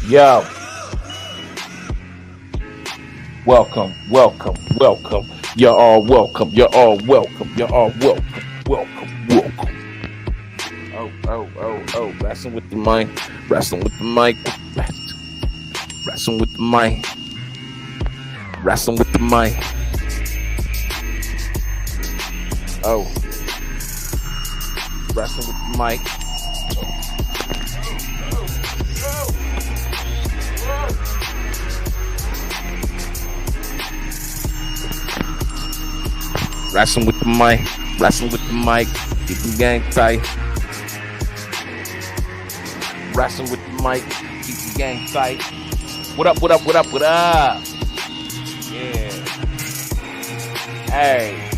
Yo, welcome. You're all welcome. You're all welcome. You're all welcome. Oh. Wrestling with the mic. Wrestling with the mic. Wrestling with the mic. Wrestling with the mic. Oh, wrestling with the mic. Wrestling with the mic. Wrestling with the mic. Keep the gang tight. Wrestling with the mic. Keep the gang tight. What up? Yeah. Hey,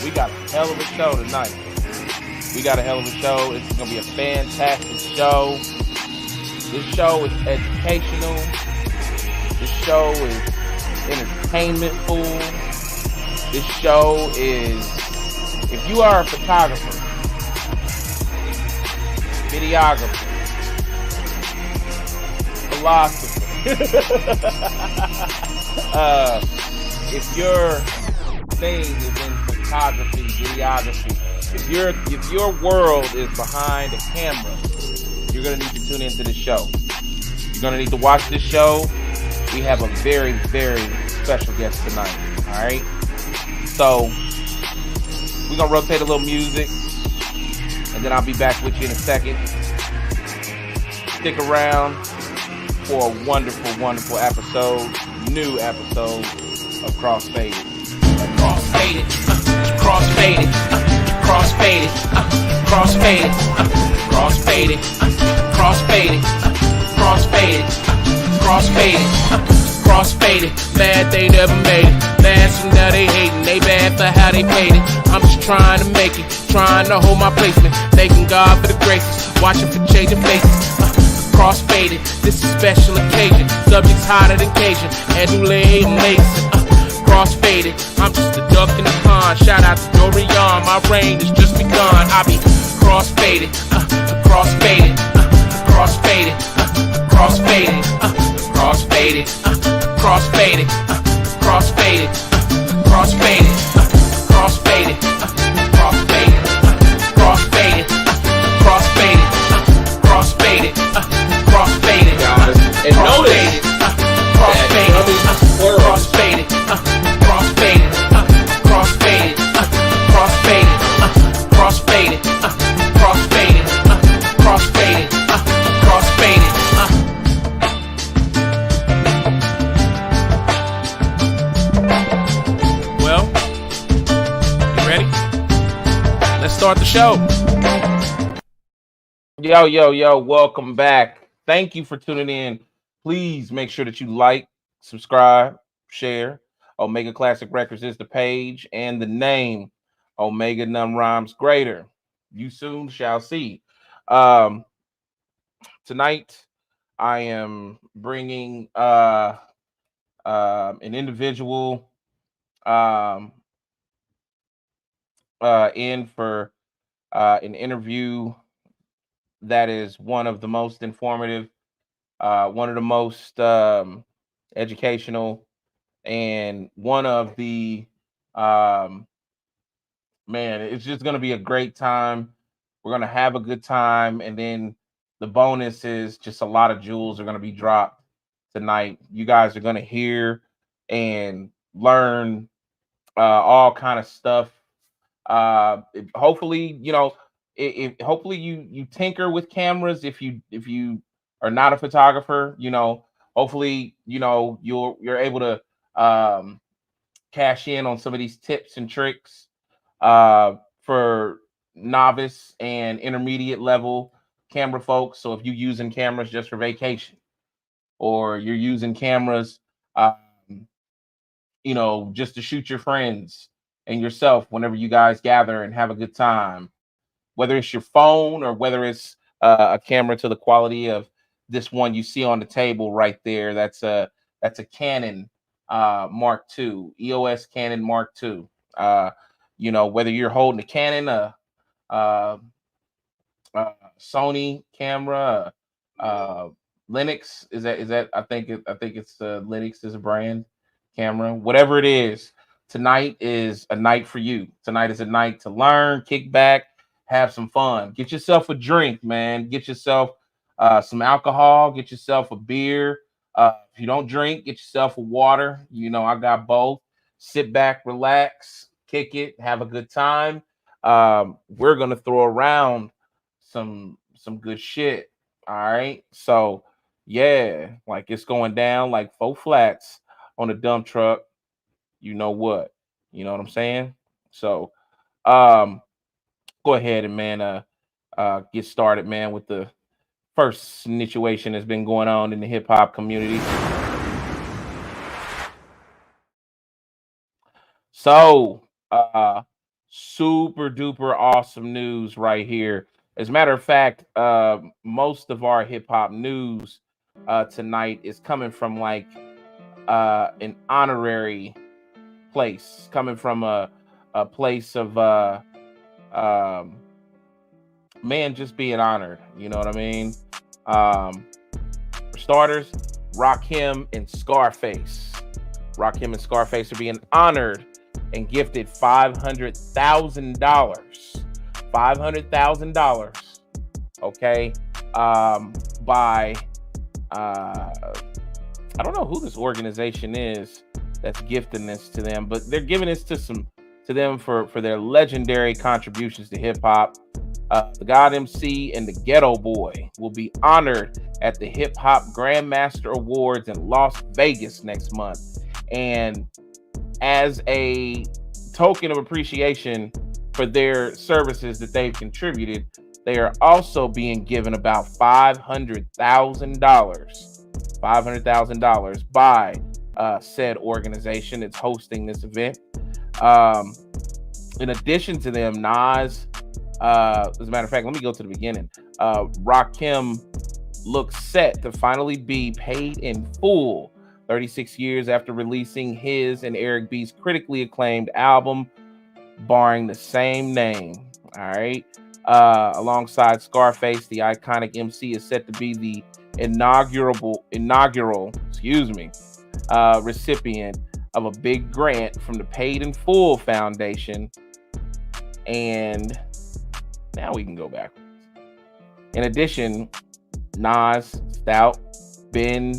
we got a hell of a show tonight. It's going to be a fantastic show. This show is educational. This show is entertainment full. This show is, if you are a photographer, videographer, philosopher, if your thing is in photography, videography, if your world is behind a camera, you're gonna need to tune into this show. You're gonna need to watch this show. We have a very, very special guest tonight. All right. So we're gonna rotate a little music, and then I'll be back with you in a second. Stick around for a wonderful episode, new episode of Crossfaded. Crossfaded, crossfaded, crossfaded, crossfaded, crossfaded, crossfaded, crossfaded, crossfaded, crossfaded. Mad they never made it. Mad so now they hating. They bad for how they paid it. I'm just trying to make it, trying to hold my placement. Thanking God for the graces, watching for changing faces. Crossfaded, this is special occasion. Subjects hotter than Cajun, Andouille Mason. Crossfaded, I'm just a duck in the pond. Shout out to Dorian, my reign is just begun. I be crossfaded, crossfaded, crossfaded, crossfaded, crossfaded, crossfaded, crossfaded, crossfaded, crossfaded, crossfaded, crossfaded, crossfaded, crossfaded, crossfaded, guys. And notice crossfaded, crossfaded, crossfaded, crossfaded, crossfaded, crossfaded, crossfaded, crossfaded, crossfaded. Well, you ready? Let's start the show. Yo, welcome back. Thank you for tuning in. Please make sure that you like, subscribe, share. Omega Classic Records is the page and the name. Omega None Rhymes Greater. You soon shall see. Um, Tonight, I am bringing an individual um, in for an interview that is one of the most informative, one of the most educational, and one of the um, man, it's just going to be a great time. We're going to have a good time, and then the bonus is just a lot of jewels are going to be dropped tonight. You guys are going to hear and learn all kind of stuff. Hopefully, hopefully you tinker with cameras if you are not a photographer. Hopefully you're able to cash in on some of these tips and tricks for novice and intermediate level camera folks. So if you're using cameras just for vacation, or you're using cameras, um, just to shoot your friends and yourself whenever you guys gather and have a good time, whether it's your phone or whether it's a camera to the quality of this one you see on the table right there. That's a Canon Mark II, EOS Canon Mark II. Whether you're holding a Canon, uh, Sony camera, Linux is that I think it's Linux is a brand camera. Whatever it is, tonight is a night for you. Tonight is a night to learn, kick back, have some fun. Get yourself a drink, man. Get yourself some alcohol. Get yourself a beer. If you don't drink, get yourself a water. You know, I got both. Sit back, relax, kick it, have a good time. We're gonna throw around some good shit. All right, so yeah, like it's going down like four flats on a dump truck. You know what? You know what I'm saying? So um go ahead and man get started, man, with the first situation that's been going on in the hip hop community. So super duper awesome news right here. As a matter of fact, most of our hip hop news tonight is coming from like an honorary place, coming from a place of um, man just being honored. You know what I mean? Um, for starters, Rakim and Scarface. Rakim and Scarface are being honored and gifted $500,000. $500,000. Okay, by I don't know who this organization is that's gifting this to them, but they're giving this to them for their legendary contributions to hip hop. The God MC and the Ghetto Boy will be honored at the Hip Hop Grandmaster Awards in Las Vegas next month. And as a token of appreciation for their services that they've contributed, they are also being given about $500,000 by said organization that's hosting this event. In addition to them, Nas, as a matter of fact, let me go to the beginning. Rakim looks set to finally be paid in full 36 years after releasing his and Eric B's critically acclaimed album, barring the same name. All right. Alongside Scarface, the iconic MC is set to be the inaugural recipient of a big grant from the Paid in Full Foundation. And now we can go backwards. In addition, Nas, Stout, Ben,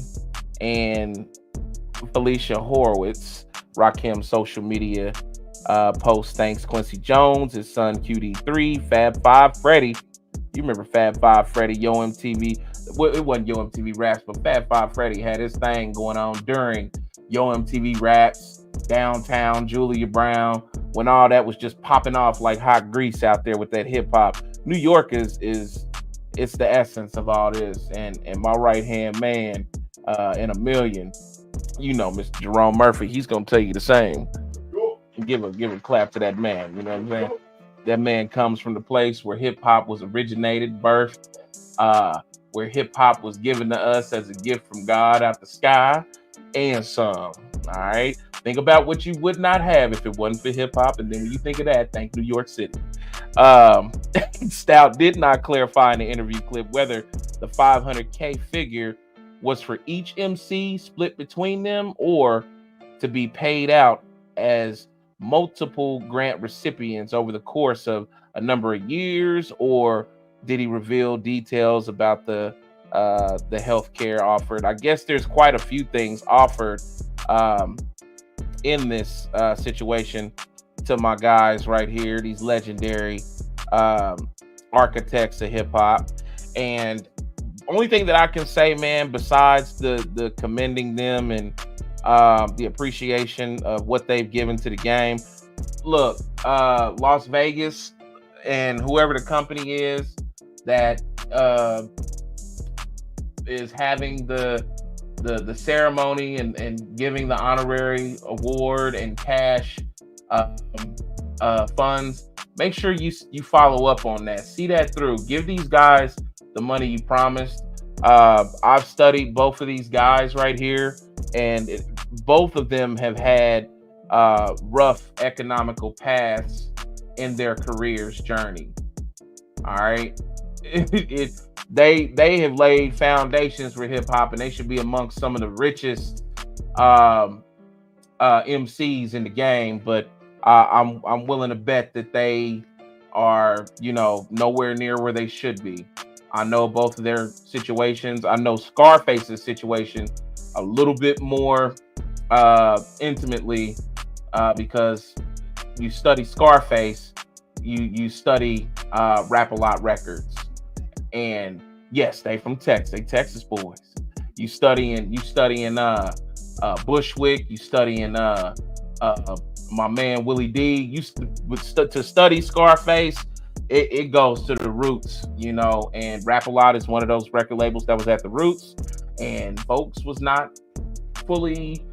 and Felicia Horowitz, Rakim's social media post thanks Quincy Jones, his son QD3, Fab Five Freddy. You remember Fab Five Freddy, Yo MTV? Well, it wasn't Yo MTV Raps, but Fab Five Freddy had his thing going on during Yo MTV Raps, Downtown, Julia Brown, when all that was just popping off like hot grease out there with that hip hop. New York is it's the essence of all this, and my right hand man in a million, you know, Mr. Jerome Murphy, he's gonna tell you the same. Give a clap to that man. You know what I'm saying? That man comes from the place where hip hop was originated, birthed, where hip hop was given to us as a gift from God out the sky, and some. All right. Think about what you would not have if it wasn't for hip hop, and then when you think of that, thank New York City. Stout did not clarify in the interview clip whether the $500K figure was for each MC split between them or to be paid out as multiple grant recipients over the course of a number of years, or did he reveal details about the health care offered? I guess there's quite a few things offered in this situation to my guys right here, these legendary architects of hip hop. And only thing that I can say, man, besides the commending them and the appreciation of what they've given to the game. Look, Las Vegas and whoever the company is that is having the ceremony and giving the honorary award and cash funds, make sure you follow up on that. See that through. Give these guys the money you promised. I've studied both of these guys right here, and both of them have had rough economical paths in their careers journey. All right. they have laid foundations for hip hop, and they should be amongst some of the richest um, MCs in the game. But I'm willing to bet that they are, nowhere near where they should be. I know both of their situations. I know Scarface's situation a little bit more intimately because you study Scarface, you study Rap A Lot Records, and yes, they from Texas, they Texas boys. You studying Bushwick, you studying my man Willie D. To study Scarface, it goes to the roots, and Rap A Lot is one of those record labels that was at the roots, and folks was not fully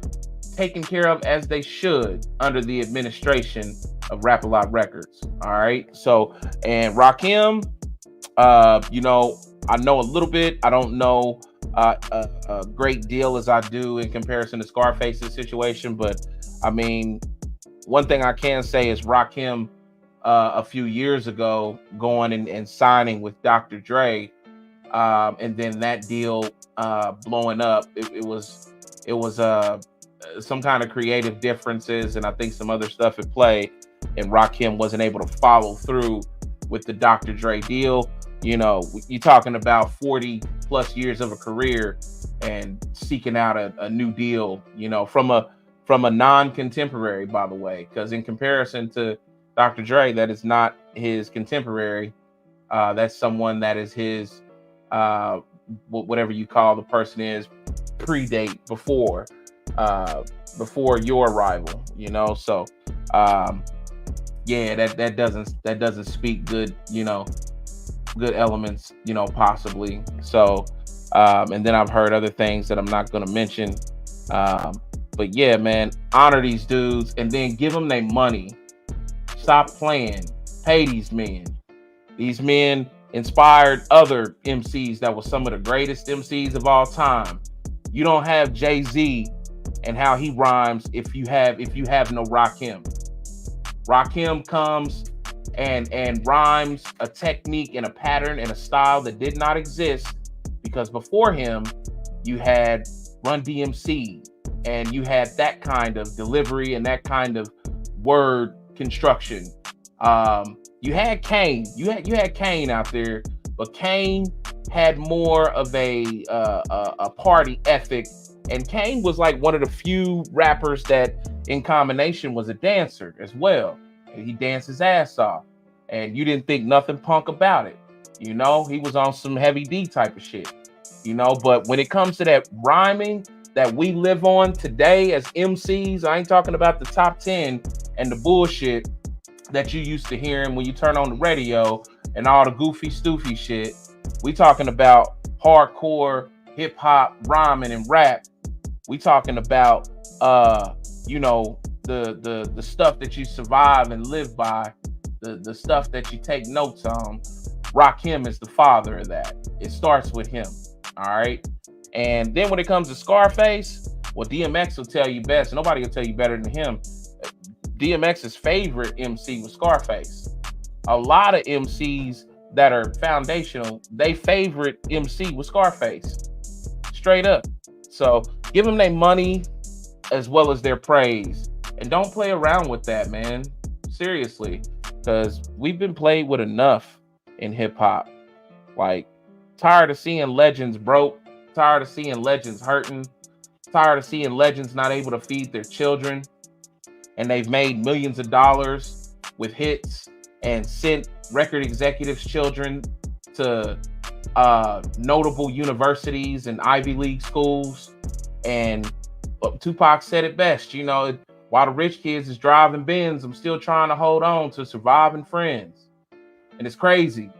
taken care of as they should under the administration of Rap A Lot Records. All right. So, and Rakim, I know a little bit. I don't know a great deal as I do in comparison to Scarface's situation, but I mean, one thing I can say is Rakim a few years ago going and signing with Dr. Dre, and then that deal blowing up. It was some kind of creative differences, and I think some other stuff at play, and Rakim wasn't able to follow through with the Dr. Dre deal. You're talking about 40 plus years of a career and seeking out a new deal, from a non-contemporary, by the way, because in comparison to Dr. Dre, that is not his contemporary. That's someone that is his, whatever you call the person is, predate before your arrival, So, yeah, that doesn't speak good, good elements, possibly. So, and then I've heard other things that I'm not going to mention. But yeah, man, honor these dudes and then give them their money. Stop playing. Pay these men. These men inspired other MCs that were some of the greatest MCs of all time. You don't have Jay-Z and how he rhymes if you have no Rakim. Rakim comes and rhymes a technique and a pattern and a style that did not exist, because before him you had Run DMC and you had that kind of delivery and that kind of word construction. You had Kane. You had Kane out there, but Kane had more of a party ethic, and Kane was like one of the few rappers that, in combination, was a dancer as well. And he danced his ass off, and you didn't think nothing punk about it. He was on some heavy D type of shit. But when it comes to that rhyming that we live on today as MCs, I ain't talking about the top 10 and the bullshit that you used to hearing when you turn on the radio and all the goofy stoofy shit. We talking about hardcore hip hop rhyming and rap. We talking about the stuff that you survive and live by, the stuff that you take notes on. Rakim is the father of that. It starts with him. All right. And then when it comes to Scarface, well, DMX will tell you best. Nobody will tell you better than him. DMX's favorite MC was Scarface. A lot of MCs that are foundational, they favorite MC was Scarface. Straight up. So give them their money as well as their praise. And don't play around with that, man. Seriously. Because we've been played with enough in hip hop. Like, tired of seeing legends broke. Tired of seeing legends hurting. Tired of seeing legends not able to feed their children. And they've made millions of dollars with hits and sent record executives' children to notable universities and Ivy League schools. And Tupac said it best, while the rich kids is driving Benz, I'm still trying to hold on to surviving friends. And it's crazy.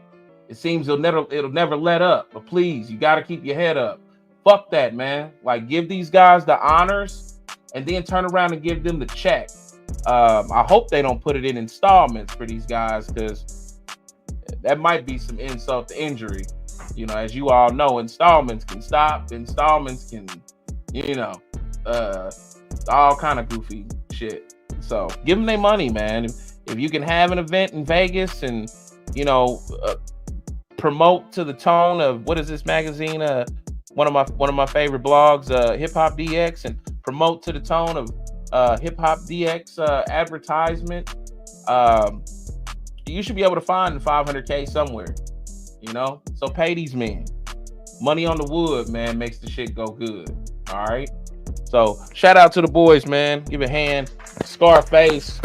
It seems it'll never let up. But please, you got to keep your head up. Fuck that, man. Like, give these guys the honors and then turn around and give them the check. I hope they don't put it in installments for these guys, because that might be some insult to injury. As you all know, installments can stop. Installments can, all kind of goofy shit. So give them their money, man. If you can have an event in Vegas and, promote to the tone of what is this magazine? One of my favorite blogs, Hip Hop DX, and promote to the tone of Hip Hop DX advertisement. Um, you should be able to find 500K somewhere. So pay these men. Money on the wood, man, makes the shit go good. All right. So shout out to the boys, man. Give a hand, Scarface,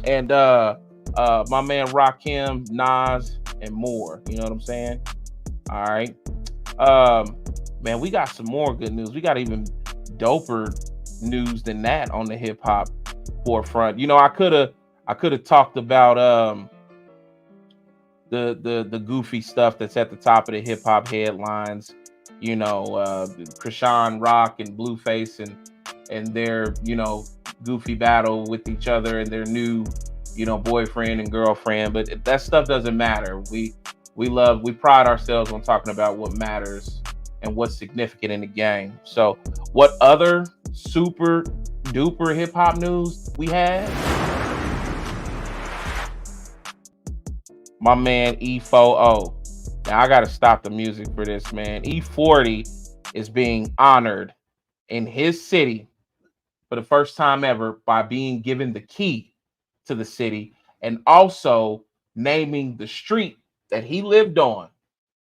and my man Rakim, Nas, and more. You know what I'm saying? All right. Um, man, we got some more good news. We got even doper news than that on the hip hop forefront. I could have talked about the goofy stuff that's at the top of the hip hop headlines. Krishan Rock and Blueface and their goofy battle with each other and their new boyfriend and girlfriend. But that stuff doesn't matter. We pride ourselves on talking about what matters and what's significant in the game. So, what other super duper hip hop news we had? My man E40. Now I gotta stop the music for this, man. E40 is being honored in his city for the first time ever by being given the key to the city and also naming the street that he lived on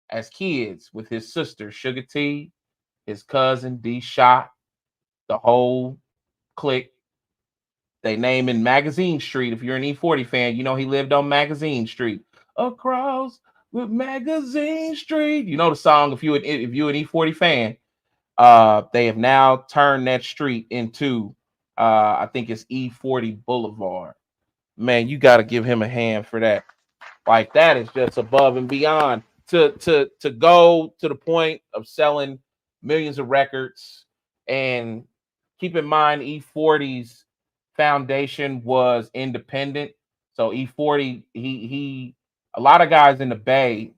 as kids with his sister Sugar T, his cousin D Shot, the whole clique. They name in Magazine Street. If you're an E40 fan, you know he lived on Magazine Street. Across with Magazine Street. You know the song. If you an E40 fan, they have now turned that street into I think it's E40 Boulevard. Man, you got to give him a hand for that. Like that is just above and beyond to go to the point of selling millions of records. And keep in mind E40's foundation was independent. So E40, he a lot of guys in the Bay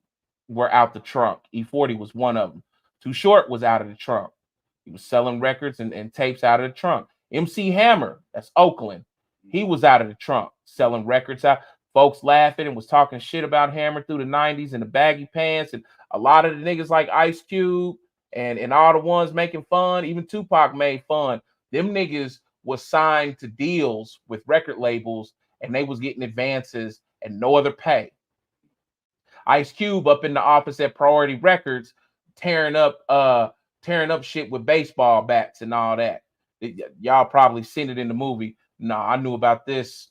were out the trunk. E40 was one of them. Too Short was out of the trunk. He was selling records and tapes out of the trunk. MC Hammer, that's Oakland. He was out of the trunk selling records out. Folks laughing and was talking shit about Hammer through the 90s and the baggy pants. And a lot of the niggas like Ice Cube and all the ones making fun, even Tupac made fun. Them niggas was signed to deals with record labels and they was getting advances and no other pay. Ice Cube up in the office at Priority Records tearing up shit with baseball bats and all that. Y'all probably seen it in the movie. No, I knew about this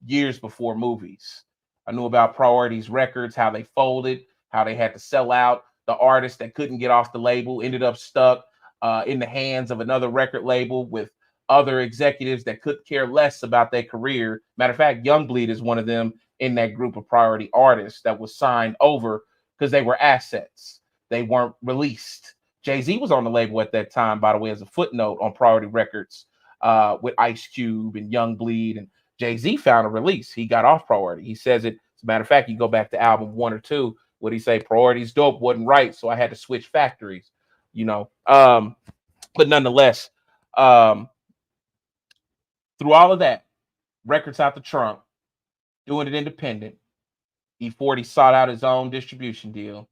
years before movies. I knew about Priorities Records, how they folded, how they had to sell out. The artists that couldn't get off the label ended up stuck in the hands of another record label with other executives that could care less about their career. Matter of fact, Youngbleed is one of them in that group of priority artists that was signed over because they were assets. They weren't released. Jay-Z was on the label at that time, by the way, as a footnote on Priority Records with Ice Cube and Youngbleed. And Jay-Z found a release. He got off Priority. He says it. As a matter of fact, you go back to album 1 or 2, what he say? Priority's dope wasn't right, so I had to switch factories. But nonetheless, um, through all of that, records out the trunk, doing it independent. E40 sought out his own distribution deal.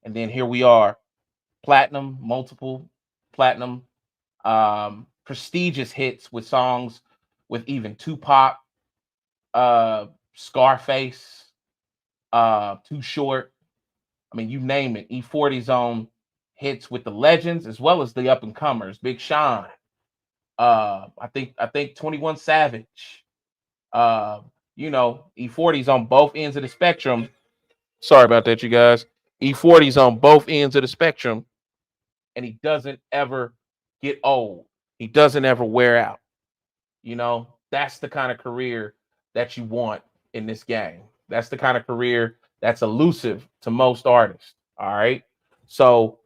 And then here we are, platinum, multiple platinum, prestigious hits with songs with even Tupac, Scarface, Too Short. I mean, you name it. E40's own hits with the legends as well as the up and comers. Big Sean. I think 21 Savage. Uh, E40's on both ends of the spectrum. Sorry about that, you guys. E40's on both ends of the spectrum, and he doesn't ever get old. He doesn't ever wear out. That's the kind of career that you want in this game. That's the kind of career that's elusive to most artists. All right. So,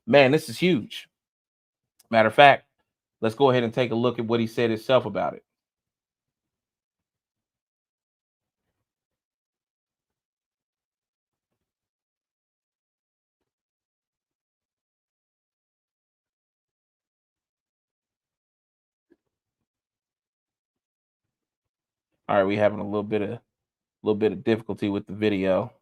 man, this is huge. Matter of fact, let's go ahead and take a look at what he said himself about it. All right, we having a little bit of difficulty with the video.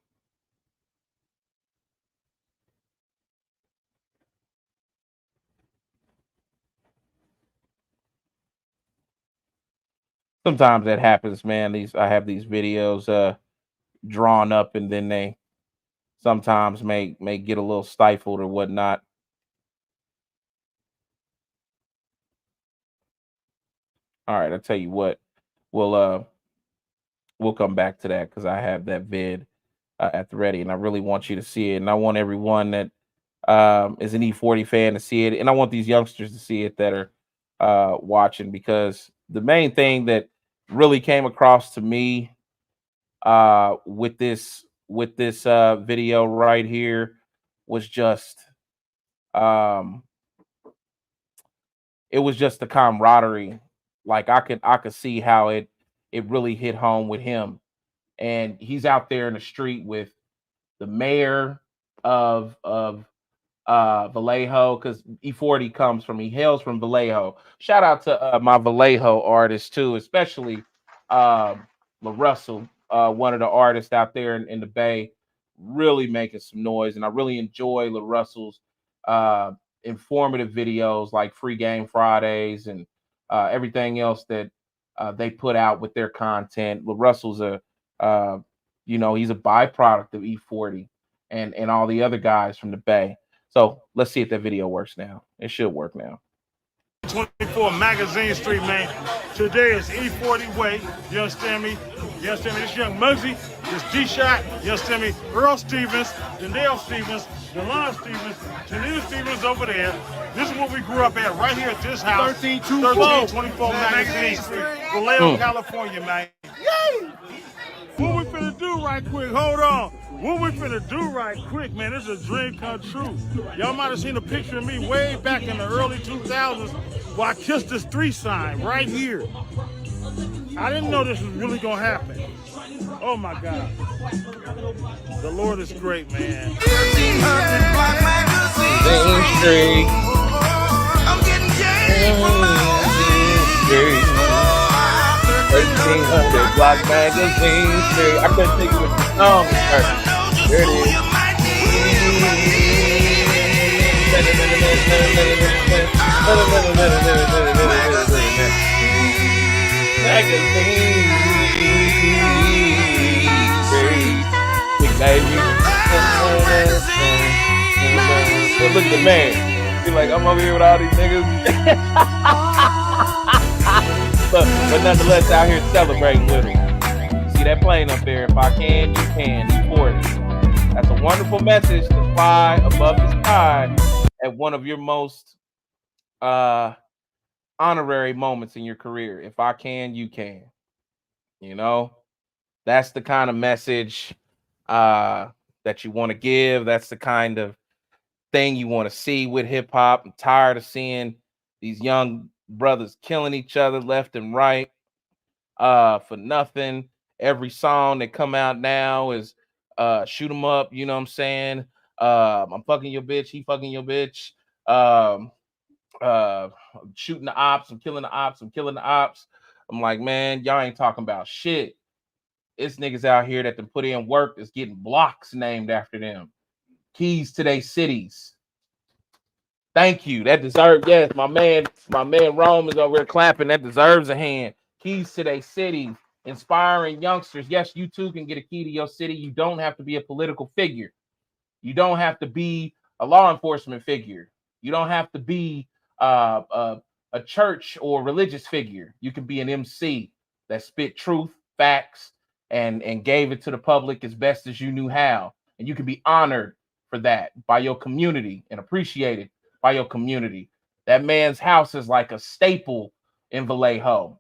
Sometimes that happens, man. These I have these videos drawn up, and then they sometimes may get a little stifled or whatnot. All right, I tell you what, we'll uh we'll come back to that because I have that vid at the ready, and I really want you to see it, and I want everyone that is an E40 fan to see it, and I want these youngsters to see it that are watching, because the main thing that really came across to me with this video right here was just um it was just the camaraderie. Like I could see how it really hit home with him, and he's out there in the street with the mayor of Vallejo, because E40 comes from, he hails from Vallejo. Shout out to my Vallejo artists too, especially La Russell, one of the artists out there in the Bay, really making some noise. And I really enjoy La Russell's uh, informative videos like Free Game Fridays and everything else that they put out with their content. La Russell's uh, he's a byproduct of E40 and all the other guys from the Bay. So let's see if that video works now. It should work now. 24 Magazine Street, man. Today is E40 Way. You understand me? You understand me? This Young Muggsy, this D-Shot, you understand me? Earl Stevens, Danielle Stevens, Delon Stevens, Janita Stevens over there. This is what we grew up at right here at this house. 1324 Magazine Street, Vallejo, California, man. Yay! What we finna do right quick, hold on. What we finna do right quick, man, this is a dream come true. Y'all might have seen a picture of me way back in the early 2000s where I kissed this 3 sign right here. I didn't know this was really gonna happen. Oh my God. The Lord is great, man. Main Street. I'm getting jaded from my own 1300 Block Magazine Street. I couldn't think of what the song was. There it is. Magazine Street. Big baby. Well, look at the man. He's like, I'm over here with all these niggas. But nonetheless, out here celebrating with him. See that plane up there? If I can, you can. E40. That's a wonderful message to fly above the sky at one of your most honorary moments in your career. If I can, you can. You know, that's the kind of message that you want to give. That's the kind of thing you want to see with hip hop. I'm tired of seeing these young brothers killing each other left and right for nothing. Every song that come out now is shoot 'em up, you know what I'm saying? I'm fucking your bitch, he fucking your bitch. Um, uh, Shooting the ops, I'm killing the ops, I'm killing the ops. I'm like, man, y'all ain't talking about shit. It's niggas out here that can put in work that's getting blocks named after them. Keys to their cities. Thank you. That deserves, yes, my man Rome is over here clapping. That deserves a hand. Keys to their cities, inspiring youngsters. Yes, you too can get a key to your city. You don't have to be a political figure. You don't have to be a law enforcement figure. You don't have to be a church or religious figure. You can be an MC that spit truth, facts, and gave it to the public as best as you knew how. And you can be honored for that by your community and appreciated by your community. That man's house is like a staple in Vallejo.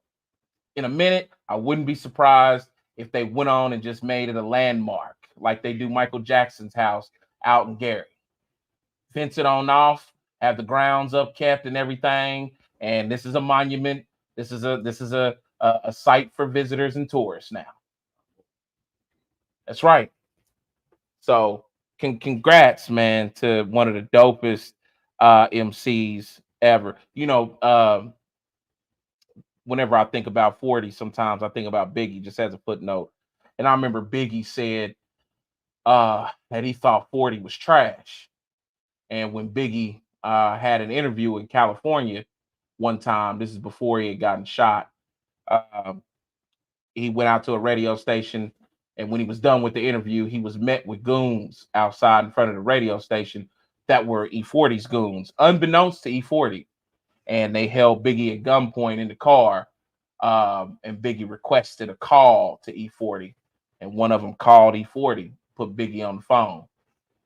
In a minute, I wouldn't be surprised if they went on and just made it a landmark like they do Michael Jackson's house out in Gary. Fence it on off, have the grounds up kept and everything. And this is a monument. This is a site for visitors and tourists now. That's right. So congrats, man, to one of the dopest MCs ever. You know, whenever I think about 40, sometimes I think about Biggie just as a footnote. And I remember Biggie said that he thought 40 was trash. And when Biggie had an interview in California one time, this is before he had gotten shot, he went out to a radio station, and when he was done with the interview, he was met with goons outside in front of the radio station that were E40's goons, unbeknownst to E40, and they held Biggie at gunpoint in the car. And Biggie requested a call to E40, and one of them called E40, put Biggie on the phone,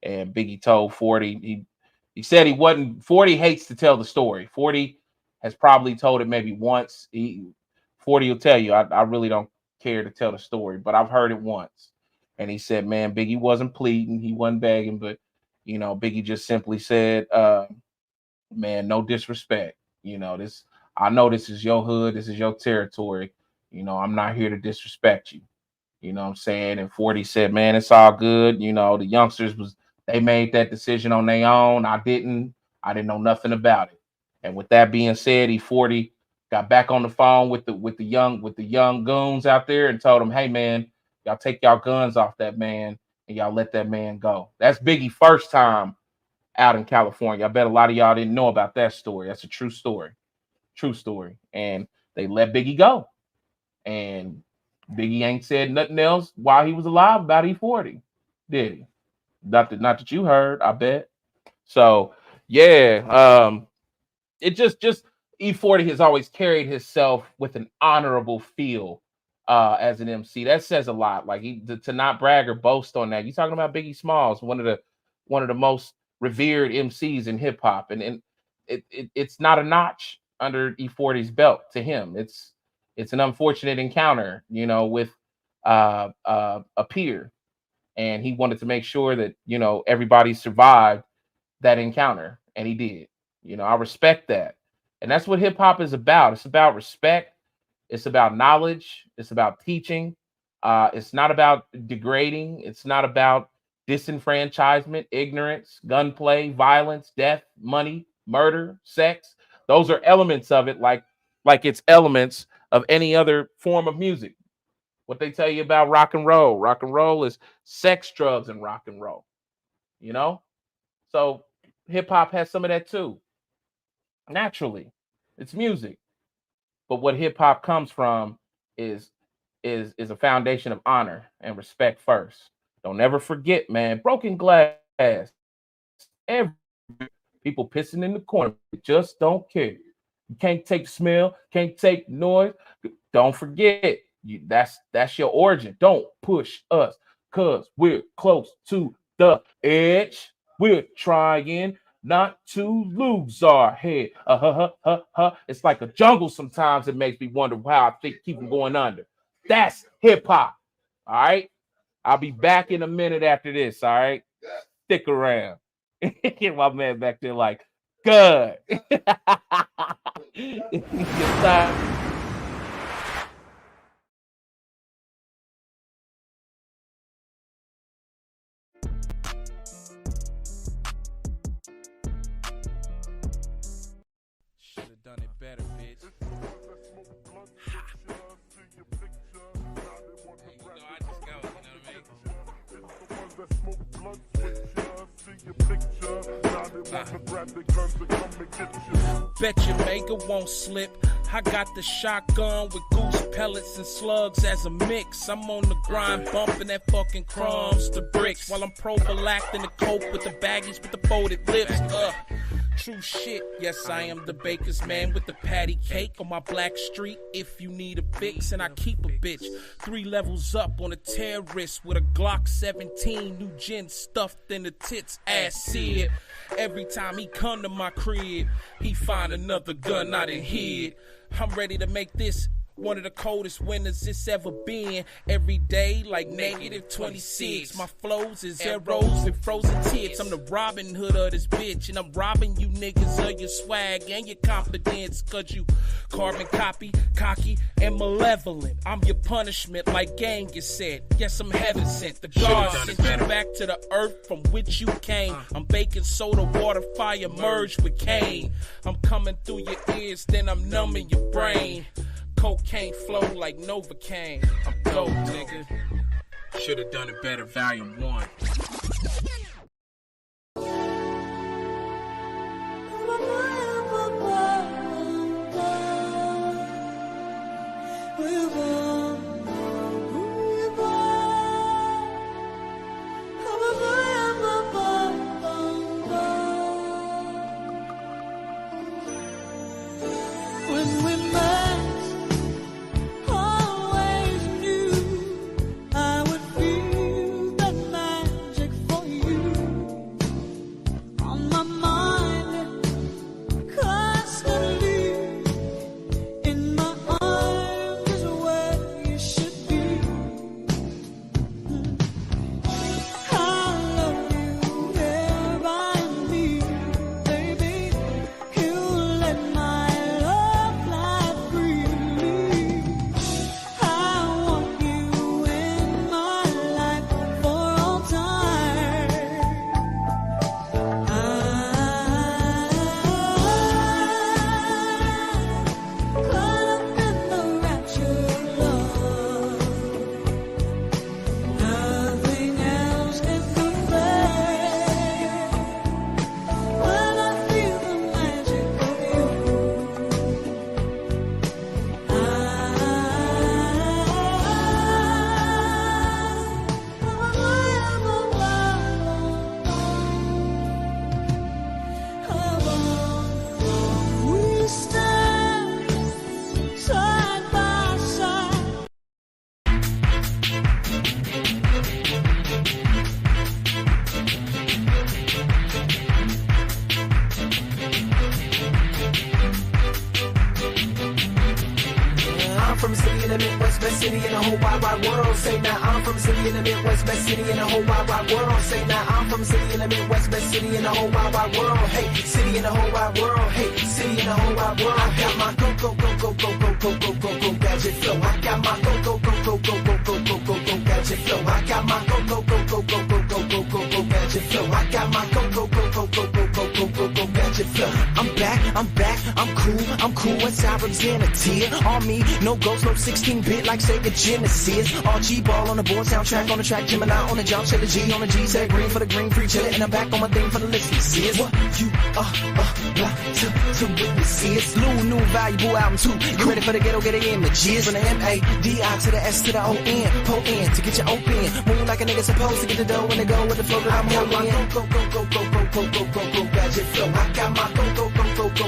and Biggie told 40 he said he wasn't. 40 hates to tell the story. 40 has probably told it maybe once. 40 will tell you, I really don't care to tell the story, but I've heard it once. And he said, man, Biggie wasn't pleading, he wasn't begging, but Biggie just simply said, man, no disrespect. I know this is your hood, this is your territory. I'm not here to disrespect you. You know what I'm saying? And 40 said, man, it's all good. The youngsters they made that decision on their own. I didn't know nothing about it. And with that being said, E40 got back on the phone with the young goons out there and told them, hey man, y'all take y'all guns off that man and y'all let that man go. That's Biggie's first time out in California. I bet a lot of y'all didn't know about that story. That's a true story. True story. And they let Biggie go. And Biggie ain't said nothing else while he was alive about E40, did he? Not that you heard, I bet. So yeah, it just E40 has always carried himself with an honorable feel as an MC. That says a lot. Like to not brag or boast on that. You're talking about Biggie Smalls, one of the most revered MCs in hip hop, and it's not a notch under E40's belt to him. It's an unfortunate encounter, with a peer, and he wanted to make sure that everybody survived that encounter, and he did. I respect that, and that's what hip hop is about. It's about respect. It's about knowledge. It's about teaching. It's not about degrading. It's not about disenfranchisement, ignorance, gunplay, violence, death, money, murder, sex. Those are elements of it, like it's elements of any other form of music. What they tell you about rock and roll. Rock and roll is sex, drugs, and rock and roll. So hip hop has some of that too. Naturally, it's music. But what hip hop comes from is a foundation of honor and respect first. Don't ever forget, man. Broken glass. Every people pissing in the corner. Just don't care. You can't take smell, can't take noise. Don't forget, that's your origin. Don't push us, cause we're close to the edge. We're trying not to lose our head. It's like a jungle sometimes. It makes me wonder how I think keep them going under. That's hip hop. All right. I'll be back in a minute after this. All right. Stick around. My man back there like, good. Should have done it better, bitch. I just go, you know what I mean? Bet your Mega won't slip. I got the shotgun with goose pellets and slugs as a mix. I'm on the grind, bumping that fucking crumbs to bricks while I'm prophylacting the coke with the baggies with the folded lips. True shit, yes I am the baker's man with the patty cake on my black street. If you need a fix, and I keep a bitch 3 levels up on a terrorist with a Glock 17, new gin stuffed in the tits, ass seared. Every time he come to my crib, he find another gun I done hid. I'm ready to make this one of the coldest winters it's ever been. Every day like negative 26. My flows is arrows and frozen tips. I'm the Robin Hood of this bitch, and I'm robbing you niggas of your swag and your confidence, cause you carbon copy, cocky, and malevolent. I'm your punishment like Genghis said. Yes, I'm heaven sent. The gods sent you back to the earth from which you came. I'm baking soda, water, fire merged with cane. I'm coming through your ears, then I'm numbing your brain. Cocaine flow like Novocaine. I'm dope, nigga. Should've done it better, volume 1. best city in the whole wide world. Say now I'm from a city in the Midwest, best city in the whole wide world. Say now I'm from a city in the Midwest, best city in the whole wide world. Hey, city in the whole wide world. Hey, city in the whole wide world. I got my go gadget flow. I got my go gadget flow. I got my go gadget flow. I got my go gadget flow. I'm back, I'm cool, what's Alexander tier? On me, no ghost, no 16-bit like Sega Genesis. RG ball on the board, soundtrack on the track, Gemini on the jump, say the G on the G, say green for the green, free chillin', and I'm back on my thing for the listeners. What you to witnesses? New valuable album too. You ready for the ghetto, get it images? From the M-A-D-I to the S to the O-N, po-in, to get you open. Move like a nigga supposed to get the dough when they go with the flow that I'm holding. Go gadget flow. I got my go gadget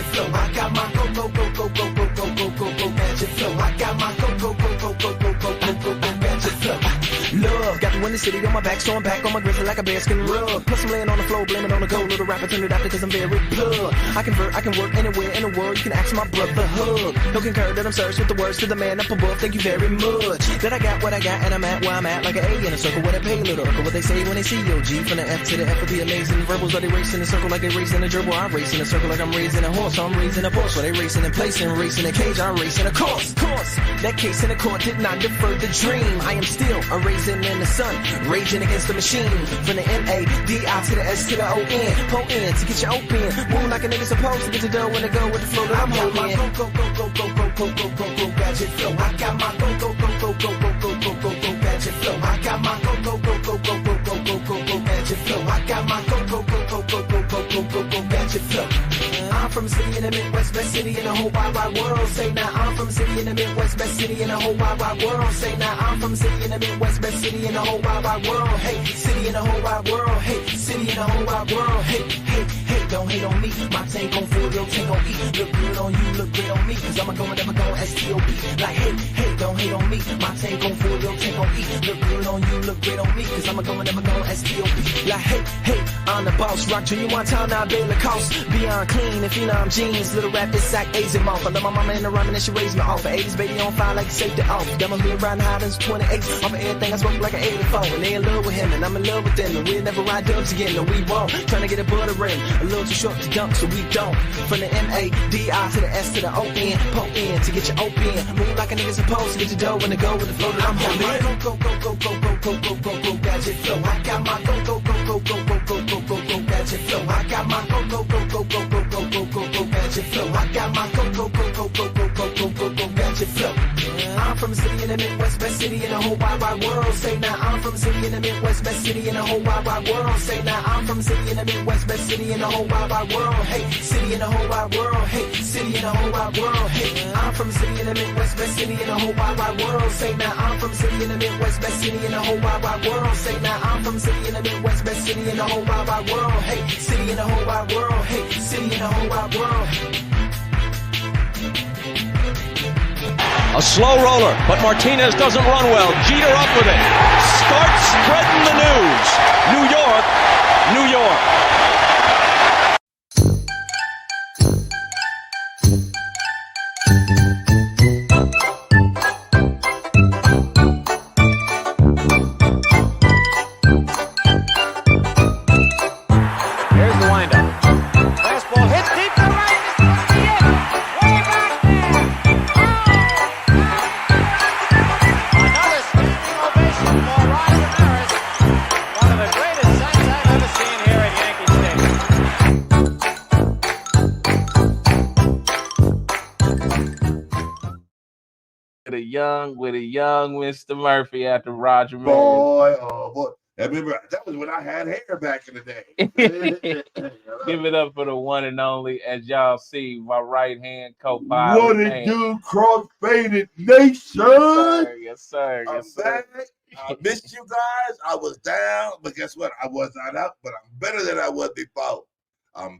flow. I got my go gadget flow. I got my go gadget flow. Love, got the windy city on my back, so I'm back on my grizzly like a bearskin rug. Plus I'm laying on the floor, blaming on the gold. Little rapper turned it out because I'm very plug. I convert, I can work anywhere in the world. You can ask my brother Hug. He'll concur that I'm serious with the words to the man up above. Thank you very much. That I got what I got and I'm at where I'm at, like an A in a circle with a pay little circle. What they say when they see yo G from the F to the F of the amazing verbals. Are they racing in a circle like they racing a gerbil? I race in a circle like I'm raising a horse. So I'm raising a Porsche. They racing in place and racing a cage. I'm racing a course. That case in the court did not defer the dream. I am still a raisin in the sun, raging against the machine. From the M-A-D-I to the S to the O-N, po-in to get you open. Move like a nigga supposed to get the dough when they go with the flow that I'm holding. Go gadget flow. I got my go gadget flow. I got my go gadget flow. I got my go gadget flow. I'm from a city in the Midwest, best city in the whole wide world. Say now I'm from a city in the Midwest, best city in the whole wide world. Say now I'm from a city in the Midwest, best city in the whole wide world. Hey, city in the whole wide world. Hey, city in the whole wide world. Hey, don't hate on me. My tank gon' fill, your tank gon' eat. Look good on you, look great on me. Cause I'm a go, never go, S-T-O-P. Like, hey, don't hate on me. My tank gon' fill, your tank gon' eat. Look good on you, look great on me. Cause I'm a go, never go, S-T-O-P. Like, hey, I'm the boss. Rock Junior one time, now Baylor cost. Beyond clean, if you know I'm jeans. Little rap is sack, A's and mouth. I love my mama in the rhyming and she raised me off. 80s baby on fire like safety off. Got my being riding high since 28. Off of everything I spoke like an 84. And they in love with him and I'm in love with them. And we'll never ride dubs again, no we won't. Trying to get a butter rim, a little too short to dunk, so we don't. From the M-A-D-I to the S to the O-N, po-in to get you open. Move like a nigga supposed to get your dough when they go with the flow that I'm holding. Go gadget flow. I got my go gadget flow. I got my go gadget flow. I got my go gadget flow. I'm from a city in the Midwest, best city in the whole wide world. Say now I'm from a city in the Midwest, best city in the whole wide world. Say now I'm from a city in the Midwest, best city in the whole wide world. Hey, city in the whole wide world. Hey, city in the whole wide world. Hey, I'm from a city in the Midwest, best city in the whole wide world. Say now I'm from a city in the Midwest, best city in the whole wide world. Say now I'm from a city in the Midwest, best city in the whole wide world. Hey, city in the whole wide world. Hey, city in the whole wide world. A slow roller, but Martinez doesn't run well. Jeter up with it. Starts spreading the news. New York, New York. Here's the windup. Fastball hit deep to right. Way back there. Another standing ovation for Roger Maris. One of the greatest sights I've ever seen here at Yankee Stadium. With a young Mr. Murphy after Roger Maris. Boy. I remember that was when I had hair back in the day. Give it up for the one and only, as y'all see, my right hand co-pilot. What it do, cross-faded nation? Yes, sir. I'm back. I missed you guys. I was down, but guess what? I was not up, but I'm better than I was before. And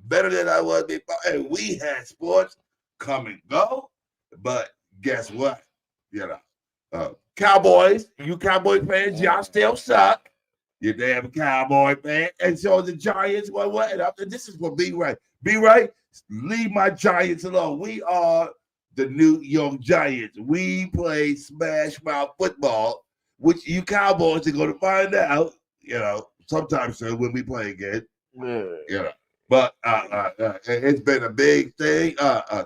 we had sports come and go, but guess what? Cowboys, you Cowboy fans, y'all still suck. You damn Cowboy fan. And so the Giants, what? And this is for B-Right. B-Right, leave my Giants alone. We are the New York Giants. We play smash mouth football, which you Cowboys are going to find out, sometime soon when we play again. But it's been a big thing.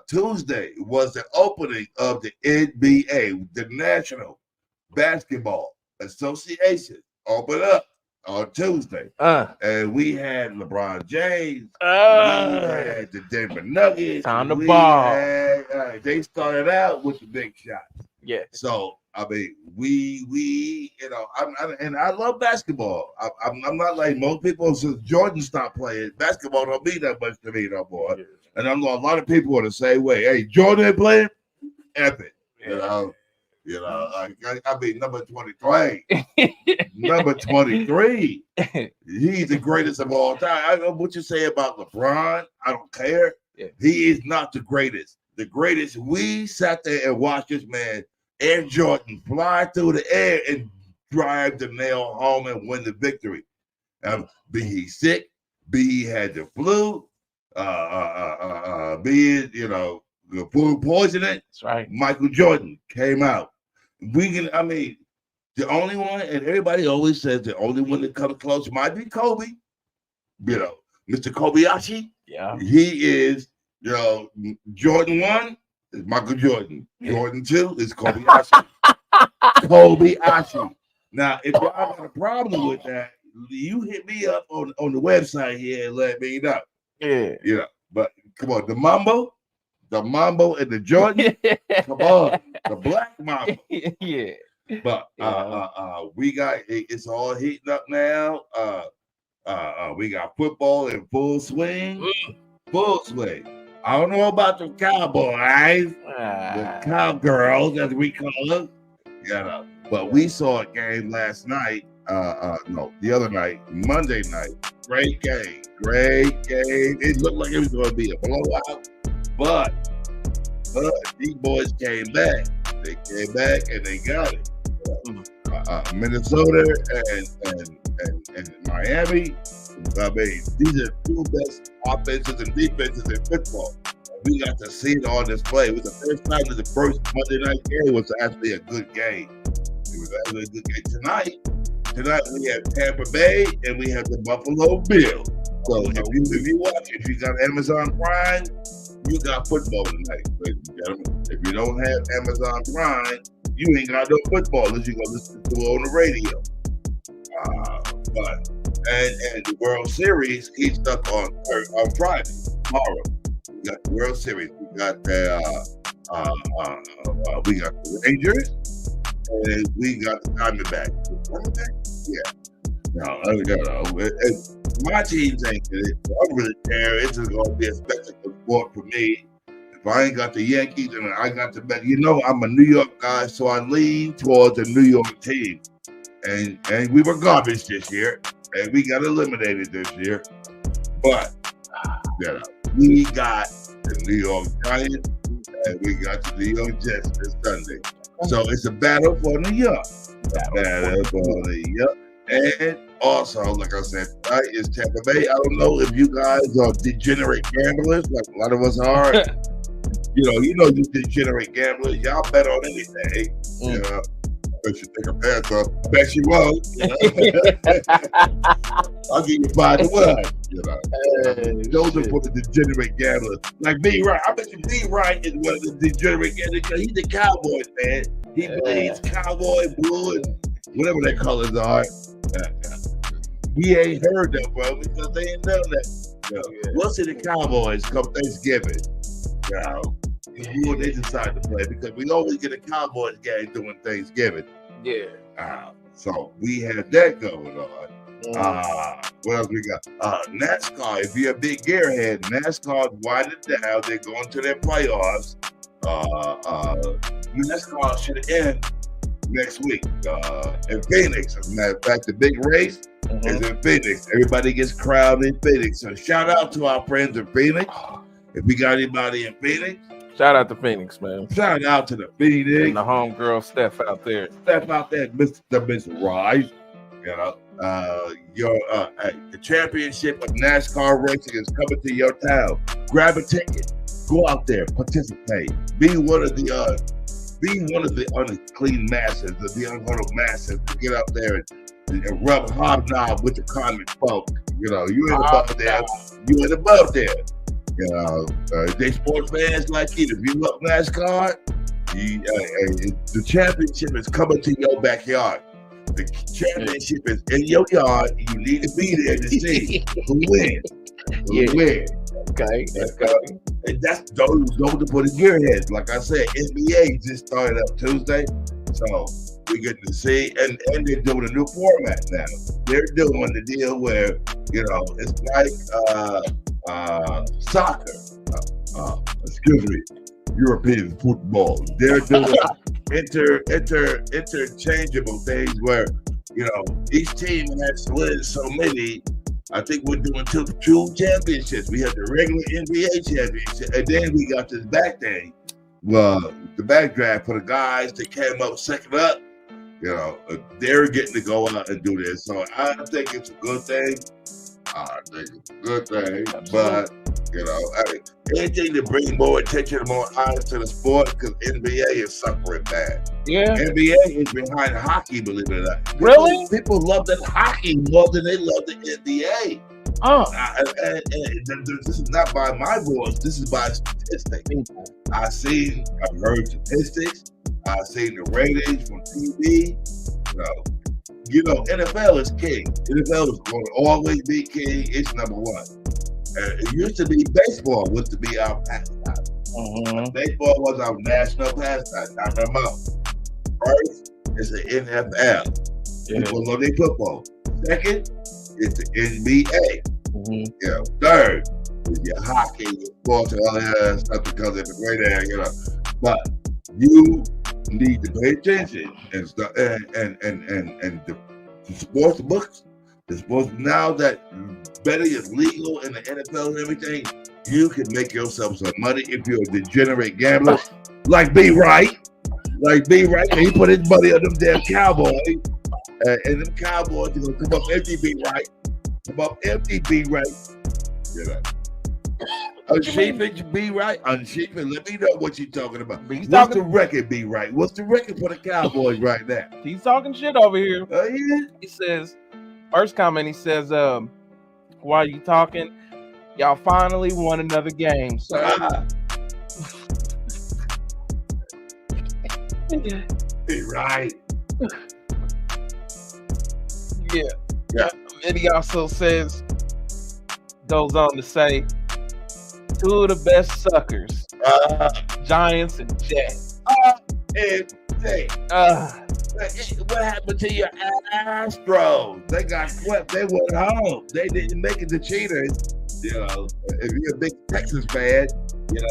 Tuesday was the opening of the NBA, the National Basketball Association, open up on Tuesday. And we had LeBron James. We had the Denver Nuggets. Time to ball. They started out with the big shots. Yeah. So I mean, we I love basketball. I'm not like most people. Since Jordan stopped playing, basketball don't mean that much to me no more. Yeah. And I know a lot of people are the same way. Hey, Jordan ain't playing, epic. I mean, number 23. Number 23. He's the greatest of all time. I know what you say about LeBron. I don't care. Yeah. He is not the greatest. The greatest. We sat there and watched this man, Air Jordan, fly through the air and drive the nail home and win the victory. Be he sick, be he had the flu, be it, the food poisoning. That's right. Michael Jordan came out. The only one, and everybody always says the only one that comes close might be Kobe. Mr. Kobayashi. Yeah. He is, Jordan 1 is Michael Jordan. Jordan 2 is Kobayashi. Kobayashi. Now, if y'all got a problem with that, you hit me up on the website here and let me know. Yeah. But come on, the Mambo and the Jordan, come on, the Black Mambo. Yeah. But we got it's all heating up now. We got football in full swing. Full swing. I don't know about the Cowboys, the Cowgirls, as we call them. But we saw a game last night. The other night, Monday night. Great game. It looked like it was going to be a blowout, but these boys came back. They came back and they got it. Minnesota and Miami. I mean, these are two best offenses and defenses in football. We got to see it on display. It was the first time that the first Monday night game was actually a good game. It was actually a good game. Tonight we have Tampa Bay and we have the Buffalo Bills. So if you got Amazon Prime, you got football tonight, ladies and gentlemen. If you don't have Amazon Prime, you ain't got no football unless you go listen to it on the radio. And the World Series keeps up on Friday, tomorrow. We got the World Series. We got the Rangers, and we got the Diamondbacks. Yeah. No, my teams ain't good. I don't really care. It's just gonna be a spectacle sport for me. If I ain't got the Yankees and I got the bet, I'm a New York guy, so I lean towards the New York team. And we were garbage this year, and we got eliminated this year. But we got the New York Giants, and we got the New York Jets this Sunday. So it's a battle for New York. And also, like I said, tonight is Tampa Bay. I don't know if you guys are degenerate gamblers, like a lot of us are. you degenerate gamblers. Y'all bet on anything. Bet you take a pass off. Bet you won't. I'll give you 5-1. Those are for the degenerate gamblers. Like B. Wright. I bet you B. Wright is one of the degenerate gamblers because he's the Cowboys, man. He plays cowboy blue and whatever their colors are. We ain't heard that, bro, because they ain't done that. We'll see the Cowboys come Thanksgiving. Who they decide to play, because we always get a Cowboys game during Thanksgiving. Yeah. So we have that going on. What else we got? NASCAR. If you're a big gearhead, NASCAR's winding down. They're going to their playoffs. NASCAR should end next week in Phoenix. As a matter of fact, the big race is in Phoenix. Everybody gets crowded in Phoenix. So shout out to our friends in Phoenix. If we got anybody in Phoenix, shout out to Phoenix, man. Shout out to the Phoenix and the homegirl Steph out there. Mr. Rise. The championship of NASCAR racing is coming to your town. Grab a ticket. Go out there, participate. Be one of the unclean masses, the unhuddled masses. To get out there and rub hobnob with the common folk. You know, you ain't above there. You ain't above there. You know, they sports fans like you. If you love NASCAR, the championship is coming to your backyard. The championship is in your yard. You need to be there to see who wins. Who wins. Okay. And that's those to put in gearheads. Like I said, NBA just started up Tuesday, so we get to see, and they're doing a new format now. They're doing the deal where it's like soccer. Excuse me, European football. They're doing interchangeable things where each team has won so many. I think we're doing two championships. We have the regular NBA championship, and then we got this back thing. Well, the back draft for the guys that came up second up, they're getting to go out and do this. So I think it's a good thing. But anything to bring more attention, more eyes to the sport, because NBA is suffering bad. Yeah, NBA is behind hockey, believe it or not. Really? People love the hockey more than they love the NBA. And this is not by my voice. This is by statistics. I've heard statistics. I've seen the ratings from TV. NFL is king. NFL is going to always be king. It's number one. It used to be baseball was to be our pastime. Baseball was our national pastime. Now remember, first is the NFL. People love their football. Second is the NBA. Third is your hockey, your sports, and all that stuff because it's a great area. But you need to pay attention and stuff, and the sports books. The sports now that betting is legal in the NFL and everything, you can make yourself some money if you're a degenerate gambler, like B. Wright. He put his money on them damn Cowboys, and them Cowboys are gonna come up empty. B. Wright, Unsheeping, B. Wright. Unsheeping. Let me know what you're talking about. What's the record, B. Wright? What's the record for the Cowboys right now? He's talking shit over here. Oh yeah. He says, first comment. He says, "While you talking, y'all finally won another game." So. B. Wright. Yeah. And he also goes on to say, two of the best suckers, Giants and Jets. What happened to your Astros? They got swept. They went home. They didn't make it to cheaters. If you're a big Texas fan,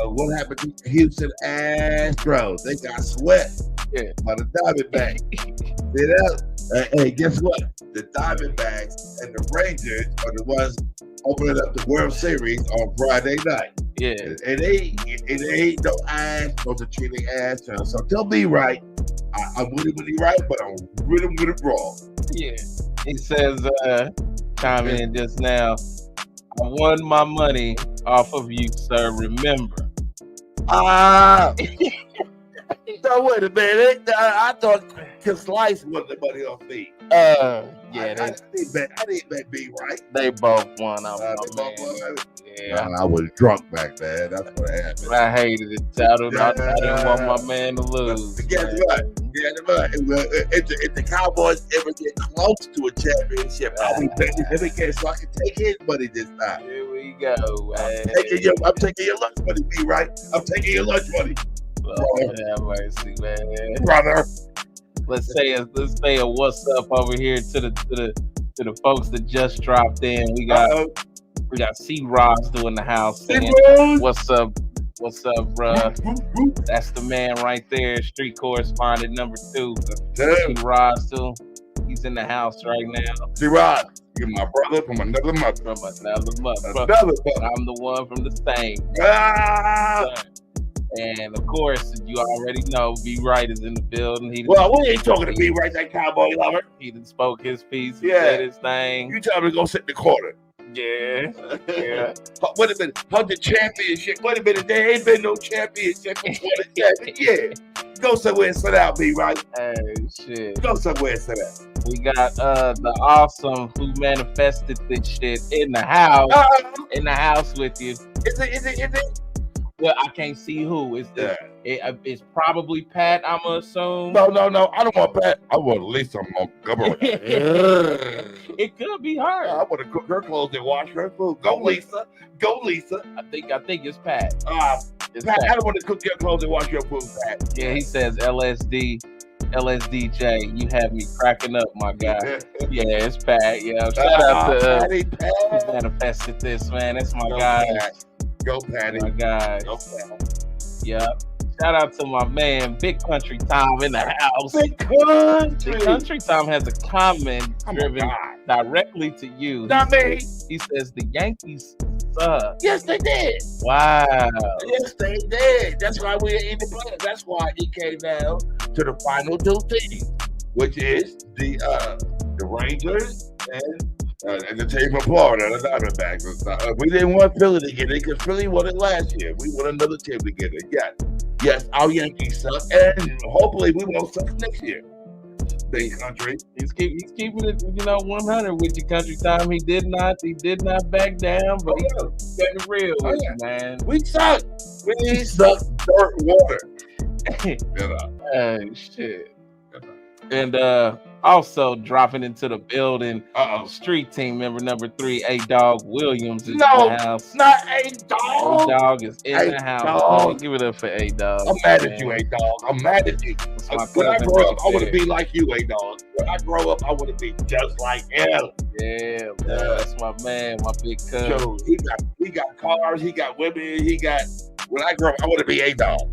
what happened to Houston Astros? They got swept by the Diamondbacks. Hey, guess what? The Diamondbacks and the Rangers are the ones opening up the World Series on Friday night. Yeah. And they ain't no Astros are treating Astros. So tell me right. I'm with him when he right, but I'm with him when it's wrong. Yeah. He says, chiming in just now, I won my money off of you, sir. Remember. No, wait a minute. I thought Slice won the money off me. I didn't bet B. Right. They both won. I was drunk back then. That's what happened. I hated it. I didn't want my man to lose. Guess what? If the Cowboys ever get close to a championship, I'll be betting him again so I can take his money this time. Here we go. I'm taking your lunch money, B. Right. I'm taking your lunch money. Lord have mercy, man. Brother. Let's say a what's up over here to the folks that just dropped in. We got C. Ross doing the house saying, "What's up, bruh?" That's the man right there, street correspondent number 2. C. Ross too. He's in the house right now. C. Ross, you're my brother from another mother. I'm the one from the same. And of course, you already know B. Wright is in the building. We ain't talking to B. Wright, that cowboy lover. He done spoke his piece. He said his thing. You tell me to go sit in the corner. Yeah. Yeah. Wait a minute. 100 championship. Wait a minute. There ain't been no championship in 27 years. Go somewhere and sit out, be right. Hey, shit. Go somewhere and sit out. We got the awesome who manifested this shit in the house. In the house with you. Is it? Well, I can't see who. It's probably Pat, I'ma assume. No. I don't want Pat. I want Lisa Montgomery. It could be her. I want to cook her clothes and wash her food. Go, Lisa. I think it's Pat. It's Pat, I don't want to cook your clothes and wash your food, Pat. Yeah, he says LSDJ, you have me cracking up, my guy. Yeah, it's Pat. Yeah, shout out to Patty, Pat. who manifested this, man. That's my guy. Go, Patty. My guy. Go, Patty. Yeah. Shout out to my man, Big Country Tom in the house. Big Country. Big Country Tom has a comment driven directly to you. Not me. He says the Yankees suck. Yes, they did. Wow. Yes, they did. That's why we're in the playoffs. That's why he came down to the final two teams, which is the Rangers and the team from Florida, the Diamondbacks. We didn't want Philly to get it because Philly won it last year. We want another team to get it. Yes, our Yankees suck, and hopefully we won't suck next year. Big Country. He's keeping it, 100 with you, Country Time. He did not back down, but he's getting real with you, man. We suck. We suck dirt water. Oh shit. And also dropping into the building, street team member number 3, A-Dog Williams is in the house. Not A-Dog. A-Dog is in the house. Give it up for A-Dog. I'm mad at you, A-Dog. I'm mad at you. When I grow up, I want to be like you, A-Dog. When I grow up, I want to be just like him. Yeah, that's my man, my big cousin. So he got cars, he got women, when I grow up, I want to be A-Dog.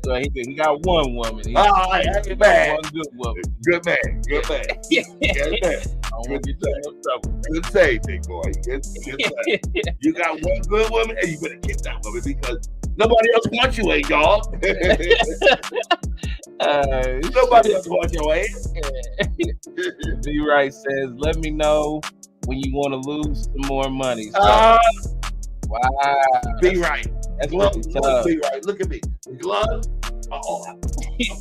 So he got one woman. He man. One good woman. Good man. Good man. I don't want to get you in trouble. Good say, big boy. Good say. You got one good woman, and you better get that woman because nobody else wants you, A-Dog. Nobody else wants your ass. B-Right says, let me know when you want to lose some more money. So, wow. B-Right. That's Glove, tough. B-Right. Look at me. The gloves. I'm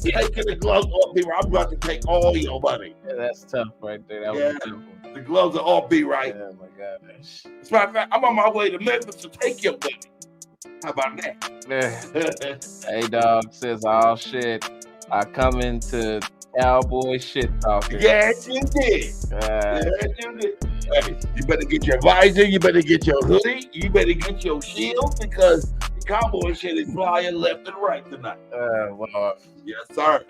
taking the gloves off, B-Right. I'm about to take all your money. Yeah, that's tough right there. That was tough. The gloves are all B-Right. Oh my gosh. As a matter of fact, I'm on my way to Memphis to take your money. How about that? A-Dog says, oh shit. I come into cowboy shit talking. Yes, you did. Yes, you did. Hey, you better get your visor. You better get your hoodie. You better get your shield because the cowboy shit is flying left and right tonight. Yes, sir.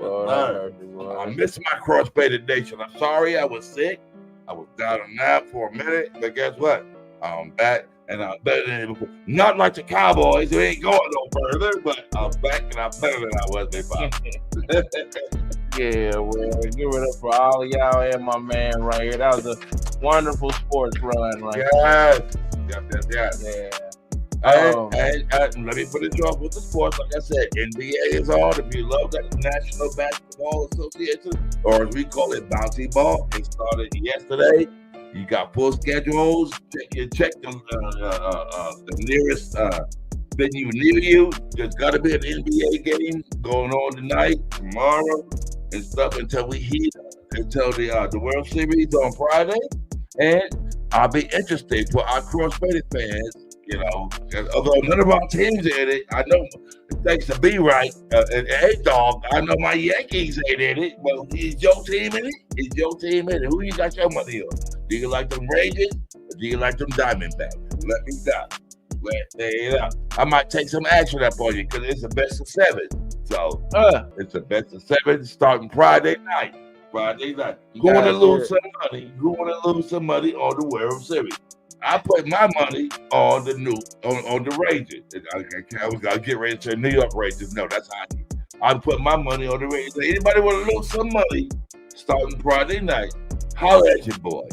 I missed my cross-baited nation. I'm sorry I was sick. I was down and out for a minute, but guess what? I'm back. And I'm better than before. Not like the Cowboys, who ain't going no further, but I'm back and I'm better than I was before. Yeah, well, give it up for all of y'all and my man right here. That was a wonderful sports run right Yes. Yeah. Let me put it off with the sports. Like I said, NBA is on. If you love that, National Basketball Association, or as we call it, Bounty Ball. It started yesterday. You got full schedules. Check the nearest venue near you. There's got to be an NBA game going on tonight, tomorrow, and stuff until we heat until the World Series on Friday. And I'll be interested for our cross-faded fans. Although none of our teams in it, I know thanks to B-Right and A-Dog, I know my Yankees ain't in it. Well, is your team in it? Is your team in it? Who you got your money on? Do you like them Rangers or do you like them Diamondbacks? Let me know. I might take some action up on you because it's a best of 7. So it's a best of 7 starting Friday night. Going to lose some money. On the World Series. I put my money on the Rangers. I was gonna get ready to the New York Rangers. No, that's hockey. I put my money on the Rangers. Anybody want to lose some money starting Friday night? Holler at your boy.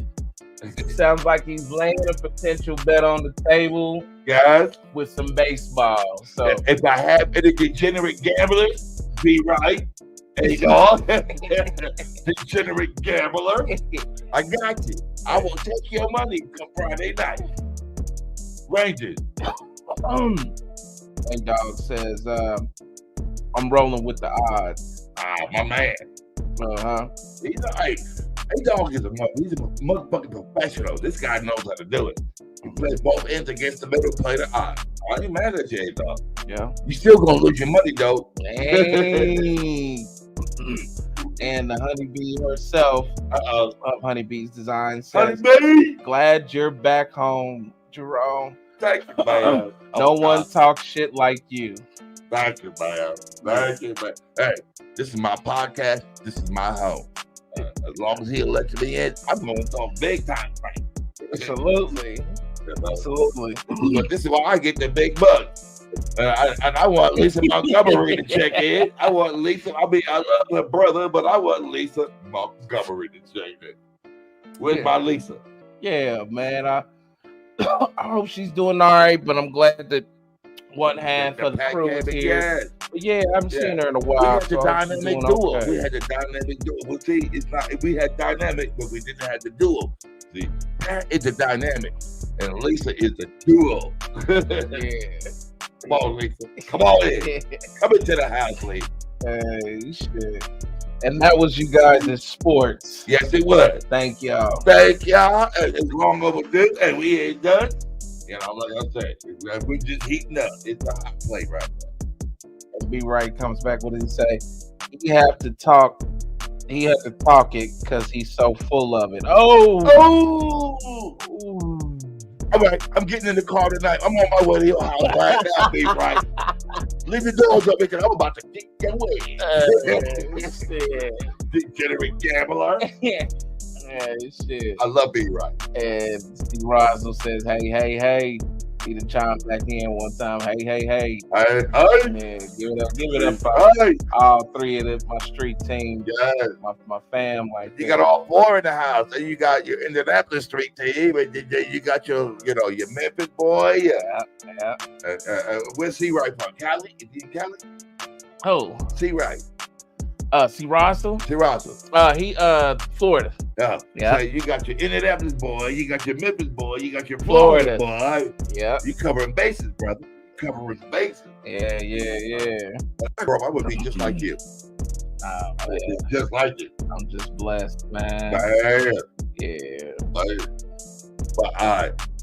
Sounds like he's laying a potential bet on the table, guys, with some baseball. So if I have any degenerate gamblers, B-Right. Hey, dog. Degenerate gambler. I got you. I will take your money come Friday night. Rangers. And Dog says, I'm rolling with the odds. Ah, my man. He's Dog is he's a motherfucking professional. This guy knows how to do it. He plays both ends against the middle, play the odds. I ain't mad at you, Dog. Yeah. You still gonna lose your money, though. Hey. And the honeybee herself of Honeybee's Design says, Honeybee! Glad you're back home, Jerome. Thank you, man. No one talks shit like you. Thank you, man. Thank you, man. Hey, this is my podcast. This is my home. As long as he elects me in, I'm going to talk big time, right? Absolutely. Absolutely. But this is why I get the big bucks. And I want Lisa Montgomery to check in. I want Lisa. I love her brother, but I want Lisa Montgomery to check in. Where's my Lisa? Yeah, man. I hope she's doing all right, but I'm glad that one half of the crew is here. But yeah, I haven't seen her in a while. We had the dynamic duo. Okay. We had the dynamic duo. Well, see, it's not. We had dynamic, but we didn't have the duo. See, that is the dynamic, and Lisa is the duo. Yeah. Come on, Lisa. Come on in. Come into the house, Lisa. Hey, shit. And that was you guys in sports. Yes, it was. Thank y'all. Thank y'all. It's long overdue, and we ain't done. You know, like I said, we're just heating up. It's a hot plate right now. B Right comes back. What did he say? He had to talk it because he's so full of it. Oh. All right, I'm getting in the car tonight. I'm on my way to your house right now, B Right. Leave the doors up because I'm about to kick your way. Degenerate gambler. Hey, shit. I love B Right. And Steve Roswell says, hey. He done chimed back in one time. Hey. Hey. Yeah, give it up for all three of my street team. Yes. My fam. Like you got all four in the house. And you got your Indianapolis street team. And you got your Memphis boy. Yeah. Where's C Right from? Cali? Is he in Cali? Oh. C Right. C Russell? C Russell. He Florida. Yeah. So you got your Indianapolis boy, you got your Memphis boy, you got your Florida boy. Yeah. You covering bases, brother. Covering bases. Yeah. Bro, I would be just like you. Oh, man. Just like you. I'm just blessed, man. Yeah. But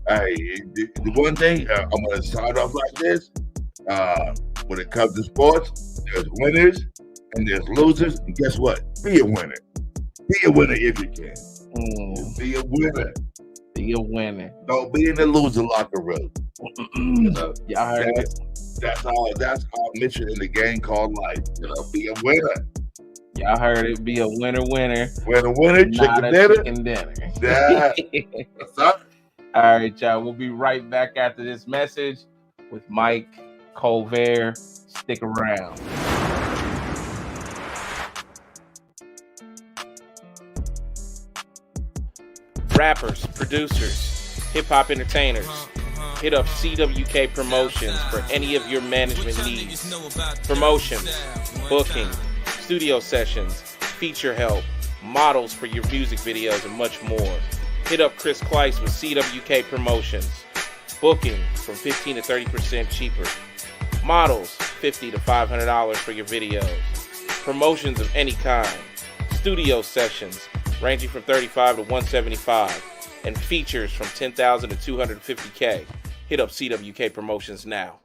the one thing I'm gonna start off like this. When it comes to sports, there's winners and there's losers. And guess what? Be a winner. Be a winner if you can. Be a winner. Be a winner. Don't be in the loser locker room. Y'all heard it. That's our mission in the game called life. Be a winner. Y'all heard it. Be a winner. Winner, chicken dinner. Yeah. What's up? All right, y'all. We'll be right back after this message with Mike Colver. Stick around. Rappers, producers, hip-hop entertainers, hit up CWK Promotions for any of your management needs. Promotions, booking, studio sessions, feature help, models for your music videos, and much more. Hit up Chris Kleiss with CWK Promotions. Booking from 15 to 30% cheaper. Models, $50 to $500 for your videos. Promotions of any kind. Studio sessions, ranging from $35 to $175, and features from $10,000 to $250K. Hit up CWK Promotions now.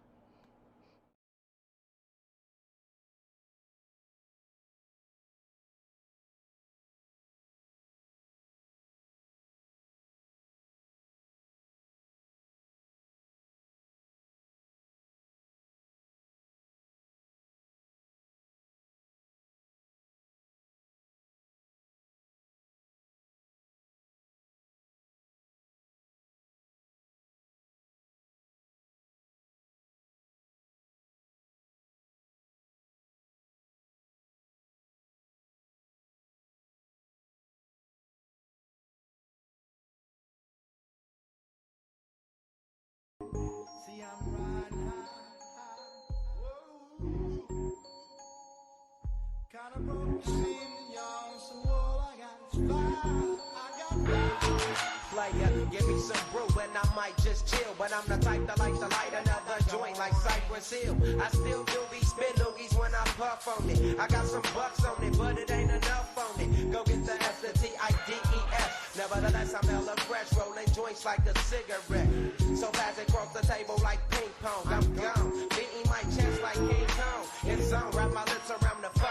See, I'm riding high. Kind of broke the scene, y'all. So all I got is fire. I got fire. I might just chill, but I'm the type that like to light another joint like Cypress Hill. I still do be spit loogies when I puff on it. I got some bucks on it, but it ain't enough on it. Go get the S-T-I-D-E-S. Nevertheless, I'm hella fresh, rolling joints like a cigarette. So fast across the table like ping pong, I'm gone. Beating my chest like King Kong. It's on, wrap my lips around the 40.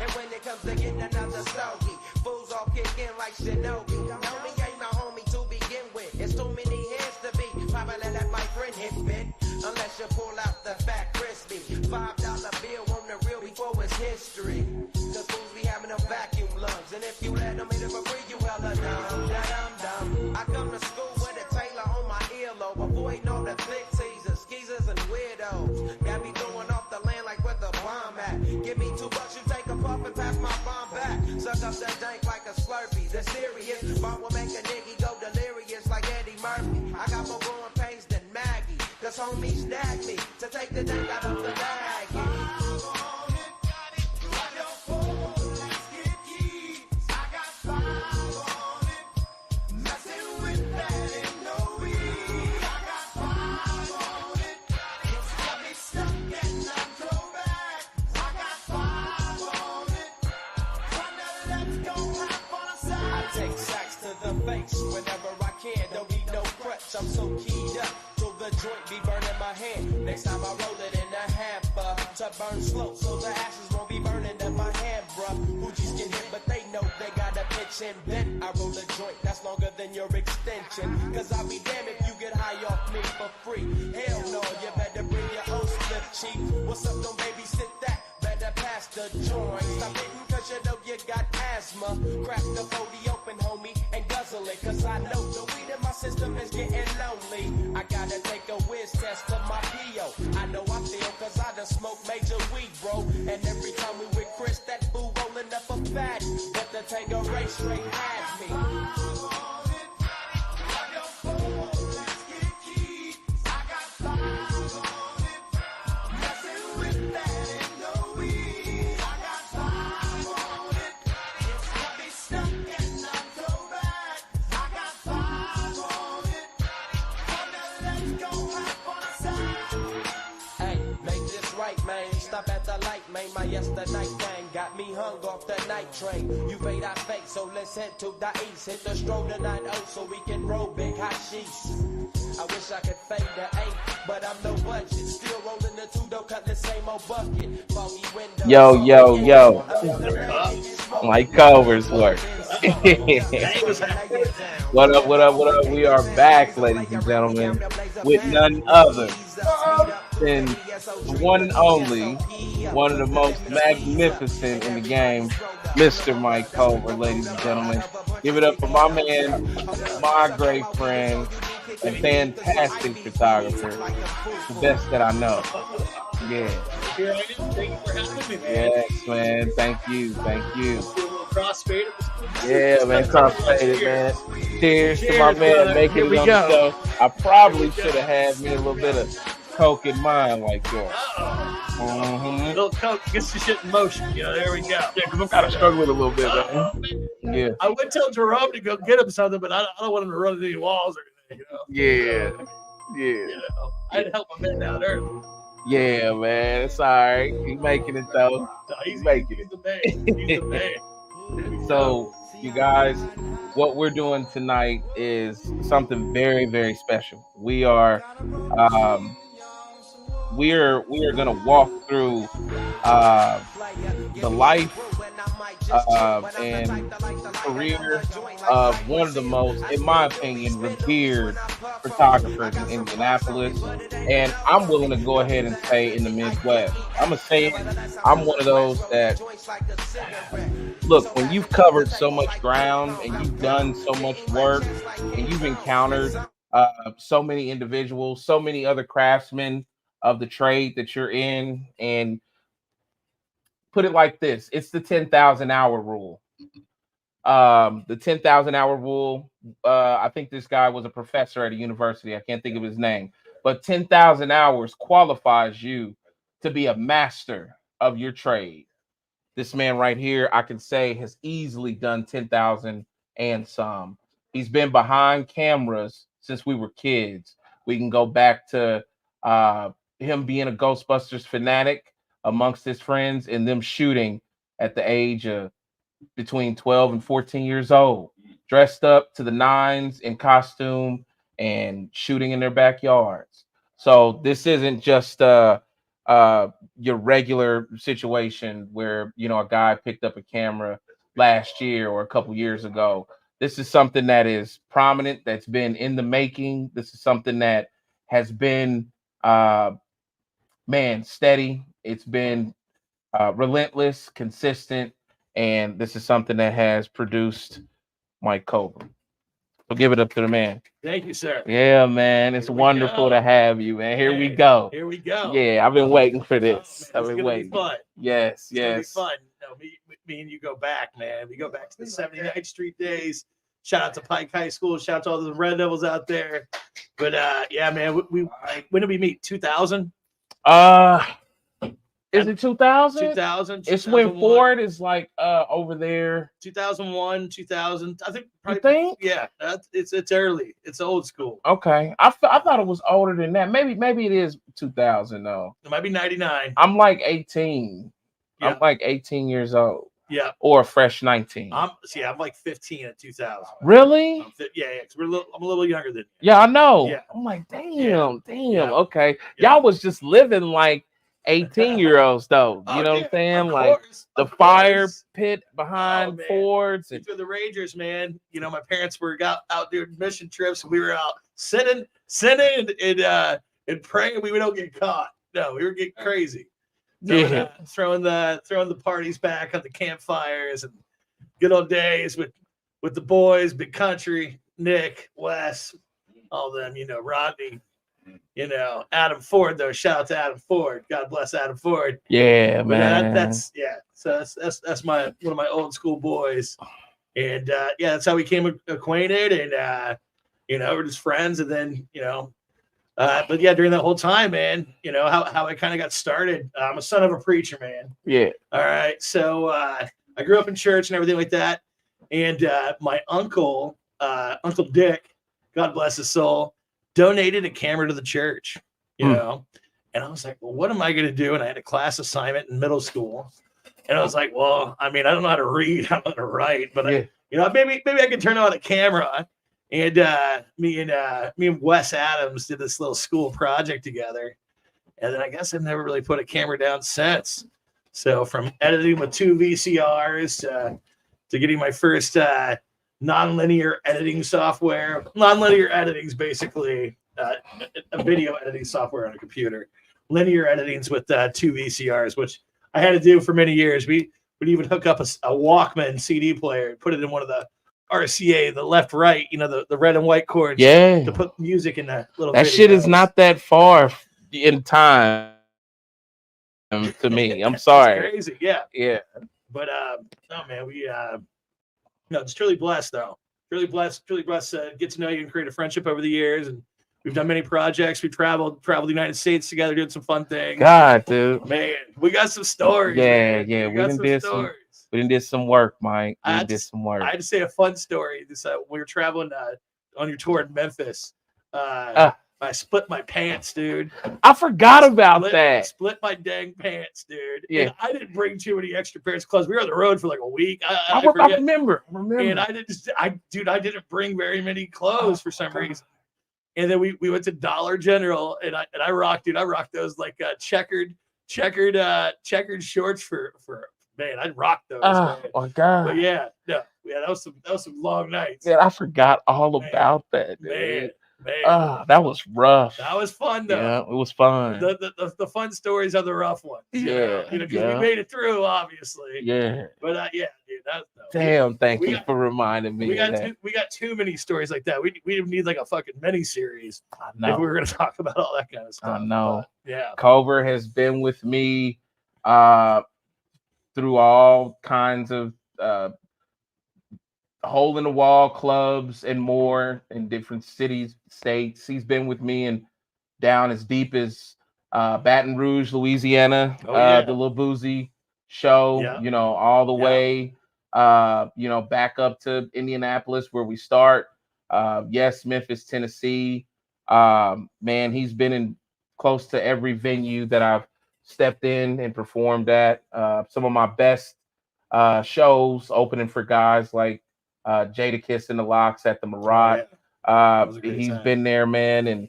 And when it comes to getting another stogie, fools all kick in like Shinobi. Homie ain't my homie to begin with. It's too many heads to be. Probably let my friend hit bit. Unless you pull out the fat crispy. $5 bill on the real before it's history. Cause fools be having them vacuum lungs. And if you let them hit it for free, you hella dumb. I come to school with a Taylor on my earlobe. Avoiding all the thick teasers, skeezers, and weirdos. Got me throwing off the land like where the bomb at. Give me $2, you take a puff and pass my bomb back. Suck up the dank like a Slurpee. The serious bomb will make a nigga go delirious like Eddie Murphy. I got more growing pains than Maggie. Cause homies snag me to take the dank out of the bag. Whenever I can, don't need no crutch, I'm so keyed up till the joint be burning my hand. Next time I roll it in a hamper to burn slow, so the ashes won't be burning in my hand, bruh. Hoochies get hit, but they know they got a pitch and bent. I roll a joint that's longer than your extension, cause I'll be damned if you get high off me for free. Hell no, you better bring your own slip cheap. What's up, don't babysit that? Better pass the joint. Stop hitting cause you know you got asthma. Crack the 40 open, homie, and guzzle it, cause I know the weed in my system is getting lonely. I gotta take a whiz test to my P.O. I know I feel cause I done smoked major weed, bro. And every time we with Chris, that fool rolling up a fatty. But the Tango race straight has me. Stop at the light, man. My yesterday thing got me hung off the night train. You fade, I fake, so let's head to the east. Hit the stroll tonight, so we can roll big hot sheets. I wish I could fade the 8, but I'm no budget. Still rolling the 2, don't cut the same old bucket. Foggy window. Yo. Mike Colver's work. What up? We are back, ladies and gentlemen, with none other than the one and only, one of the most magnificent in the game, Mr. Mike Colver, ladies and gentlemen. Give it up for my man, my great friend, a fantastic photographer, the best that I know. Yeah. Here I am. Thank you for having me, man. Yes, man. Thank you. Crossfaded. Yeah, man. Crossfaded, man. Cheers to my man making it on the show. I probably should have had me a little bit of coke in mind like yours. A little coke gets the shit in motion. Yeah, there we go. Yeah, because I'm kind of struggling with a little bit, man. Yeah. I would tell Jerome to go get him something, but I don't want him to run into any walls or anything, Yeah. You know, I'd help my man out early. Yeah, man. It's all right. He's making it, though. No, he's making it. The man. He's the man. So, you guys, what we're doing tonight is something very, very special. We are going to walk through the life and career of one of the most, in my opinion, revered photographers in Indianapolis, and I'm willing to go ahead and say in the Midwest. I'm going to say it. I'm one of those that, look, when you've covered so much ground and you've done so much work and you've encountered so many individuals, so many other craftsmen of the trade that you're in, and put it like this, it's the 10,000 hour rule. The 10,000 hour rule, I think this guy was a professor at a university. I can't think of his name, but 10,000 hours qualifies you to be a master of your trade. This man right here, I can say, has easily done 10,000 and some. He's been behind cameras since we were kids. We can go back to him being a Ghostbusters fanatic amongst his friends and them shooting at the age of between 12 and 14 years old, dressed up to the nines in costume and shooting in their backyards. So this isn't just your regular situation where a guy picked up a camera last year or a couple years ago. This is something that is prominent, that's been in the making. This is something that has been steady. It's been relentless, consistent, and this is something that has produced Mike Colver. So give it up to the man. Thank you, sir. Yeah, man. It's wonderful to have you, man. Here we go. Here we go. Yeah, I've been waiting for this. Man, I've been gonna waiting. Be fun. Yes, It's gonna be yes. fun. Me and you go back, man. We go back to the 79th Street days. Shout out to Pike High School. Shout out to all the Red Devils out there. But yeah, man, we when did we meet? 2000? Is it 2000? 2000. It's when Ford is like over there. 2001, 2000. I think. You think? Yeah, it's early. It's old school. Okay, I thought it was older than that. Maybe it is 2000 though. It might be 99. I'm like 18. Yeah. I'm like 18 years old. Yeah. Or a fresh 19. I'm like 15 at 2000. Really? Yeah, because I'm a little younger than you. Yeah, I know. Yeah. I'm like, damn. Yeah. Okay. Yeah. Y'all was just living like 18-year-olds though. You know what I'm saying? Like the fire pit behind Fords. And through the Rangers, man. My parents were out doing mission trips, and we were out sinning and praying we don't get caught. No, we were getting crazy. Throwing the parties back on the campfires and good old days with the boys, Big Country, Nick, Wes, all them, Rodney, Adam Ford, though. Shout out to Adam Ford. God bless Adam Ford. Yeah, but man. So that's one of my old school boys. And that's how we became acquainted, and we're just friends. And then but yeah, during that whole time, man, how I kind of got started. I'm a son of a preacher, man. Yeah. All right. So I grew up in church and everything like that. And my uncle, Uncle Dick, God bless his soul, donated a camera to the church, and I was like, well, what am I going to do? And I had a class assignment in middle school. And I was like, well, I mean, I don't know how to read, I don't know how to write, but maybe I could turn on a camera. And me and Wes Adams did this little school project together. And then I guess I've never really put a camera down since. So from editing with 2 VCRs to getting my first non-linear editing software. Non-linear editing is basically a video editing software on a computer. Linear editing's with 2 VCRs, which I had to do for many years. We would even hook up a Walkman CD player and put it in one of the RCA, the left, right, the red and white cords. Yeah. To put music in that little. That shit is not that far in time to me. I'm sorry. It's crazy. Yeah. Yeah. But no, man, we just truly blessed though. Really blessed. Get to know you and create a friendship over the years, and we've done many projects. We traveled the United States together, doing some fun things. God, dude. Man, we got some stories. Yeah, man. yeah. We did some work, Mike. We did some work. I had to say a fun story. This we were traveling on your tour in Memphis. I split my pants, dude. I forgot about that. Split my dang pants, dude. Yeah. And I didn't bring too many extra pairs of clothes. We were on the road for like a week. I remember. And I didn't bring very many clothes for some reason. And then we went to Dollar General, and I rocked those like checkered shorts for man. I rocked those. Oh my God. But yeah, that was some long nights. Man, I forgot all about that. Man. That was rough. That was fun though. Yeah, it was fun. The fun stories are the rough ones. Yeah, because we made it through, obviously. Yeah. But dude, damn. Thank you for reminding me. We got too many stories like that. We need like a fucking mini series. I know. If we were gonna talk about all that kind of stuff. I know. But, yeah. Culver has been with me through all kinds of hole in the wall clubs and more in different cities, states. He's been with me and down as deep as Baton Rouge, Louisiana, the Lil Boozy show, all the way, back up to Indianapolis where we start. Yes, Memphis, Tennessee. Man, he's been in close to every venue that I've stepped in and performed at. Some of my best shows opening for guys like Jadakiss and the Locks at the Marat. That was a great He's time. been there, man, and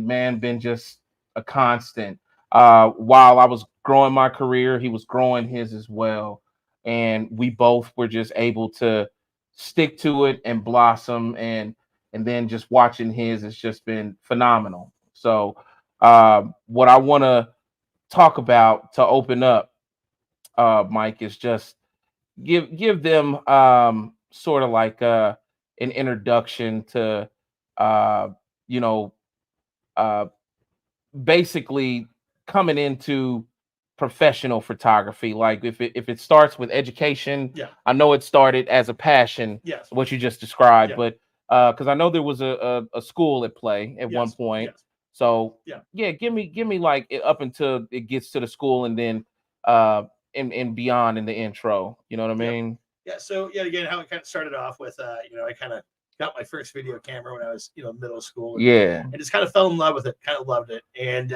man, been just a constant. While I was growing my career, he was growing his as well, and we both were just able to stick to it and blossom, and then just watching his has just been phenomenal. So, what I want to talk about to open up, Mike, is just give them sort of like an introduction to uh, you know uh, basically coming into professional photography. Like if it starts with education, Yeah. I know it started as a passion, Yes. what you just described, Yeah. but because I know there was a school at play at one Yes. point. Yes. So Yeah. give me like up until it gets to the school, and then and beyond in the intro. You know what I Yep. mean? Yeah. So yeah, again, how it kind of started off with, I kind of got my first video camera when I was, middle school. Yeah. And just kind of fell in love with it. Kind of loved it. And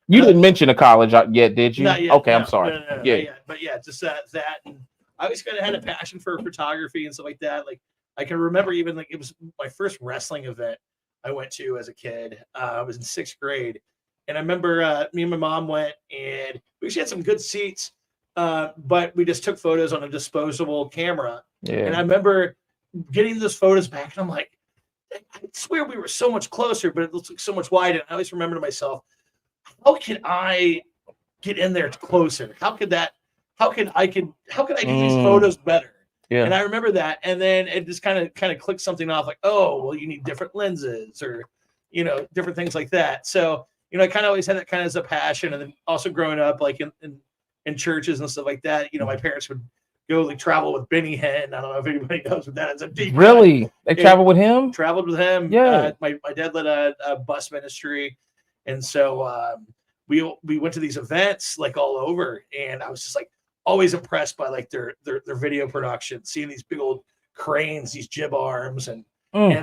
You didn't mention a college yet, did you? not yet. Okay, No, I'm sorry. No, Yeah. not yet. But yeah, just that. And I always kind of had a passion for photography and stuff like that. Like I can remember even like it was my first wrestling event I went to as a kid. I was in 6th grade, and I remember me and my mom went, and we actually had some good seats, but we just took photos on a disposable camera. Yeah. And I remember getting those photos back, and I'm like, I swear we were so much closer, but it looks like so much wider. And I always remember to myself, how can I get in there closer? How can I do these photos better? Yeah. And I remember that, and then it just kind of clicked something off, like, oh, well, you need different lenses, or different things like that. So I kind of always had that kind of as a passion, and then also growing up like in churches and stuff like that. My parents would go like travel with Benny Hinn. I don't know if anybody knows what that is. A deep Really? They traveled with him? Traveled with him. Yeah. My dad led a bus ministry, and so we went to these events like all over, and I was just like always impressed by like their video production, seeing these big old cranes, these jib arms, and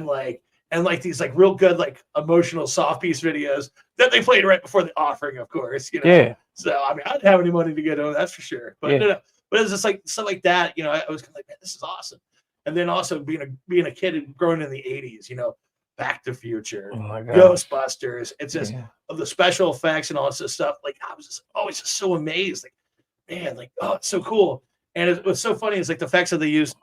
like these like real good like emotional soft piece videos that they played right before the offering, of course. Yeah. So I mean, I didn't have any money to get on, that's for sure. But Yeah. but it was just like stuff like that. I was kind of like, man, this is awesome. And then also being a kid and growing in the 80s, Back to the Future, Oh my gosh. Ghostbusters. It's just the special effects and all this stuff. Like I was just always just so amazed. Like, man, like, oh, it's so cool. And it was so funny. It's like the effects that they use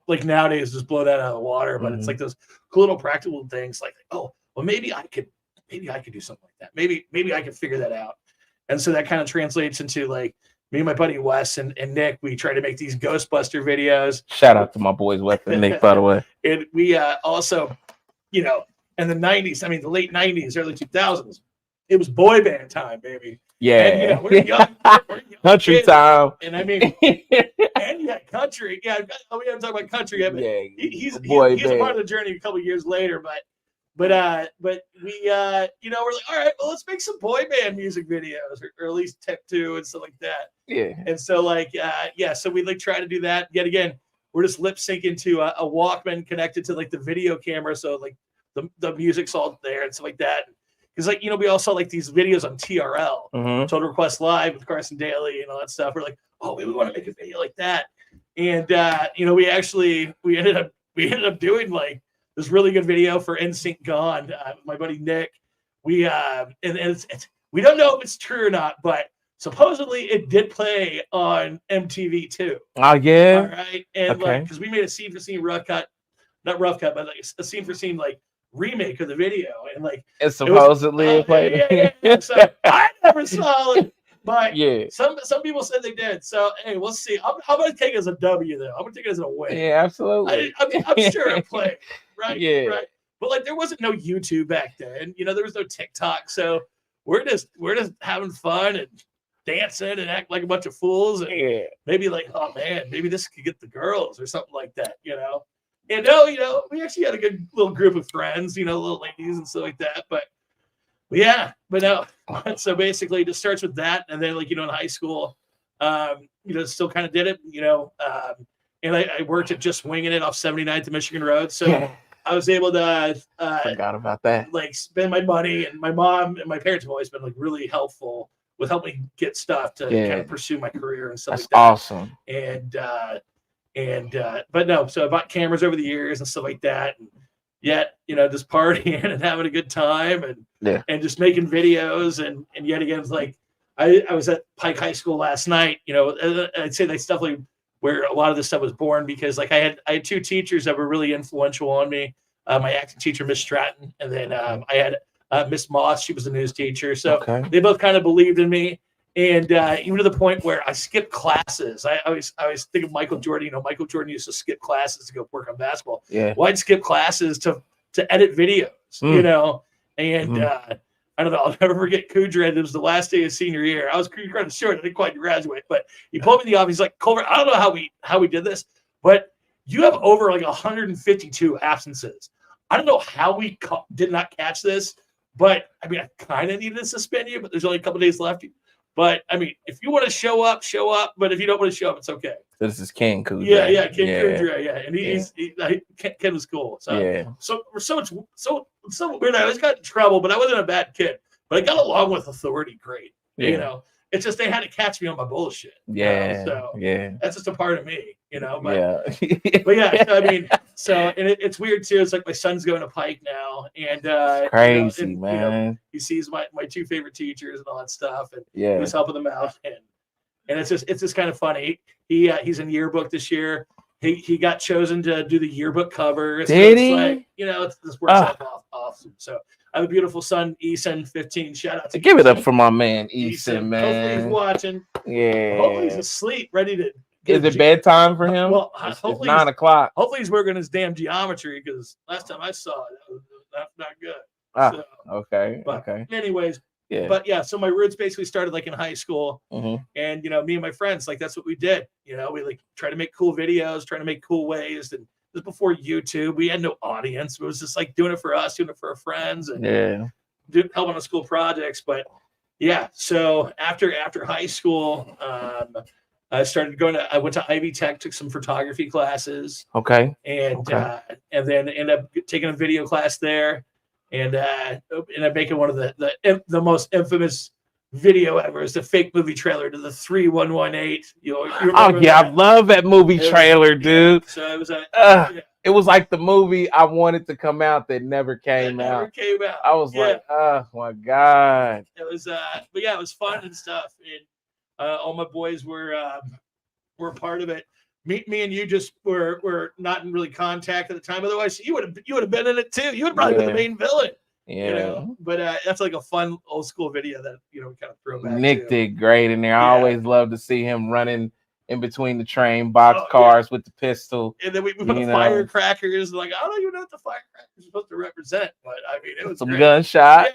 like nowadays just blow that out of the water. But it's like those cool little practical things like, oh, well, maybe I could do something like that. Maybe I could figure that out. And so that kind of translates into like me and my buddy Wes and Nick, we try to make these Ghostbuster videos. Shout out to my boys Wes and Nick, by the way. And we also, in the 90s, I mean the late 90s, early 2000s, it was boy band time, baby. Yeah. And, we're young Country kids. time. And I mean, and yeah, country. Yeah, we haven't talked about country yet, but he's a part of the journey a couple years later. But we, we're like, all right, well, let's make some boy band music videos, or at least Tech 2 and stuff like that. Yeah. And so so we like try to do that. Yet again, we're just lip syncing to a Walkman connected to like the video camera. So like the music's all there and stuff like that. Because like, we all saw like these videos on TRL, Total Request Live with Carson Daly and all that stuff. We're like, oh, we want to make a video like that. And we ended up doing like this really good video for NSYNC Gone with my buddy Nick. We we don't know if it's true or not, but supposedly it did play on MTV too. Oh yeah. All right. And like, because we made a scene for scene not rough cut, but like a scene for scene like remake of the video, and like it's supposedly played. Yeah. So I never saw it, but yeah, some people said they did. So hey, we'll see. I'm gonna take it as a W though. I'm gonna take it as a win. Yeah, absolutely. I'm sure it played. Right. Yeah. Right. But like there wasn't no YouTube back then. There was no TikTok. So we're just having fun and dancing and act like a bunch of fools. And maybe like, oh man, maybe this could get the girls or something like that. And we actually had a good little group of friends, little ladies and stuff like that. But no. So basically, it just starts with that, and then like in high school, still kind of did it, and I worked at Just Winging It off 79th to Michigan Road. So I was able to Forgot about that. like spend my money, and my mom and my parents have always been like really helpful with helping me get stuff to kind of pursue my career and stuff That's like that. awesome. But no, so I bought cameras over the years and stuff like that. And yet, just partying and having a good time and just making videos. And yet again, it's like I was at Pike High School last night. I'd say that's definitely where a lot of this stuff was born, because like I had two teachers that were really influential on me. My acting teacher, Miss Stratton, and then I had Miss Moss. She was a news teacher. So they both kind of believed in me. And even to the point where I skipped classes. I always think of Michael Jordan. Michael Jordan used to skip classes to go work on basketball. Yeah. Well, I'd skip classes to edit videos, And I don't know. I'll never forget Kudra. It was the last day of senior year. I was kind of short. I didn't quite graduate. But he pulled me in the office. He's like, Colver, I don't know how we did this, but you have over like 152 absences. I don't know how we did not catch this, but I mean, I kind of needed to suspend you, but there's only a couple days left. But I mean, if you want to show up, show up. But if you don't want to show up, it's okay. This is Ken Kudra. Yeah, Ken Kudra. Yeah, and Ken was cool. So so weird. I always got in trouble, but I wasn't a bad kid. But I got along with authority great. Yeah. It's just they had to catch me on my bullshit. So that's just a part of me. But yeah. I mean, and it's weird too. It's like my son's going to Pike now, and crazy, man. He sees my two favorite teachers and all that stuff, and he's helping them out, and it's just kind of funny. He's in yearbook this year. He got chosen to do the yearbook cover. Did he? Like, this works out awesome. So I have a beautiful son, Eason, 15. Shout out to give Eason. it up for my man, Eason, man. Hopefully he's watching. Yeah. Hopefully he's asleep, ready to. Is it bedtime for him? Well, it's hopefully 9 o'clock. Hopefully he's working his damn geometry, because last time I saw it, that was not good. Okay. Anyways, so my roots basically started like in high school, and me and my friends, like that's what we did. We like try to make cool videos, trying to make cool ways, and this was before YouTube. We had no audience. It was just like doing it for us, doing it for our friends, and helping on school projects. But so after high school, I started I went to Ivy Tech, took some photography classes. Okay. And then ended up taking a video class there, and I'm making one of the most infamous video ever. Is the fake movie trailer to the 3118. I love that movie trailer, dude. So it was it was like the movie I wanted to come out that never came out. I was like, oh my God. It was but it was fun and stuff. And all my boys were part of it. Me and you just were not in really contact at the time. Otherwise, you would have been in it too. You would have probably been the main villain. But that's like a fun old school video that we kind of throw back. Nick did great in there. I always love to see him running in between the train box cars with the pistol. And then we put the firecrackers. Like, I don't even know what the firecrackers are supposed to represent, but I mean, it was some great. gunshots.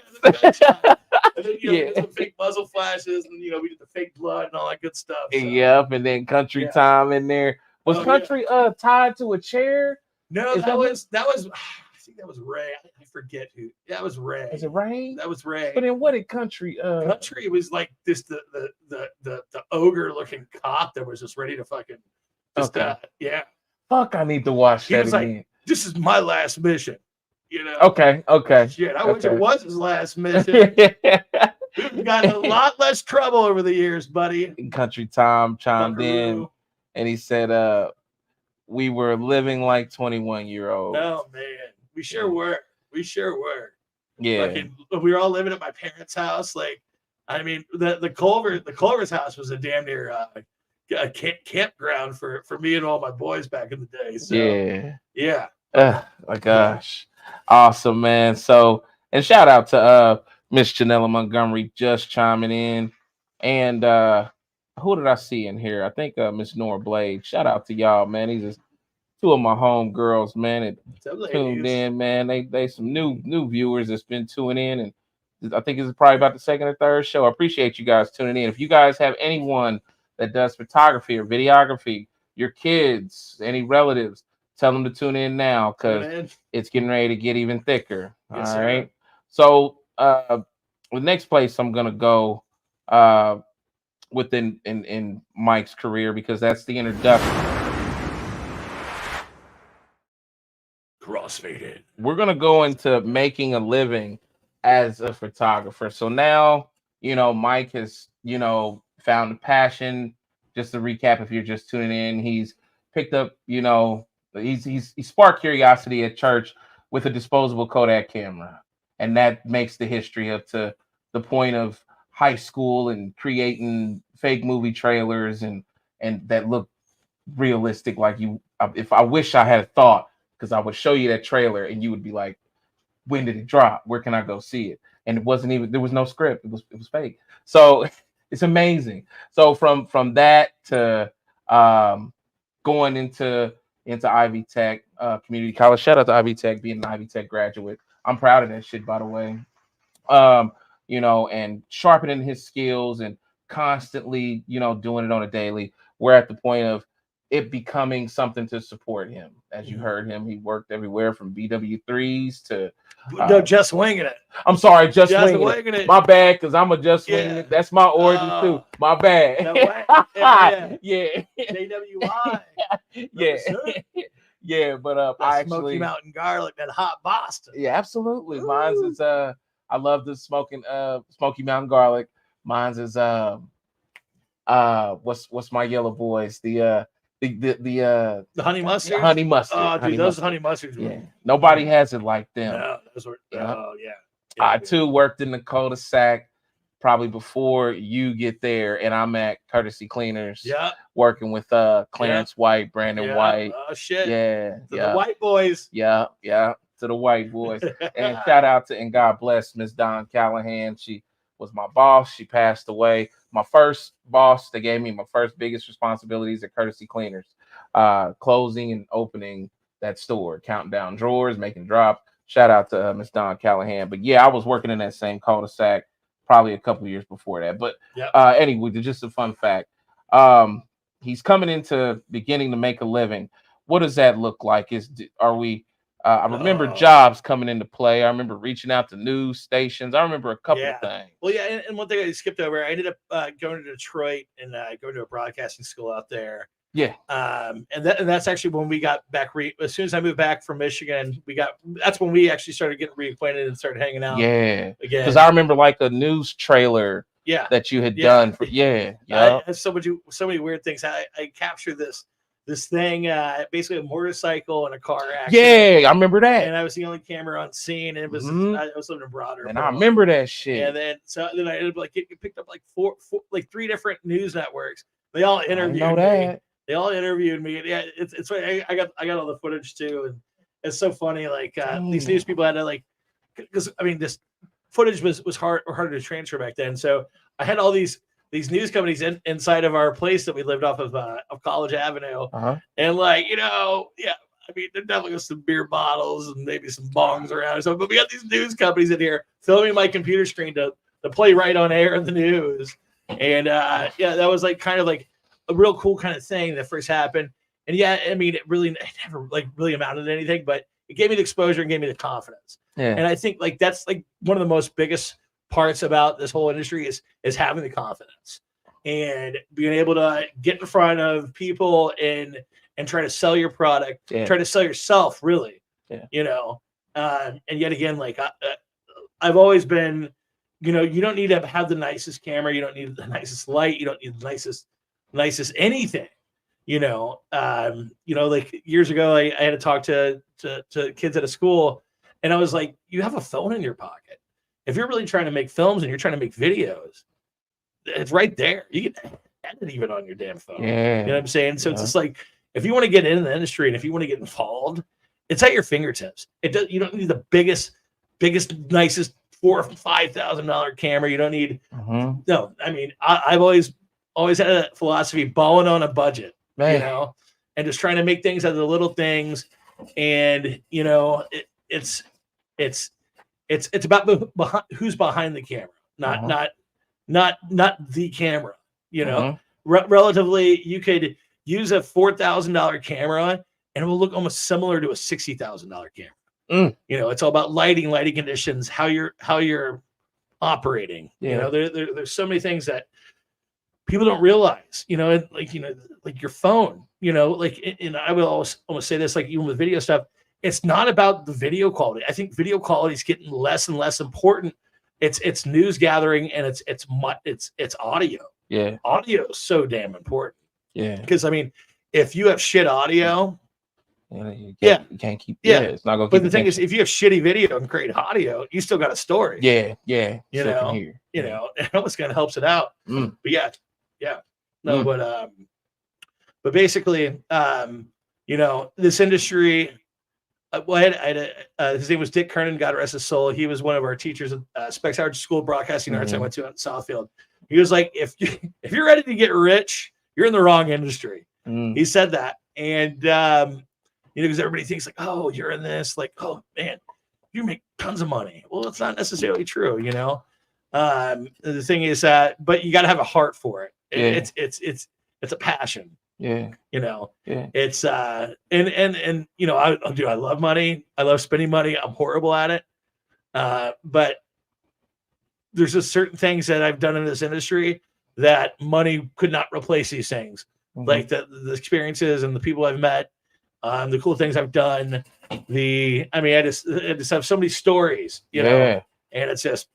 And then did some fake muzzle flashes, and we did the fake blood and all that good stuff. So. And then Country Time in there. Was Country tied to a chair? No, that was I think that was Ray. I forget who. That was Ray. Is it Ray? That was Ray. But then what did Country? Country was like this the ogre looking cop that was just ready to fucking. Fuck! I need to watch that was again. Like, this is my last mission. Okay. Shit, I wish it was his last mission. We've gotten a lot less trouble over the years, buddy. Country Tom chimed in, and he said, "We were living like 21-year-olds." Oh man, we sure were. We sure were. Yeah, we were all living at my parents' house. Like, I mean, the Colver's house was a damn near a campground for me and all my boys back in the day. So, yeah. My gosh, awesome, man. So, and shout out to Miss Janella Montgomery just chiming in, and who did I see in here? I think Miss Nora Blade. Shout out to y'all, man. These are two of my home girls, man. It tuned in, man. They some new viewers that's been tuning in, and I think this is probably about the second or third show. I appreciate you guys tuning in. If you guys have anyone that does photography or videography, your kids, any relatives, tell them to tune in now, because it's getting ready to get even thicker. Yes, all sir. right. So the next place I'm gonna go within in Mike's career, because that's the introduction. Crossfaded. We're gonna go into making a living as a photographer. So now, Mike has, found a passion. Just to recap, if you're just tuning in, he's picked up, he sparked curiosity at church with a disposable Kodak camera, and that makes the history up to the point of high school and creating fake movie trailers and that look realistic. Like if I wish I had thought, because I would show you that trailer and you would be like, when did it drop? Where can I go see it? And it wasn't even, there was no script. It was fake. So it's amazing. So from that to going into Ivy Tech community college. Shout out to Ivy Tech, being an Ivy Tech graduate. I'm proud of that shit, by the way. And sharpening his skills and constantly, doing it on a daily. We're at the point of it becoming something to support him. As you heard him, he worked everywhere from BW3s to no, just winging it. I'm sorry, just winging it. My bad, because I'm a just winging it. That's my origin too. My bad. No way. Yeah. Yeah. JWI. Yeah. Yeah, but I actually Smoky Mountain garlic, that hot Boston. Yeah, absolutely. Mine's is I love the Smoky Mountain garlic. Mine's is what's my yellow boys? The honey mustard. Honey mustard. Oh, dude, honey those mustard. honey mustards. Yeah. Nobody has it like them. No, those were. Yeah. Oh yeah. I too worked in the cul-de-sac probably before you get there, and I'm at Courtesy Cleaners. Yeah. Working with Clarence White, Brandon White. Oh shit. Yeah. The white boys. Yeah. To the white boys. And shout out to, and God bless, Miss Dawn Callahan. She was my boss. She passed away. My first boss that gave me my first biggest responsibilities at Courtesy Cleaners, closing and opening that store, counting down drawers, making drops. Shout out to Miss Dawn Callahan. But yeah, I was working in that same cul-de-sac probably a couple years before that. But anyway, just a fun fact. He's coming into beginning to make a living. What does that look like? I remember jobs coming into play. I remember reaching out to news stations. I remember a couple of things. Well, yeah, and one thing I skipped over, I ended up going to Detroit and going to a broadcasting school out there. Yeah. And that's actually when we got back. As soon as I moved back from Michigan, that's when we actually started getting reacquainted and started hanging out. Yeah. Again. Because I remember like a news trailer that you had done for so many weird things. I captured this thing, basically a motorcycle and a car accident. Yeah, I remember that. And I was the only camera on scene, and it was I was living in Broader. And I remember that shit. And then I ended up getting picked up like three different news networks. They all interviewed me. They all interviewed me. Yeah, it's I got all the footage too, and it's so funny. Like these news people had to because I mean this footage was harder to transfer back then. So I had all these news companies inside of our place that we lived off of College Avenue. And I mean, there definitely was some beer bottles and maybe some bongs around or something, but we got these news companies in here filming my computer screen to play right on air in the news. And that was kind of a real cool kind of thing that first happened. And I mean, it never really amounted to anything, but it gave me the exposure and gave me the confidence. Yeah. And I think that's one of the most biggest parts about this whole industry is having the confidence and being able to get in front of people and try to sell your product, try to sell yourself, really. And yet again, I've always been, you don't need to have the nicest camera, you don't need the nicest light, you don't need the nicest anything. Years ago, I had to talk to kids at a school, and I was like, you have a phone in your pocket. If you're really trying to make films and you're trying to make videos, it's right there. You can edit even on your damn phone. Yeah. You know what I'm saying? So it's just if you want to get into the industry and if you want to get involved, it's at your fingertips. You don't need the biggest, nicest $4,000 or $5,000 camera. You don't need no. I mean, I've always had a philosophy: balling on a budget, and just trying to make things out of the little things. And it's about who's behind the camera, not the camera. Relatively, you could use a $4,000 camera and it will look almost similar to a $60,000 camera. It's all about lighting conditions, how you're operating. There's so many things that people don't realize. Like your phone. And I will almost say this, even with video stuff. it's not about the video quality. I think video quality is getting less and less important. It's news gathering and it's audio. Yeah. Audio is so damn important. Yeah. Because I mean, if you have shit audio, you can't keep. Yeah. It's not gonna. But keep the thing is, attention. if you have shitty video and great audio, you still got a story. Yeah. You Still can know, hear. you know, it almost kind of helps it out. Mm. But yeah. No, but basically, you know, this industry. Well, his name was Dick Kernan, God rest his soul. He was one of our teachers at Specs Howard School of Broadcasting Arts I went to in Southfield. He was like, if you're ready to get rich, you're in the wrong industry. He said that. And, you know, because everybody thinks like, oh, you're in this, like, oh, man, you make tons of money. Well, it's not necessarily true, you know. The thing is that, but you got to have a heart for it. It's a passion. Yeah. You know, Yeah. it's and you know, I love money. I love spending money. I'm horrible at it. But there's just certain things that I've done in this industry that money could not replace these things. Like the experiences and the people I've met, the cool things I've done. I just have so many stories, you know, and it's just,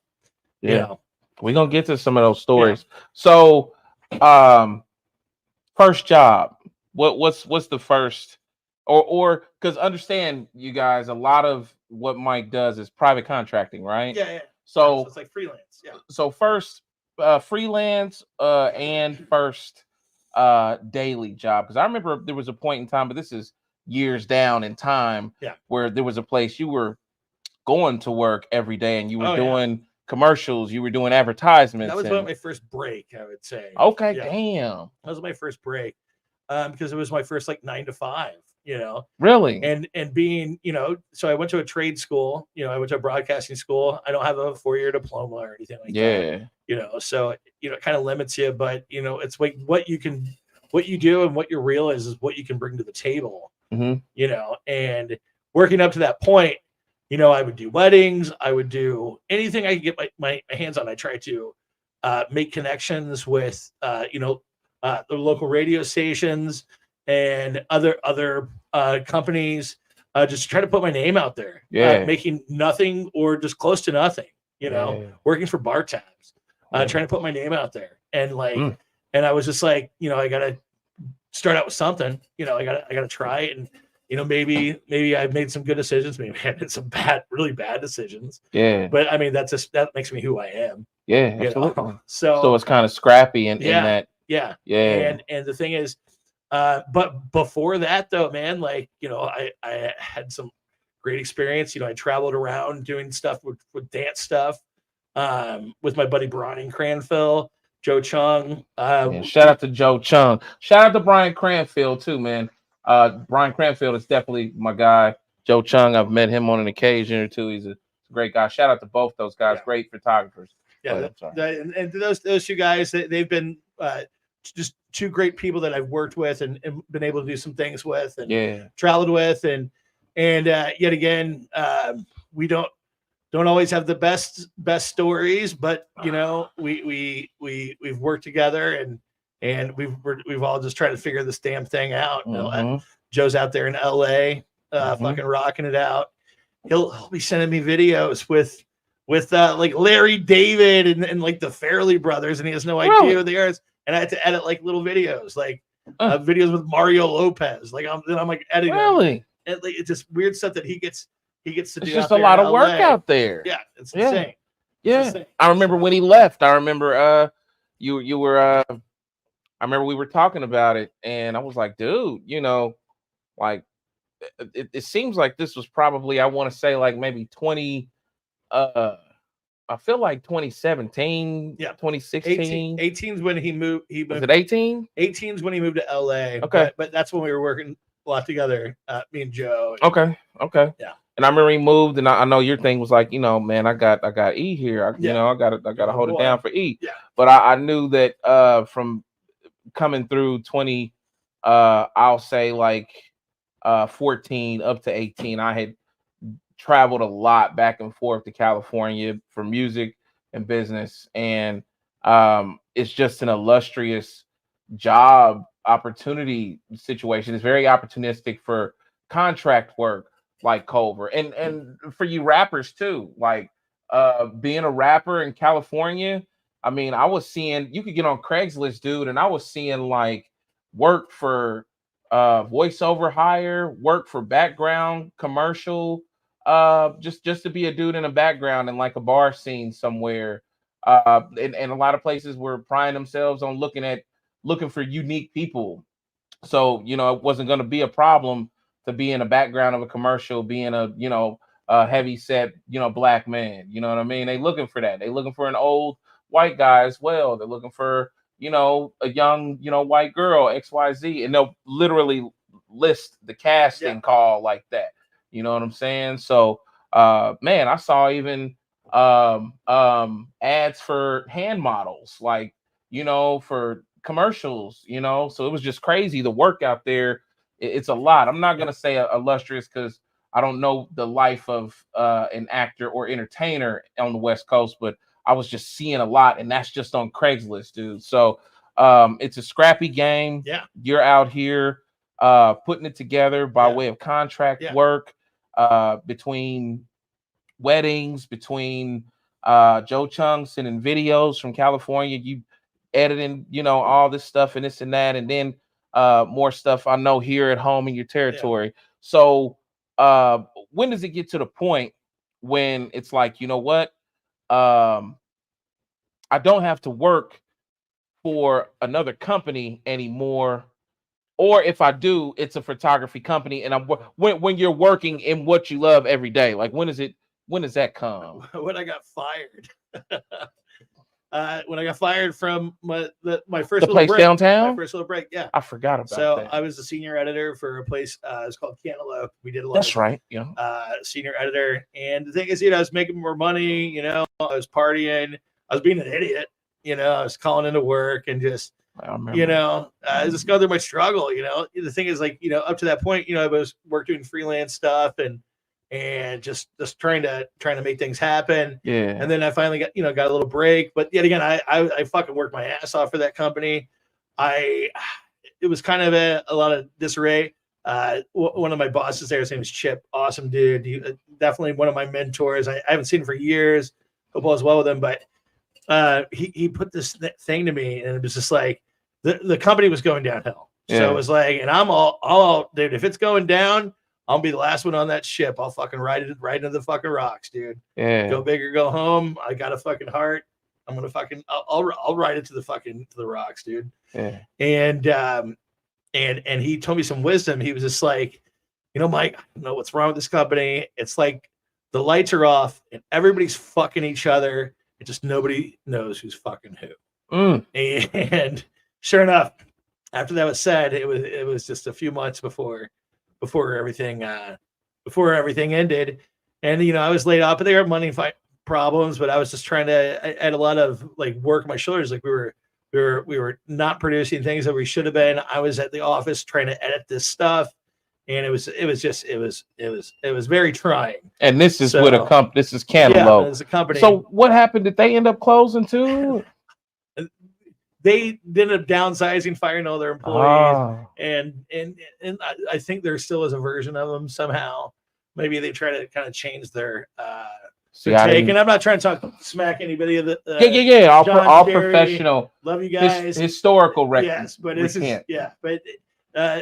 you know, we're gonna get to some of those stories. So, first job, what's the first, or because understand, you guys, a lot of what Mike does is private contracting, right? Yeah. So it's like freelance. Yeah. So first freelance and first daily job, because I remember there was a point in time, but this is years down in time, where there was a place you were going to work every day and you were doing commercials, you were doing advertisements. That was about my first break, I would say. Okay, damn. That was my first break. Because it was my first like 9 to 5, you know. Really? And being, you know, so I went to a trade school, you know, I went to a broadcasting school. I don't have a 4-year diploma or anything like that. You know, so you know, it kind of limits you, but you know, it's like what you do and what you realize is what you can bring to the table. You know, and working up to that point, you know, I would do weddings, I would do anything I could get my hands on. I try to make connections with you know, the local radio stations and other companies, just to try to put my name out there. Making nothing or just close to nothing, you know, working for bar tabs, trying to put my name out there. And like, and I was just like, you know, I gotta start out with something, you know, I gotta try it. And you know, maybe I've made some good decisions, maybe I made some really bad decisions. But I mean, that makes me who I am. Absolutely. So it's kind of scrappy in that. And the thing is, but before that though, man, like, you know, I had some great experience. You know, I traveled around doing stuff with dance stuff, with my buddy Brian Cranfield, Joe Chung. Shout out to Joe Chung. Shout out to Brian Cranfield too, man. Brian Cranfield is definitely my guy. Joe Chung, I've met him on an occasion or two. He's a great guy. Shout out to both those guys. Great photographers. And those two guys, they've been just two great people that I've worked with and been able to do some things with and traveled with. And yet again, we don't always have the best stories, but you know, we've worked together and we've all just tried to figure this damn thing out. You know, Joe's out there in LA, fucking rocking it out. He'll be sending me videos with like Larry David and like the Fairley brothers, and he has no idea who they are. And I had to edit like little videos, like videos with Mario Lopez. Like I'm like editing. Really? And like, it's just weird stuff that he gets to do. It's just a lot of work out there. Yeah, it's insane. Yeah, it's insane. I remember when he left. I remember you were I remember we were talking about it, and I was like, dude, you know, like it seems like this was probably, I want to say like maybe 20 I feel like 2017, 2016. 18 is when he moved. Was it 18? 18 is when he moved to LA. Okay. But that's when we were working a lot together, me and Joe. Okay. Yeah. And I remember he moved, and I know your thing was like, you know, man, I got E here. You know, I gotta hold it down for E. Yeah. But I knew that from coming through 20, I'll say like 14 up to 18, I had traveled a lot back and forth to California for music and business, and it's just an illustrious job opportunity situation. It's very opportunistic for contract work, like Culver. And for you rappers too, like being a rapper in California, I mean, I was seeing you could get on Craigslist, dude, and I was seeing like work for voiceover hire, work for background commercial, just to be a dude in a background in like a bar scene somewhere. And a lot of places were prying themselves on looking for unique people. So, it wasn't going to be a problem to be in the background of a commercial, being a heavy set, black man. You know what I mean? They looking for that. They looking for an old white guy as well. They're looking for, a young, white girl, XYZ, and they'll literally list the casting call like that. You know what I'm saying? So, man, I saw even ads for hand models, like, for commercials, so it was just crazy. The work out there, it's a lot. I'm not going to say illustrious because I don't know the life of an actor or entertainer on the West Coast, but I was just seeing a lot, and that's just on Craigslist, dude. So it's a scrappy game. Yeah. You're out here putting it together by way of contract work, between weddings, between Joe Chung sending videos from California, you editing, all this stuff and this and that, and then more stuff I know here at home in your territory. So when does it get to the point when it's like, you know what? I don't have to work for another company anymore. Or if I do, it's a photography company, and when you're working in what you love every day. Like when does that come? When I got fired. When I got fired from my first the place break, downtown, my first little break, I forgot about that. I was the senior editor for a place. It's called Cantaloupe. We did a lot. That's right. Yeah. Senior editor, and the thing is, I was making more money. I was partying. I was being an idiot. I was calling into work and just. I just go through my struggle. The thing is, like, up to that point, I was doing freelance stuff and just trying to make things happen. Yeah. And then I finally got a little break. But yet again, I fucking worked my ass off for that company. It was kind of a lot of disarray. One of my bosses there, his name is Chip. Awesome dude. He, definitely one of my mentors. I haven't seen him for years. Hope all is well with him, but he put this thing to me, and it was just like the company was going downhill. So it was like, and I'm all dude, if it's going down, I'll be the last one on that ship. I'll fucking ride into the fucking rocks, dude. Yeah. Go big or go home. I got a fucking heart. I'm gonna fucking I'll ride it to the rocks, dude. Yeah. And he told me some wisdom. He was just like, Mike, I don't know what's wrong with this company. It's like the lights are off and everybody's fucking each other. It just nobody knows who's fucking who. And sure enough, after that was said, it was just a few months before everything ended. And I was laid off, but there were money problems, but I was just trying to. I had a lot of like work on my shoulders. Like we were not producing things that we should have been. I was at the office trying to edit this stuff, and it was very trying. And this is with a company. This is Cantaloupe. Yeah, it's a company. So what happened? Did they end up closing too? They ended up downsizing, firing all their employees, and I think there still is a version of them somehow. Maybe they try to kind of change their take. And I'm not trying to talk smack anybody of the yeah. All professional. Love you guys. Historical record. Yes, but but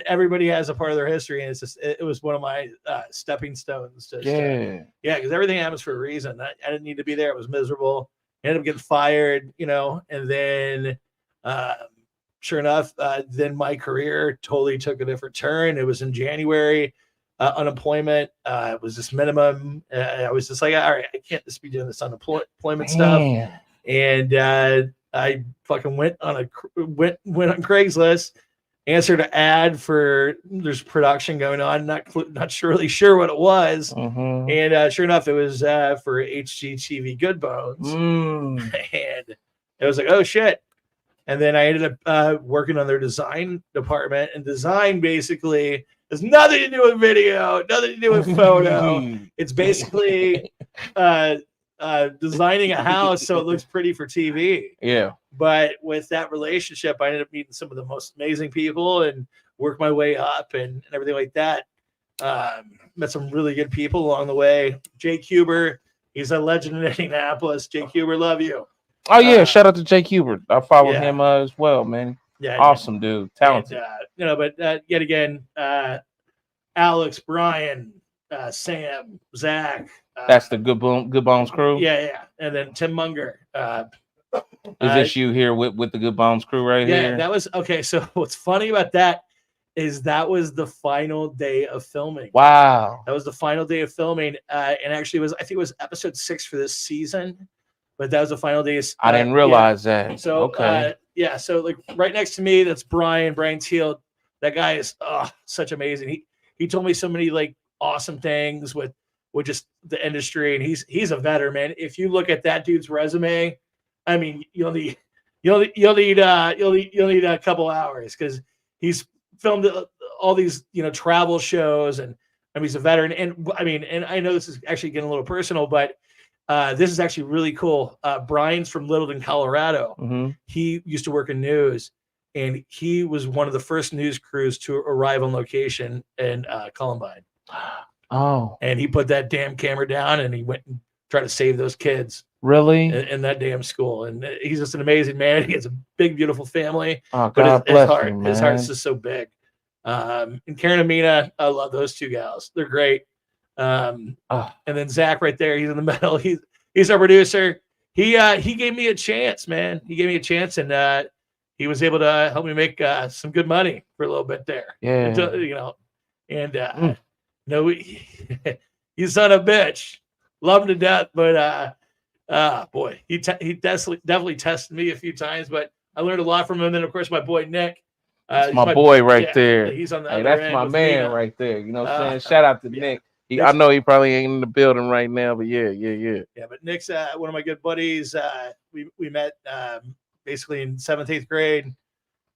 everybody has a part of their history, and it's just it was one of my stepping stones. Because everything happens for a reason. I didn't need to be there. It was miserable. I ended up getting fired, and then. Sure enough, then my career totally took a different turn. It was in January. Unemployment was this minimum. I was just like, all right, I can't just be doing this unemployment stuff. And I fucking went on Craigslist, answered an ad for there's production going on. Not really sure what it was. And sure enough, it was for HGTV Good Bones. And it was like, oh shit. And then I ended up working on their design department, and design basically has nothing to do with video, nothing to do with photo. It's basically designing a house so it looks pretty for TV. Yeah. But with that relationship, I ended up meeting some of the most amazing people and worked my way up and everything like that. Met some really good people along the way. Jake Huber, he's a legend in Indianapolis. Jake Huber, love you. Oh yeah, shout out to Jake Hubert. I followed yeah. him as well, man. Yeah, Awesome dude, talented. And, but yet again, Alex, Brian, Sam, Zach. That's the Good Bones crew. Yeah, and then Tim Munger. Is this you here with the Good Bones crew right here? Yeah, that was okay. So what's funny about that is that was the final day of filming. Wow, that was the final day of filming, and actually I think it was episode 6 for this season, but that was the final day. I didn't realize that. So okay, so like right next to me, that's Brian Teal. That guy is such amazing. He told me so many like awesome things with just the industry, and he's a veteran, man. If you look at that dude's resume, I mean, you'll need a couple hours because he's filmed all these travel shows, and I mean he's a veteran. And I mean, and I know this is actually getting a little personal, but this is actually really cool. Brian's from Littleton, Colorado. Mm-hmm. He used to work in news, and he was one of the first news crews to arrive on location in Columbine. Oh, and he put that damn camera down, and he went and tried to save those kids. Really? In that damn school. And he's just an amazing man. He has a big, beautiful family. Oh, God bless him, man. His heart's just so big. And Karen and Mina, I love those two gals. They're great. And then Zach right there, he's in the middle. He's our producer. He gave me a chance, man. He gave me a chance, and he was able to help me make some good money for a little bit there. Yeah. He's son of a bitch. Love him to death, but boy, he definitely tested me a few times, but I learned a lot from him. And then of course my boy Nick, that's my boy right there. He's on the hey, other that's end my with man Nina. right there. You know what I'm saying? Shout out to Nick. I know he probably ain't in the building right now, but yeah. Yeah, but Nick's one of my good buddies. We met basically in 7th, 8th grade,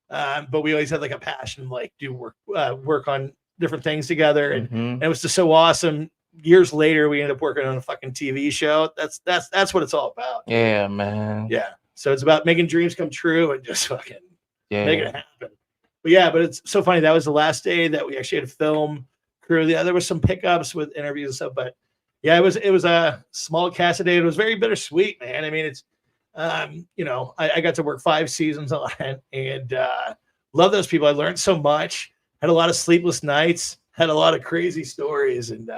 but we always had like a passion, like do work on different things together, and it was just so awesome. Years later, we ended up working on a fucking TV show. That's what it's all about. Yeah, man. Yeah. So it's about making dreams come true and just fucking making it happen. But it's so funny. That was the last day that we actually had a film crew. Yeah, there was some pickups with interviews and stuff, but yeah, it was a small cast day. It was very bittersweet, man. I mean, it's I got to work 5 seasons on it, and love those people. I learned so much. Had a lot of sleepless nights. Had a lot of crazy stories, and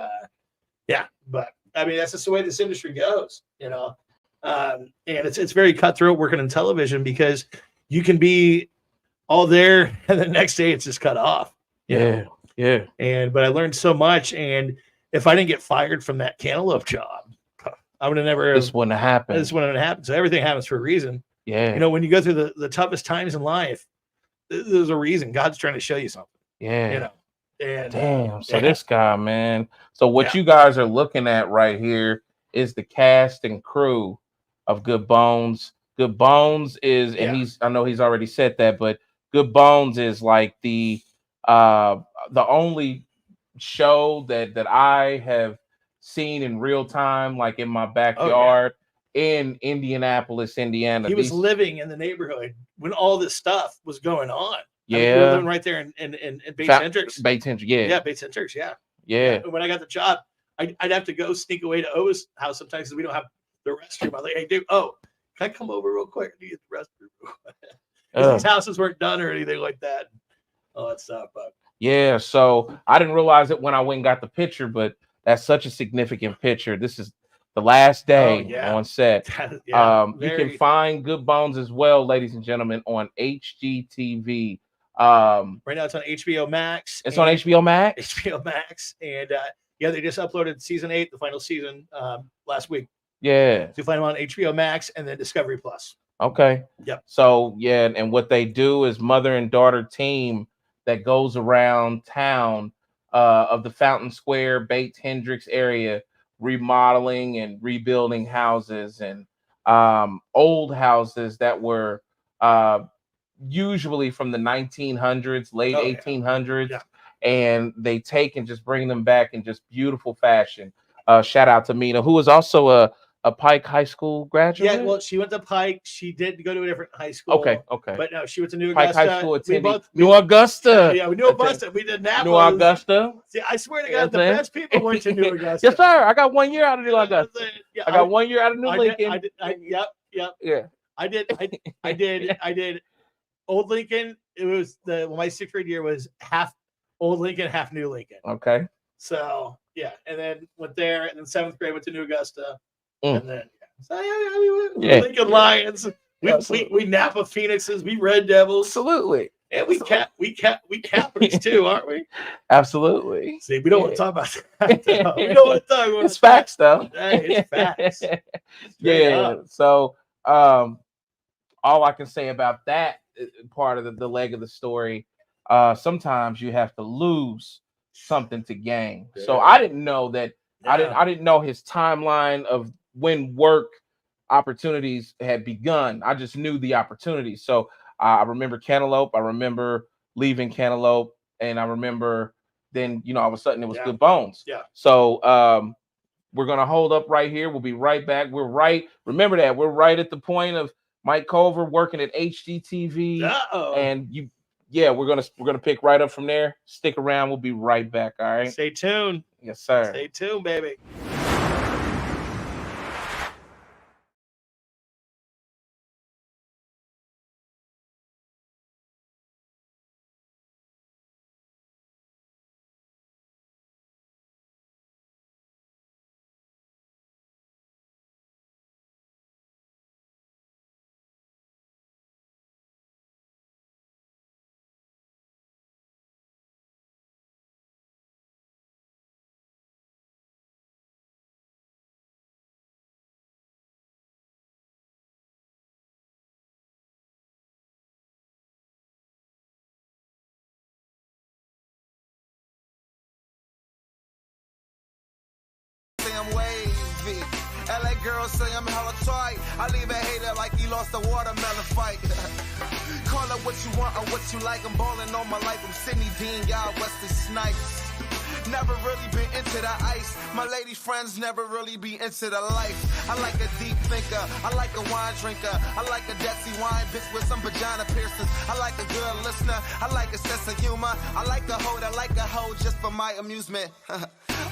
but I mean that's just the way this industry goes, and it's very cutthroat working in television because you can be all there and the next day it's just cut off. Yeah. But I learned so much, and if I didn't get fired from that Cantaloupe job, I would have never. This wouldn't have happened. This wouldn't have happened. So everything happens for a reason. Yeah. When you go through the toughest times in life, there's a reason. God's trying to show you something. Yeah. And damn. So this guy, man. So what you guys are looking at right here is the cast and crew of Good Bones. Good Bones is, and I know he's already said that, but Good Bones is like the only show that I have seen in real time, like in my backyard in Indianapolis, Indiana. He was living in the neighborhood when all this stuff was going on. Yeah, I mean, we were living right there in Bates Hendricks. Bates Hendricks, yeah, Bates Hendricks, yeah. When I got the job, I'd have to go sneak away to O's house sometimes because we don't have the restroom. I'm like, hey, dude, can I come over real quick to use the restroom? These houses weren't done or anything like that. All that stuff, but yeah. So I didn't realize it when I went and got the picture, but that's such a significant picture. This is the last day on set. You can find Good Bones as well, ladies and gentlemen, on HGTV. Right now it's on HBO Max. It's on HBO Max. HBO Max, and they just uploaded season 8, the final season, last week. Yeah, so you find them on HBO Max and then Discovery Plus. Okay. Yep. So and what they do is mother and daughter team that goes around town of the Fountain Square, Bates Hendricks area, remodeling and rebuilding houses and old houses that were usually from the 1900s, late 1800s, and they take and just bring them back in just beautiful fashion. Shout out to Mina, who is also a Pike High School graduate? Yeah, well, she went to Pike. She did go to a different high school. Okay. But no, she went to New Pike Augusta. High School attending. We New Augusta. Yeah, we knew Augusta. We did Napa. New Augusta. See, I swear to God, the best people went to New Augusta. Yes, sir. I got 1 year out of New Augusta. Yeah, I got 1 year out of New Lincoln. Yep. Yeah. I did Old Lincoln. It was my 6th grade year was half Old Lincoln, half New Lincoln. Okay. So yeah, and then went there, and then 7th grade went to New Augusta, Mm. and then Lincoln Lions. We Napa Phoenixes. We Red Devils. Absolutely. And we Capitals too, aren't we? Absolutely. See, we don't want to talk about that. Though. We don't want to talk about It's facts, though. Hey, it's facts. Yeah. So, all I can say about that part of the leg of the story, sometimes you have to lose something to gain. Yeah. So I didn't know that. Yeah. I didn't know his timeline of when work opportunities had begun. I just knew the opportunities. So I remember Cantaloupe. I remember leaving Cantaloupe, and I remember then, all of a sudden it was Good Bones. Yeah. So we're gonna hold up right here. We'll be right back. Remember that we're right at the point of Mike Colver working at HGTV. And we're gonna pick right up from there. Stick around. We'll be right back. All right. Stay tuned. Yes, sir. Stay tuned, baby. I'm wavy. LA girls say I'm hella tight. I leave a hater like he lost a watermelon fight. Call it what you want or what you like. I'm balling all my life. I'm Sidney Dean, y'all Wesley Snipes. Never really been into the ice. My lady friends never really be into the life. I like a deep thinker. I like a wine drinker. I like a Desi wine bitch with some vagina piercings. I like a good listener. I like a sense of humor. I like a hoe that like a hoe just for my amusement.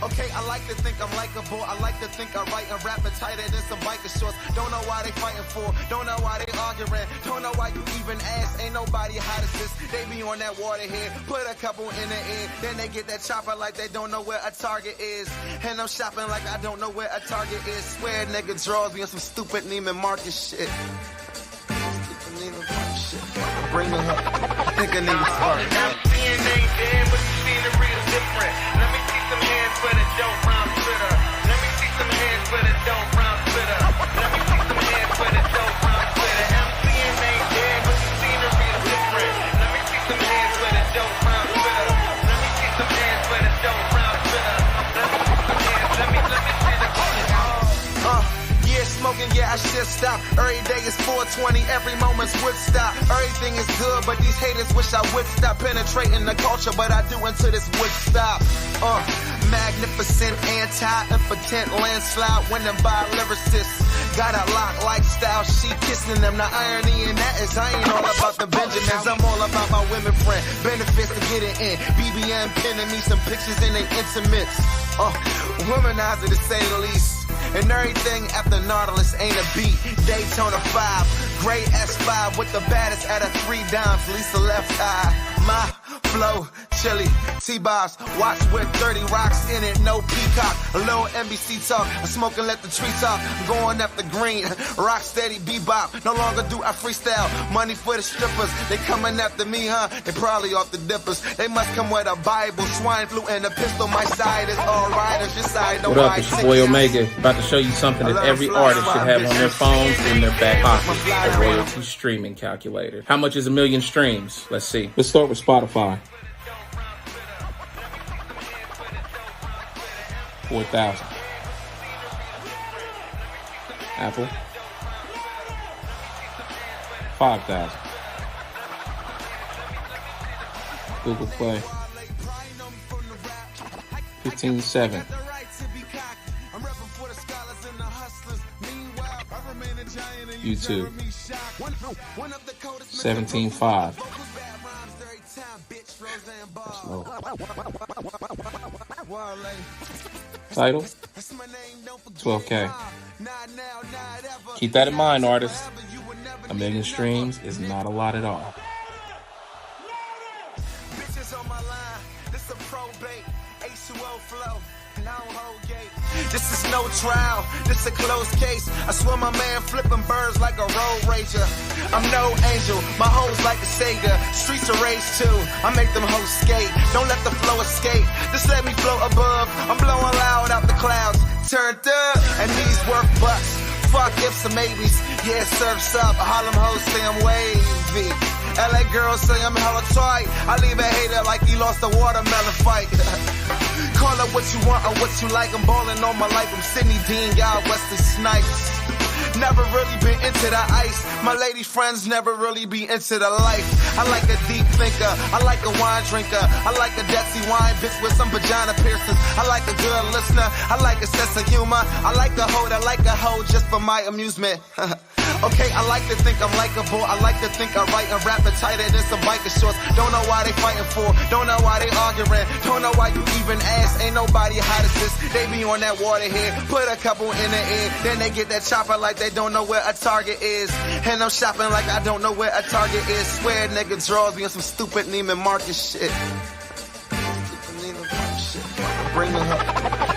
Okay, I like to think I'm likable. I like to think I write and rap it tighter than some biker shorts. Don't know why they fighting for. Don't know why they arguing. Don't know why you even ask. Ain't nobody hot as this. They be on that waterhead. Put a couple in the air. Then they get that chopper like they don't know where a target is. And I'm shopping like I don't know where a target is. Swear nigga draws me on some stupid Neiman Marcus shit. Stupid Neiman Marcus shit. Bring me up. Nigga Neiman Marcus. I'm seeing ain't dead, but the scenery is different. Let me see some hands for the dope round Twitter. Let me see some hands for the dope round Twitter. Let me see some hands for the dope round Twitter. I'm seeing ain't dead, but the scenery is different. Let me see some hands for the dope round Twitter. Let me see some hands for the dope round Twitter. Let me see some hands. Let me see the yeah, smoking, yeah, I should stop. Every day is 420, every moment's Woodstock. Everything is good, but these haters wish I would stop penetrating the culture, but I do until this would stop. Magnificent, anti-impotent landslide, winning by lyricists. Got a lock lifestyle, she kissing them. The irony in that is I ain't all about the Benjamins, I'm all about my women friend. Benefits to get it in. BBM pinning me some pictures in they intimates. Womanizer to say the least. And everything after Nautilus ain't a beat. Daytona 5, gray S5 with the baddest at a 3 dimes. Lisa left eye. My flow, chili, T-Bobs. Watch with 30 rocks in it, no peacock. A little NBC talk. I'm smoking, let the tree talk. I'm going after green. Rock steady, bebop. No longer do I freestyle. Money for the strippers. They coming after me, huh? They probably off the dippers. They must come with a Bible, swine flu, and a pistol. My side is all riders. Your side don't ride. What up, it's your boy Omega. About to show you something that every artist should have on their phones in their back pocket. A royalty streaming calculator. How much is 1 million streams? Let's see. Let's start with Spotify. 4,000. Apple. 5,000. Google Play. 15.7. YouTube. 17.5. That's low. Title 12K. Keep that in mind, artists. 1 million streams is not a lot at all. This is no trial, this a closed case. I swear my man flipping birds like a road rager. I'm no angel, my hoes like a Sega. Streets are raised too, I make them hoes skate. Don't let the flow escape, just let me float above. I'm blowing loud out the clouds, turned up, and these worth bucks. Fuck ifs and maybes, yeah, surf's up. Harlem hoes say I'm wavy. LA girls say I'm hella tight. I leave a hater like he lost a watermelon fight. Call it what you want or what you like. I'm balling all my life. I'm Sidney Dean, y'all Wesley Snipes. Never really been into the ice. My lady friends never really be into the life. I like a deep thinker. I like a wine drinker. I like a Detsy wine bitch with some vagina piercings. I like a good listener. I like a sense of humor. I like a hoe that like a hoe just for my amusement. Okay, I like to think I'm likable. I like to think I write and rap it tighter than some biker shorts. Don't know why they fighting for. Don't know why they arguing. Don't know why you even ask. Ain't nobody hot as this. They be on that waterhead. Put a couple in the air. Then they get that chopper like they don't know where a target is. And I'm shopping like I don't know where a target is. Swear nigga draws me on some stupid Neiman Marcus shit. Bring me up.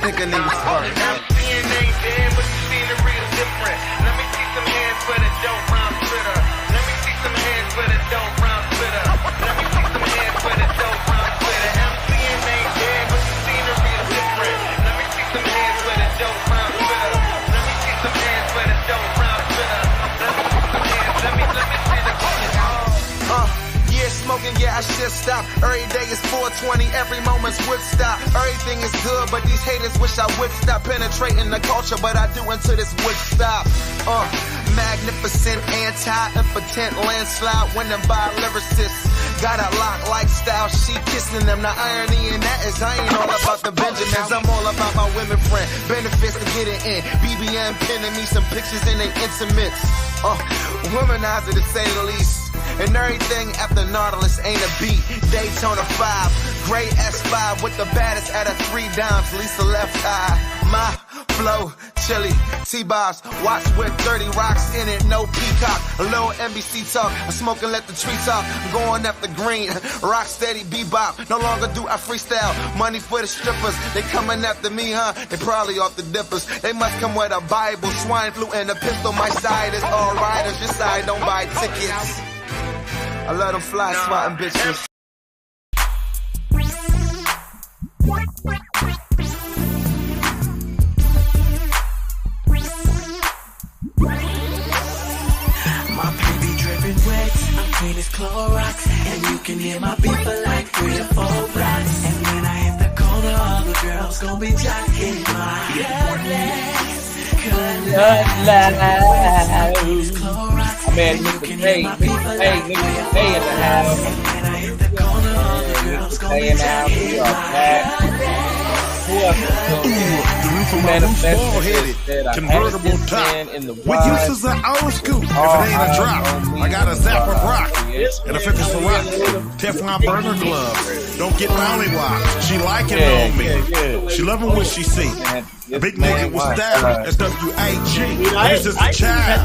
Nigga need to start. DNA dead, but the scenery is different. Let me see some hands for the dope round Twitter. Let me see some hands for the dope round Twitter. Let me see some hands for the dope round Twitter. MCNA dead, but the scenery is different. Let me see some hands for the dope round Twitter. Let me see some hands for the dope round Twitter. Let me see the yeah, smoking, yeah, I should stop. Every day is 420, every moment's Woodstock. Everything is good, but these haters wish I would stop penetrating the culture, but I do until this would stop. Magnificent, anti-impotent landslide, winning by lyricists. Got a lock lifestyle, she kissing them. The irony in that is I ain't all about the Benjamins. I'm all about my women friend. Benefits to get it in. BBM pinning me some pictures in they intimates. Womanizer to say the least. And everything after Nautilus ain't a beat. Daytona 5, gray S5 with the baddest at a 3 dimes. Lisa left eye. My flow, chili, T-Bobs. Watch with 30 rocks in it, no peacock. A little NBC talk. I smoke and let the tree talk. I'm going after green. Rock steady, bebop. No longer do I freestyle. Money for the strippers. They coming after me, huh? They probably off the dippers. They must come with a Bible, swine flu, and a pistol. My side is all riders. Your side don't buy tickets. I let them fly swatting bitches. My baby dripping wet, I'm clean as Clorox, and you can hear my beat for like 3 or 4 blocks. And when I hit the corner, all the girls gon' be jocking my cutlass. Man, Mr. Hey in the house. Hey in the house. We are back. Ball-headed, convertible top. With uses an old scoop. If it ain't a drop, I got a Zappa rock and a 50 Ciroc. Teflon burner glove. Don't get mollywopped. She like it on me. She loving what she see. A big nigga with style. S-W-A-G. This is a child.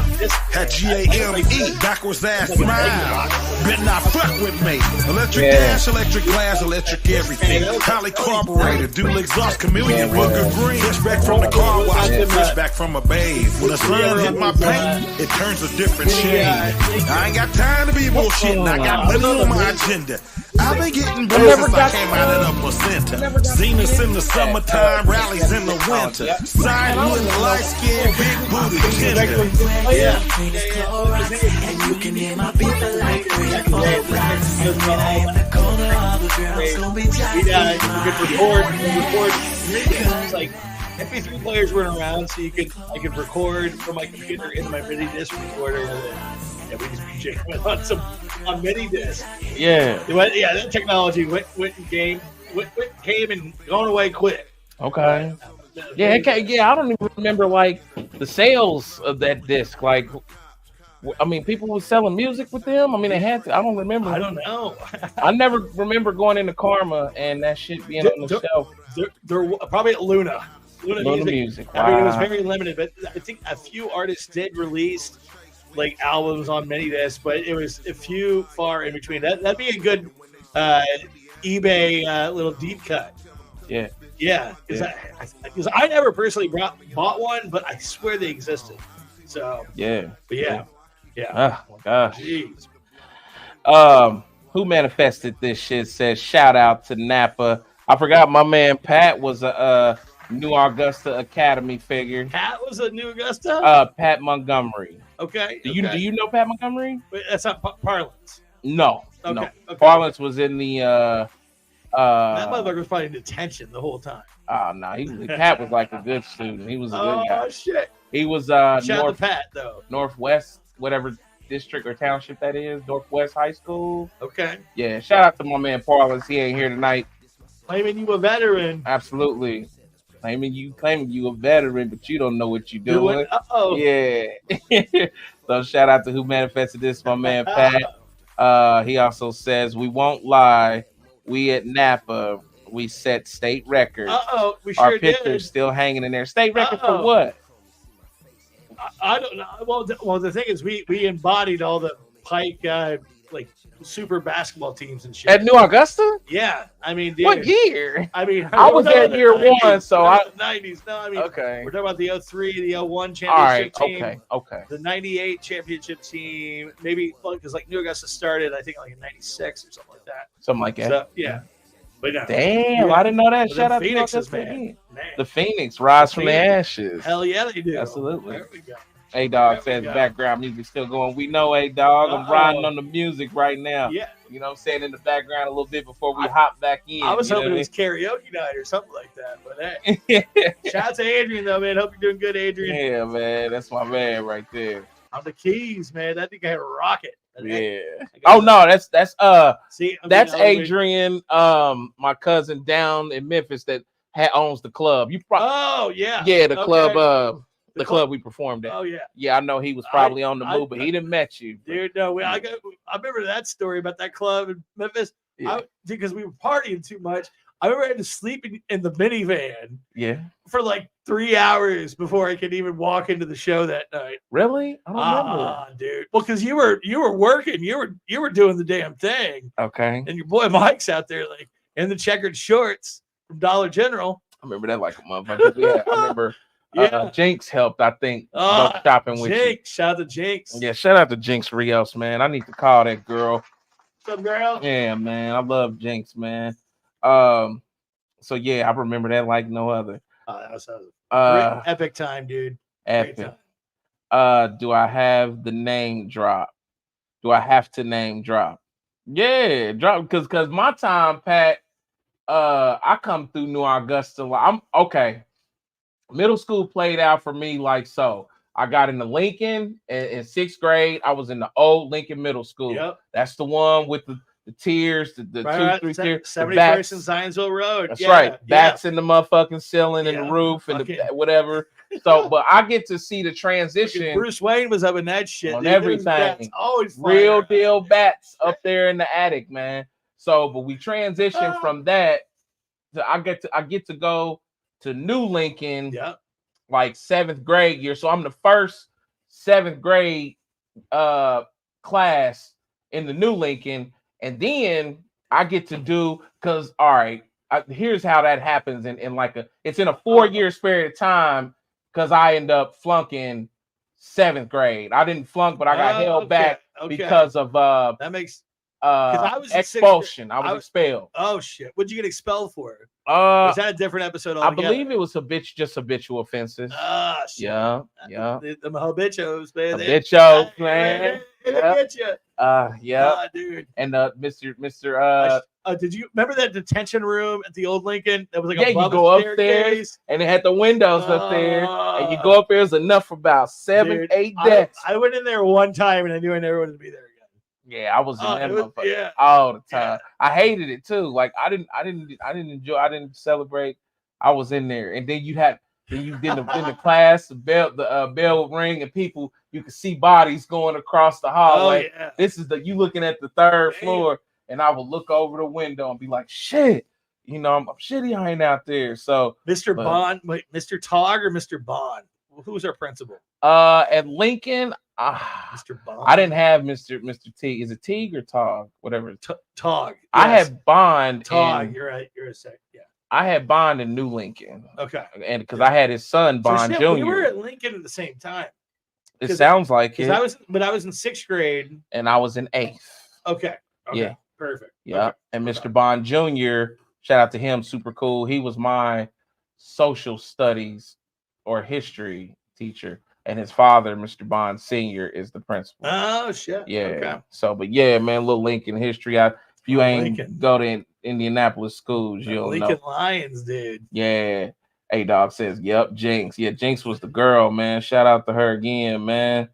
Had G-A-M-E. Backwards ass smile. Bet not fuck with me. Electric gas, electric glass, electric everything. Highly carbureted. Dual exhaust, chameleon, booger green. Fresh back from the car wash. Fresh back from a bathe. When the sun hit my paint, it turns a different shade. I ain't got time to be bullshitting. I got money on my agenda. I've been getting bread since I came out of the placenta. Zeniths in the summertime, rallies in the winter. Sidewood, light skin, big booty, tender. Clean as Clorox, and you can hear my beat for like 3 or 4 blocks. And when I hit the corner, all the girls gon' be jocking. You could record. It's like MP3 players weren't around, so I could record from my computer into my mini disc recorder. And we just be jamming on mini disc. Yeah. That technology went and came and gone away quick. Okay. Yeah, I don't even remember like the sales of that disc, like, I mean, people were selling music with them. I mean, they had to. I don't remember. I don't know. I never remember going into Karma and that shit being on the shelf. They're probably at Luna. Luna Music. Wow. I mean, it was very limited, but I think a few artists did release like albums on mini disc, but it was a few far in between. That'd be a good eBay little deep cut. Yeah. Yeah, because I never personally bought one, but I swear they existed. So yeah, but yeah. Oh my gosh. Jeez. Who manifested this shit says shout out to Napa. I forgot my man Pat was a New Augusta Academy figure. Pat was a New Augusta? Pat Montgomery. Okay. Do you know Pat Montgomery? But that's not Parlance. No. Okay. No. Okay. Parlance was in the that motherfucker was probably in detention the whole time. Oh no, Pat was like a good student. He was a good guy. Oh shit. He was Shout out to Pat though. Northwest, whatever district or township that is, Northwest High School. Okay. Yeah, shout out to my man Parlance. He ain't here tonight. Claiming you a veteran. Absolutely. Claiming you a veteran, but you don't know what you're doing. Uh-oh. Yeah. So shout out to who manifested this, my man Pat. He also says, we won't lie. We at Napa, we set state records. We Our sure picture's did. still hanging in there. State record for what? I don't know. Well, the thing is, we embodied all the Pike like super basketball teams and shit At New Augusta? Yeah, I mean, dude, what year? I mean, I was at year 1, so I 90s. No, I mean, okay. We're talking about the 03, the 01 championship All right, team. okay. The 98 championship team, maybe because like New Augusta started, I think like in 96 or something like that. Something like that. So, yeah. But no, damn, I didn't know that. Well, Shout out to Phoenixes, man. Man. The Phoenix rise from the ashes. Hell yeah, they do. Absolutely. There we go. A-Dog says background music still going. We know A-Dog. I'm riding on the music right now. Yeah. You know what I'm saying? In the background a little bit before we hop back in. I was you know hoping what it was karaoke night or something like that. But hey, shout out to Adrian though, man. Hope you're doing good, Adrian. Yeah, man. That's my man right there. On the keys, man. That thing had a rocket. Yeah. Oh no, that's See, that's Adrian, my cousin down in Memphis that owns the club. You oh yeah. Yeah, the club the club we performed at. Oh yeah. Yeah, I know he was probably on the move, but he didn't met you. Dude, no, I remember that story about that club in Memphis. Yeah. Because we were partying too much. I remember I had to sleep in the minivan. Yeah. For like 3 hours before I could even walk into the show that night. Really? I don't remember. Dude. Well, because you were working, you were doing the damn thing. Okay. And your boy Mike's out there like in the checkered shorts from Dollar General. I remember that like a motherfucker. Yeah, I remember. Jinx helped, I think, go shopping with Jinx, shout out to Jinx. Yeah, shout out to Jinx Rios, man. I need to call that girl. What's up, girl? Yeah, man. I love Jinx, man. So yeah, I remember that like no other. That was a epic time, dude. Epic. Do I have the name drop? Do I have to name drop? Yeah, drop because my time, Pat. I come through New Augusta. I'm okay. Middle school played out for me like so. I got into Lincoln in 6th grade. I was in the old Lincoln Middle School. Yep. That's the one with the tiers, the right, 2, 3 tiers. 71st and Zionsville Road. That's right. Bats in the motherfucking ceiling and the roof and the whatever. So, but I get to see the transition. Bruce Wayne was up in that shit. On dude. everything. Always real deal bats up there in the attic, man. So, but we transition from that to I get to go to New Lincoln, like 7th grade year. So I'm the first 7th grade class in the New Lincoln, and then I get to do because all right, here's how that happens in like it's in a 4-year period of time because I end up flunking 7th grade. I didn't flunk, but I got held back because of that makes. I was expulsion. I was expelled. Oh shit! What'd you get expelled for? Was that a different episode altogether? I believe it was habitual offenses. Ah, shit. Yeah. The habituos, man. Habituos, man. Get you. Yeah. Dude. And Mr. Did you remember that detention room at the old Lincoln? That was like you go upstairs and it had the windows up there, and you go up there. There's enough for about 7, 8 desks. I went in there one time and I knew I never wanted to be there again. Yeah, I was in that motherfucker all the time. I hated it too. Like I didn't enjoy. I didn't celebrate. I was in there, and then you had And you in the class, the bell would ring, and people, you could see bodies going across the hallway. Oh, yeah. This is you looking at the third floor, and I would look over the window and be like, shit, you know, I'm shitty I ain't out there. So Mr. Bond, wait, Mr. Togg or Mr. Bond? Who's our principal? At Lincoln, Mr. Bond. I didn't have Mr. Teague. Is it Teague or Togg? Whatever. Togg. I had Bond. Togg. You're right. You're a sec. Yeah. I had Bond in New Lincoln. Okay. And because I had his son Bond Jr. We were at Lincoln at the same time. It sounds like it. I was in 6th grade. And I was in 8th. Okay. Yeah. Perfect. Yeah. Okay. And Mr. Bond Jr., shout out to him, super cool. He was my social studies or history teacher. And his father, Mr. Bond Sr., is the principal. Oh, shit. Yeah. Okay. So, but yeah, man, little Lincoln history. If you ain't Lincoln. go to Indianapolis schools, you'll Lincoln know. Lions, dude. Yeah. Hey, dog says, yep, Jinx. Yeah, Jinx was the girl, man. Shout out to her again, man.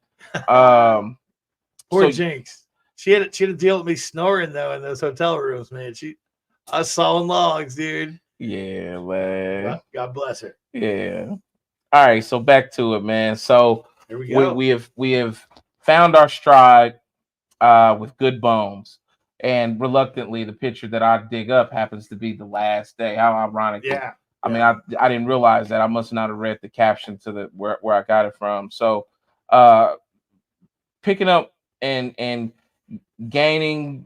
Poor Jinx. She had to deal with me snoring though in those hotel rooms, man. I was sawing logs, dude. Yeah, man. God bless her. Yeah. All right, so back to it, man. So here we go. We have found our stride with Good Bones. And reluctantly, the picture that I dig up happens to be the last day. How ironic. Yeah. I mean, I didn't realize that. I must not have read the caption to where I got it from. So picking up and gaining,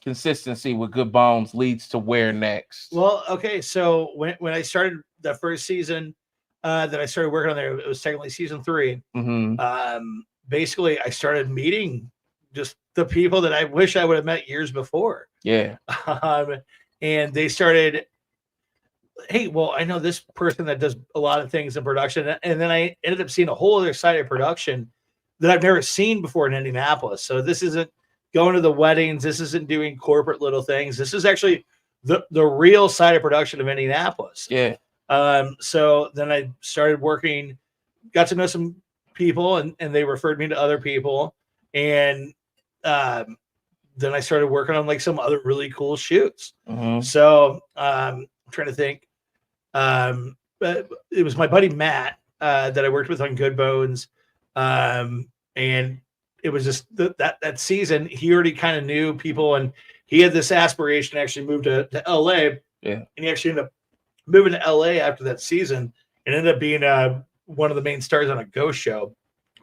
consistency with Good Bones leads to where next? Well, okay. So when I started the first season that I started working on there, it was technically season 3. Mm-hmm. Basically, I started meeting just the people that I wish I would have met years before. Yeah. And they started, hey, well, I know this person that does a lot of things in production. And then I ended up seeing a whole other side of production that I've never seen before in Indianapolis. So this isn't going to the weddings. This isn't doing corporate little things. This is actually the real side of production of Indianapolis. Yeah. So then I started working, got to know some people, and they referred me to other people. And then I started working on like some other really cool shoots. Mm-hmm. So I'm trying to think. It was my buddy Matt that I worked with on Good Bones. And it was just that season, he already kind of knew people, and he had this aspiration to actually move to LA. Yeah. And he actually ended up moving to LA after that season and ended up being one of the main stars on a ghost show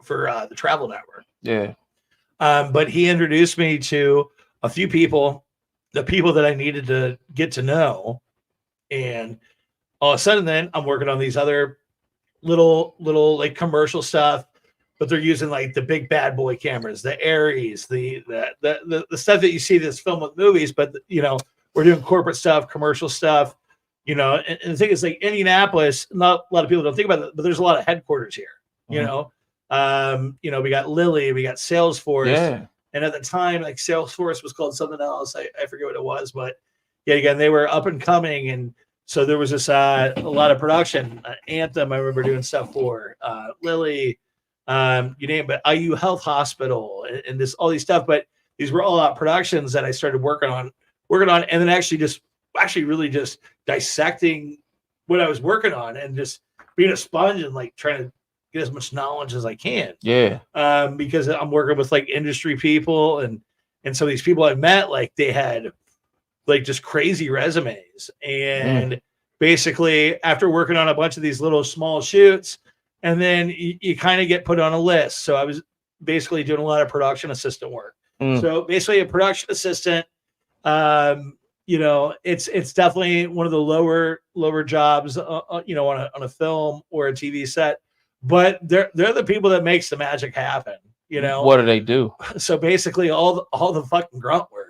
for the Travel Network. Yeah. But he introduced me to a few people, the people that I needed to get to know. And all of a sudden then I'm working on these other little like commercial stuff, but they're using like the big bad boy cameras, the Aries, the stuff that you see that's filmed with movies, but we're doing corporate stuff, commercial stuff, and the thing is, like, Indianapolis, not a lot of people don't think about it, but there's a lot of headquarters here. We got Lilly, we got Salesforce. Yeah. And at the time, like, Salesforce was called something else. I forget what it was, but yeah, again, they were up and coming. And so there was this a lot of production. Anthem, I remember doing stuff for Lilly, you name it, IU Health Hospital, and all these stuff. But these were all out productions that I started working on, and then actually really just dissecting what I was working on and just being a sponge and like trying to get as much knowledge as I can. Yeah. Because I'm working with like industry people, and so these people I met, like, they had like just crazy resumes. And basically after working on a bunch of these little small shoots, and then you kind of get put on a list. So I was basically doing a lot of production assistant work. So basically a production assistant, it's definitely one of the lower jobs, on a film or a TV set, but they're the people that makes the magic happen. What do they do? So basically all the fucking grunt work.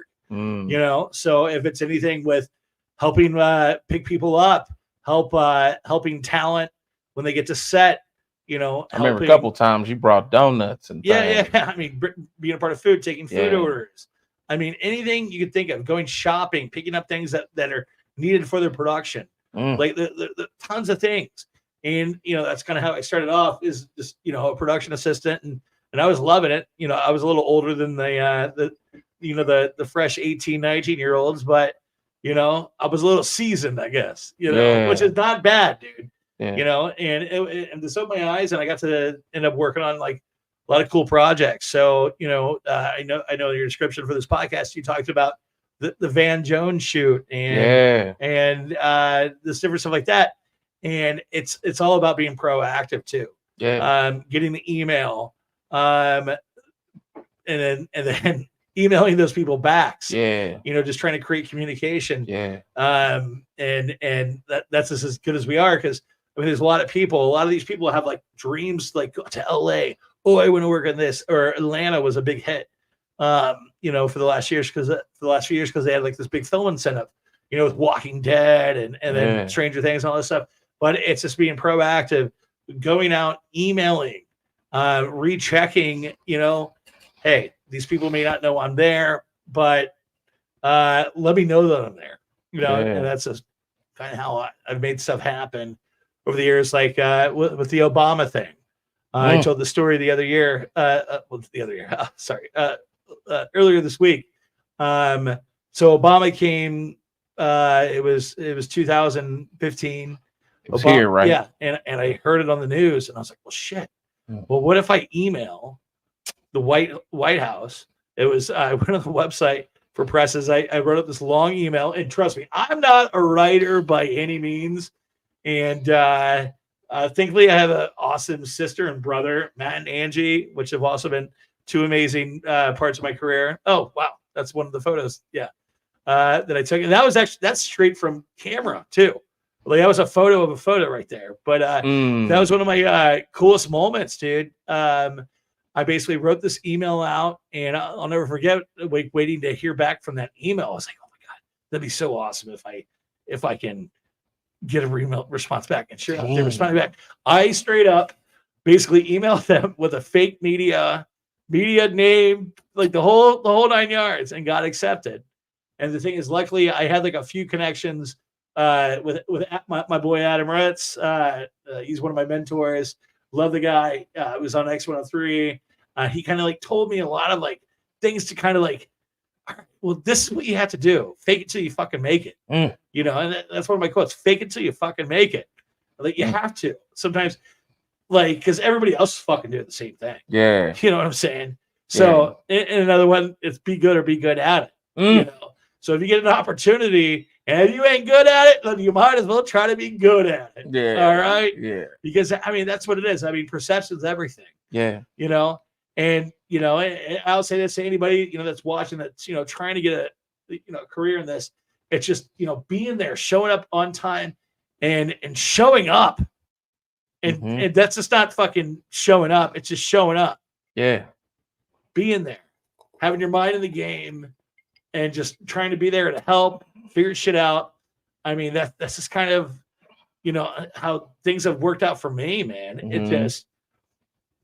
So if it's anything with helping pick people up, helping talent when they get to set, I remember a couple times you brought donuts and things. I mean, being a part of food, taking food orders. I mean, anything you could think of, going shopping, picking up things that are needed for their production, like the tons of things. And that's kind of how I started off, is just a production assistant, and I was loving it. I was a little older than the fresh 18, 19-year-olds, but I was a little seasoned, I guess, which is not bad, dude. you know, and and this opened my eyes, and I got to end up working on like a lot of cool projects. So, you know, I know your description for this podcast, you talked about the Van Jones shoot and this different stuff like that. And it's all about being proactive too. Getting the email, and then emailing those people back. You know, just trying to create communication. And that's just as good as we are, because I mean, there's a lot of these people have like dreams, like go to LA. Oh, I want to work on this. Or Atlanta was a big hit, you know, for the last few years because they had like this big film incentive, you know, with Walking Dead and then Stranger Things and all this stuff. But it's just being proactive, going out, emailing, rechecking, you know, hey, these people may not know I'm there, but let me know that I'm there, you know, and that's just kind of how I've made stuff happen over the years, like with the Obama thing. I told the story the other year, earlier this week. So Obama came, it was 2015. It's here, right? Yeah, and I heard it on the news, and I was like, well, shit. Well, what if I email the White House? It was I went on the website for presses. I wrote up this long email, and trust me, I'm not a writer by any means. And thankfully, I have an awesome sister and brother, Matt and Angie, which have also been two amazing parts of my career. Oh, wow. That's one of the photos. Yeah. That I took. And that's straight from camera too. Like that was a photo of a photo right there. But that was one of my coolest moments, dude. I basically wrote this email out, and I'll never forget waiting to hear back from that email. I was like, oh my God, that'd be so awesome if I can get a response back. And sure enough, they responded back. I straight up basically emailed them with a fake media name, like the whole 9 yards, and got accepted. And the thing is, luckily, I had like a few connections with my boy Adam Ritz. He's one of my mentors. Love the guy. Was on X103. He kind of like told me a lot of like things to kind of like, well, this is what you have to do. Fake it till you fucking make it. You know, and that's one of my quotes. Fake it till you fucking make it. Like you have to sometimes, like, because everybody else is fucking doing the same thing. Yeah. You know what I'm saying? So, and another one, it's be good or be good at it. You know? So if you get an opportunity and if you ain't good at it, then you might as well try to be good at it. Yeah. All right. Yeah. Because I mean, that's what it is. I mean, perception's everything. Yeah. You know, and you know, I'll say this to anybody, you know, that's watching, that's, you know, trying to get a career in this. It's just, you know, being there, showing up on time and showing up. And that's just not fucking showing up. It's just showing up. Yeah. Being there, having your mind in the game, and just trying to be there to help figure shit out. I mean, that's just kind of, you know, how things have worked out for me, man. It just,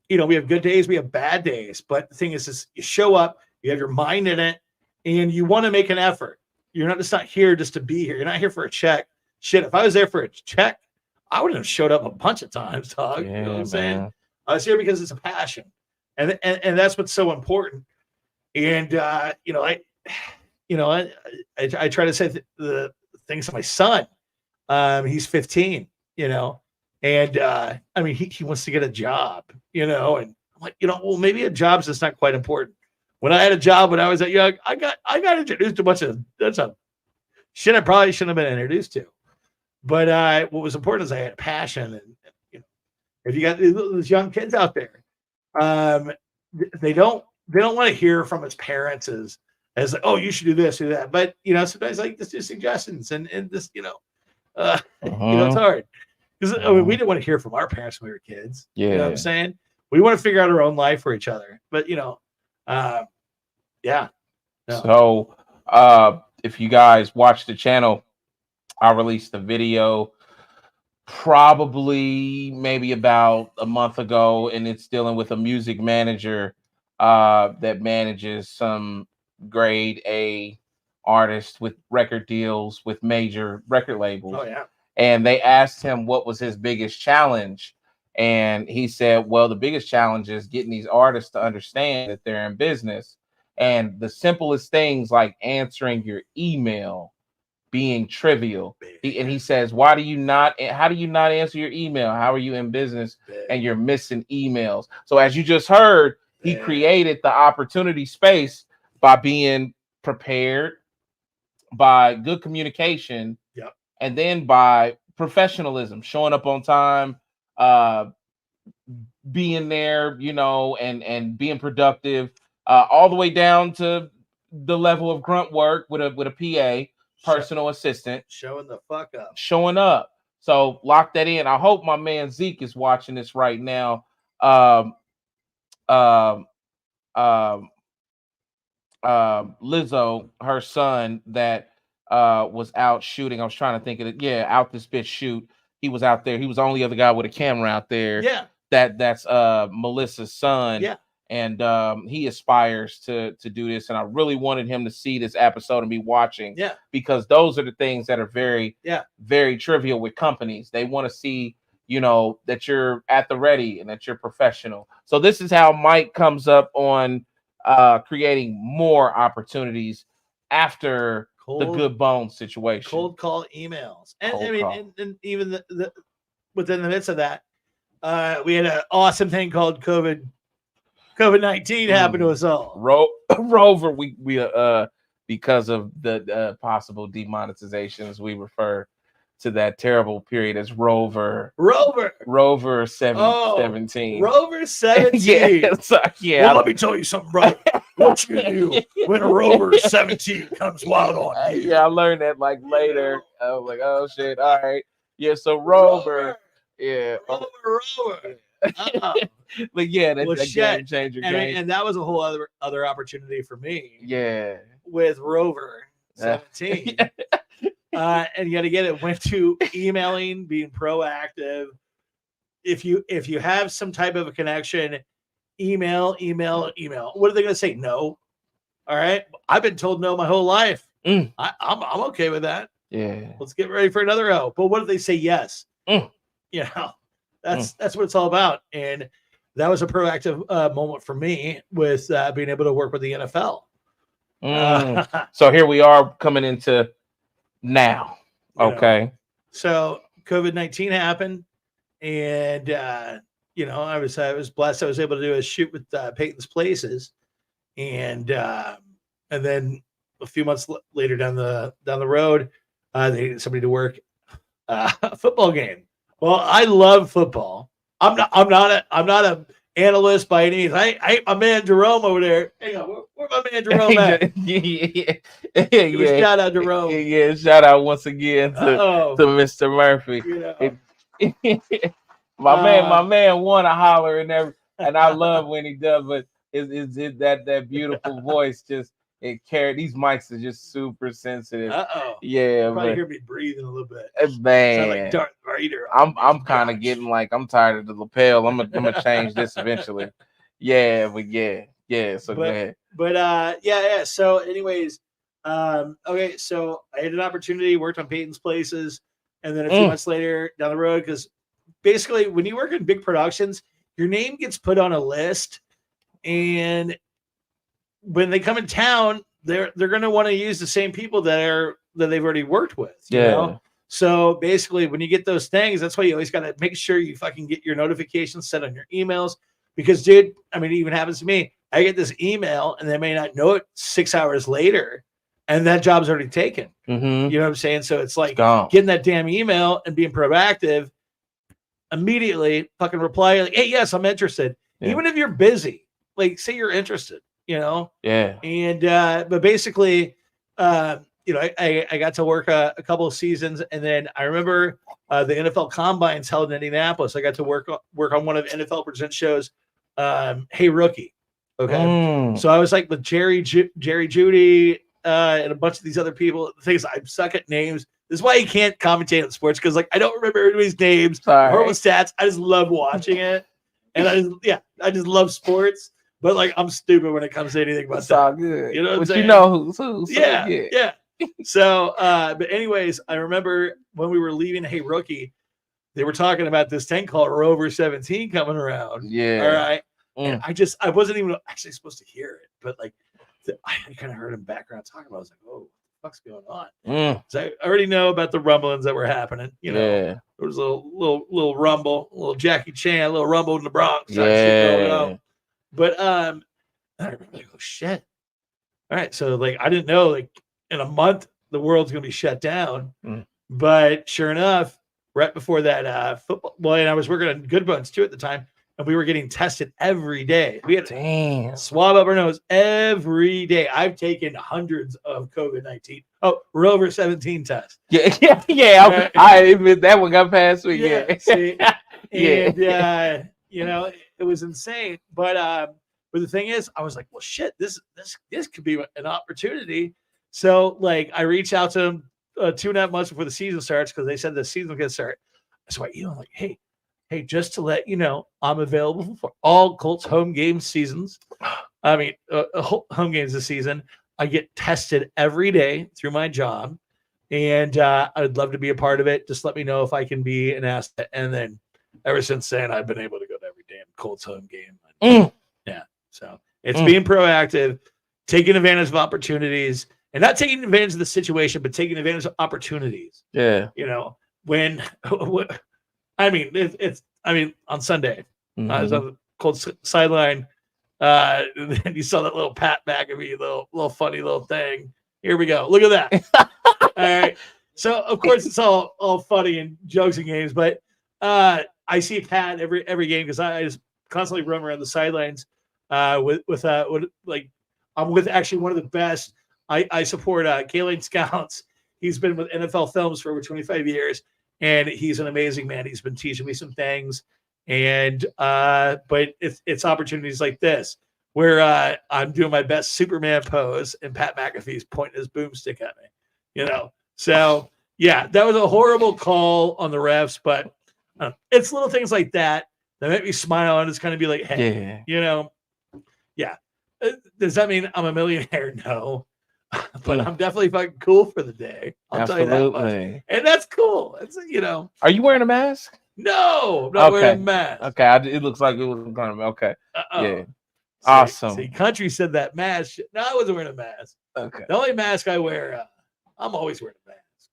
you know, we have good days, we have bad days, but the thing is you show up, you have your mind in it, and you want to make an effort. You're not here just to be here. You're not here for a check. Shit, if I was there for a check, I would have showed up a bunch of times, dog. You know what I'm saying? I was here because it's a passion, and that's what's so important. And you know, I try to say the things to my son. He's 15, you know, and I mean he wants to get a job, you know, and I'm like, you know, well, maybe a job's just not quite important. When I had a job when I was young, I got introduced to a bunch of shit I probably shouldn't have been introduced to. But what was important is I had a passion, and you know, if you got those young kids out there, they don't want to hear from its parents as like, oh, you should do this, do that. But you know, sometimes like just do suggestions and this, you know, you know, it's hard because I mean, we didn't want to hear from our parents when we were kids. Yeah, you know what I'm saying? We want to figure out our own life for each other. But you know, yeah. No. So if you guys watch the channel, I released a video probably maybe about a month ago, and it's dealing with a music manager that manages some grade A artists with record deals with major record labels. Oh yeah. And they asked him what was his biggest challenge, and he said, well, the biggest challenge is getting these artists to understand that they're in business, and the simplest things like answering your email, being trivial. He says, how do you not answer your email? How are you in business and you're missing emails? So as you just heard, he created the opportunity space by being prepared, by good communication, and then by professionalism, showing up on time, being there, and being productive, all the way down to the level of grunt work with a PA, personal assistant, showing the fuck up, showing up. So lock that in. I hope my man Zeke is watching this right now. Lizzo, her son that was out shooting. I was trying to think of it. Yeah, out this bitch shoot. He was out there. He was the only other guy with a camera out there. Yeah. That's Melissa's son. Yeah. And he aspires to do this. And I really wanted him to see this episode and be watching. Yeah. Because those are the things that are very, very trivial with companies. They want to see, that you're at the ready and that you're professional. So this is how Mike comes up on creating more opportunities after the Good Bones situation. Cold call emails. And and even the within the midst of that, we had an awesome thing called COVID-19 happen to us all. Rover, we because of the possible demonetizations, we refer to that terrible period as Rover 17. Rover 17. Yeah. Well, let me tell you something, brother. What you do when a Rover 17 comes wild on you. Yeah, I learned that later. I was like, oh shit, all right. Yeah, so Rover. Yeah. Rover. But yeah, that's a game changer game. And that was a whole other opportunity for me. Yeah. With Rover 17. And yet again, it went to emailing, being proactive. If you have some type of a connection, email. What are they going to say? No. All right. I've been told no my whole life. I'm okay with that. Yeah. Let's get ready for another O. But what if they say yes? That's what it's all about. And that was a proactive moment for me with being able to work with the NFL. So here we are coming into now. Okay. So COVID-19 happened, and I was blessed. I was able to do a shoot with Peyton's Places, and then a few months later down the road, they needed somebody to work a football game. Well, I love football. I'm not a analyst by any means. I hate my man Jerome over there. Hang on, where my man Jerome at? Yeah. Shout out Jerome. Yeah, shout out once again to Mr. Murphy. My man want to holler and I love when he does, but it's that beautiful voice just it carried. These mics are just super sensitive. Yeah, you probably hear me breathing a little bit. Man, sound like Darth Vader. I'm kind of getting like I'm tired of the lapel. I'm gonna change this eventually. Yeah, but yeah. So go ahead. But yeah. So, anyways, okay. So I had an opportunity, worked on Peyton's Places, and then a few months later down the road, because basically when you work in big productions, your name gets put on a list, and when they come in town, they're going to want to use the same people that they've already worked with. You know? So basically, when you get those things, that's why you always got to make sure you fucking get your notifications set on your emails. Because, dude, I mean, it even happens to me. I get this email, and they may not know it 6 hours later, and that job's already taken. Mm-hmm. You know what I'm saying? So it's like getting that damn email and being proactive. Immediately, fucking reply like, "Hey, yes, I'm interested." Yeah. Even if you're busy, like, say you're interested. Yeah. And but basically, I got to work a couple of seasons, and then I remember the NFL Combines held in Indianapolis. I got to work on one of NFL Present shows. Hey Rookie. Okay. So I was like with Jerry Judy and a bunch of these other people. The thing is, I suck at names. This is why you can't commentate on sports, because like I don't remember everybody's names, horrible stats. I just love watching it, and I just love sports. But like I'm stupid when it comes to anything about that. All good. You know what I'm saying? You know who's who. Yeah. So, but anyways, I remember when we were leaving Hey Rookie, they were talking about this thing called Rover 17 coming around. Yeah. All right. And I wasn't even actually supposed to hear it, but like I kind of heard him background talking about it. I was like, oh, fuck's going on? Mm. So I already know about the rumblings that were happening. You know, Yeah. there was a little rumble, a little Jackie Chan, a little rumble in the Bronx. Yeah. But I remember like, oh shit. All right, so like I didn't know like in a month the world's gonna be shut down. Mm. But sure enough, right before that football, well, and I was working on Good Bones too at the time, and we were getting tested every day. We had Damn. swab up our nose every day. I've taken hundreds of COVID-19. Oh, we're over 17 tests. Yeah. I admit that one got past me. Yeah. See, Yeah. and you know, it was insane. But the thing is, I was like, well, shit, this could be an opportunity. So like, I reached out to them 2.5 months before the season starts because they said the season was gonna start. So I'm like, hey, just to let you know, I'm available for all Colts home game seasons. I mean, home games this season. I get tested every day through my job, and I'd love to be a part of it. Just let me know if I can be an asset. And then ever since then, I've been able to go to every damn Colts home game. Yeah, so it's being proactive, taking advantage of opportunities, and not taking advantage of the situation, but taking advantage of opportunities. Yeah. You know, when I mean, it's on Sunday, I was on the Colts sideline. And you saw that little Pat McAfee, little funny little thing. Here we go. Look at that. All right. So of course it's all funny and jokes and games, but I see Pat every game because I just constantly run around the sidelines with like I'm with actually one of the best. I support Kalen Scouts. He's been with NFL Films for over 25 years, and he's an amazing man. He's been teaching me some things. And but it's opportunities like this where I'm doing my best Superman pose and Pat McAfee's pointing his boomstick at me, you know. So yeah, that was a horrible call on the refs, but it's little things like that make me smile and it's kind of be like, hey, you know, yeah. Does that mean I'm a millionaire? No, but I'm definitely fucking cool for the day. I'll tell you that much. And that's cool. It's Are you wearing a mask? No, I'm not wearing a mask. Okay, it looks like it was going to. Okay, yeah, awesome. See, country said that mask. No, I wasn't wearing a mask. Okay, the only mask I wear, I'm always wearing a mask.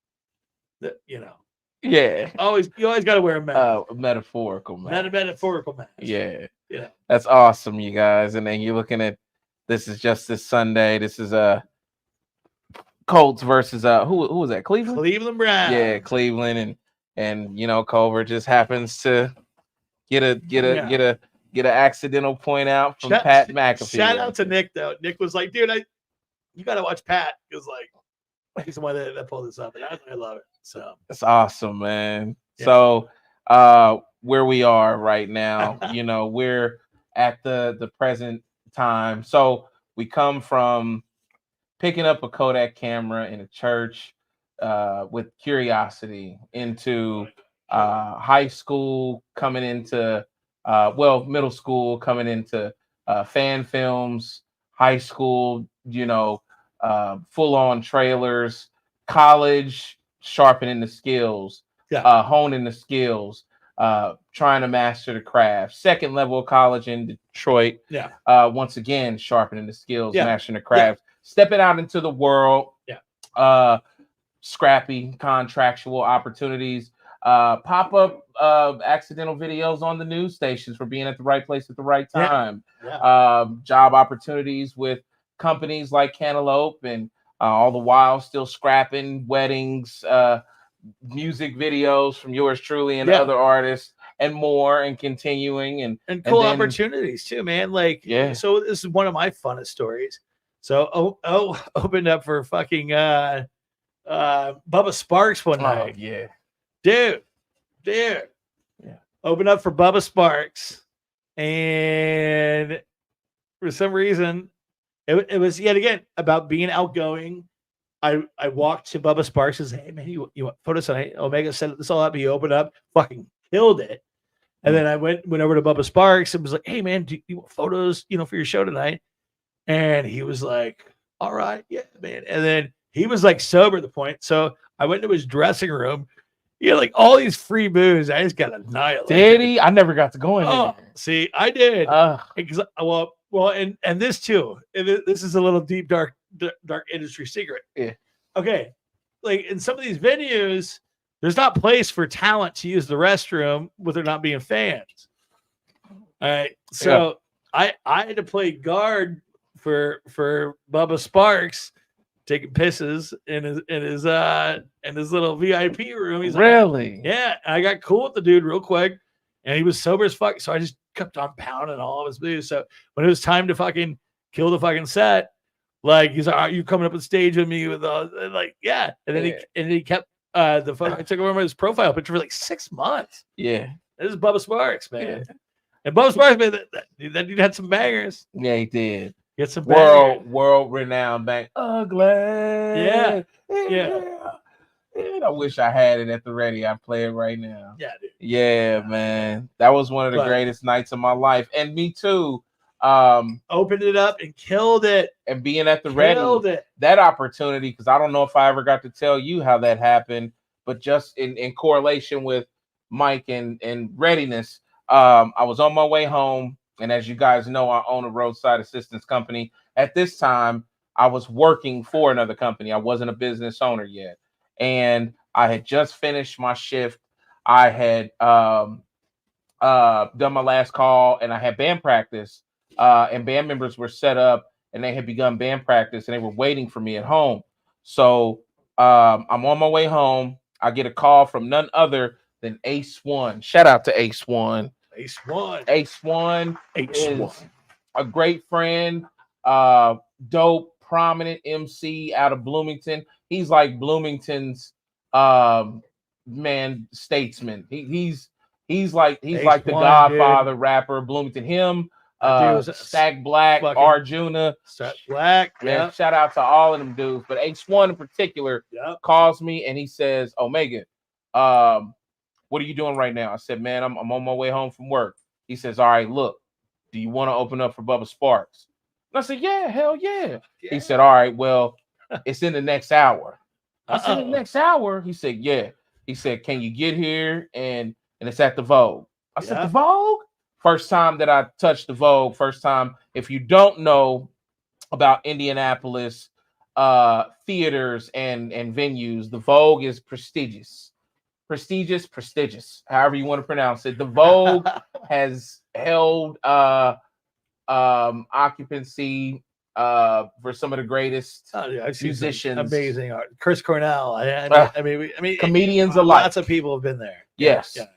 Yeah, you always got to wear a mask. A metaphorical mask. Not a metaphorical mask. Yeah, yeah, that's awesome, you guys. And then you're looking at this is just this Sunday. This is Colts versus who was that? Cleveland Browns. Yeah, Cleveland and Culver just happens to get an accidental point out from Pat McAfee. Shout out to Nick though. Nick was like, dude, you got to watch Pat. He was like, he's the one that pulled this up, and I love it. So it's awesome, man. Yeah. So where we are right now, we're at the present time. So we come from picking up a Kodak camera in a church with curiosity into high school, coming into middle school, coming into fan films, high school, full on trailers, college, sharpening the skills, honing the skills, trying to master the craft. Second level of college in Detroit, once again sharpening the skills, mastering the craft, stepping out into the world, scrappy contractual opportunities, pop-up accidental videos on the news stations for being at the right place at the right time, job opportunities with companies like Cantaloupe, and all the while still scrapping weddings, music videos from yours truly and other artists, and more, and continuing and cool opportunities too, man. Like, so this is one of my funnest stories. So opened up for fucking Bubba Sparks one night. Yeah, dude, opened up for Bubba Sparks, and for some reason it was yet again about being outgoing. I walked to Bubba Sparks and said, hey man, you want photos tonight? Omega set this all up. He opened up, fucking killed it. And then I went over to Bubba Sparks and was like, hey man, do you want photos, for your show tonight? And he was like, all right, yeah, man. And then he was like sober at the point. So I went to his dressing room. He had like all these free booze. I just got annihilated. Did he? I never got to go in there. See, I did. Well, and this too. This is a little deep, dark industry secret. Yeah. okay, like in some of these venues, there's not place for talent to use the restroom with there not being fans. All right, so I had to play guard for Bubba Sparks taking pisses in his little VIP room. He's Really? like, yeah. And I got cool with the dude real quick, and he was sober as fuck. So I just kept on pounding all of his booze. So when it was time to fucking kill the fucking set, like he's like, "Are you coming up on stage with me?" With like, yeah. And then he kept the fucking. I took over his profile picture for like 6 months. Yeah, this is Bubba Sparks, man. Yeah. And Bubba Sparks, man, that dude had some bangers. Yeah, he did. Get some bangers. World renowned bang. Ugly. Yeah. I wish I had it at the ready. I'd play it right now. Yeah, dude. Yeah, man. That was one of the greatest nights of my life. And me too. Opened it up and killed it. And being at the ready. That opportunity, because I don't know if I ever got to tell you how that happened, but just in correlation with Mike and readiness, I was on my way home. And as you guys know, I own a roadside assistance company. At this time, I was working for another company. I wasn't a business owner yet. And I had just finished my shift. I had done my last call, and I had band practice. And band members were set up, and they had begun band practice, and they were waiting for me at home. So I'm on my way home. I get a call from none other than Ace One. Shout out to Ace One. Ace One. Ace One is a great friend, dope, prominent MC out of Bloomington. He's like Bloomington's statesman. He's like Ace the One, Godfather rapper. Bloomington. Him, Stack Black, Arjuna, Stack Black. Yeah. Shout out to all of them dudes. But Ace One in particular calls me and he says, Omega, what are you doing right now? I said, man, I'm on my way home from work. He says, all right, look, do you want to open up for Bubba Sparks? And I said, yeah, hell yeah. He said, all right, well, it's in the next hour. I said, the next hour? He said, yeah. He said, can you get here? And it's at the Vogue. I said, the Vogue? First time that I touched the Vogue. First time. If you don't know about Indianapolis theaters and venues, the Vogue is prestigious. Prestigious, however you want to pronounce it. The Vogue has held occupancy for some of the greatest musicians. Amazing art. Chris Cornell. I mean, comedians alike. Lots of people have been there. Yes. Yeah.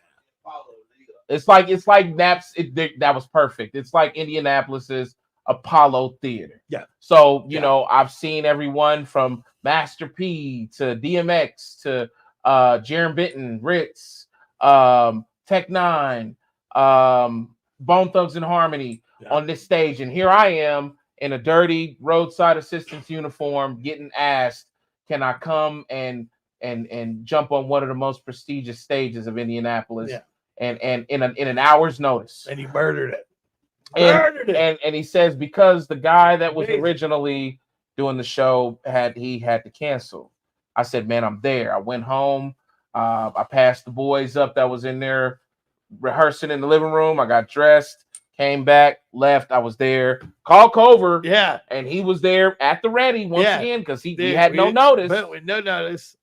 It's like Naps. That was perfect. It's like Indianapolis's Apollo Theater. Yeah. So you know, I've seen everyone from Master P to DMX to Jaron Benton, Ritz, Tech Nine, Bone Thugs and Harmony on this stage, and here I am in a dirty roadside assistance uniform, getting asked, "Can I come and jump on one of the most prestigious stages of Indianapolis?" Yeah. And in an hour's notice, and he murdered it. And he says because the guy that was originally doing the show had to cancel. I said, man, I'm there. I went home. I passed the boys up that was in there rehearsing in the living room. I got dressed, came back, left. I was there. Called Colver. Yeah. And he was there at the ready once again because he had no notice. No notice.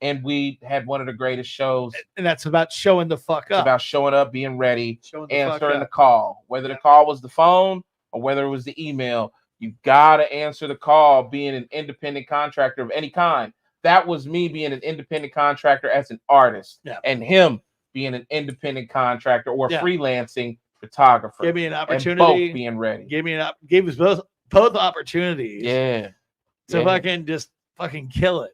And we had one of the greatest shows. And that's about showing the fuck up. It's about showing up, being ready, answering the call. Whether the call was the phone or whether it was the email, you got to answer the call being an independent contractor of any kind. That was me being an independent contractor as an artist, and him being an independent contractor or freelancing photographer. Give me an opportunity. And both being ready. Gave us both opportunities. Yeah. So fucking just fucking kill it.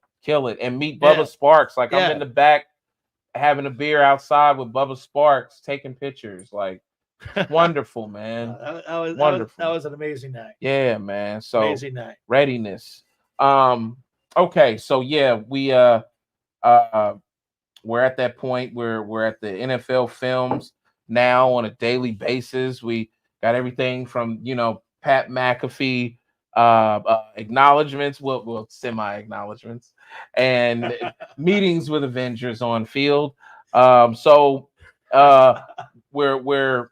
And meet Bubba Sparks. Like I'm in the back having a beer outside with Bubba Sparks, taking pictures. Like wonderful, man. That was wonderful. That was an amazing night. Yeah, man. So amazing night. Readiness. Okay, so yeah, we're at that point where we're at the NFL films now on a daily basis. We got everything from Pat McAfee acknowledgments, well semi-acknowledgments, and meetings with Avengers on field. So we're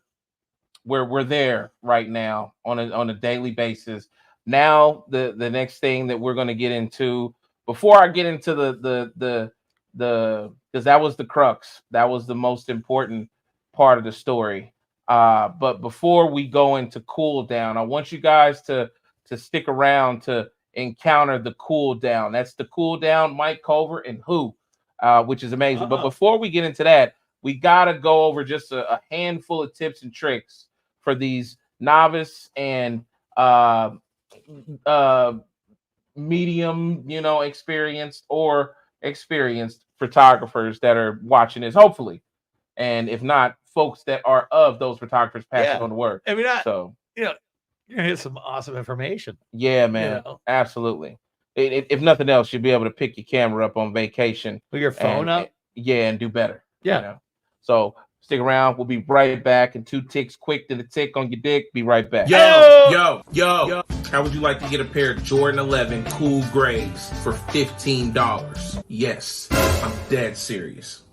there right now on a daily basis. Now the next thing that we're going to get into before I get into the because that was the crux, that was the most important part of the story. But before we go into cool down, I want you guys to stick around to encounter the cool down. That's the cool down, Mike Colver and who, which is amazing. But before we get into that, we gotta go over just a handful of tips and tricks for these novice and medium, experienced or experienced photographers that are watching this, hopefully. And if not, folks that are of those photographers passing on the word. I mean, so you're gonna get some awesome information. Yeah, man. Absolutely. If nothing else, you'll be able to pick your camera up on vacation with your phone up. And do better. Yeah. So stick around. We'll be right back. And 2 ticks quick to the tick on your dick. Be right back. Yo. How would you like to get a pair of Jordan 11 Cool Grays for $15? Yes, I'm dead serious.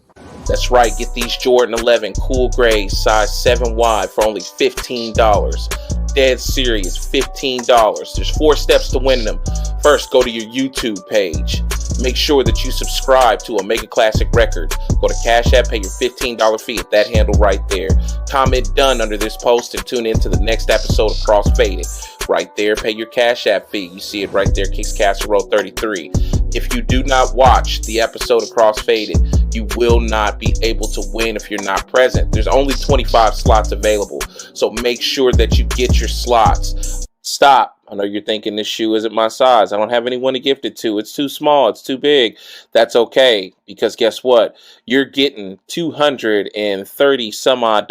That's right, get these Jordan 11 Cool Grays size 7 wide for only $15. Dead serious, $15. There's 4 steps to winning them. First, go to your YouTube page. Make sure that you subscribe to Omega Classic Records. Go to Cash App, pay your $15 fee at that handle right there. Comment done under this post and tune in to the next episode of Crossfaded. Right there, pay your Cash App fee. You see it right there, Kicks Casserole 33. If you do not watch the episode of Crossfaded, you will not be able to win if you're not present. There's only 25 slots available, so make sure that you get your slots. Stop. I know you're thinking this shoe isn't my size. I don't have anyone to gift it to. It's too small. It's too big. That's okay, because guess what? You're getting $230 some odd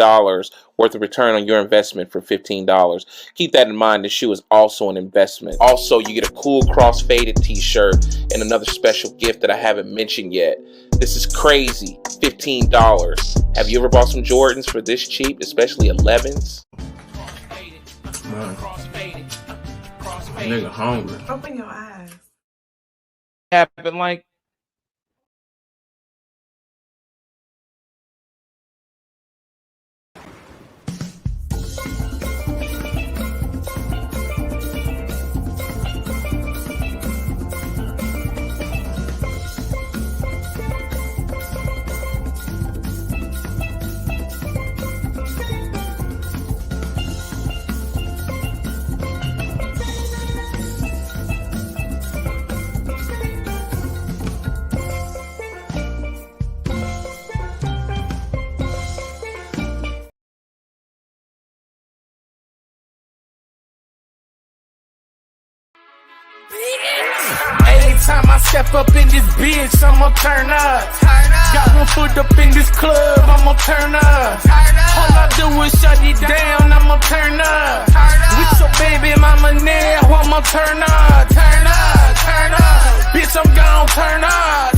worth of return on your investment for $15. Keep that in mind. This shoe is also an investment. Also, you get a cool Crossfaded t-shirt and another special gift that I haven't mentioned yet. This is crazy. $15. Have you ever bought some Jordans for this cheap, especially 11s? Nigga hungry. Open your eyes. Happened like Anytime I step up in this bitch, I'ma turn up. Got one foot up in this club, I'ma turn up. All I do is shut it down, I'ma turn up. With your baby mama now, I'ma turn up. Bitch, I'm gon' turn up.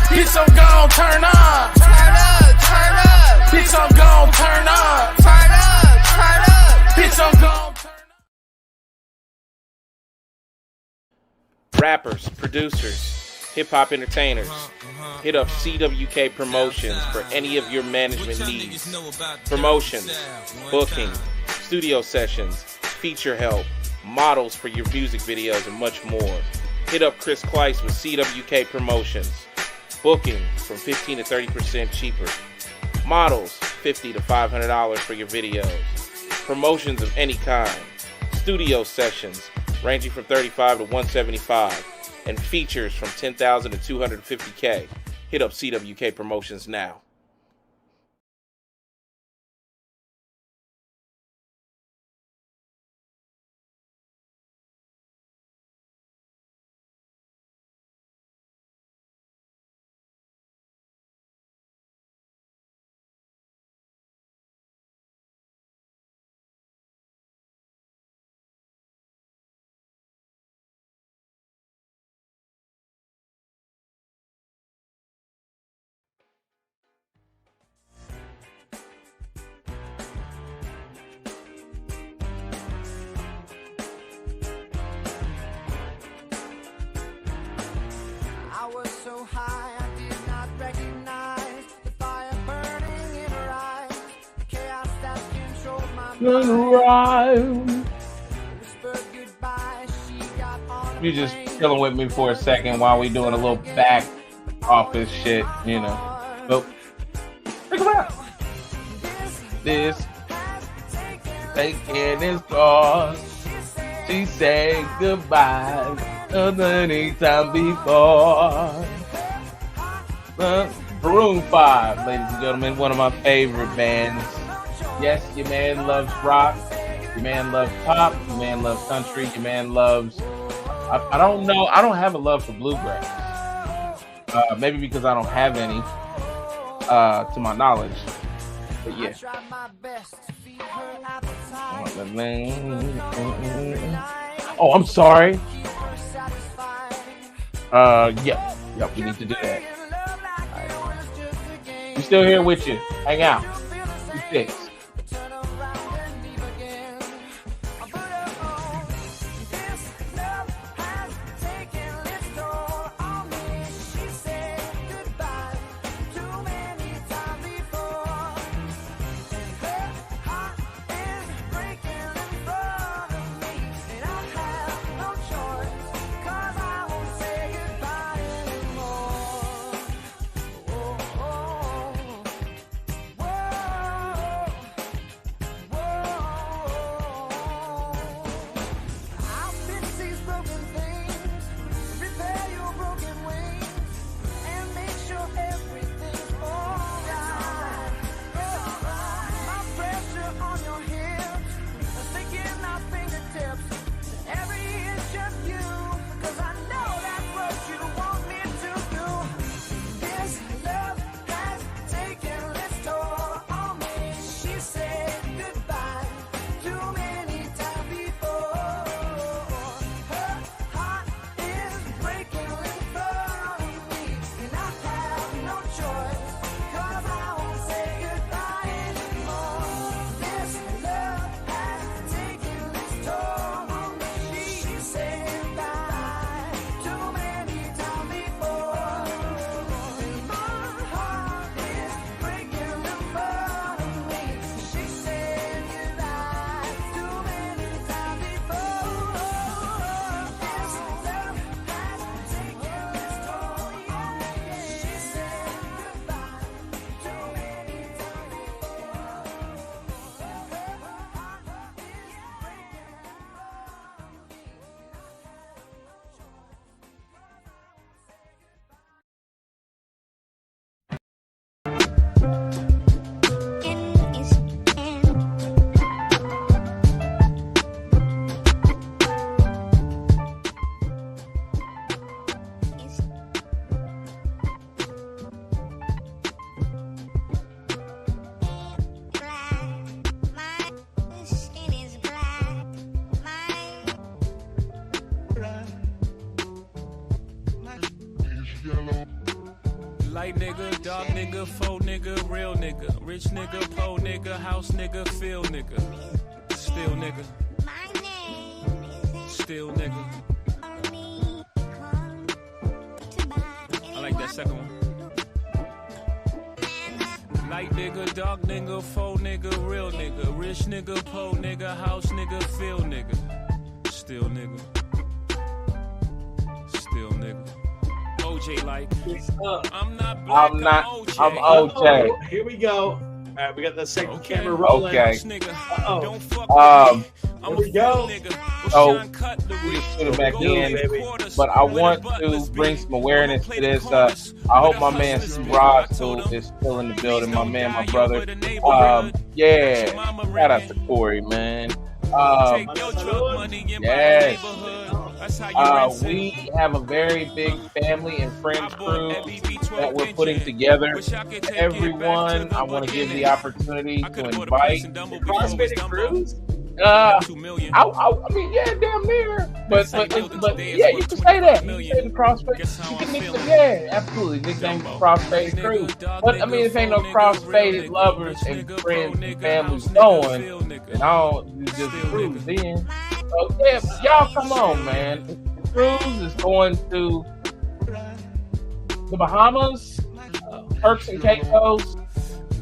Bitch, I'm gon' turn up. Bitch, I'm gon' turn up. Bitch, I'm gon' Rappers, producers, hip-hop entertainers, hit up CWK Promotions for any of your management needs. Promotions, booking, studio sessions, feature help, models for your music videos, and much more. Hit up Chris Kleiss with CWK Promotions. Booking from 15 to 30% cheaper. Models, $50 to $500 for your videos. Promotions of any kind. Studio sessions, ranging from $35 to $175, and features from $10,000 to $250K. Hit up CWK Promotions now. You just chilling with me for a second while we doing a little back office shit, you know. So, think about this. Taking his cross. She said goodbye anytime before. Maroon 5, ladies and gentlemen, one of my favorite bands. Yes, your man loves rock. Your man loves pop. Your man loves country. Your man loves... I don't know. I don't have a love for bluegrass. Maybe because I don't have any, to my knowledge. But yeah. Oh, I'm sorry. Yep, we need to do that. Right. We still here with you. Hang out. You fix. Light nigga, dog nigga, faux nigga, real nigga, rich nigga, po nigga, house nigga, feel nigga, still nigga, still nigga. I like that second one. Light nigga, dog nigga, faux nigga, real nigga, rich nigga, po nigga, house nigga, feel nigga, still nigga, still nigga. OJ like, I'm not black, I'm OJ. I'm OJ. Here we go. All right, we got the second camera rolling. Okay. Don't fuck with me. Here we go. So we just put it back in, but I want to bring some awareness to this. I hope my man Rod is still in the building. My man, my brother. Yeah, shout out to Corey, man. Yes. We have a very big family and friends crew that we're putting together. Everyone, I want to give the opportunity to invite. CrossFit Cruise? I mean, yeah, damn near. But yeah, you can say that. You can say the CrossFit. You can mix it. Yeah, absolutely. Nickname CrossFit Crew. But I mean, if ain't no CrossFit lovers and friends and families going, then I don't just cruise in. So yeah, y'all come on, man. The cruise is going to the Bahamas, Turks and Caicos.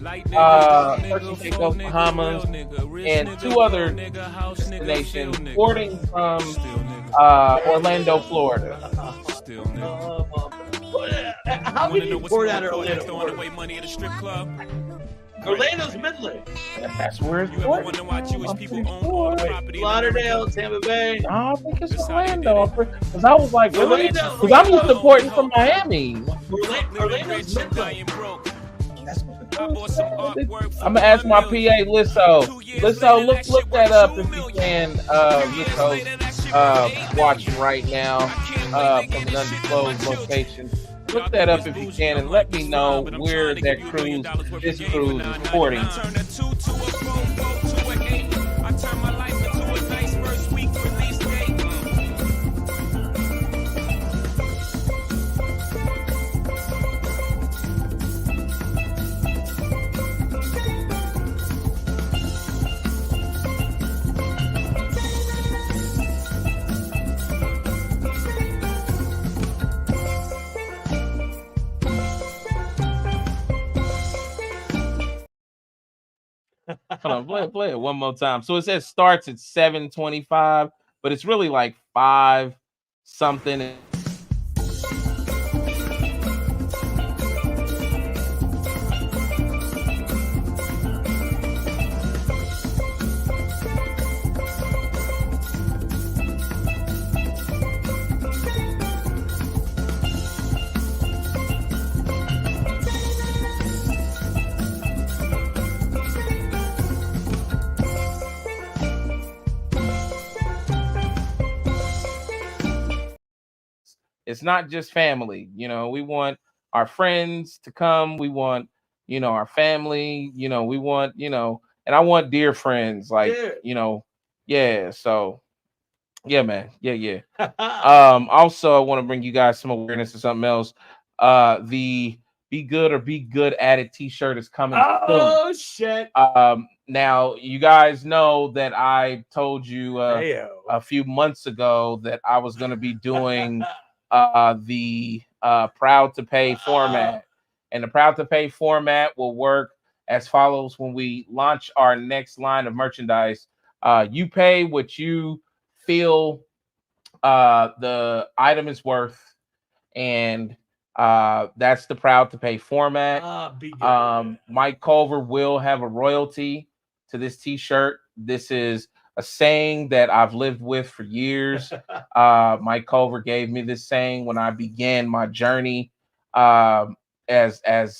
Turks and Caicos, Bahamas, and two other destinations, porting from Orlando, Florida. How can you pour out Orlando, Florida? Orlando's Midland. That's where it's Florida. Lauderdale, Tampa Bay. No, I think it's Orlando. Because I was like, really? Because I'm used to supporting from Miami. Orlando's Midland. I'm gonna ask my PA Lisso. Lisso, look that up if you can. Lisso's watching right now from an undisclosed location. Look that up if you can and let me know where that cruise, this cruise is porting. Hold on, play it one more time. So it says starts at 7:25, but it's really like 5 something. It's not just family, we want our friends to come. We want, our family, we want, and I want dear friends, like, yeah. So yeah, man. Yeah. Also, I want to bring you guys some awareness to something else. The Be Good or Be Good at It t-shirt is coming soon. Shit. Now you guys know that I told you a few months ago that I was going to be doing the Proud to Pay format, and the Proud to Pay format will work as follows. When we launch our next line of merchandise, you pay what you feel the item is worth, and that's the Proud to Pay format. Mike Colver will have a royalty to this t-shirt. This is a saying that I've lived with for years. Mike Colver gave me this saying when I began my journey as a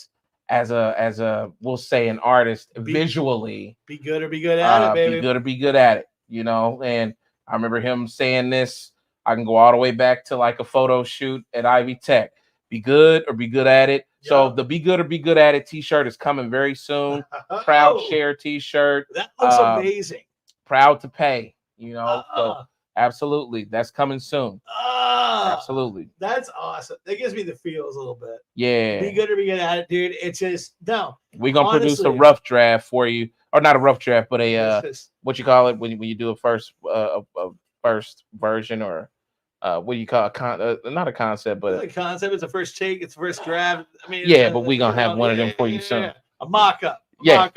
we'll say an artist visually. Be good or be good at it, baby. Be good or be good at it, And I remember him saying this. I can go all the way back to like a photo shoot at Ivy Tech. Be good or be good at it. Yep. So the Be Good or Be Good at It t-shirt is coming very soon. Proud Share t-shirt. That looks amazing. Proud to Pay, so absolutely, that's coming soon. Absolutely, that's awesome. That gives me the feels a little bit. Yeah, be good or be good at it, dude. It's just we're gonna produce a rough draft for you, or not a rough draft, but a what you call it when you do a first version, or what do you call it? Not a concept, but a concept. It's a first take. It's a first draft. I mean, yeah, but we're gonna have one of them for you soon. A mock-up. Yeah.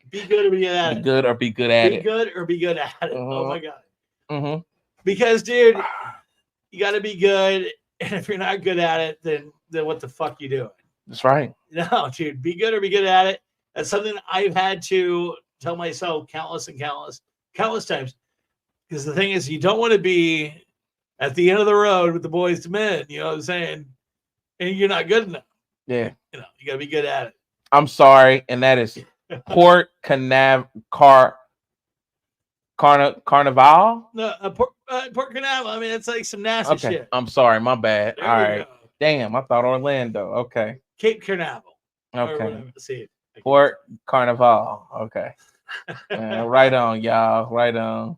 Be good or be good at it. Be good or be good at it. Be good or be good at it. Oh my god. Because, dude, you got to be good, and if you're not good at it, then what the fuck you doing? That's right. No, dude, be good or be good at it. That's something I've had to tell myself countless times. Because the thing is, you don't want to be at the end of the road with the boys to men. You know what I'm saying? And you're not good enough. Yeah. You got to be good at it. I'm sorry, and that is Port Carnival. No, Port Canaveral. I mean, it's like some nasty shit. I'm sorry, my bad. There all we right. go. Damn, I thought Orlando. Okay. Cape Canaveral. Okay. See, Port Carnival. Okay. Right on, y'all. Right on.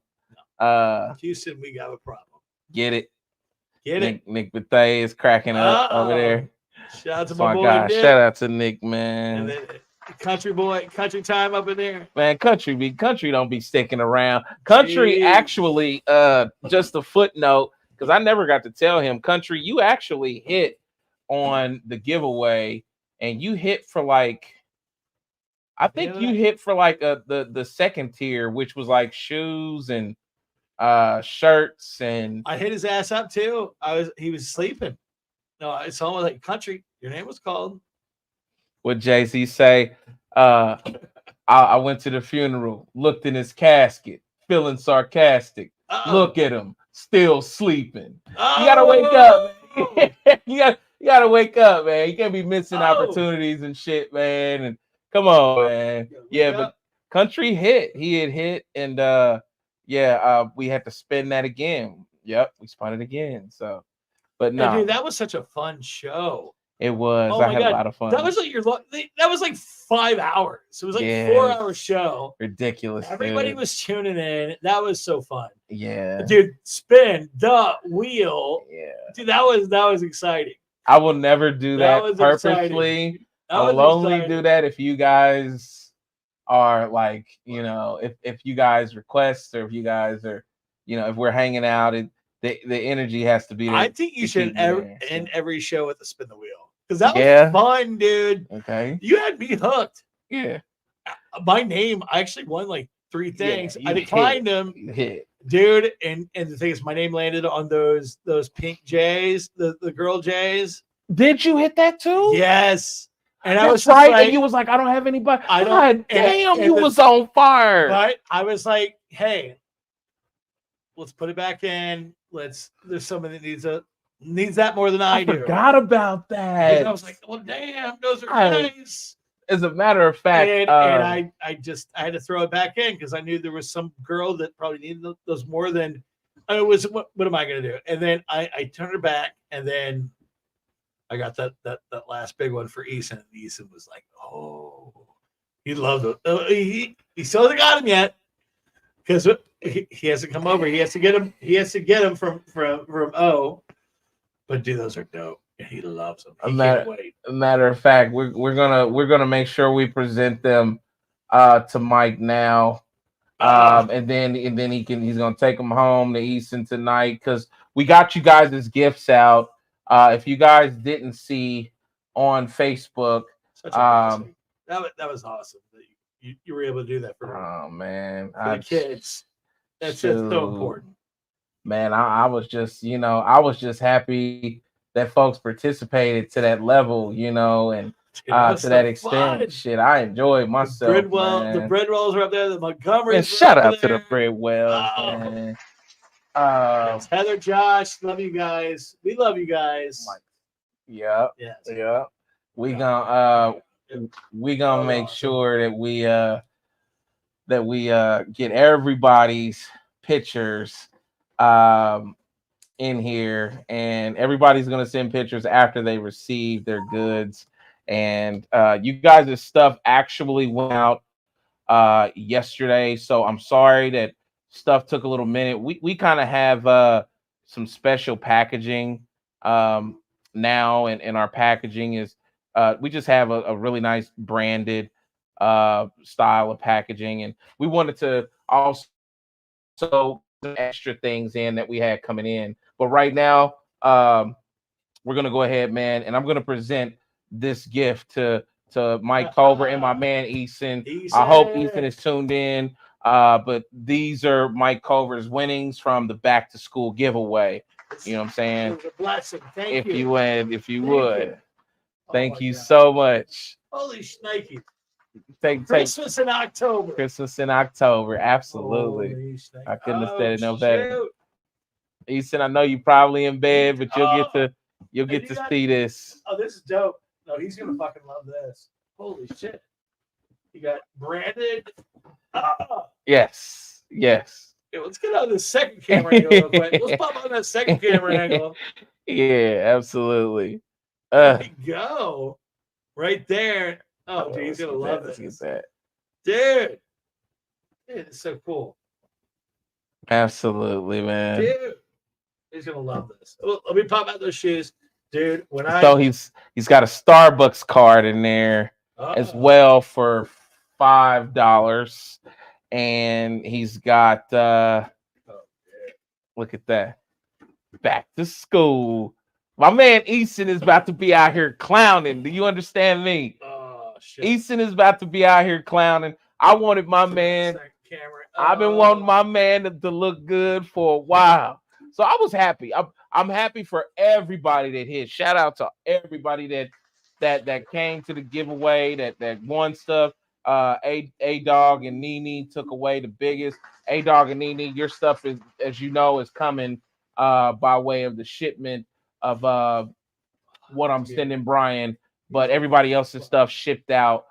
Houston, we got a problem. Get it. Nick Bethay is cracking up over there. Shout out to my boy God. Nick. Shout out to Nick, man. And then country time up in there. Man, country don't be sticking around. Country actually, just a footnote, because I never got to tell him, Country, you actually hit on the giveaway, and you hit for like, I think you hit for like the second tier, which was like shoes and shirts, and I hit his ass up too. He was sleeping. No, I saw him like, country, your name was called. What Jay-Z say? I went to the funeral, looked in his casket, feeling sarcastic. Look at him, still sleeping. You gotta wake up. you gotta wake up, man. You can't be missing opportunities and shit, man. And come on, man. Yeah, but country hit. He had hit, and we had to spin that again. Yep, we spun it again. So, but no, dude, that was such a fun show. It was. Oh I my had God. a lot of fun. That was like 5 hours. It was like 4-hour show. Ridiculous. Everybody was tuning in. That was so fun. Yeah. Dude, spin the wheel. Yeah. Dude, that was exciting. I will never do that purposely. I will only do that if you guys are like, if you guys request, or if you guys are, if we're hanging out, and the energy has to be there. I think you should end every show with a spin the wheel. Because that was fun, dude. Okay. You had me hooked. Yeah. My name, I actually won like 3 things. I declined them. Hit. Dude, and the thing is, my name landed on those pink J's, the girl J's. Did you hit that too? Yes. And that's I was right. like, and you was like, I don't have anybody. God damn, you was on fire. But I was like, hey, let's put it back in. There's somebody that needs that more than I do. Forgot about that. And I was like, well, damn, those are nice. As a matter of fact, and I had to throw it back in because I knew there was some girl that probably needed those more than I was. What am I going to do? And then I turned it back, and then I got that last big one for Eason. And Eason was like, oh, he loved it. He still hasn't got him yet because he hasn't come over. He has to get him. He has to get him from O. But dude, those are dope. He loves them. He can't wait. Matter of fact, we're gonna make sure we present them to Mike now, and then he's gonna take them home to Easton tonight because we got you guys' gifts out. If you guys didn't see on Facebook, that was awesome. That you were able to do that for the kids. That's so important. Man, I was just happy that folks participated to that level, and to that extent. Fun. Shit, I enjoyed myself. The Breadwells are up there. The Montgomerys. And shout out to the Breadwells. Man. Yes, Heather, Josh, love you guys. We love you guys. Yeah. We gonna make sure that we get everybody's pictures in here, and everybody's gonna send pictures after they receive their goods. And you guys' stuff actually went out yesterday, so I'm sorry that stuff took a little minute. We kind of have some special packaging now, and our packaging is we just have a really nice branded style of packaging, and we wanted to also some extra things in that we had coming in. But right now, we're gonna go ahead, man, and I'm gonna present this gift to Mike Colver and my man Eason. I hope Eason is tuned in. But these are Mike Culver's winnings from the back to school giveaway. You know what I'm saying? It was a blessing. Thank you. If you Thank would. you. Thank you so much. Holy shnikes. Take Christmas in October. Christmas in October. Absolutely. I couldn't have said it no better. Easton, I know you probably in bed, but you'll get to see this. Oh, this is dope. No, he's gonna fucking love this. Holy shit. You got branded. Yes. Yeah, let's get on the second camera angle real quick. Let's pop on that second camera angle. Yeah, absolutely. There we go. Right there. Oh, dude, he's gonna love this. Dude, it's so cool. Absolutely, man. Dude, he's gonna love this. Oh, let me pop out those shoes, dude. So he's got a Starbucks card in there as well for $5, and he's got look at that, back to school. My man Easton is about to be out here clowning. Do you understand me? Oh shit. Easton is about to be out here clowning. I wanted my man camera. I've been wanting my man to look good for a while. So I was happy. I'm happy for everybody that hit. Shout out to everybody that came to the giveaway, that won stuff. A Dog and Nene took away the biggest. A Dog and Nene, your stuff is, as you know, is coming by way of the shipment of what I'm sending Brian, but everybody else's stuff shipped out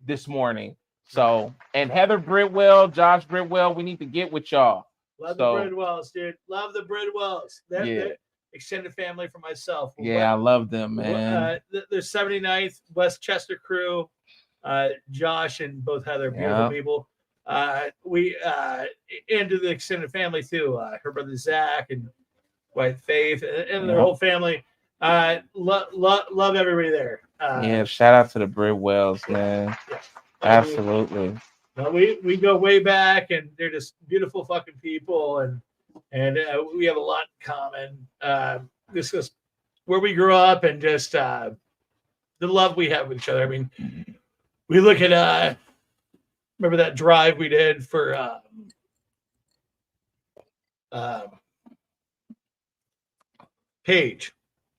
this morning. So, and Heather Bridwell, Josh Bridwell, we need to get with y'all. Love the Bridwells, dude. Love the Bridwells. They're extended family for myself. Yeah, I love them, man. There's 79th Westchester crew. Josh and both Heather, beautiful people. We into the extended family too. Her brother Zach and wife Faith and their whole family. Love everybody there. Shout out to the Bridwells, man. Absolutely. We go way back, and they're just beautiful fucking people, and we have a lot in common. This is where we grew up, and just the love we have with each other. I mean, we look at remember that drive we did for Paige.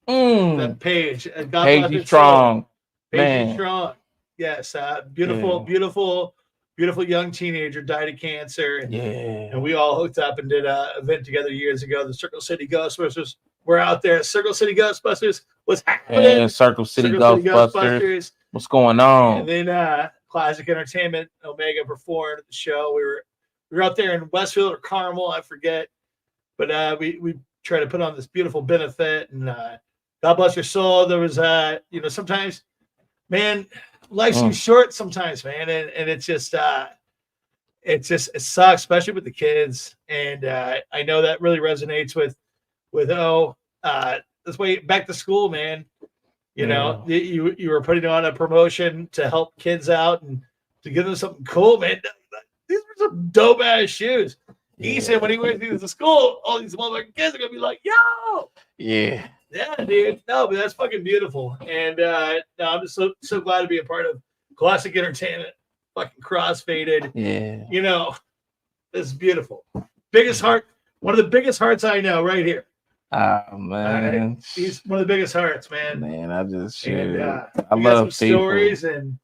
That Paige. Paige Strong. Paige Strong. Yes. Beautiful young teenager died of cancer. And we all hooked up and did an event together years ago. The Circle City Ghostbusters were out there. Circle City Ghostbusters was happening. Yeah, Circle City Ghostbusters. What's going on? And then Classic Entertainment Omega performed at the show. We were out there in Westfield or Carmel, I forget. But we tried to put on this beautiful benefit, and God bless your soul. There was sometimes, man, life's too short sometimes, man, and it's just it sucks, especially with the kids. And I know that really resonates with this way back to school, man. You know, you were putting on a promotion to help kids out and to give them something cool, man. These were some dope ass shoes. He said when he went through the school, all these motherfucking kids are gonna be like, yo. Yeah, dude. No, but that's fucking beautiful. And I'm just so glad to be a part of Classic Entertainment. Fucking crossfaded. Yeah. You know, it's beautiful. Biggest heart, one of the biggest hearts I know, right here. Oh man, he's one of the biggest hearts, man. Man, I just I love some people. Stories, and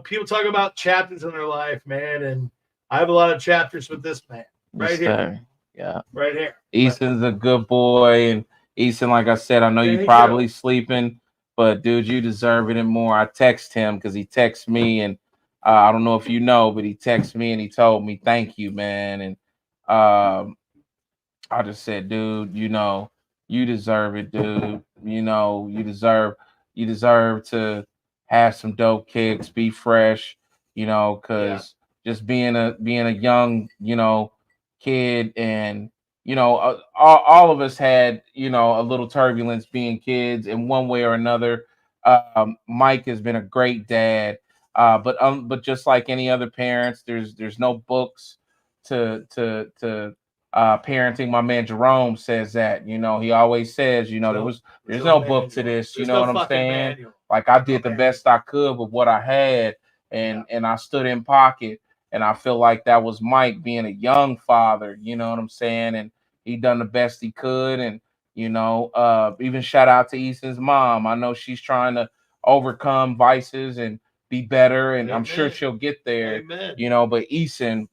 people talk about chapters in their life, man, and I have a lot of chapters with this man right here. Sir. Yeah, right here. Easton's a good boy, and Easton, like I said, I know you're probably sleeping, but dude, you deserve it and more. I text him because he texts me, and I don't know if you know, but he texted me and he told me thank you, man, and I just said, dude, you deserve it, dude. You deserve to have some dope kicks, be fresh, because just being a young, kid, and all of us had, a little turbulence being kids in one way or another. Mike has been a great dad, but just like any other parents, there's no books to parenting. My man Jerome says that, he always says, there's no book to this, you know what I'm saying? Manual. Like I did the best I could with what I had, and I stood in pocket, and I feel like that was Mike being a young father, you know what I'm saying? And he done the best he could, and even shout out to Easton's mom. I know she's trying to overcome vices and be better, and I'm sure she'll get there. But Easton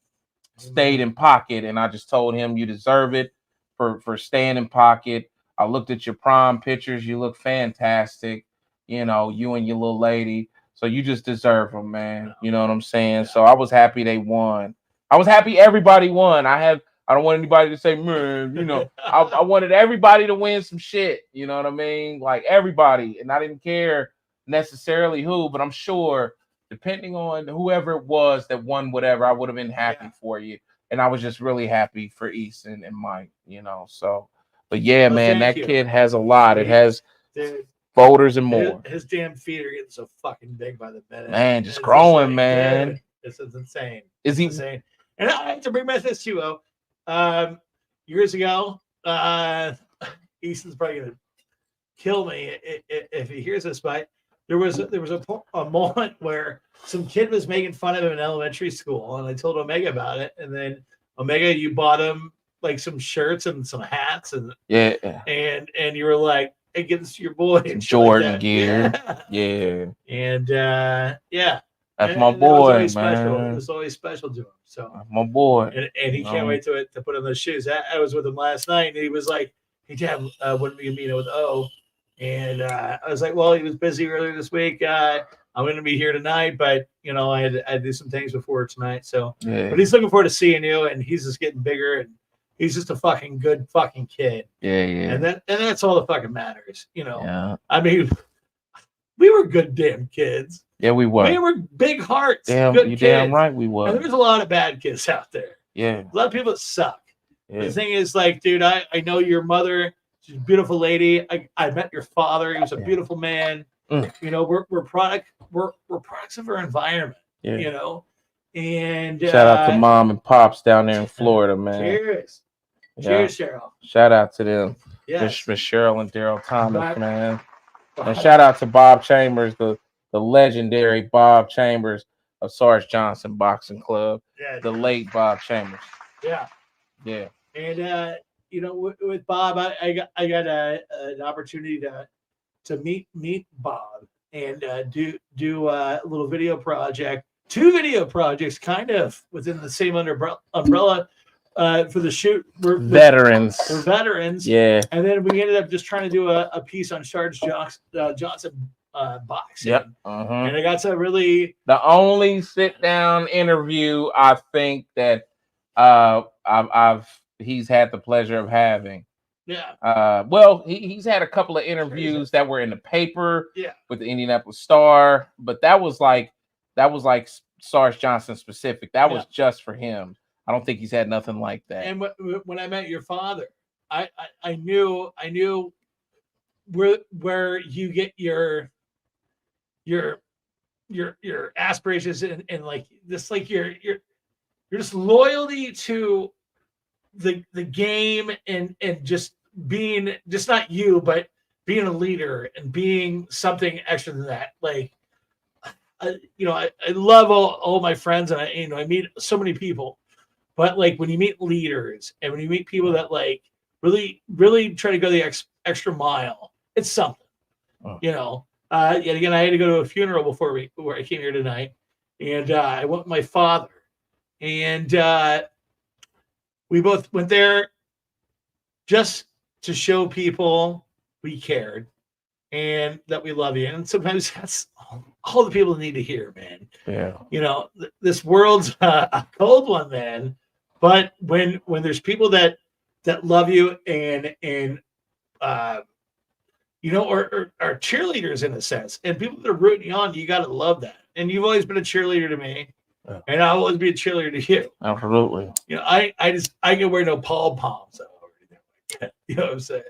stayed in pocket, and I just told him you deserve it for staying in pocket. I looked at your prom pictures, you look fantastic, you and your little lady, so you just deserve them, man. You know what I'm saying? So I was happy they won. I was happy everybody won. I don't want anybody to say, man, I wanted everybody to win some shit, you know what I mean? Like everybody, and I didn't care necessarily who, but I'm sure depending on whoever it was that won whatever, I would have been happy for you. And I was just really happy for Easton and Mike, so. But yeah, man, that kid has a lot. It has voters and more. His damn feet are getting so fucking big by the minute. Man, just growing, man. Dude, this is insane. Is insane? And I have to bring back this too, years ago, Easton's probably gonna kill me if he hears this, but there was a moment where some kid was making fun of him in elementary school, and I told Omega about it, and then Omega, you bought him like some shirts and some hats, and you were like, against your boy and Jordan like gear. Yeah. And that's my boy, man. Special. It was always special to him. So that's my boy. And he can't wait to put on those shoes. I was with him last night, and he was like, "Hey, Dad, when we meet with O?" And I was like, "Well, he was busy earlier this week. I'm going to be here tonight, but you know, I had to do some things before tonight. So, but he's looking forward to seeing you, and he's just getting bigger, and he's just a fucking good fucking kid. Yeah. And that's all that fucking matters, you know. Yeah. I mean, we were good damn kids. Yeah, we were. We were big hearts. Damn, good you kids. damn right we were. And there's a lot of bad kids out there. Yeah. A lot of people that suck. Yeah. The thing is, like, dude, I know your mother. She's a beautiful lady. I met your father. He was a beautiful man. You know, we're products of our environment. Yeah. You know, and shout out to Mom and Pops down there in Florida, man. Cheers. Yeah. Cheers, Cheryl. Shout out to them. Yes. Miss Cheryl and Daryl Thomas, man. And shout out to Bob Chambers, the legendary Bob Chambers of Sarge Johnson Boxing Club. Yeah. The late Bob Chambers. Yeah. Yeah. And you know, with Bob, I got an opportunity to meet Bob and do a little video project, 2 video projects, kind of within the same umbrella. For the shoot, we're veterans. Yeah. And then we ended up just trying to do a piece on Sarge Johnson boxing. Yep. And I got to really the only sit down interview I think that he's had the pleasure of having. Yeah. Well, he's had a couple of interviews that were in the paper. Yeah. With the Indianapolis Star, but that was like Sarge Johnson specific. That was just for him. I don't think he's had nothing like that. And when I met your father, I knew where you get your aspirations and like this, like your just loyalty to the game and just being just not you, but being a leader and being something extra than that. Like, you know, I love all my friends, and I meet so many people. But like when you meet leaders and when you meet people that like really, really try to go the extra mile, it's something. You know. Yet again, I had to go to a funeral before I came here tonight, and I went with my father, and we both went there just to show people we cared and that we love you. And sometimes that's all the people need to hear, man. Yeah. You know, this world's a cold one, man. But when there's people that love you and you know, or are cheerleaders in a sense, and people that are rooting you on, you got to love that. And you've always been a cheerleader to me, and I'll always be a cheerleader to you. Absolutely. You know, I can wear no pom poms. You know what I'm saying?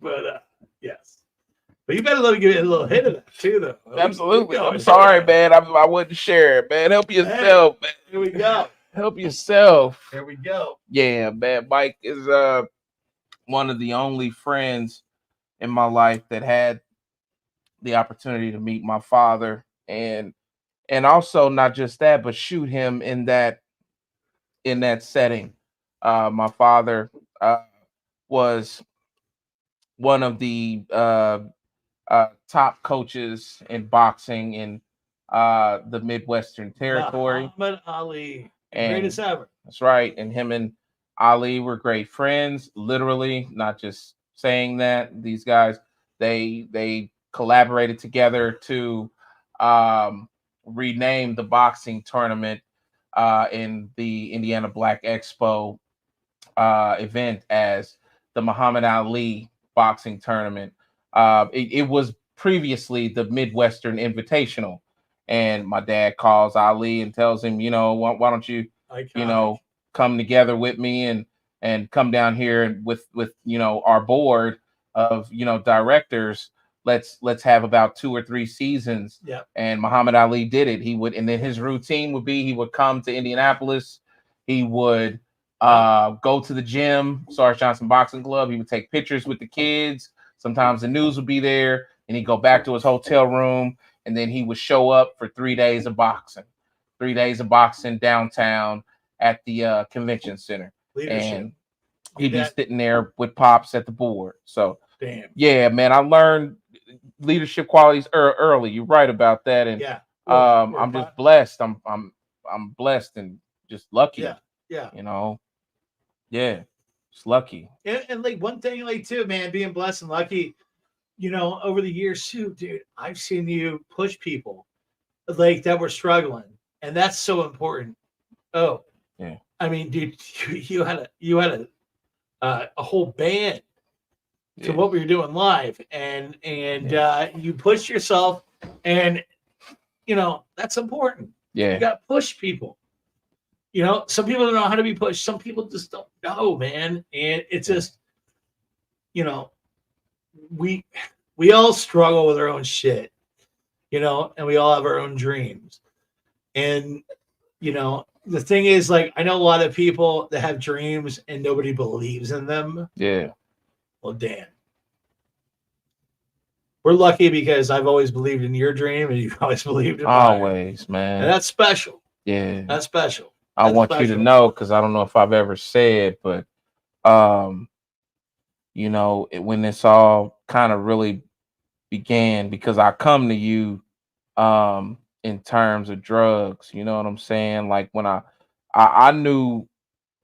But yes. But you better let me give you a little hit of that too, though. Absolutely. I'm sorry, man. I wouldn't share it, man. Help yourself, man. Here we go. Help yourself. Here we go. Yeah, man. Mike is one of the only friends in my life that had the opportunity to meet my father, and also not just that, but shoot him in that setting. My father was one of the top coaches in boxing in the Midwestern Territory. Muhammad Ali, greatest ever. That's right. And him and Ali were great friends, literally, not just saying that. These guys, they collaborated together to rename the boxing tournament in the Indiana Black Expo event as the Muhammad Ali boxing tournament. It was previously the Midwestern Invitational, and my dad calls Ali and tells him, you know, why don't you, you know, come together with me and come down here with you know, our board of, you know, directors. Let's have about 2 or 3 seasons. Yeah. And Muhammad Ali did it. He would, and then his routine would be he would come to Indianapolis. He would go to the gym, Sarge Johnson Boxing Club. He would take pictures with the kids. Sometimes the news would be there, and he'd go back to his hotel room and then he would show up for 3 days of boxing, 3 days of boxing downtown at the convention center. Leadership. And he'd be sitting there with Pops at the board. So damn. Yeah, man, I learned leadership qualities early. You're right about that. And Yeah. I'm just blessed. I'm blessed and just lucky. Yeah. Yeah. You know. Yeah. It's lucky. And like one thing, like too, man, being blessed and lucky, you know, over the years too, dude, I've seen you push people like that were struggling, and that's so important. Oh, yeah. I mean, dude, you had a whole band to what we were doing live, and you pushed yourself, and you know that's important. Yeah, you got to push people. You know, some people don't know how to be pushed. Some people just don't know, man. And it's just, you know, we all struggle with our own shit, you know, and we all have our own dreams. And, you know, the thing is, like, I know a lot of people that have dreams and nobody believes in them. Yeah. Well, damn. We're lucky because I've always believed in your dream and you've always believed in mine. Always, man. And that's special. Yeah. That's special. I want you to know, because I don't know if I've ever said, but you know, when this all kind of really began, because I come to you in terms of drugs, you know what I'm saying? Like when I knew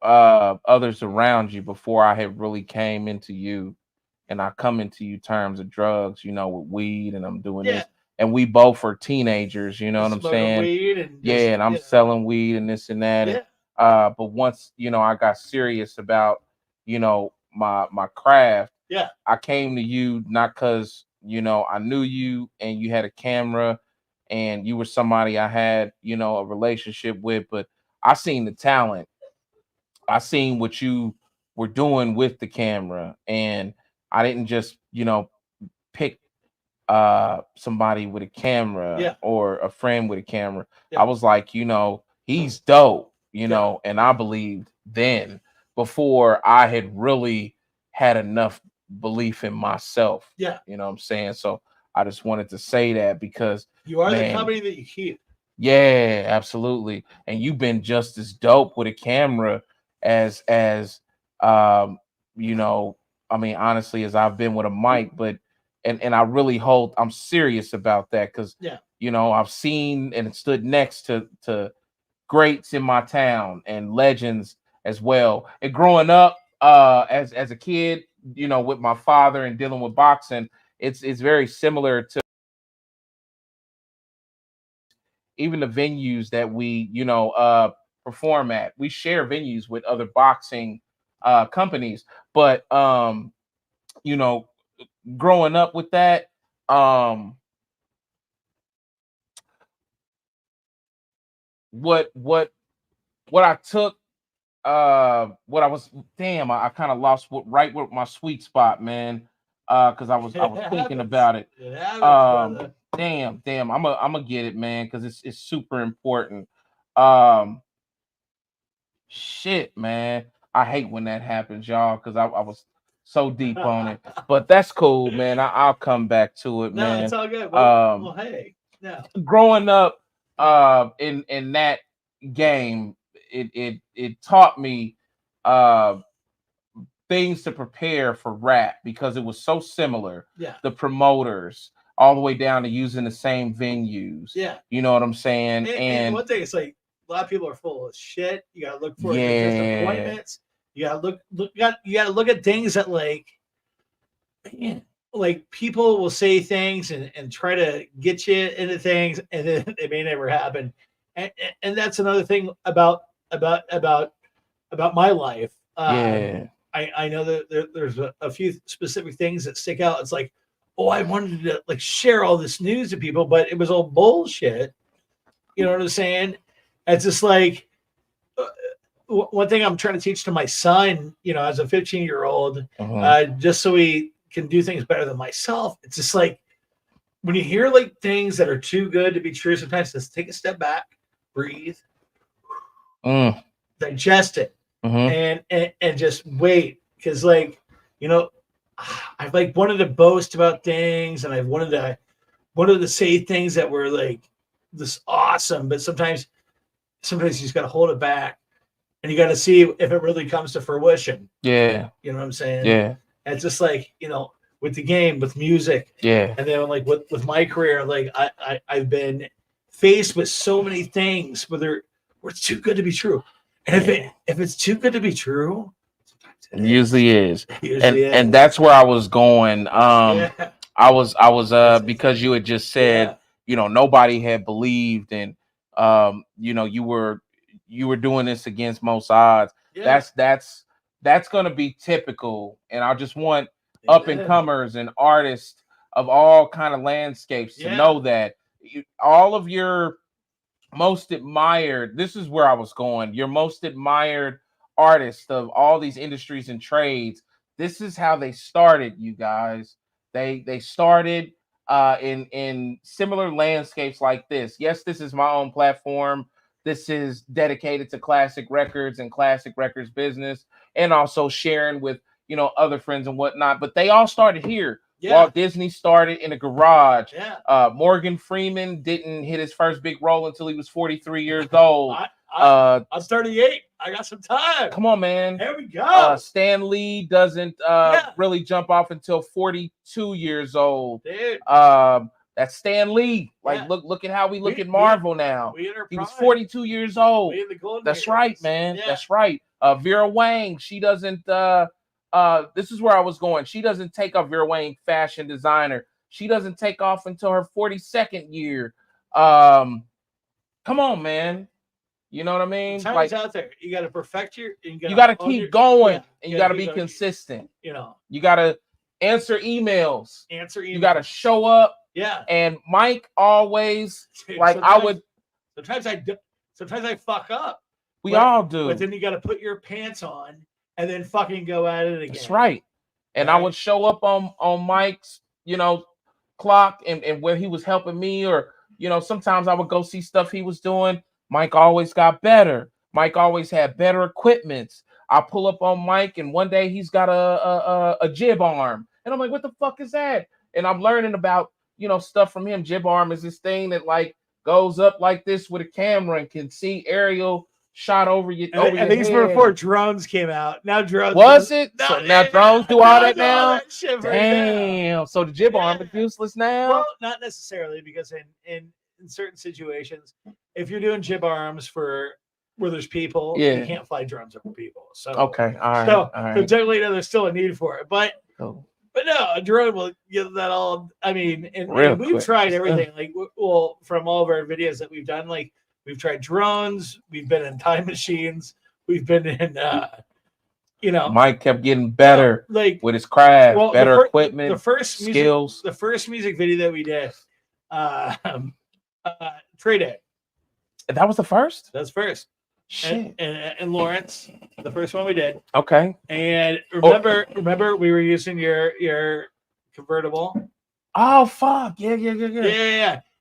others around you before I had really came into you, and I come into you terms of drugs, you know, with weed, and I'm doing this. And we both are teenagers, you know what I'm saying? Weed and and I'm selling weed and this and that. Yeah. And, but once, you know, I got serious about, you know, my craft. Yeah. I came to you not because, you know, I knew you and you had a camera and you were somebody I had, you know, a relationship with, but I seen the talent. I seen what you were doing with the camera, and I didn't just, you know, pick somebody with a camera or a friend with a camera. I was like, you know, he's dope, you know, and I believed then before I had really had enough belief in myself. Yeah. You know what I'm saying? So I just wanted to say that because you are the company that you keep. Yeah, absolutely. And you've been just as dope with a camera as you know, I mean, honestly, as I've been with a mic, but and I really I'm serious about that because you know, I've seen and stood next to greats in my town and legends as well. And growing up as a kid, you know, with my father and dealing with boxing, it's very similar to even the venues that we, you know, perform at. We share venues with other boxing companies, but you know, growing up with that, what I took, what I was, damn, I kind of lost right with my sweet spot, man, because I was thinking about it. Damn, I'm gonna get it, man, because it's super important. Shit, man, I hate when that happens, y'all, because I was so deep on it, but that's cool, man. I'll come back to it, man. No, it's all good. Well, hey, yeah. Growing up, in that game, it taught me things to prepare for rap because it was so similar. Yeah. The promoters, all the way down to using the same venues. Yeah. You know what I'm saying? And one thing, it's like a lot of people are full of shit. You gotta look for disappointments. You gotta you gotta look at things that like, man, like people will say things and try to get you into things, and then it may never happen. And that's another thing about my life. I know that there's a few specific things that stick out. It's like, oh, I wanted to like share all this news to people, but it was all bullshit. You know what I'm saying? It's just like one thing I'm trying to teach to my son, you know, as a 15-year-old, just so he can do things better than myself. It's just like when you hear like things that are too good to be true, sometimes just take a step back, breathe, digest it, and just wait. Because like, you know, I've like wanted to boast about things, and I've wanted to wanted to say things that were like this awesome, but sometimes you just got to hold it back, and you got to see if it really comes to fruition. Yeah. You know what I'm saying? Yeah. And it's just like, you know, with the game, with music. Yeah. And then like with my career, like I've been faced with so many things where it's too good to be true. And if it's too good to be true, it usually is. Usually is. And that's where I was going. I was because you had just said, you know, nobody had believed, and you know, you were doing this against most odds. Yeah. That's going to be typical, and I just want up and comers and artists of all kind of landscapes to know that all of your most admired, this is where I was going, your most admired artists of all these industries and trades, this is how they started, you guys. They started in similar landscapes like this. Yes, this is my own platform. This is dedicated to classic records and classic records business, and also sharing with, you know, other friends and whatnot. But they all started here. Yeah. Walt Disney started in a garage. Yeah. Morgan Freeman didn't hit his first big role until he was 43 years old. I'm 38. I got some time. Come on, man. There we go. Stan Lee doesn't really jump off until 42 years old. Dude. That's Stan Lee. Like, look at how we look at Marvel now. He was 42 years old. That's right, man. Yeah. That's right. Vera Wang, she doesn't this is where I was going. She doesn't take off, Vera Wang, fashion designer. She doesn't take off until her 42nd year. Come on, man. You know what I mean? Time's out there. You got to perfect you got to keep going, and you got to be consistent. You know, you got to answer emails. You got to show up. Yeah. And Mike always, like, sometimes I fuck up. We all do. But then you got to put your pants on and then fucking go at it again. That's right. And I would show up on Mike's, you know, clock and where he was helping me, or, you know, sometimes I would go see stuff he was doing. Mike always got better. Mike always had better equipments. I pull up on Mike, and one day he's got a jib arm, and I'm like, what the fuck is that? And I'm learning about, you know, stuff from him. Jib arm is this thing that like goes up like this with a camera and can see aerial shot over you. And these were before drones came out. Now drones so now drones do all that now. Damn. So the jib arm is useless now. Well, not necessarily, because in certain situations, if you're doing jib arms for where there's people, you can't fly drones over people. So okay, all right. So all right. technically, there's still a need for it, but no, a drone will give that all. I mean, and we've tried everything. Like, well, from all of our videos that we've done, like, we've tried drones, we've been in time machines, we've been in, you know. Mike kept getting better, like, with his craft, better equipment, the first skills. The first music video that we did, Trade Day. That was the first? That's first. Shit. And Lawrence, the first one we did. Okay. And remember we were using your convertible. Oh fuck! Yeah.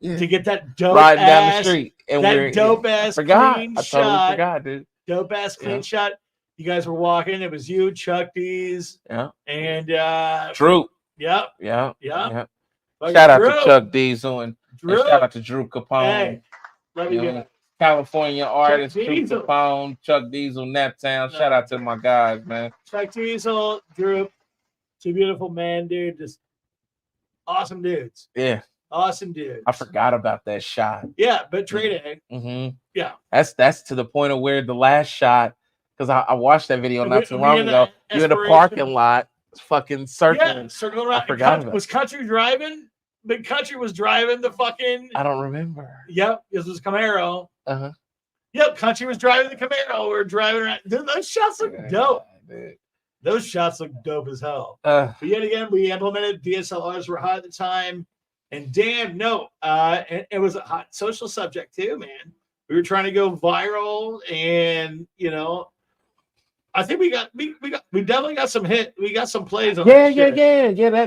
To get that dope riding down the ass, street, and that dope ass clean I shot. totally forgot, dude. Dope ass clean shot. You guys were walking. It was you, Chuck D's, and Drew. Yep. Yeah. Fucking Shout out Drew. to Chuck Diesel and shout out to Drew Capone. Hey, let me go. California artist, Drew Diesel. Capone, Chuck Diesel, Naptown. Shout out to my guys, man. Chuck Diesel, Drew, two beautiful men, dude. Just awesome dudes. Yeah. Awesome dudes. I forgot about that shot. Yeah, but Trade Day. Mm-hmm. Yeah. That's to the point of where the last shot, because I watched that video not too long ago. You're in the parking lot, fucking circling. Yeah, circling around. I forgot about Was Country driving? Big Country was driving the fucking. I don't remember. Yep, this was Camaro. Uh-huh. Yep, Country was driving the Camaro. We're driving around. Dude, those shots look dope. Dude. Those shots look dope as hell. But yet again, we implemented DSLRs were hot at the time. And damn, no, it was a hot social subject too, man. We were trying to go viral, and you know, I think we definitely got some hit. We got some plays on yeah.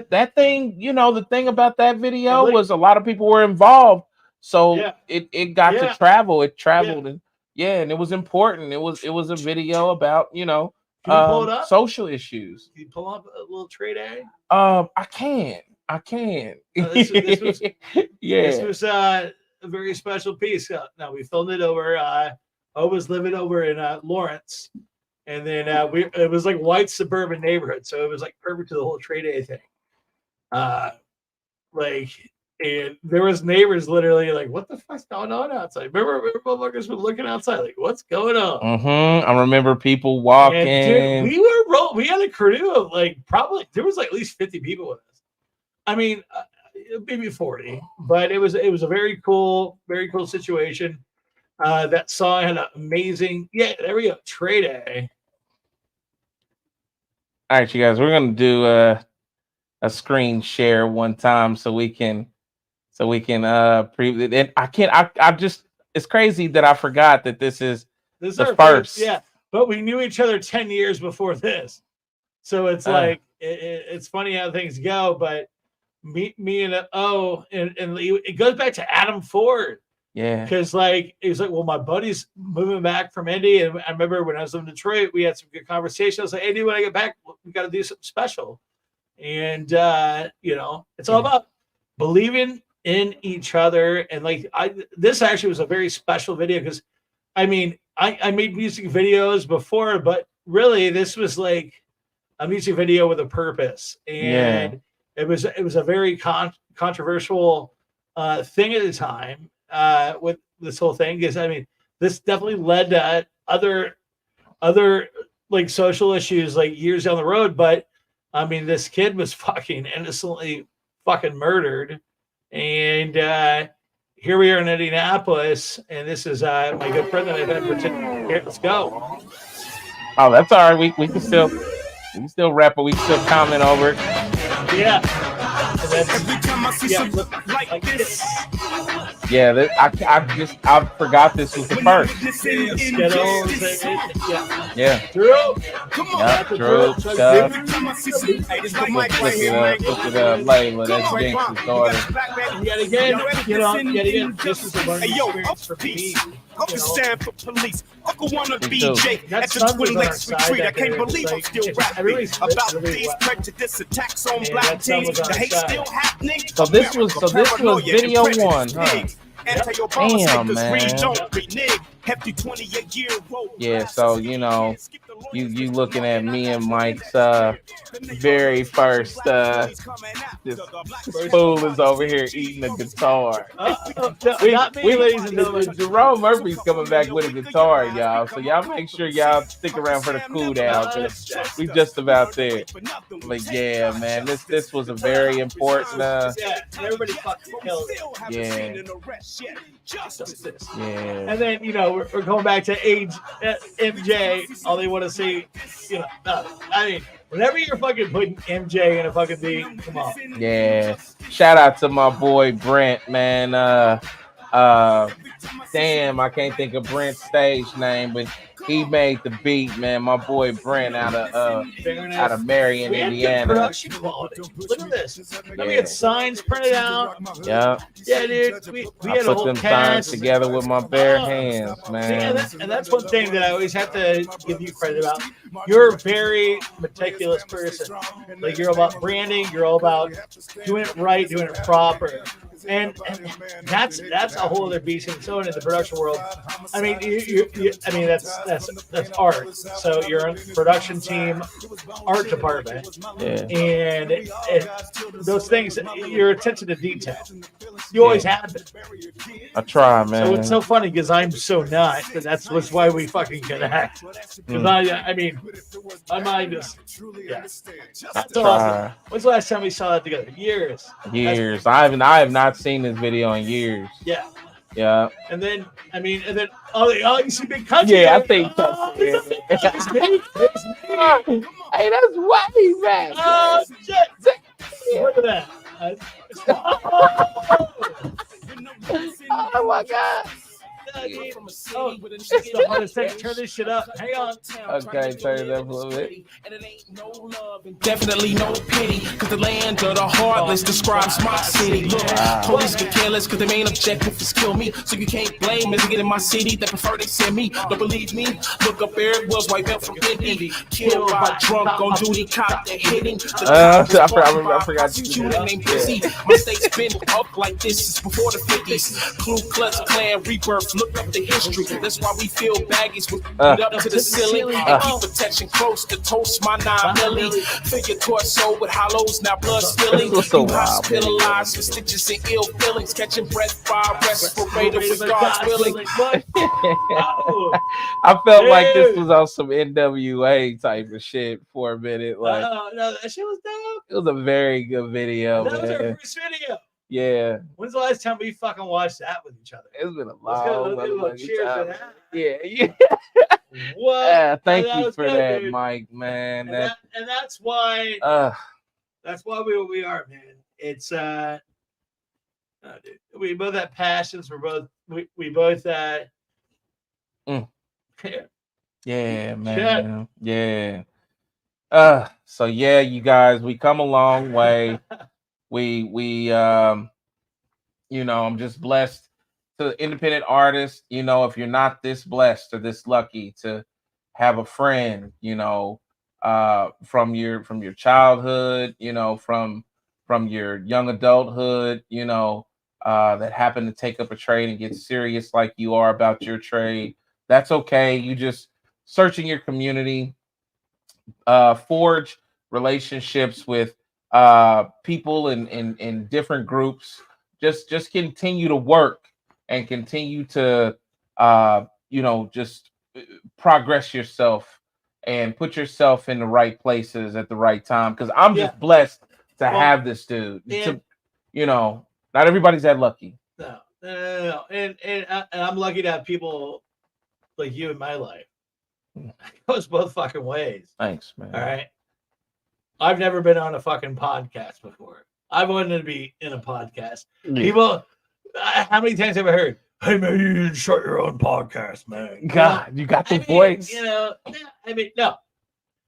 That thing, you know, the thing about that video was a lot of people were involved, so it got to travel. It traveled, and it was important. It was a video about, you know, Can you pull it up? social issues. Can you pull up a little Trade Day? I can. I can. This was Yeah. This was a very special piece. Now we filmed it over. I was living over in Lawrence, and then it was like white suburban neighborhood, so it was like perfect to the whole trade day thing. And there was neighbors literally like, "What the fuck's going on outside?" Remember motherfuckers were looking outside like, "What's going on?" I remember people walking. And, dude, we had a crew of like probably there was like at least 50 people with us. I mean, maybe 40, but it was a very cool situation. That song had an amazing. Yeah, there we go. Trade Day. All right, you guys, we're gonna do a screen share one time so we can preview it. And I just it's crazy that I forgot that this is the first. Yeah, but we knew each other 10 years before this, so it's like it's funny how things go. But me and it goes back to Adam Ford. Yeah, because like it was like, well, my buddy's moving back from Indy, and I remember when I was in Detroit, we had some good conversation. I was like, "Hey, dude, when I get back, we got to do something special." And it's all about believing in each other. And like this actually was a very special video because, I mean, I made music videos before, but really this was like a music video with a purpose, and it was a very controversial thing at the time. With this whole thing, because I mean, this definitely led to other like social issues like years down the road. But I mean, this kid was fucking innocently fucking murdered, and here we are in Indianapolis, and this is my good friend that I've had for 10 years. Here, let's go. Oh, that's all right. We can still rap, but we can still comment over it. Yeah. Every time I see something like this. Yeah, I forgot this was the first. Yeah. Drew. Come on. Yeah, Drew. Look it up, Layla. That's Jenks' daughter. Yet again, this is a learning experience for me. Uncle Sam for police. Uncle wanna be Jake at the Twin Lakes retreat. I can't believe I'm still rapping about these prejudice attacks on black teens. The hate still happening. So this was video one, huh? Damn, man. Yeah, so you looking at me and Mike's very first this fool is over here eating a guitar. We ladies and gentlemen, Jerome Murphy's coming back with a guitar, y'all. So y'all make sure y'all stick around for the cool down because we just about there. But yeah, man, this was a very important everybody fucking killed it. Yeah. And then we're going back to age MJ. All they want to see, I mean, whenever you're fucking putting MJ in a fucking beat, come on. Yeah. Shout out to my boy Brent, man. Damn, I can't think of Brent's stage name, but he made the beat, man. My boy Brent out of Marion, Indiana. Production quality. Look at this. We had signs printed out. Yeah. Yeah, dude. We I had a put whole them cast signs together with my bare hands, man. And that's one thing that I always have to give you credit about. You're a very meticulous person. Like you're all about branding. You're all about doing it right, doing it proper. And that's a whole other beast. And so in the production world, I mean, that's art. So you're on production team, art department, and those things. Your attention to detail. You always have been. I try, man. So it's so funny because I'm so not, but that's why we fucking connect. Because I mean, my mind is That's awesome. When's the last time we saw that together? Years. I have not seen this video in years. Yeah. Yeah. And then you see big country. Yeah, I think that's me. Hey, that's way back. Oh shit! Look at that. Oh my god. Oh, it's the hardest thing. Turn this shit up. Hang on. Okay, turn it up a little bit. Definitely no pity, cause the land of the heartless describes my city. Look, police get careless cause the main objective is kill me. So you can't blame me to get in my city, they prefer they send me. Don't believe me? Look up Eric Wells, white belt from Indy. Killed by drunk on duty cop that hit him. I forgot to do that. Named Busy. My state's been up like this since before the 50s. Ku Klux Klan rebirth, look up the history. That's why we feel baggies with up to the ceiling. And keep protection close to toast my 9 milli. Fill your torso with hollows, now blood spilling. You hospitalized with stitches and ill feelings. Catching breath, fire, respirator with God's willing. I felt like this was on some NWA type of shit for a minute. Like, no, that shit was dope. It was a very good video. That was man. our first video. Yeah. When's the last time we fucking watched that with each other? It's been a long cheers time. to that. Yeah. What? Yeah, thank you for good, that, dude. Mike, man. And that's why we are, man. It's dude, we both have passions. We both Yeah, man. Yeah. So yeah, you guys, we come a long way. we I'm just blessed to independent artists. If you're not this blessed or this lucky to have a friend, from your childhood, from your young adulthood, that happen to take up a trade and get serious like you are about your trade, that's okay. You just search in your community, forge relationships with people in different groups. Just continue to work and continue to just progress yourself and put yourself in the right places at the right time. Because I'm just blessed to have this dude. Not everybody's that lucky. No. And I'm lucky to have people like you in my life. It goes both fucking ways. Thanks, man. All right. I've never been on a fucking podcast before. I wanted to be in a podcast. Yeah. People, how many times have I heard, "Hey man, you need to start your own podcast, man"? God, you got the voice. No.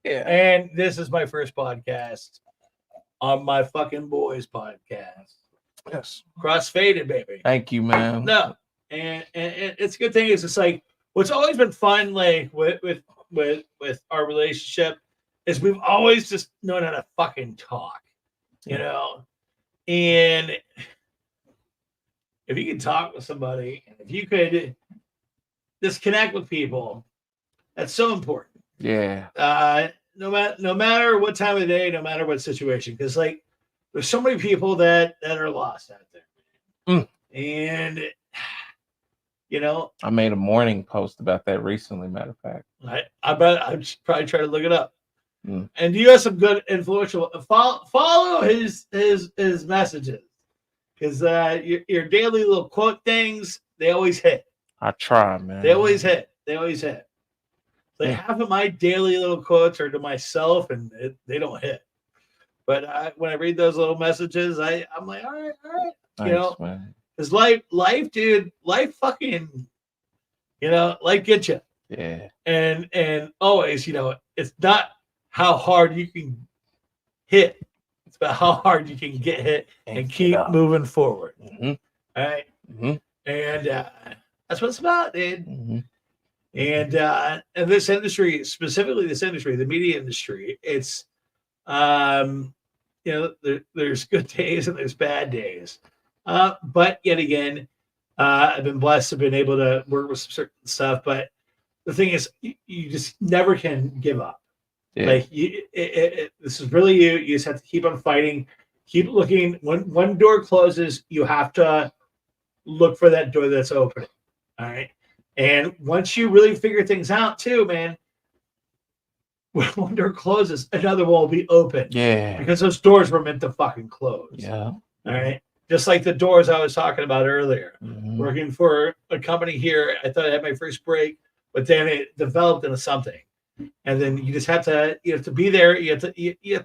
Yeah. And this is my first podcast on my fucking boys podcast. Yes. Crossfaded, baby. Thank you, man. No. And it's a good thing. It's just like what's always been fun, like with our relationship, is we've always just known how to fucking talk, And if you can talk with somebody, and if you could just connect with people, that's so important. Yeah. No matter what time of the day, no matter what situation, because like there's so many people that are lost out there, and I made a morning post about that recently. Matter of fact, I bet I should probably try to look it up. And you have some good influential follow his messages, because your daily little quote things, they always hit. I try, man. They always hit. Like half of my daily little quotes are to myself, and they don't hit. But when I read those little messages, I'm like, all right, Thanks, man. Because life, dude, life fucking, life gets you. Yeah. And always, it's not how hard you can hit. It's about how hard you can get hit and keep moving forward. Mm-hmm. All right. Mm-hmm. And that's what it's about, dude. Mm-hmm. And this industry, specifically this industry, the media industry, it's, there's good days and there's bad days. But yet again, I've been blessed to have been able to work with some certain stuff. But the thing is, you just never can give up. Yeah. Like this is really you. You just have to keep on fighting, keep looking. When one door closes, you have to look for that door that's opening. All right. And once you really figure things out, too, man, when one door closes, another will be open. Yeah. Because those doors were meant to fucking close. Yeah. All right. Just like the doors I was talking about earlier. Mm-hmm. Working for a company here, I thought I had my first break, but then it developed into something. And then you just have to be there. You have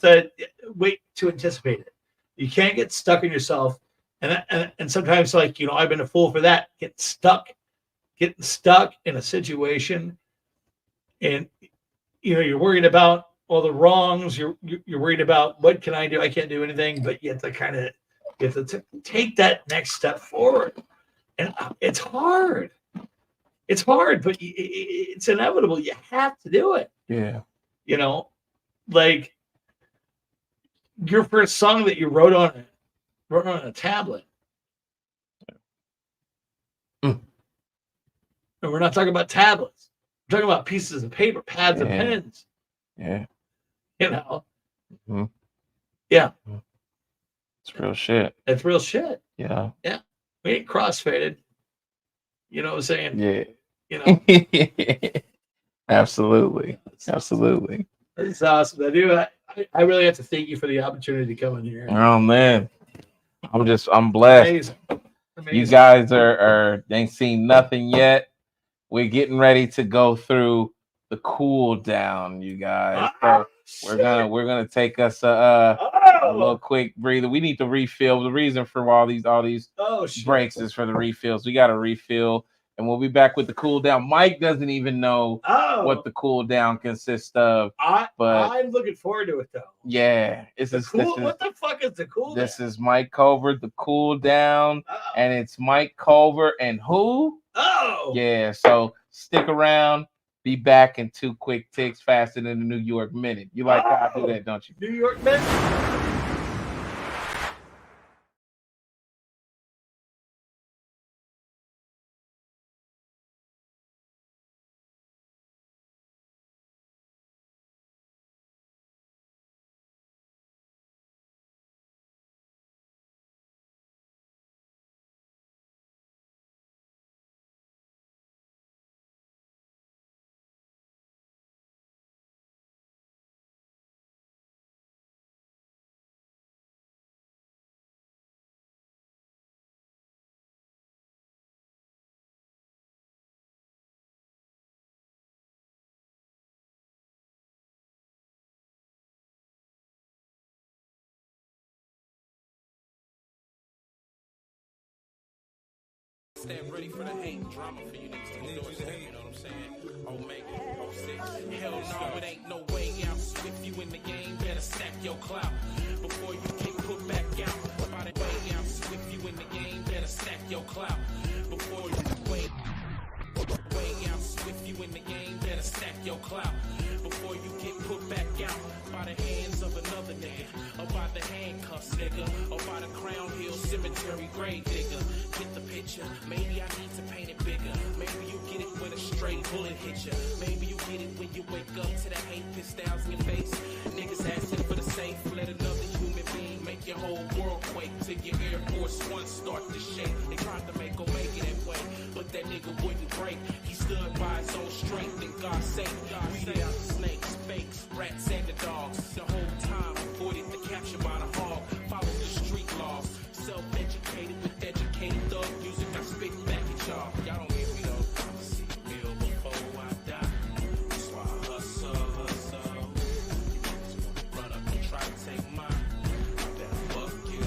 to wait to anticipate it. You can't get stuck in yourself. And sometimes, like, I've been a fool for that. Get stuck getting stuck in a situation, and you're worried about all the wrongs. You're worried about what can I do? I can't do anything. But you have to take that next step forward, and it's hard. It's hard, but it's inevitable. You have to do it. Yeah. Like your first song that you wrote on a tablet. And we're not talking about tablets. We're talking about pieces of paper, pads and pens. Yeah. Yeah. It's real shit. It's real shit. Yeah. Yeah. We ain't crossfaded. You know what I'm saying? Yeah. Absolutely. Absolutely. It's awesome. I really have to thank you for the opportunity to come in here. Oh man. I'm blessed. Amazing. You guys they ain't seen nothing yet. We're getting ready to go through the cool down, you guys. So we're gonna take us a little quick breather. We need to refill. The reason for all these breaks is for the refills. We got to refill, and we'll be back with the cool down. Mike doesn't even know what the cool down consists of, but I'm looking forward to it though. Yeah, what the fuck is the cool down? This is Mike Colver, the cool down, and it's Mike Colver and who? Yeah. So stick around. Be back in 2 quick ticks, faster than the New York Minute. You like how I do that, don't you? New York Minute. Stand ready for the hate drama for you niggas to endorse that, you know what I'm saying? Omega, 06. Hell no, it ain't no way out. If you in the game, better stack your clout before you get put back out. By the way out, if you in the game, better stack your clout before you way out. If you in the game, better stack your clout before you get put back out by the hands of another nigga, or by the handcuffs nigga, or by the Crown Hill Cemetery grave digger. Get the picture. Maybe I need to paint it bigger. Maybe you get it when a straight bullet hit you. Maybe you get it when you wake up to the hate pistols in your face. Niggas asking for the safe. Let another human being make your whole world quake. Till your Air Force One start to shake. They tried to make him make it that way, but that nigga wouldn't break. He stood by his own strength, and God's sake, weeded out the snakes, fakes, rats, and the dogs. The whole time avoided the capture by the hog. Followed the street laws. Self-educated with educated thug music. I spit back at y'all. Y'all don't hear me though. I'ma see the meal before I die. That's why I hustle. You niggas wanna run up and try to take mine. I better fuck you.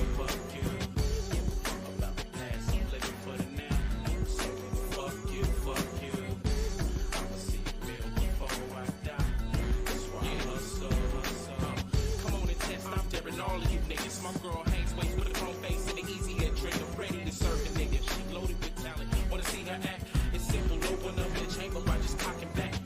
Give a fuck about the past. I'm living for the now. So fuck you. I'ma see the meal before I die. That's why I hustle. Come on and test. I'm daring all of you niggas. My girl hangs waist with a chrome face and an easy head trigger. Ready to serve the nigga. She loaded with talent. Wanna see her act? It's simple. Open up in the chamber by just cocking back. I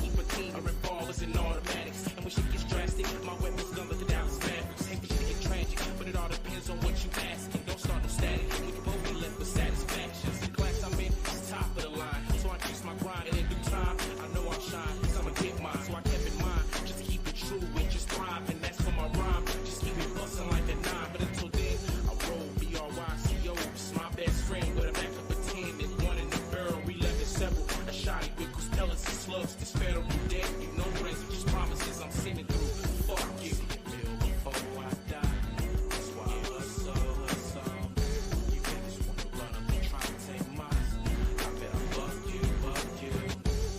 keep a team of revolvers and automatics. And when shit gets drastic, my weapons gonna look down as mavericks. Hate for shit to get tragic, but it all depends on what you asking. Don't start no static. We can both be left with satisfaction. The class I'm in is top of the line. So I increase my grind, and in due time, I know I'll shine. Cause I'ma get mine. So I kept in mind, just keep it true and just thrive. And that's for my rhyme. Just keep it bustin' like a 9. But until then, I roll BRYCO. It's my best friend with a back up a 10 and one in the barrel. We left it several. A shotty with goose pellets and slugs. This federal debt. You know friends, just promises I'm sending through. Fuck you. Before I die. That's why I hustle. You niggas wanna run up and try to take mine. I better fuck you.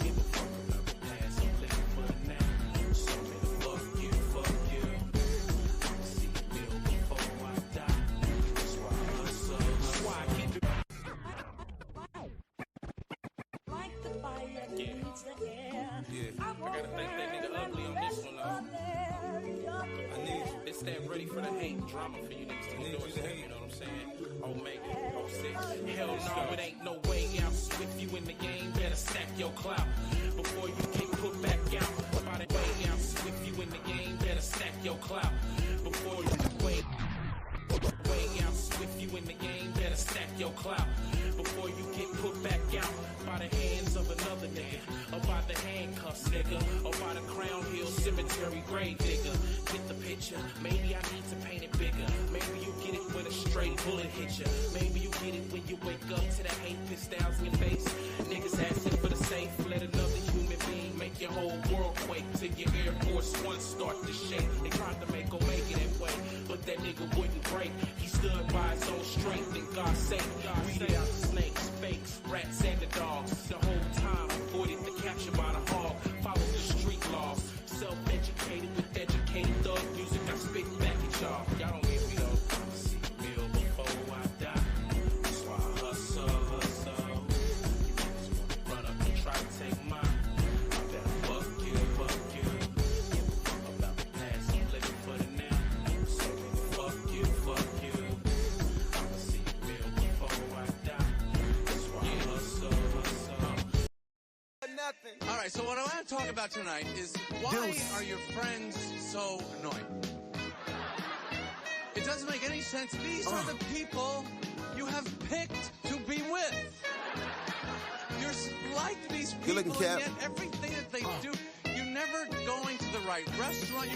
Give a fuck about the past. I'm living for the now. So better fuck you. I'ma see the meal before I die. That's why I hustle. That's why I keep it. I gotta thank that nigga Ugly on this one, it's that ready for the hate drama for you niggas to endorse that, you know what I'm saying? Omega, 06. Hell no, it ain't no way out. If you in the game, better stack your clout before you get put back out. By the way out. If you in the game, better stack your clout before you way out. If you in the game, better stack your clout before you get put back out by the hands of another nigga, or by the handcuffs, nigga, or by the Crown Hill Cemetery grave digger. Get the picture? Maybe I need to paint it bigger. Maybe you get it when a straight bullet hit you. Maybe you get it when you wake up to the hate pissed down in your face. Niggas asking for the safe. Let another human being make your whole world quake till your Air Force One start to shake. They tried to make Omega that way, but that nigga wouldn't break. He stood by his own strength and God's sake. Weeded out the snakes, fakes, rats, and the dogs. The whole time avoided the capture by the hog. Followed the street laws. Self-educated with educated thug music. I spit back at y'all. Y'all don't get me though. See the meal before I die. That's why I hustle. Run up and try to take mine. I better fuck you. Give a fuck about the past. I'm living for the now. So fuck you. I'ma see the meal before I die. That's why I hustle. All right, so what I want to talk about tonight is why are your friends so annoying? It doesn't make any sense. These are the people you have picked to be with. You're like these people, and yet everything that they do, you're never going to the right restaurant.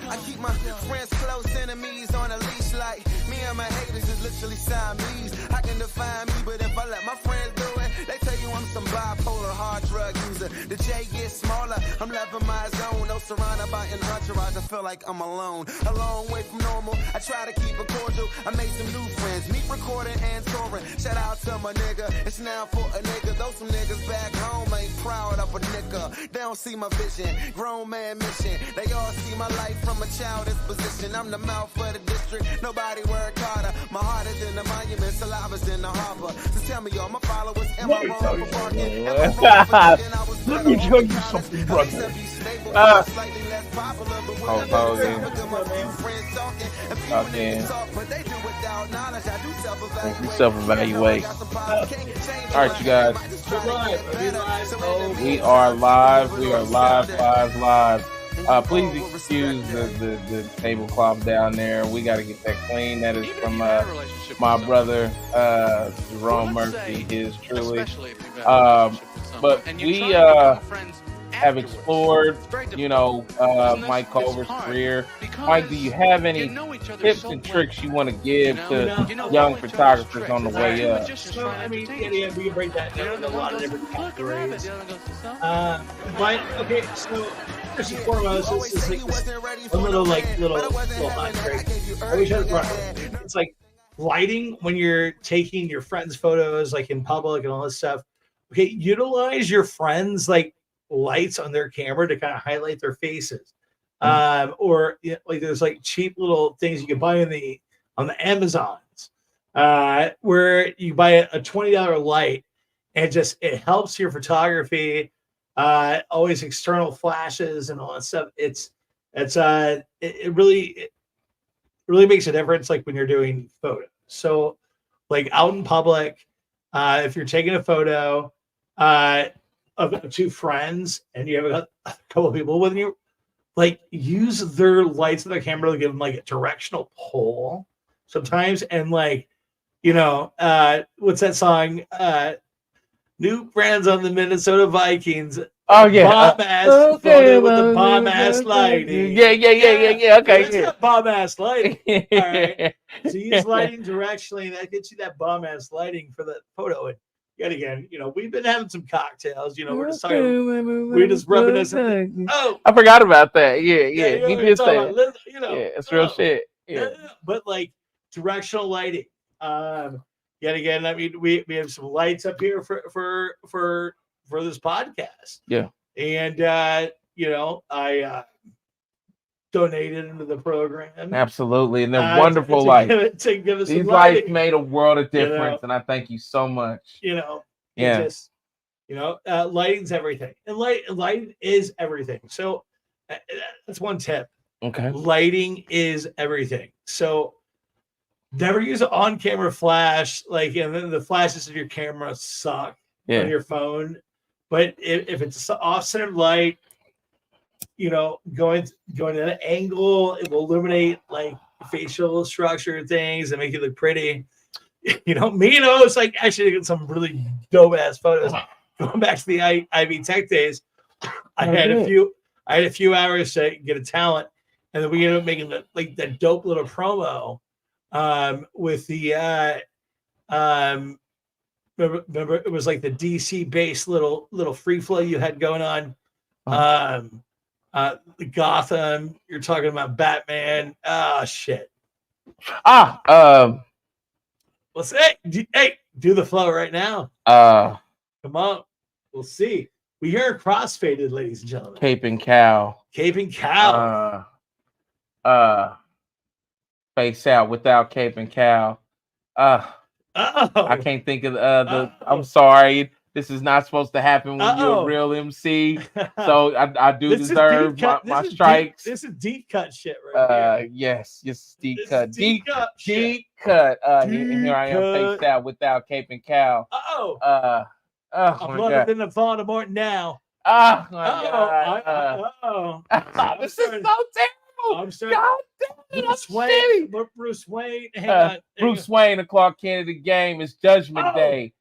I keep my friends close, enemies on a leash. Like me and my haters is literally Siamese. I can define me, but if I let my friends do it, they tell you I'm some bipolar hard drug user. The J gets smaller, I'm left in my zone. No surrounded by an entourage, I feel like I'm alone. A long way from normal, I try to keep it cordial. I made some new friends, meet recording and touring. Shout out to my nigga, it's now for a nigga. Though some niggas back home ain't proud of a nigga. They don't see my vision, grown man mission. They all see my life from a childish position. I'm the mouth of the district, nobody work harder. My heart is in the monument, saliva's in the harbor. So tell me, all my followers, am I wrong for barking? Let me tell you something, brother. Self-evaluate. All right, you guys. We are live. We are live. Please excuse the tablecloth down there. We got to get that clean. That is from my brother Jerome Murphy, his truly. But we have explored, Mike Colver's career. Mike, do you have any tips and tricks you want to give to young photographers on the way up? So, I mean, we can break that down in a lot of different categories. But, okay, so first and foremost, this is like a little hot trick. I wish I was right. It's like lighting when you're taking your friends' photos, like in public and all this stuff. Okay, utilize your friends' like lights on their camera to kind of highlight their faces. Or like there's like cheap little things you can buy on the Amazons, where you buy a $20 light and it helps your photography. Always external flashes and all that stuff. It really makes a difference, like when you're doing photos. So like out in public, if you're taking a photo of two friends and you have a couple of people with you, like use their lights of their camera to give them like a directional pull sometimes. And like, what's that song? New brands on the Minnesota Vikings. Oh yeah, bomb ass photo with the bomb ass lighting. Yeah. Okay, it's got bomb ass lighting. All right, so use lighting directionally, and that gets you that bomb ass lighting for the photo. And yet again, we've been having some cocktails. We're just talking, we're just reminiscing. Oh, I forgot about that. Yeah. He did say that. It's real shit. Yeah, but like directional lighting. Yet again, I mean, we have some lights up here for this podcast. Yeah. And I donated into the program. Absolutely. And they're wonderful lights. To give us These lights made a world of difference, and I thank you so much. Yeah. You know, lighting's everything, and light is everything. So that's one tip. Okay. Lighting is everything. So never use an on-camera flash. Like, and then the flashes of your camera suck on your phone. But if it's off-center light, you know, going at an angle, it will illuminate like facial structure things and make it look pretty. You know, me and O's like actually get some really dope ass photos. Going back to the Ivy Tech days, I had a few hours to get a talent, and then we ended up making that dope little promo with the remember it was like the DC based little free flow you had going on. Gotham, you're talking about Batman. Oh shit. Let's do the flow right now. Come on. We'll see. We hear crossfaded, ladies and gentlemen. Cape and Cow. Face out without Cape and Cow. I can't think of I'm sorry. This is not supposed to happen when you're a real MC. So I do deserve my strikes. This is deep cut shit right here. Yes, deep cut. Deep cut. Here I am face out without Cape and Cow. I'm loving in the Voldemort now. Oh my God. This is so terrible. I'm sorry. God damn, Bruce Wayne. Bruce Wayne, the Clark Kent of the game is Judgment Day.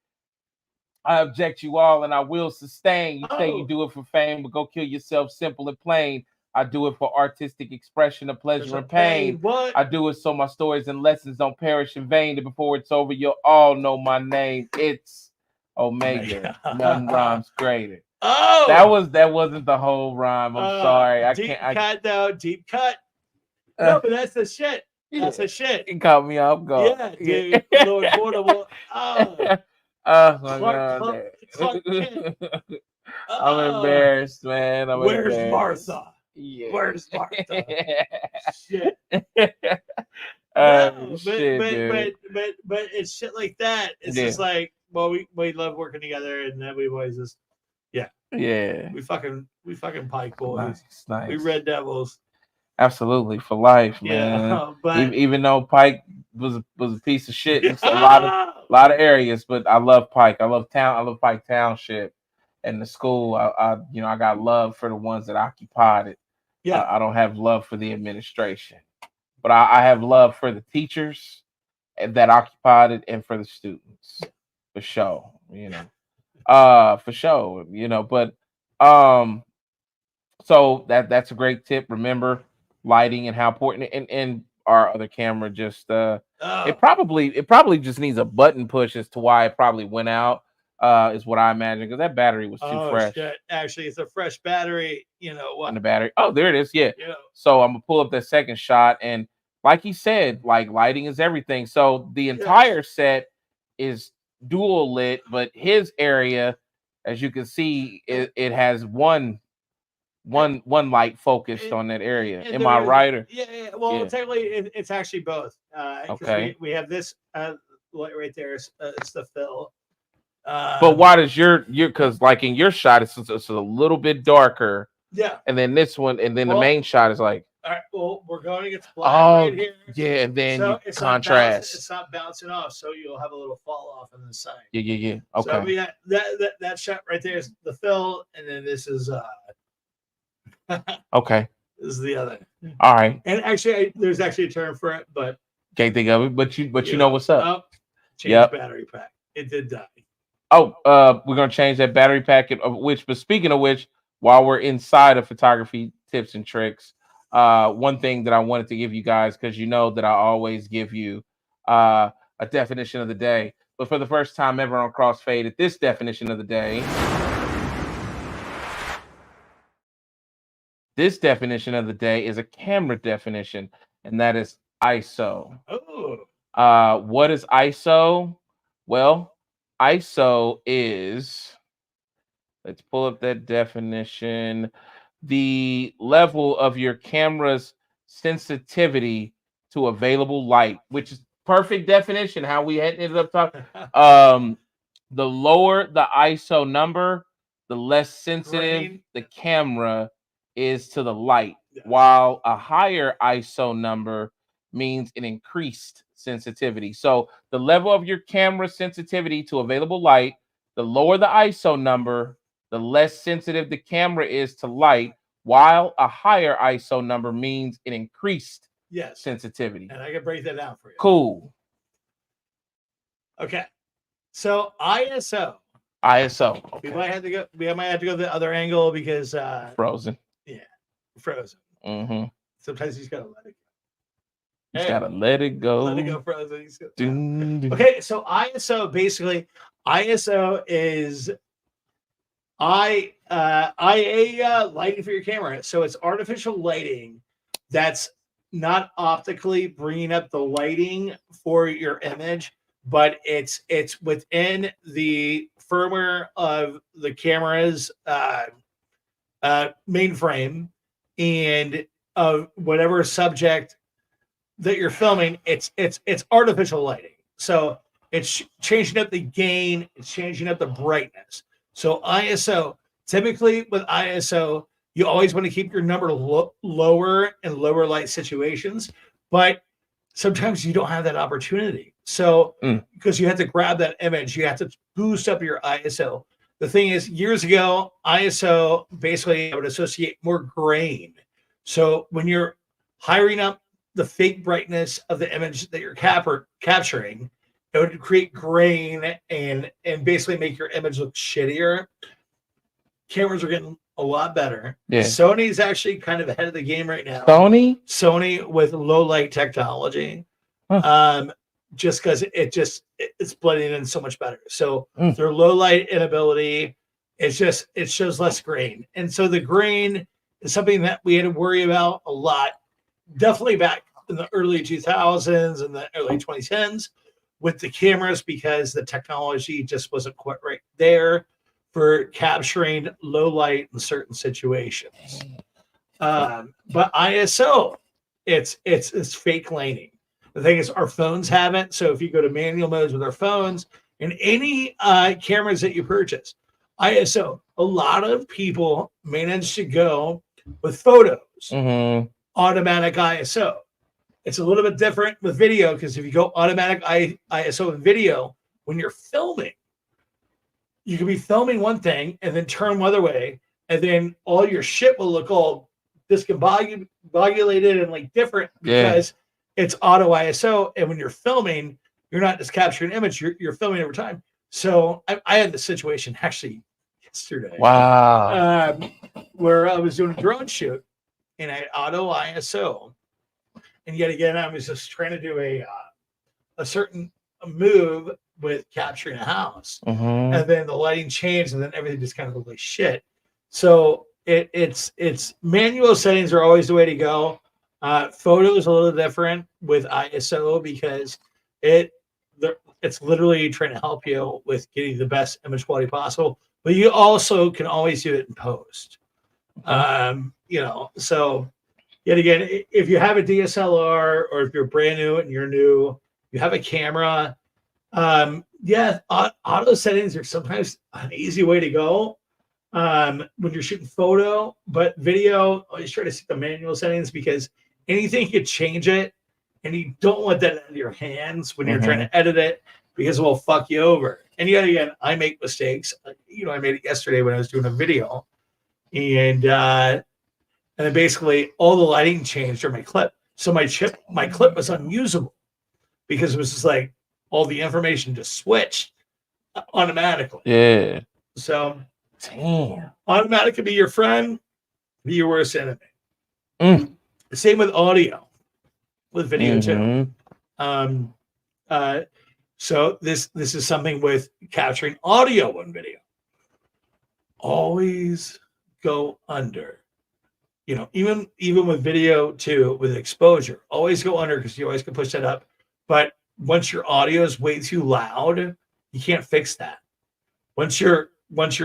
I object you all, and I will sustain. You say you do it for fame, but go kill yourself, simple and plain. I do it for artistic expression of pleasure and pain. What? I do it so my stories and lessons don't perish in vain. And before it's over, you'll all know my name. It's Omega. None rhymes greater. That wasn't the whole rhyme. I'm sorry. Deep cut. No, but that's the shit. That's the shit. It caught me off guard. Yeah, dude. Lord Voldemort. Clark Kent. I'm embarrassed, man. Where's embarrassed. Martha? Yeah. Where's Martha? Shit. Dude. But it's shit like that. It's just like, well, we love working together, and then we always just we fucking Pike boys. Nice. We Red Devils. Absolutely, for life, man. But even though Pike was a piece of shit in a lot of areas, but I love Pike. I love Pike Township and the school. I got love for the ones that occupied it. Yeah, I don't have love for the administration, but I have love for the teachers that occupied it and for the students, for sure. For sure. But so that's a great tip. Remember lighting and how important and our other camera just it probably just needs a button push as to why it probably went out, is what I imagine, because that battery was too fresh. Shit. Actually, it's a fresh battery. You know what? And the battery. Oh, there it is. Yeah. So I'm gonna pull up that second shot, and like he said, like lighting is everything. So the entire set is dual lit, but his area, as you can see, it has one light focused on that area. Am I right? Or? Yeah. Well, technically, it's actually both. Okay. We have this light right there. It's the fill. But why does because like in your shot, it's a little bit darker. Yeah. And then this one, and then the main shot is like. All right. Well, we're going against black right here. Yeah, and then so you contrast. It's not bouncing off, so you'll have a little fall off on the side. Yeah. Okay. So we got that shot right there is the fill, and then this is okay. This is the other. All right. And actually, there's actually a term for it, but can't think of it. But you know what's up. Change battery pack. It did die. Oh, we're gonna change that battery pack. But speaking of which, while we're inside of photography tips and tricks, one thing that I wanted to give you guys, because you know that I always give you a definition of the day. But for the first time ever on Crossfaded, this definition of the day. This definition of the day is a camera definition, and that is ISO. Oh. What is ISO? Well, ISO is, let's pull up that definition, the level of your camera's sensitivity to available light, which is perfect definition, how we ended up talking. the lower the ISO number, the less sensitive the camera is to the light, while a higher ISO number means an increased sensitivity. So the level of your camera sensitivity to available light, the lower the ISO number, the less sensitive the camera is to light, while a higher ISO number means an increased sensitivity. And I can break that down for you. Cool. Okay. So ISO. ISO. We might have to go. We might have to go the other angle because Frozen. Yeah, frozen. Mm-hmm. Sometimes you just gotta let it go. You gotta let it go. Let it go, frozen. Dun, dun. Okay, so ISO basically, ISO is IA lighting for your camera. So it's artificial lighting that's not optically bringing up the lighting for your image, but it's within the firmware of the camera's mainframe and of whatever subject that you're filming. It's artificial lighting. So it's changing up the gain, it's changing up the brightness. So ISO, typically with ISO, you always want to keep your number lower in lower light situations, but sometimes you don't have that opportunity. So because you have to grab that image, you have to boost up your ISO. The thing is, years ago, ISO basically I would associate more grain. So when you're hiring up the fake brightness of the image that you're capturing, it would create grain and basically make your image look shittier. Cameras are getting a lot better. Yeah. Sony's actually kind of ahead of the game right now. Sony with low light technology. Just because it's blending in so much better. So their low light inability, it shows less grain. And so the grain is something that we had to worry about a lot, definitely back in the early 2000s and the early 2010s with the cameras, because the technology just wasn't quite right there for capturing low light in certain situations. But ISO, it's fake laning. The thing is, our phones have it. So if you go to manual modes with our phones and any cameras that you purchase, ISO, a lot of people manage to go with photos, automatic ISO. It's a little bit different with video, because if you go automatic ISO in video, when you're filming, you can be filming one thing and then turn the other way, and then all your shit will look all discombobulated and like different because it's auto ISO. And when you're filming, you're not just capturing an image, you're filming over time. So I had this situation actually yesterday. Wow. Where I was doing a drone shoot and I had auto ISO. And yet again, I was just trying to do a certain move with capturing a house. And then the lighting changed and then everything just kind of looked like shit. So it's manual settings are always the way to go. Photo is a little different with ISO because it's literally trying to help you with getting the best image quality possible. But you also can always do it in post. So yet again, if you have a DSLR or if you're brand new and you're new, you have a camera. Auto settings are sometimes an easy way to go when you're shooting photo, but video, always try to set the manual settings because anything could change it, and you don't want that out of your hands when you're trying to edit it because it will fuck you over. And yet again, I make mistakes. I made it yesterday when I was doing a video, and then basically all the lighting changed on my clip, so my clip was unusable because it was just like all the information just switched automatically. Yeah. So, damn. Automatic could be your friend, be your worst enemy. Same with audio, with video too. So this is something with capturing audio on video. Always go under. Even with video too, with exposure, always go under because you always can push that up. But once your audio is way too loud, you can't fix that. Once your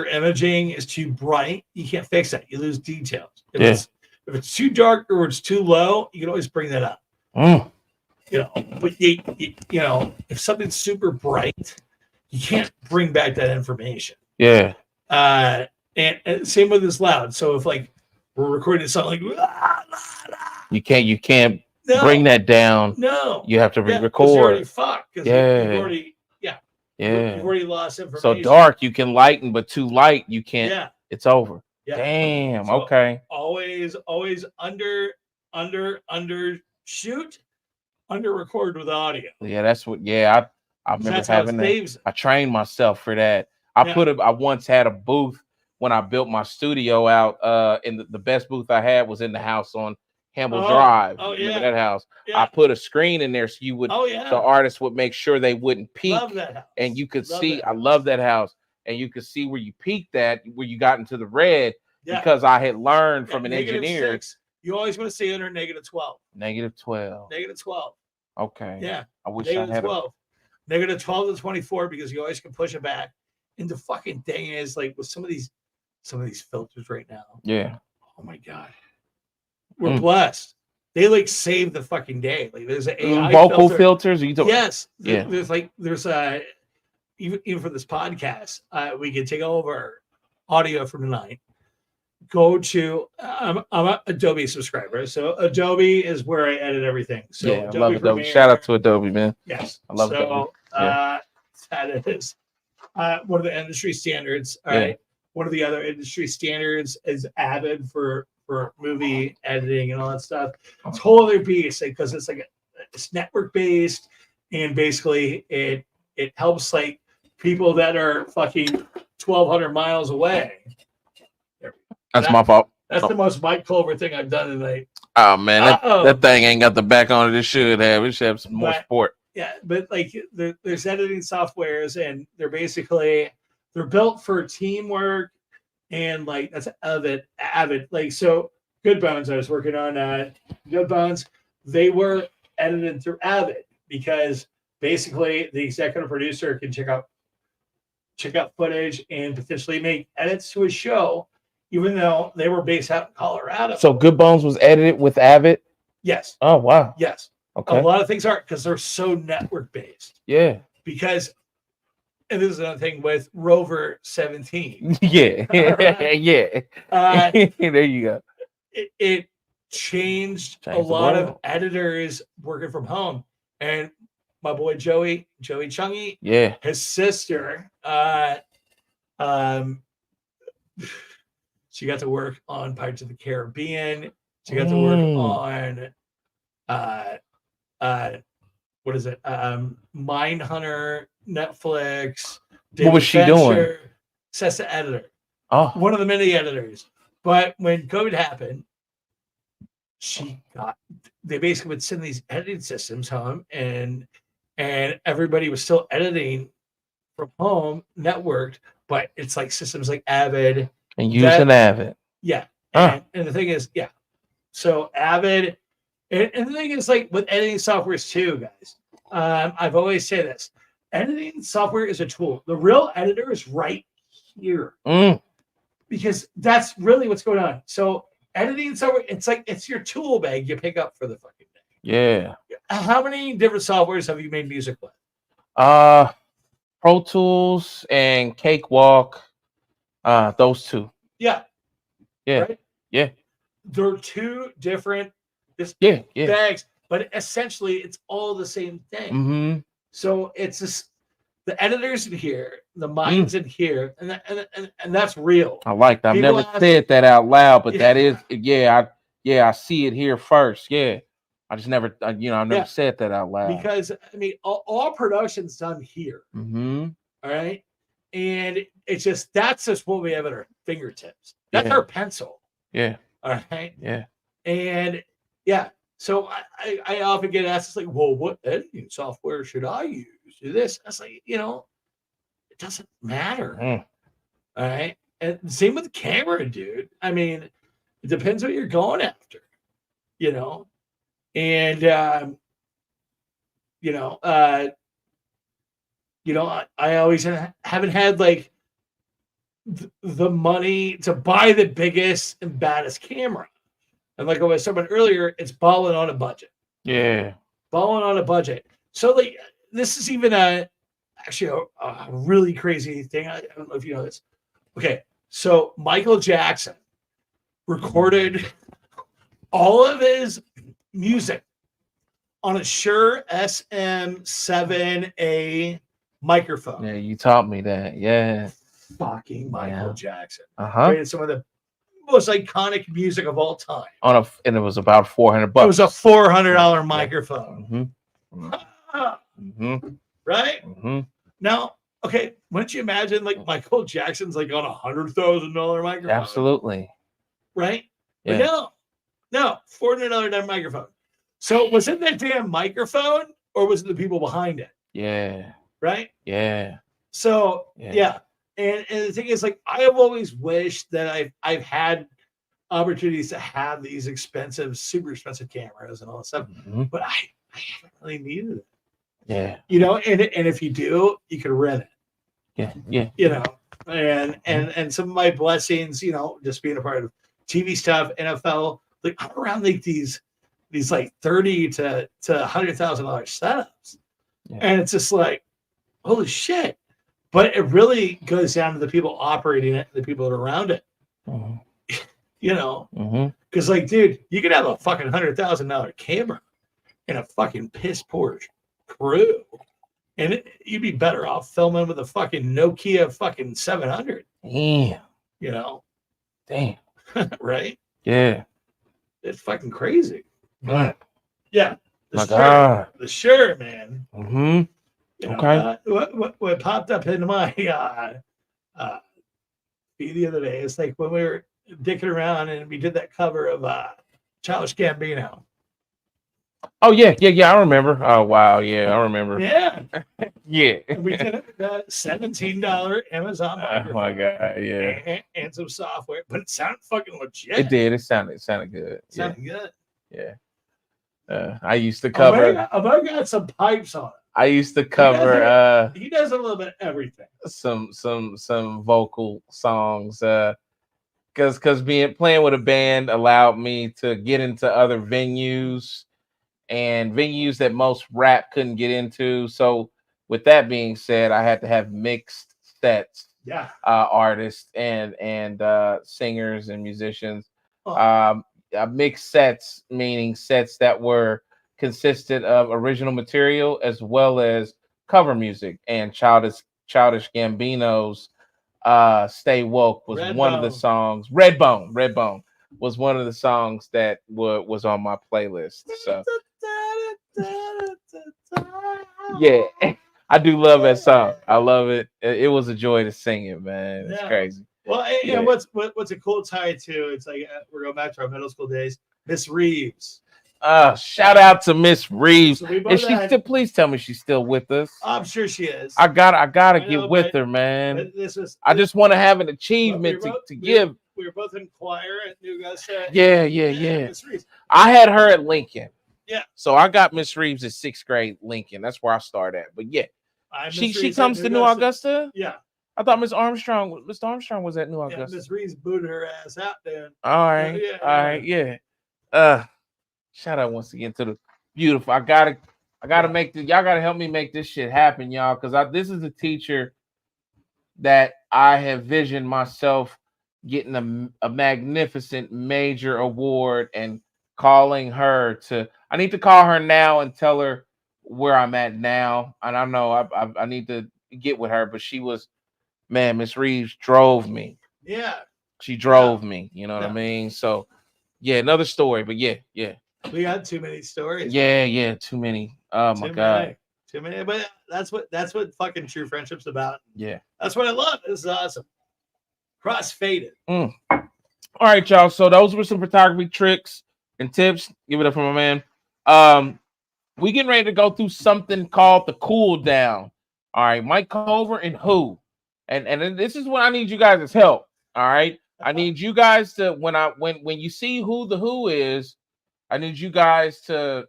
imaging is too bright, you can't fix that. You lose details. If it's too dark or it's too low, you can always bring that up. But if something's super bright you can't bring back that information. Yeah. And same with this loud. So if like we're recording a song like you can't no, bring that down. No, you have to yeah, re-record. You're already fucked. Yeah, you've already you've already lost information. So dark you can lighten, but too light you can't. Yeah, it's over. Yeah. Damn. So okay. Always under shoot, under record with audio. Yeah, that's what. Yeah, I remember having that. I trained myself for that. I once had a booth when I built my studio out. And the best booth I had was in the house on Campbell Drive. Oh, Remember yeah. that house? Yeah. I put a screen in there so you would. The artist would make sure they wouldn't peak. Love that house. And you could see. I love that house. And you could see where you peaked at, where you got into the red, because I had learned from an engineer. -6, you always want to stay under -12. -12. -12. Okay. Yeah. I wish -12. I had. -12 to 24 because you always can push it back. And the fucking thing is, like with some of these filters right now. Yeah. Oh my god. We're blessed. They like save the fucking day. Like there's an AI vocal filters. Are you talking? Yes. Yeah. There's even for this podcast, we can take over audio from tonight. Go to I'm an Adobe subscriber, so Adobe is where I edit everything. So yeah, I love Adobe. Shout out to Adobe, man. Yes, I love Adobe. Yeah. That is one of the industry standards. All right. One of the other industry standards is Avid for movie editing and all that stuff. It's a whole other beast because it's like it's network based, and basically it helps people that are fucking 1,200 miles away. That's my fault. That's the most Mike Colver thing I've done tonight. Oh man, that thing ain't got the back on it. It should have. It should have some more sport. Yeah, but there's editing softwares, and they're built for teamwork, and that's Avid. So Good Bones, I was working on Good Bones. They were edited through Avid because basically the executive producer can check out footage and potentially make edits to a show, even though they were based out in Colorado. So Good Bones was edited with Avid? Yes. Oh, wow. Yes. Okay. A lot of things are because they're so network based. Yeah. Because, and this is another thing with Rover 17. Yeah. Right? Yeah. There you go. It changed a lot of editors working from home. And my boy Joey Chungy, his sister, she got to work on Pirates of the Caribbean. She got to work on what is it? Mindhunter, Netflix. What was she doing? Sessa editor. Oh, one of the many editors. But when COVID happened, they basically would send these editing systems home, and everybody was still editing from home, networked, but it's like systems like Avid. And using Avid. Yeah. And the thing is, so Avid, and the thing is, with editing softwares too, guys, I've always said this. Editing software is a tool. The real editor is right here. Because that's really what's going on. So editing software, it's your tool bag you pick up for the fucking day. Yeah. How many different softwares have you made music with? Pro Tools and Cakewalk. Those two. Yeah. Yeah. Right? Yeah. They're two different bags, but essentially it's all the same thing. Mm-hmm. So it's just the editors in here, the minds in here, and that's real. I like that. I've never said that out loud, but that is, I see it here first. Yeah. I just never, I've never said that out loud. Because, all production's done here. Mm-hmm. All right. And it's that's just what we have at our fingertips. That's our pencil. Yeah. All right. Yeah. And so I often get asked, it's like, well, what editing software should I use? Do this? I was like, it doesn't matter. All right. And same with the camera, dude. It depends what you're going after, and I always haven't had the money to buy the biggest and baddest camera. And like I was talking earlier, it's balling on a budget. Yeah. Balling on a budget. So this is even actually a really crazy thing. I don't know if you know this. Okay, so Michael Jackson recorded all of his music on a Shure SM7A microphone. Yeah, you taught me that. Yeah. Fucking Michael Jackson. Uh-huh. Created some of the most iconic music of all time. And it was about $400. It was a $400 microphone. Right? Now, okay, wouldn't you imagine like Michael Jackson's like on $100,000 microphone? Absolutely. Right? Yeah. But no, $400 microphone. So was it that damn microphone or was it the people behind it? Yeah. Right? Yeah. So yeah. And the thing is, like, I have always wished that I've had opportunities to have these expensive, super expensive cameras and all that stuff, but I haven't really needed it. Yeah. You know, and if you do, you could rent it. Yeah. Yeah. You know, and some of my blessings, you know, just being a part of TV stuff, NFL, like I'm around like these like $30,000 to $100,000 setups, and it's just like, holy shit. But it really goes down to the people operating it, the people that are around it. You know, because like, dude, you could have a fucking $100,000 camera and a fucking piss poor crew, and you'd be better off filming with a fucking Nokia fucking 700. Damn. You know, damn. Right? Yeah. It's fucking crazy. But yeah, My God. the Shure, man. You know, Okay. What popped up into my feed the other day is like when we were dicking around and we did that cover of Childish Gambino. Oh yeah. I remember. Oh wow. Yeah, I remember. Yeah. Yeah. And we did it with that $17 Amazon microphone. Oh my God. Yeah. And some software, but it sounded fucking legit. It did. It sounded good. It sounded good. Yeah. I used to cover. I've got some pipes on it. I used to cover. He does a little bit of everything. Some vocal songs. Because playing with a band allowed me to get into other venues and venues that most rap couldn't get into. So with that being said, I had to have mixed sets. Yeah. Artists and singers and musicians. Mixed sets, meaning sets that were consisted of original material as well as cover music. And Childish Gambino's "Stay Woke" was one of the songs. Redbone was one of the songs that was on my playlist. So yeah, I do love that song. I love it. It was a joy to sing it, man. It's crazy. Well, and what's a cool tie to? It's like we're going back to our middle school days. Miss Reeves. Shout out to Miss Reeves. So Is she still? Please tell me she's still with us. I'm sure she is. I gotta get with her, man. I just want to have an achievement to give. We were both in choir at New Augusta. Yeah. Miss Reeves. I had her at Lincoln. Yeah. So I got Miss Reeves at 6th grade Lincoln. That's where I started at. But yeah, she comes to New Augusta. Yeah. I thought Mr. Armstrong was at New Augusta. Miss Reeves booted her ass out there. All right. Yeah. Shout out once again to the beautiful. I gotta make this. Y'all gotta help me make this shit happen, y'all. Because this is a teacher that I have visioned myself getting a magnificent major award and calling her to. I need to call her now and tell her where I'm at now. And I know I need to get with her, but she was. Man, Miss Reeves drove me. Yeah. She drove me. You know what I mean? So, yeah, another story. But yeah. We got too many stories. Yeah, too many. Oh my God. Too many. But that's what fucking true friendship's about. Yeah. That's what I love. This is awesome. Cross-faded. All right, y'all. So those were some photography tricks and tips. Give it up for my man. We getting ready to go through something called the cool down. All right, Mike Colver and Who. And this is when I need you guys' help. All right. I need you guys to when you see who the Who is, I need you guys to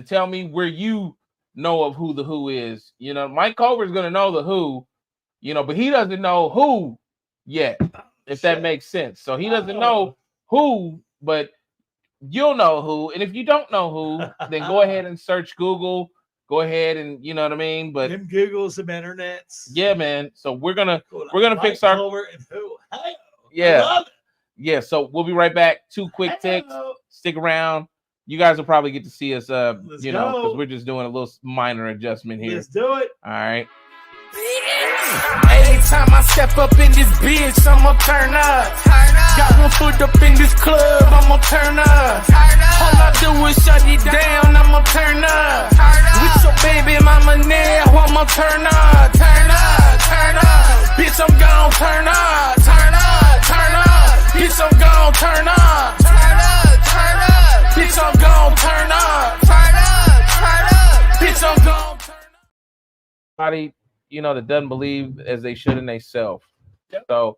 tell me where you know of who the Who is. You know, Mike Colver is gonna know the Who, you know, but he doesn't know who yet, if that makes sense. So he doesn't know who, but you'll know who. And if you don't know who, then go ahead and search Google go ahead and you know what I mean. But them Googles, some internets. Yeah, man. So we're gonna fix our Colver and who? Hey, yeah. I love it. Yeah, so we'll be right back. 2 quick ticks. Stick around. You guys will probably get to see us Let's you know, go. because we're just doing a little minor adjustment here. Let's do it. All right. Anytime I step up in this bitch, I'ma turn up. Got one foot up in this club, I'ma turn up. All I do is shut it down, I'ma turn up. With your baby mama now, I'ma turn up. Turn up, turn up. Bitch, I'm gon' turn up. Turn up, turn up. Bitch, I'm gon' turn up. Turn up, turn up. Bitch, I'm gon' turn up. Turn up, turn up. Bitch, I'm gon' turn up. Somebody, you know, that doesn't believe as they should in themselves. So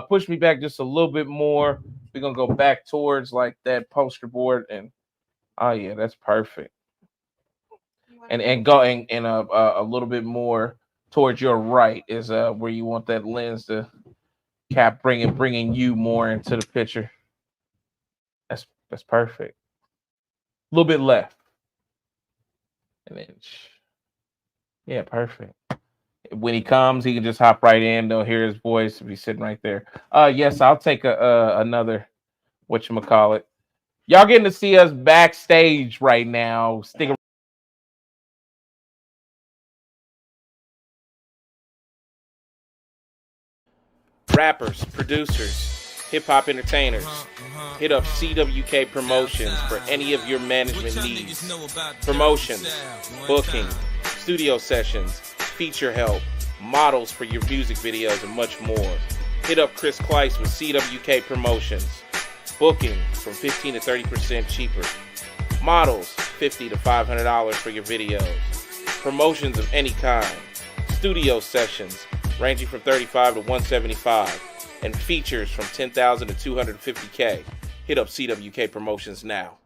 push me back just a little bit more. We're gonna go back towards like that poster board, and oh yeah, that's perfect. And going and a little bit more towards your right is where you want that lens to cap bringing you more into the picture. That's perfect. A little bit left, and then yeah, perfect. When he comes, he can just hop right in. They'll hear his voice if he's sitting right there. Yes, I'll take another whatchamacallit. Y'all getting to see us backstage right now. Stick around. Rappers, producers, hip-hop entertainers, hit up CWK Promotions for any of your management needs. Promotions, booking, studio sessions, feature help, models for your music videos, and much more. Hit up Chris Kleiss with CWK Promotions. Booking from 15 to 30% cheaper. Models, $50 to $500 for your videos. Promotions of any kind. Studio sessions ranging from $35 to $175. And features from $10,000 to $250K. Hit up CWK Promotions now.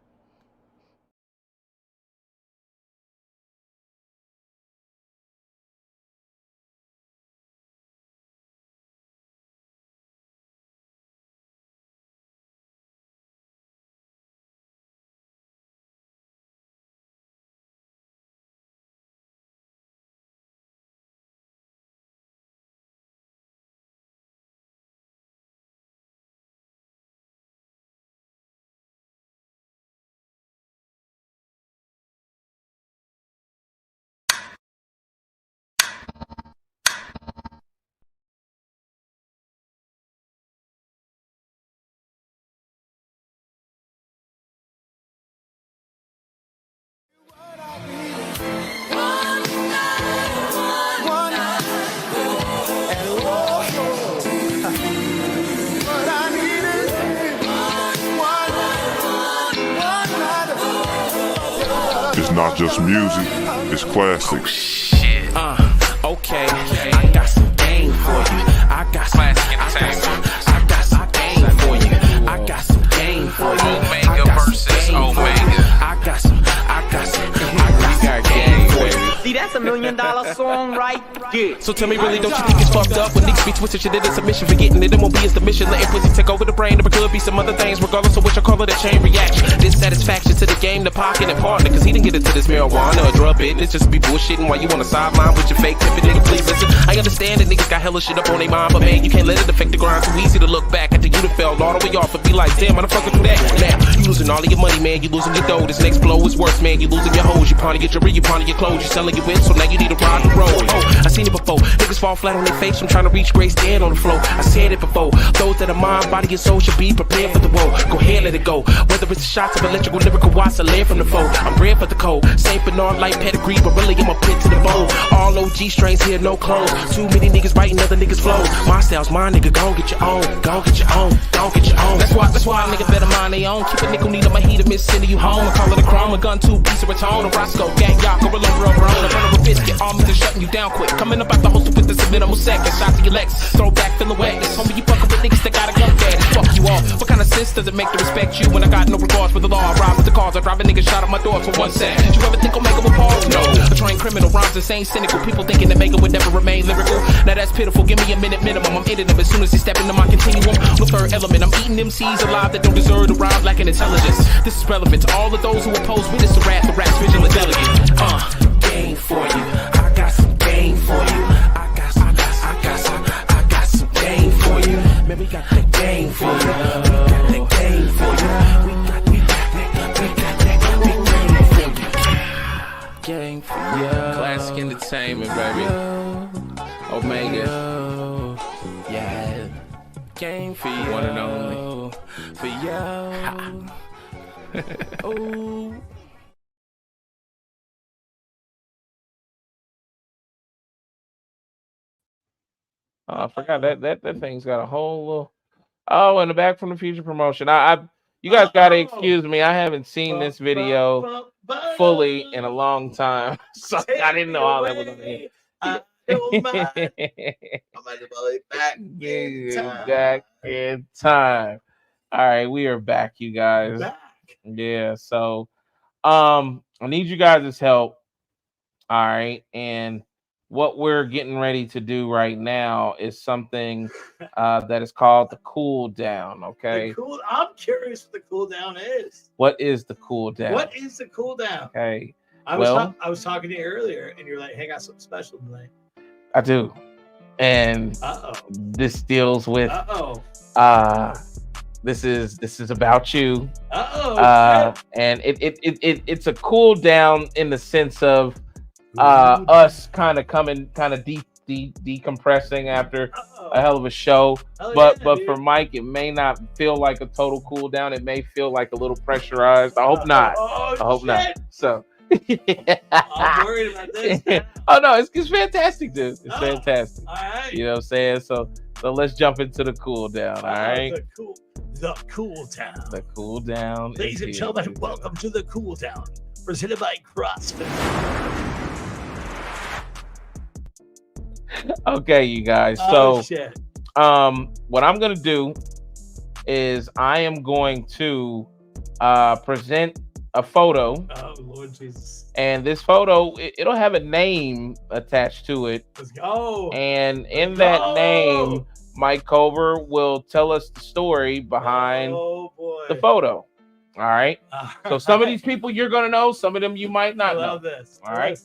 It's not just music, it's classics. Okay, I got some game for you. I got some game for you. I got some game for you. Omega versus Omega. I got some game for you. See, that's $1 million song right there. So tell me, really, don't you think it's fucked up when niggas be twisting shit into submission, forgetting that it won't be as the mission, letting pussy take over the brain? There could be some other things, regardless of what you call it, a chain reaction. Dissatisfaction to the game, the pocket and partner, cause he didn't get into this marijuana or drug business, just be bullshitting while you on the sideline with your fake pimpin', nigga. Please listen. I understand that niggas got hella shit up on their mind, but man, you can't let it affect the grind. Too easy to look back after you done fell all the way off and be like, damn, motherfucker, do that. Now, you losing all of your money, man, you losing your dough. This next blow is worse, man, you losing your hoes, you pawning your jewelry, you pawning your clothes, you selling your whip, so now you need to ride the road. Oh, I seen it before. Niggas fall flat on their face from trying to reach grace, dead on the floor. I said it before. Those that are mind, body, and soul should be prepared for the woe. Go ahead, let it go. Whether it's the shots of electrical, lyrical watts, I live from the foe. I'm bred for the cold. Saint Bernard like pedigree, but really I'm a pit to the bone. All OG strains here, no clothes. Too many niggas writing other niggas' flows. My style's mine, nigga. Go get your own. Go get your own. Go get your own. That's why niggas better mind they own. Keep a nickel needle, my heater, miss sending you home. I call it a chrome, a gun, 2 piece of a tone, a Roscoe, gang, y'all, go roll over, a burner of biscuit. All me shutting you down quick. Coming up out the hostel with this minimal second. Shot to your legs. Throw back, feel away. This homie, you fucking with niggas that got a gun bad. Fuck you off. What kind of sense does it make to respect you when I got no regards for the law? I ride with the cars. I drive a nigga shot at my door for 1 cent. Did you ever think Omega would pause? No. A trained criminal rhymes insane, cynical. People thinking that Omega would never remain lyrical. Now that's pitiful. Give me a minute minimum. I'm ending them as soon as he step into my continuum. The third element. I'm eating them seeds alive that don't deserve to rhyme, lacking intelligence. This is relevant to all of those who oppose me. This a rap, the rap's vigilant delegate. Game for you. I got some game for you. I got some game for you. Man, we got the game for you. We got the game for you. We got game for you. Classic entertainment, baby. Omega. Yeah. Game for you. One and only. For you. Ooh. Oh, I forgot that thing's got a whole little. And the Back from the Future promotion. You guys gotta excuse me. I haven't seen this video fully in a long time, so I didn't know all that was on here. Back in time. All right, we are back, you guys. Yeah, so I need you guys' help. All right, and what we're getting ready to do right now is something that is called the cool down. Okay. I'm curious what the cool down is. What is the cool down? What is the cool down? Okay. I was talking to you earlier, and you're like, "Hey, I got something special tonight." I do, and this deals with. This is about you. And it's a cool down in the sense of us kind of decompressing after a hell of a show. But for Mike, it may not feel like a total cool down. It may feel like a little pressurized. I hope not. I hope not. So I'm worried about this. Oh no, it's fantastic, dude. It's fantastic. All right. You know what I'm saying? So let's jump into the cool down. All right. The cool down. The cool down. Ladies and gentlemen, welcome to the cool down, presented by CrossFit. Okay, you guys. So, what I'm gonna do is I am going to present a photo. Oh Lord Jesus! And this photo, it'll have a name attached to it. Let's go. And in that name, Mike Colver will tell us the story behind the photo. All right. So some of these people you're gonna know, some of them you might not know. I love this. All right.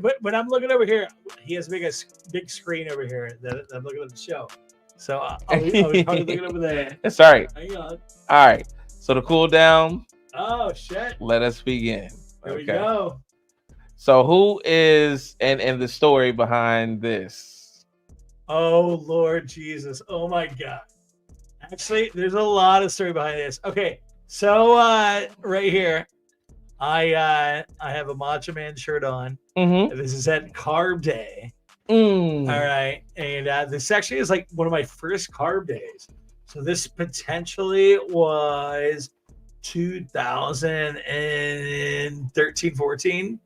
But I'm looking over here. He has a big screen over here that I'm looking at the show. So I'll be looking over there. That's all right. Hang on. All right. So the cool down. Oh shit. Let us begin. Here we go. So who is and the story behind this? Oh Lord Jesus. Oh my God. Actually, there's a lot of story behind this. Okay. So right here, I have a Macho Man shirt on. Mm-hmm. This is at Carb Day. All right. And this actually is like one of my first carb days. So this potentially was 2013, 14.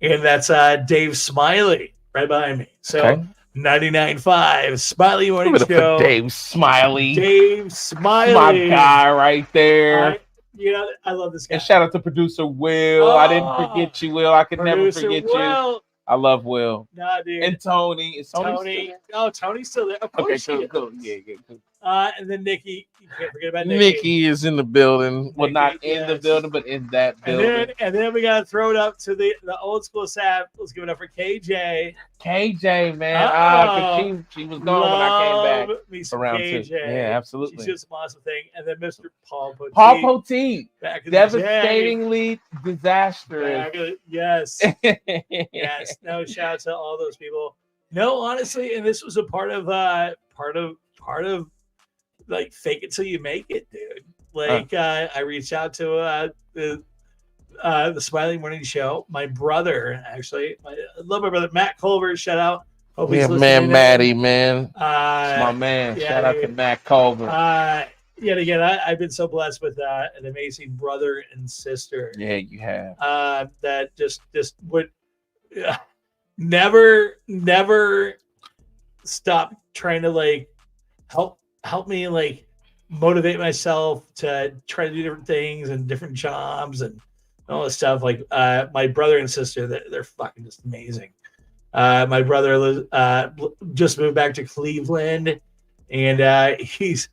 And that's Dave Smiley right behind me. So 99.5 Smiley Morning Show. Dave Smiley. Dave Smiley. My guy right there. I love this guy. And shout out to producer Will. I didn't forget you, Will. I could never forget you. I love Will. Nah, dude. And Tony. Is Tony. Oh, Tony's still there. Of course. Okay, cool. Yeah, cool. And then Nikki. You can't forget about Nikki. Nikki is in the building. Well, not in the building, but in that building. And then we got to throw it up to the old school staff. Let's give it up for KJ. KJ, man. She was gone when I came back around KJ. 2. Yeah, absolutely. She's just an awesome thing. And then Mr. Paul Poteet. Paul Poteet. Devastatingly disastrous. Yes. Yes. No, shout out to all those people. No, honestly, and this was a part of like fake it till you make it, dude. Like I reached out to the Smiling Morning Show. My brother, actually, I love my brother Matt Colver. Shout out. Hope he's man, Matty, man. My man. Shout out to Matt Colver. Yet again, I've been so blessed with an amazing brother and sister. Yeah, you have. That just would never stop trying to like help me like motivate myself to try to do different things and different jobs and all this stuff. Like my brother and sister, they're fucking just amazing. My brother just moved back to Cleveland, and he's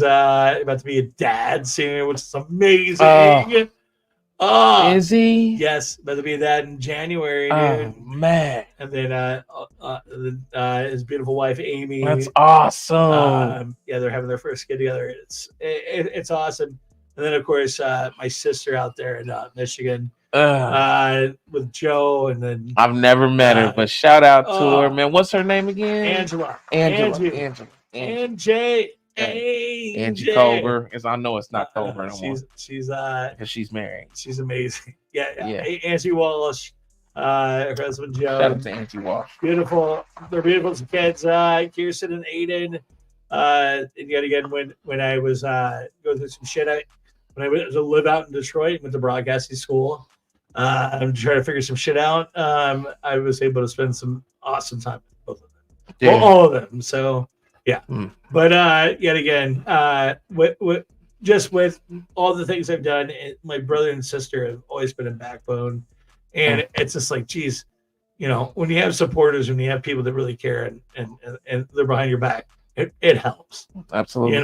about to be a dad soon, which is amazing. Oh, is he? Yes, about to be that in January, Oh dude. man, And then his beautiful wife Amy. that's awesome. Yeah, they're having their first get together. It's awesome. And then of course my sister out there in Michigan with Joe, and then I've never met her, but shout out to her, man. What's her name again? Angela. Angie. Angie Colver. I know it's not Colver no more. She's because she's married. She's amazing. Yeah. Angie Walsh, her husband Joe. Shout out to Angie Walsh. Beautiful. They're beautiful kids. Kirsten and Aiden. And yet again, when I was going through some shit, when I went to live out in Detroit, went to broadcasting school. I'm trying to figure some shit out. I was able to spend some awesome time with both of them. Yeah. Well, all of them. So yeah. But yet again, with all the things I've done, my brother and sister have always been a backbone. And it's just like, geez, when you have supporters, when you have people that really care and they're behind your back, it helps. Absolutely.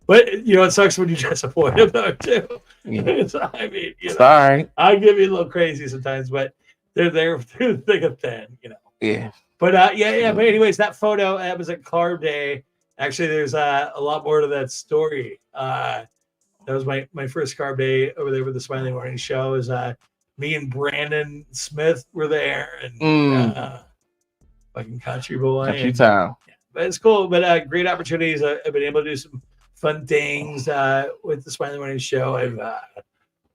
But it sucks when you disappoint them though too. Yeah. I mean, it's all right. I give you a little crazy sometimes, but they're there through thick and thin, Yeah. But But anyways, that photo, that was at Carb Day. Actually, there's a lot more to that story. That was my first Carb Day over there with the Smiling Morning Show. Is me and Brandon Smith were there, and fucking country boy. Country town. Yeah, but it's cool. But great opportunities. I've been able to do some fun things with the Smiling Morning Show. I've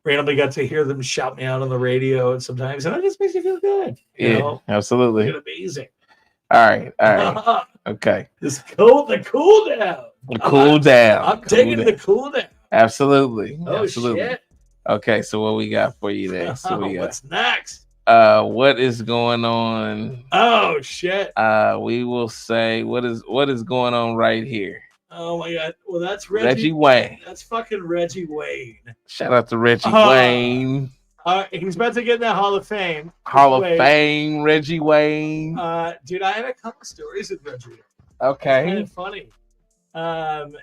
randomly got to hear them shout me out on the radio sometimes, and it just makes you feel good. Absolutely. It's amazing. All right. Okay. The cool down. The cool down. I'm taking the cool down. Absolutely. Oh, Absolutely. shit. Okay, so what we got for you there? So What's next? What is going on? Oh shit. We will say what is going on right here. Oh my god. Well, that's Reggie Wayne. That's fucking Reggie Wayne. Shout out to Reggie Wayne. He's about to get in the Hall of Fame. Hall of Fame, Reggie Wayne. Dude, I have a couple stories with Reggie. Okay. It's kind of funny. And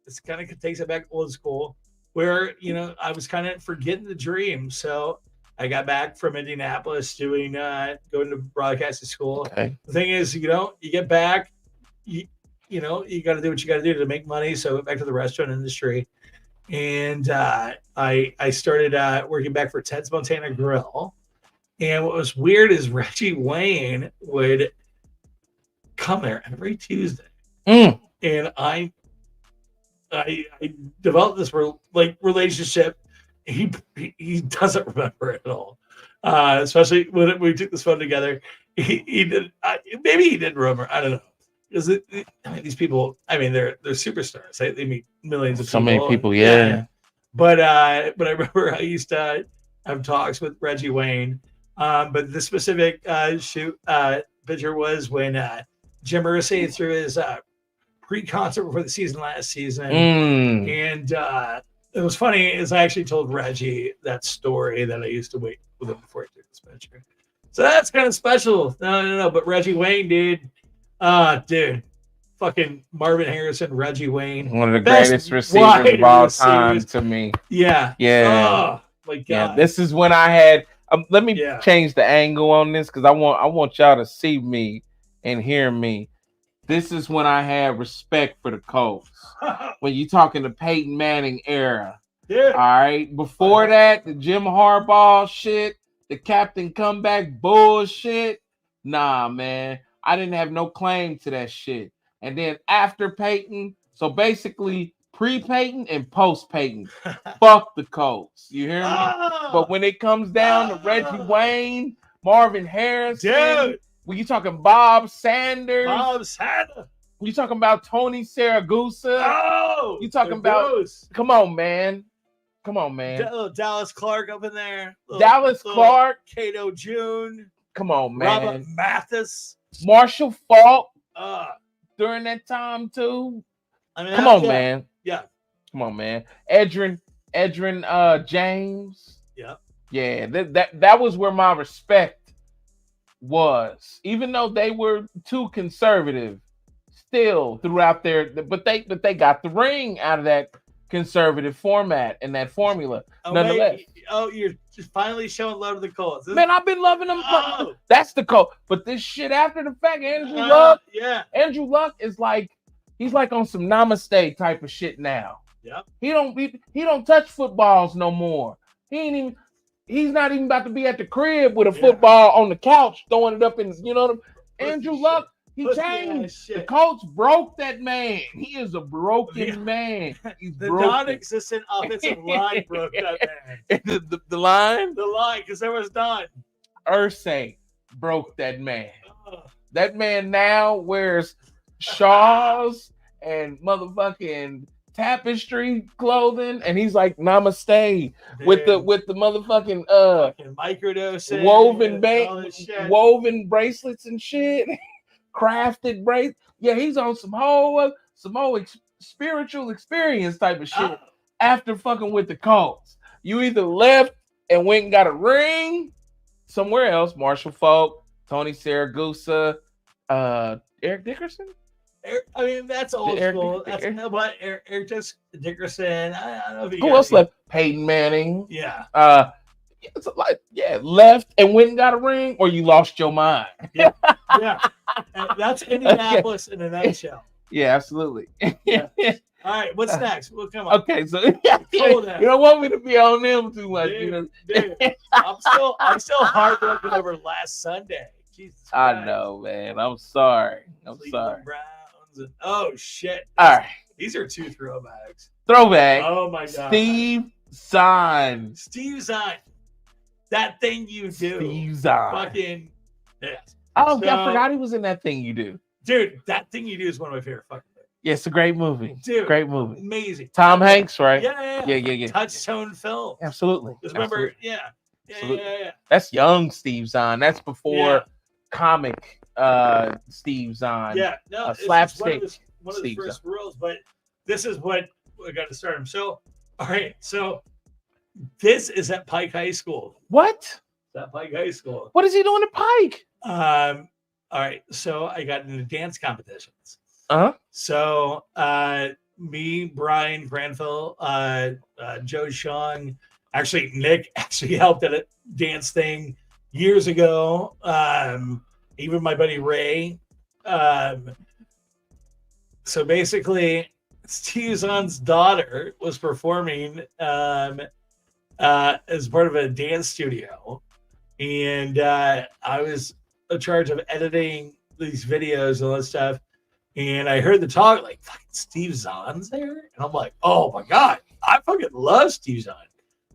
this kind of takes it back old school, where I was kind of forgetting the dream. So I got back from Indianapolis going to broadcasting school. Okay. The thing is, you get back, you got to do what you got to do to make money. So I went back to the restaurant industry, and I started working back for Ted's Montana Grill. And what was weird is Reggie Wayne would come there every Tuesday, and I developed this relationship. He doesn't remember it at all, especially when we took this photo together. He did. Maybe he didn't remember. I don't know. Because these people, they're superstars. They meet millions of people. So many people, yeah. But I remember I used to have talks with Reggie Wayne. But the specific picture was when Jim Irsay threw his pre-concert before the season last season. And it was funny is I actually told Reggie that story that I used to wait with him before he took this picture. So that's kind of special. No. But Reggie Wayne, dude, fucking Marvin Harrison, Reggie Wayne, one of the greatest receivers of all time to me. Yeah. Oh my god. Yeah. This is when I had. Let me change the angle on this because I want y'all to see me and hear me. This is when I had respect for the Colts. When you talking the Peyton Manning era. Yeah. All right. Before that, the Jim Harbaugh shit, the Captain Comeback bullshit. Nah, man. I didn't have no claim to that shit. And then after Peyton, so basically pre-Peyton and post-Peyton, fuck the Colts. You hear me? But when it comes down to Reggie Wayne, Marvin Harrison, dude, when you talking Bob Sanders, you talking about Tony Saragusa, you talking about, come on, man. Dallas Clark up in there. Dallas Clark, Cato June. Come on, man. Robert Mathis, Marshall Faulk. During that time too. Come on, man. Yeah. Come on, man. Edrin James. Yeah. Yeah. That was where my respect was. Even though they were too conservative, still throughout their, but they got the ring out of that conservative format and that formula. Oh, Nonetheless, you're just finally showing love to the Colts. man, I've been loving them. Oh. That's the Colts. But this shit after the fact, Andrew Luck is like, he's like on some namaste type of shit now. Yep. He don't touch footballs no more. He's not even about to be at the crib with a football on the couch throwing it up in, Andrew Luck. He changed. The Colts broke that man. He is a broken man. He's the broken. non-existent offensive line broke that man. The line? The line, because there was none. Ursay broke that man. That man now wears shawls and motherfucking tapestry clothing, and he's like namaste with the motherfucking microdosing, woven bracelets and shit. Crafted bracelets. Yeah, he's on some whole spiritual experience type of shit after fucking with the Colts. You either left and went and got a ring somewhere else, Marshall Falk, Tony Saragusa, Eric Dickerson. I mean, that's old school. That's what Eric Dickerson. I don't know if who else left? Peyton Manning. Yeah. Left and went and got a ring, or you lost your mind. Yeah. That's Indianapolis in a nutshell. Yeah, absolutely. Yeah. All right, what's next? We'll come on. Okay, so you don't want me to be on them too much, dude. I'm still heartbroken over last Sunday. Jesus Christ. I know, man. I'm sorry. Browns and, oh shit. All right. These are two throwbacks. Throwback. Oh my god. Steve Zahn. That thing you do. Steve Zahn. Fucking yeah. Oh, I forgot he was in That Thing You Do. Dude, That Thing You Do is one of my favorite fucking movies. Yeah, it's a great movie. Dude, great movie. Amazing. Tom Hanks, right? Yeah. Touchstone film. Absolutely. Just remember, Absolutely. Yeah. That's young Steve Zahn. That's before comic Steve Zahn. Yeah, no, slapstick. One of the first roles, but this is what we got to start him. So, all right, so this is at Pike High School. What? It's at Pike High School. What is he doing at Pike? All right, so I got into dance competitions. So me, Brian Granville, Joe Shong, actually Nick actually helped at a dance thing years ago. Even my buddy Ray. So basically, Steve Zahn's daughter was performing as part of a dance studio, and I was in charge of editing these videos and all that stuff. And I heard the talk like, fucking Steve Zahn's there, and I'm like, oh my god, I fucking love Steve Zahn.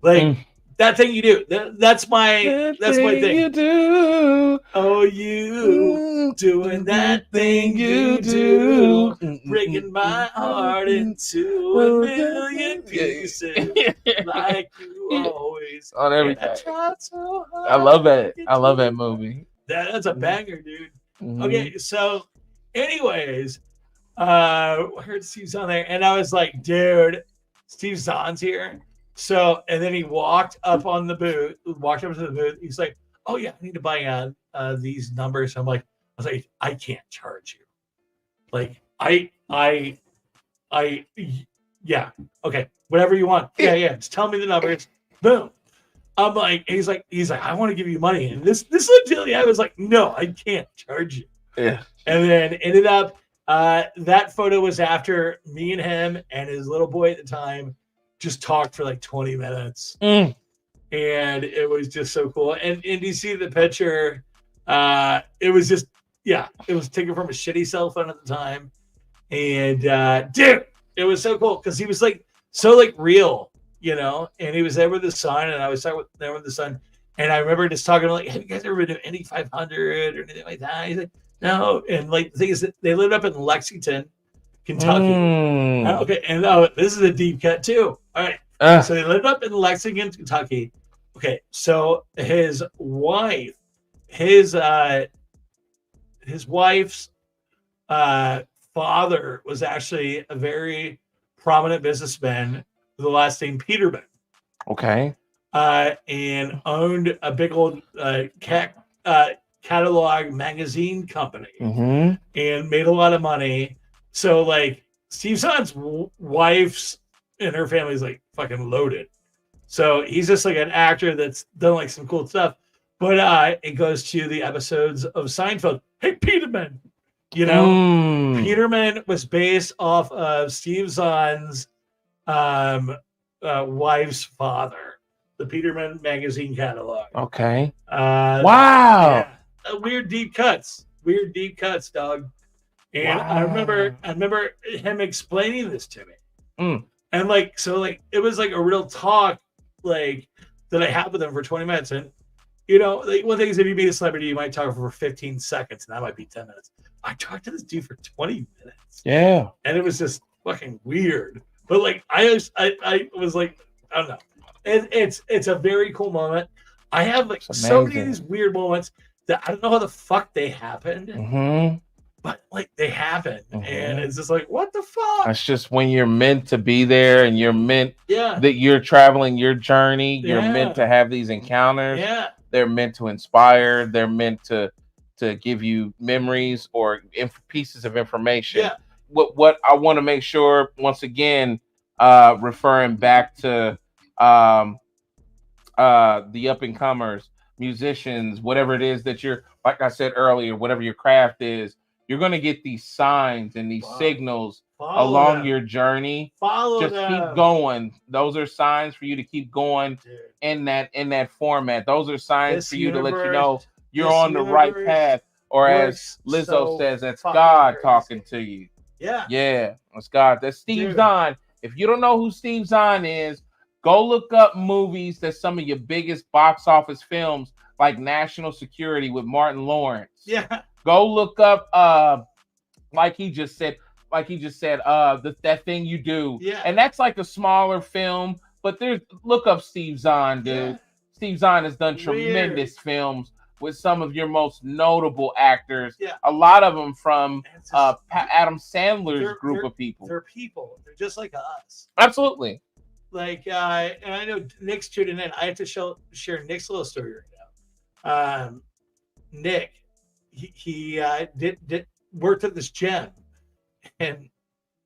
Like That Thing You Do. That's my thing. You do. Oh, you doing that thing you do, breaking my heart into a million pieces, like you always. On everything. I tried so hard. I love that. I love that movie. That's a banger, dude. Okay, so anyways, I heard Steve Zahn there, and I was like, dude, Steve Zahn's here. So, and then he walked up to the booth. He's like, oh yeah, I need to buy these numbers. I was like, I can't charge you. Like, yeah, okay, whatever you want. Yeah, just tell me the numbers. Boom. I'm like, he's like, I want to give you money. And this legitimately, I was like, no, I can't charge you. Yeah. And then ended up, that photo was after me and him and his little boy at the time just talked for like 20 minutes. And it was just so cool. And you see the picture, it was just, it was taken from a shitty cell phone at the time. And dude, it was so cool because he was like, so like real, and he was there with his son, and I was there with the son. And I remember just talking like, have you guys ever been to Indy 500 or anything like that? He's like, no. And like the thing is that they lived up in Lexington, Kentucky. Okay, and this is a deep cut too. All right. So they lived up in Lexington, Kentucky. Okay, so his wife's father was actually a very prominent businessman with the last name Peterman. Okay. And owned a big old catalog magazine company and made a lot of money. So like Steve Zahn's wife's and her family's like fucking loaded. So he's just like an actor that's done like some cool stuff. But it goes to the episodes of Seinfeld. Hey, Peterman, you know, Peterman was based off of Steve Zahn's wife's father, the Peterman magazine catalog. Okay. Wow. Wow. Yeah. Weird deep cuts, dog. And Wow. I remember him explaining this to me. And it was like a real talk, like that I had with him for 20 minutes. And like, one thing is, if you meet a celebrity, you might talk for 15 seconds, and that might be 10 minutes. I talked to this dude for 20 minutes. Yeah. And it was just fucking weird. But like I was like, I don't know. It's a very cool moment. I have like so many of these weird moments that I don't know how the fuck they happened. But like they happen, and it's just like, what the fuck? That's just when you're meant to be there, and you're meant that you're traveling your journey. You're meant to have these encounters. Yeah, they're meant to inspire. They're meant to give you memories or pieces of information. Yeah. What I want to make sure, once again, referring back to the up and comers, musicians, whatever it is that you're, like I said earlier, whatever your craft is. You're going to get these signs and these signals along your journey. Just keep going. Those are signs for you to keep going in that format. Those are signs for you to let you know you're on the right path. Or as Lizzo says, that's God talking to you. Yeah. Yeah, that's God. That's Steve Zahn. If you don't know who Steve Zahn is, go look up movies that some of your biggest box office films, like National Security with Martin Lawrence. Yeah. Go look up, like he just said, that Thing You Do. Yeah. And that's like a smaller film, but look up Steve Zahn, dude. Yeah. Steve Zahn has done tremendous films with some of your most notable actors. Yeah. A lot of them from Adam Sandler's group of people. They're people. They're just like us. Absolutely. Like, and I know Nick's tuning in. I have to share Nick's little story right now. Nick, he did worked at this gym, and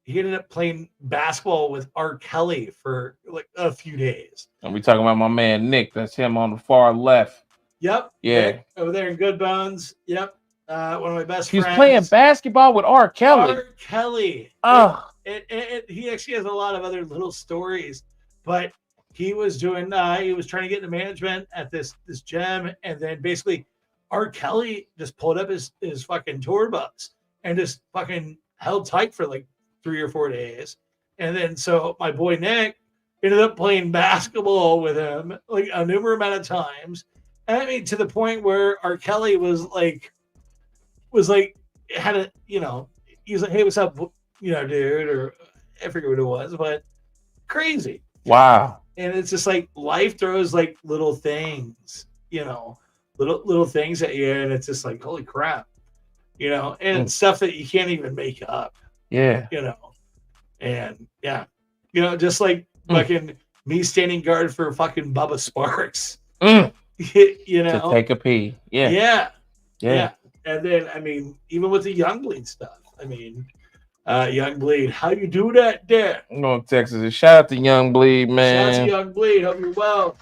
he ended up playing basketball with R. Kelly for like a few days. And we talking about my man Nick. That's him on the far left. Yep. Yeah. Nick, over there in Good Bones. Yep. One of my best friends. He's playing basketball with R. Kelly. R. Kelly. Oh. He actually has a lot of other little stories, but he was doing. He was trying to get into management at this gym, and then basically R. Kelly just pulled up his fucking tour bus and just fucking held tight for like 3 or 4 days. And then so my boy Nick ended up playing basketball with him like a numerous amount of times. And I mean, to the point where R. Kelly was like, had a, he was like, hey, what's up, dude? Or I forget what it was, but crazy. Wow. And it's just like life throws like little things, little things at you, and it's just like, holy crap, and it's stuff that you can't even make up. Yeah. And yeah, just like fucking me standing guard for fucking Bubba Sparks. To take a pee. Yeah. Yeah. And then I mean, even with the Youngbleed stuff, I mean, Youngbleed, how you do that there? I'm going to Texas. Shout out to Youngbleed, man. Shout out to Youngbleed. Hope you're well.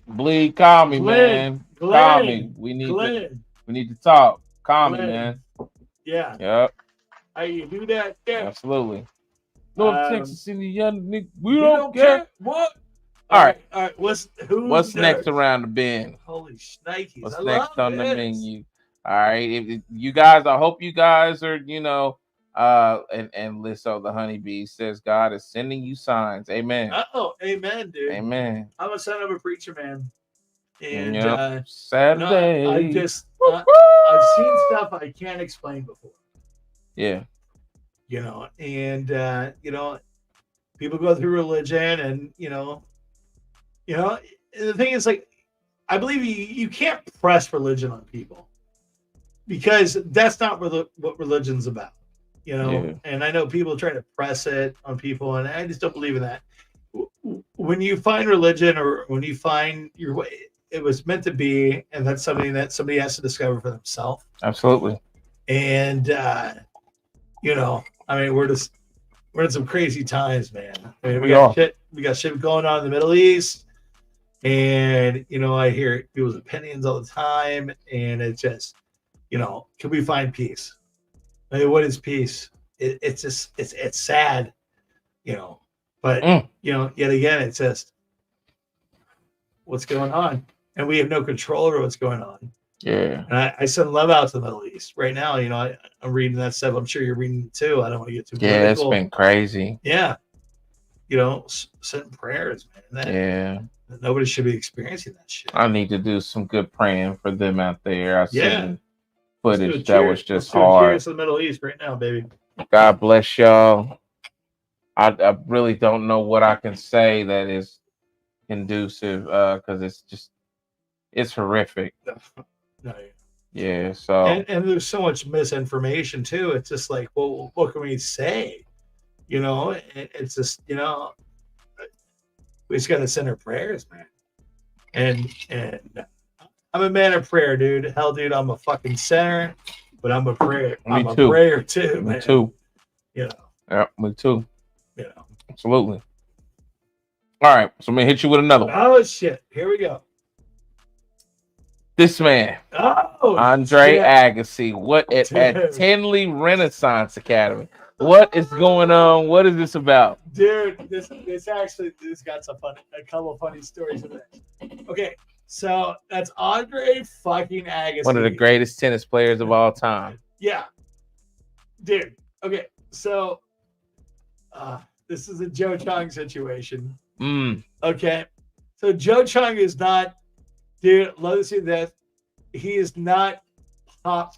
Bleed, call me, man. Call me. We need to talk. Call me, man. Yeah. Yep. How you do that there? Absolutely. North Texas in the young nigga. We don't care. What? All right. What's next around the bend? Holy shnikes. What's next on the menu? All right. If you guys, I hope you guys are, and Lizzo the honeybee says God is sending you signs. Amen. Amen, dude. Amen. I'm a son of a preacher, man. And Saturday. I've seen stuff I can't explain before. Yeah. And people go through religion, and the thing is, like, I believe you can't press religion on people, because that's not what religion's about. And I know people try to press it on people, and I just don't believe in that. When you find religion, or when you find your way, it was meant to be, and that's something that somebody has to discover for themselves. Absolutely. And I mean, we're we're in some crazy times, man. I mean, We are. we got shit going on in the Middle East, and I hear people's opinions all the time, and it's just, can we find peace? I mean, what is peace? It's just it's sad, but yet again, it's just what's going on, and we have no control over what's going on. Yeah. And I send love out to the Middle East right now. I'm reading that stuff. I'm sure you're reading it too. I don't want to get too political. Yeah, it's been crazy. Yeah. Send prayers, man. That nobody should be experiencing that shit. I need to do some good praying for them out there. I seen footage Let's that do a was just cheers hard. to the Middle East right now, baby. God bless y'all. I really don't know what I can say that is conducive because it's horrific. No. Yeah, so and there's so much misinformation too. It's just like, well, what can we say? It's just, we just gotta send our prayers, man. And I'm a man of prayer, dude. Hell, dude, I'm a fucking sinner, but I'm a prayer. I'm a prayer too, man. Me too. Yeah, me too. Absolutely. All right, so I'm gonna hit you with another one. Oh shit! Here we go. This man, Andre Agassi, at Tinley Renaissance Academy. What is going on? What is this about? Dude, this got a couple of funny stories in it. Okay, so that's Andre fucking Agassi. One of the greatest tennis players of all time. Yeah. Dude. Okay, so this is a Joe Chung situation. Okay. So Joe Chung is not, dude, love to see that. He is not pop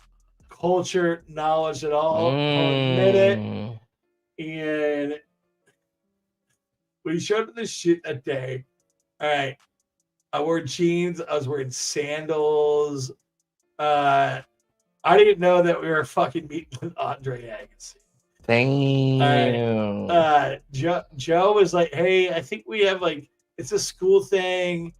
culture knowledge at all. I'll admit it. And we showed up this shit that day. All right. I wore jeans. I was wearing sandals. I didn't know that we were fucking meeting with Andre Agassi. Damn. Joe was like, hey, I think we have it's a school thing.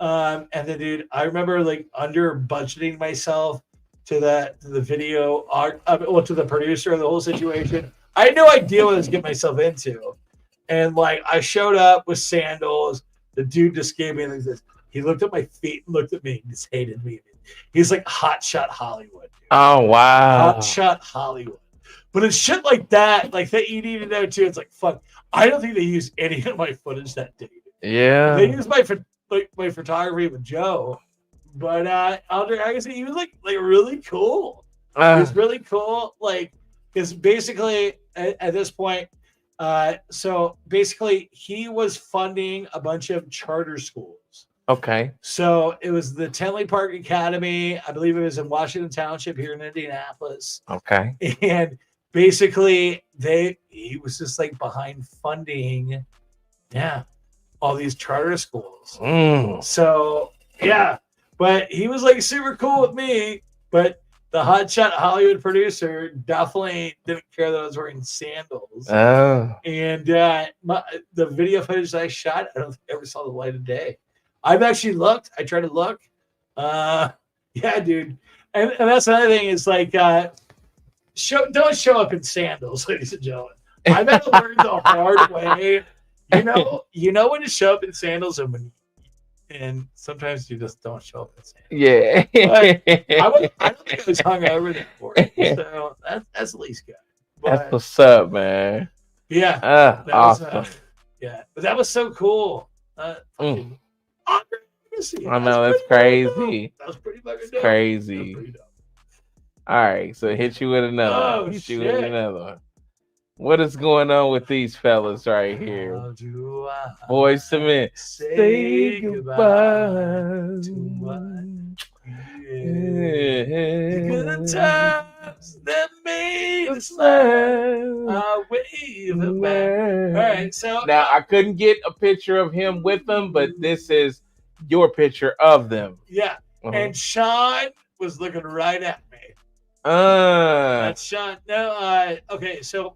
And then, dude, I remember under budgeting myself to the video, to the producer of the whole situation. I had no idea what I was getting myself into. And I showed up with sandals. The dude just gave me this. He looked at my feet and looked at me and just hated me. He's like Hot Shot Hollywood. Dude. Oh, wow. Hot Shot Hollywood. But it's shit like that, that you need to know too. It's fuck. I don't think they used any of my footage that day. Yeah. They used my photography with Joe, but Andre Agassi, he was really cool. He was really cool, because basically at this point, so basically he was funding a bunch of charter schools. Okay. So it was the Tinley Park Academy. I believe it was in Washington Township here in Indianapolis. Okay. And basically he was just behind funding, all these charter schools. So but he was like super cool with me, but the hotshot Hollywood producer definitely didn't care that I was wearing sandals. Oh. And the video footage that I shot, I don't think I ever saw the light of day. I've actually looked. I tried to look. Yeah, dude. And that's another thing is like, don't show up in sandals, ladies and gentlemen. I've had to learn the hard way. You know when to show up in sandals and sometimes you just don't show up in sandals. Yeah. I don't think I was hungover that morning, so that's the least good. But, that's what's up, man. Yeah. Awesome. Yeah, but that was so cool. I know, that's crazy. That was pretty fucking dope. Crazy. All right, so hit you with another one. Hit you with another one. What is going on with these fellas right here? How do I Boys to Men. Say goodbye to my good times that made us laugh. I wave them back. All right, so now I couldn't get a picture of him with them, but this is your picture of them. Yeah, and Sean was looking right at me. That's Sean. No, okay, so.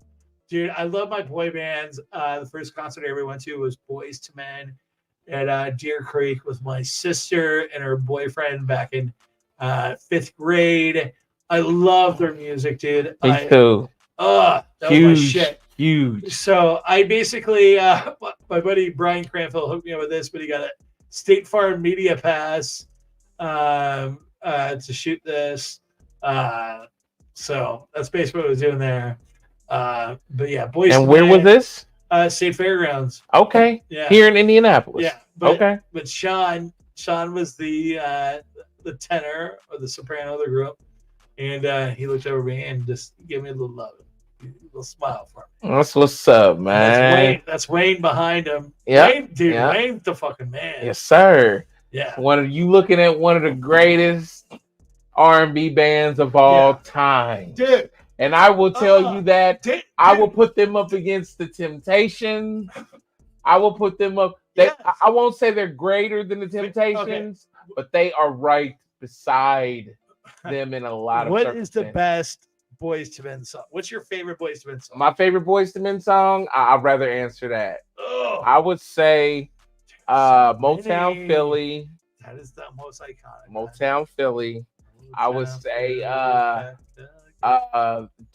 Dude, I love my boy bands. The first concert I ever went to was Boys to Men at Deer Creek with my sister and her boyfriend back in 5th grade. I love their music, dude. Me too. That was my shit. Huge. So I basically, my buddy Brian Cranfield hooked me up with this, but he got a State Farm Media Pass to shoot this. So that's basically what I was doing there. But yeah, boys. And to where was Men, this? State Fairgrounds. Okay. Yeah. Here in Indianapolis. Yeah. But, okay. But Sean was the tenor or the soprano of the group, and he looked over me and just gave me a little love, a little smile for me. That's what's up, man. That's Wayne behind him. Yeah. Wayne's the fucking man. Yes, sir. Yeah. You looking at one of the greatest R&B bands of all time, dude. And I will tell you that I will put them up against the Temptations. I will put them up. I won't say they're greater than the Temptations, but they are right beside them in a lot of. What is the best Boys to Men song? What's your favorite Boys to Men song? My favorite Boys to Men song? I'd rather answer that. Oh. I would say Motown Philly. That is the most iconic. Motown Philly. I would say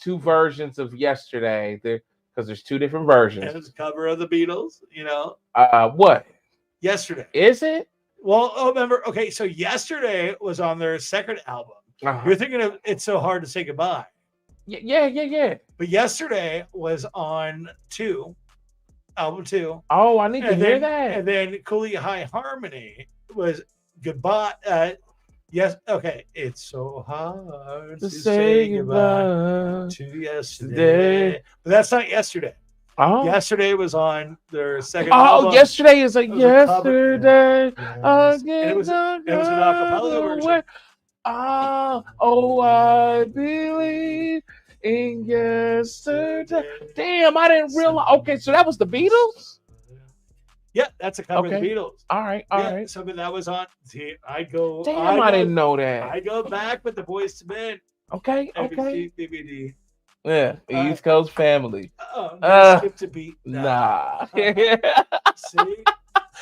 two versions of Yesterday. Because there's two different versions. And it's a cover of the Beatles, you know. What? Yesterday. Is it? Well, remember, okay, so Yesterday was on their second album. You're thinking of It's So Hard to Say Goodbye. Yeah. But Yesterday was on album 2. Oh, I need to hear that. And then Cooley High Harmony was Goodbye. Yes, okay. It's so hard to say goodbye to yesterday. But that's not Yesterday. Oh. Yesterday was on their second album. Oh, Yesterday is like Yesterday. Yes. And it was an acapella version. Oh, I believe in yesterday. Damn, I didn't realize. Okay, so that was the Beatles? Yeah, that's a cover of the Beatles. All right, all right. So that was on. See, I didn't know that. I go back with the Boys to Men. Okay. DVD. Yeah, the East Coast family. Skip to beat. Nah. See?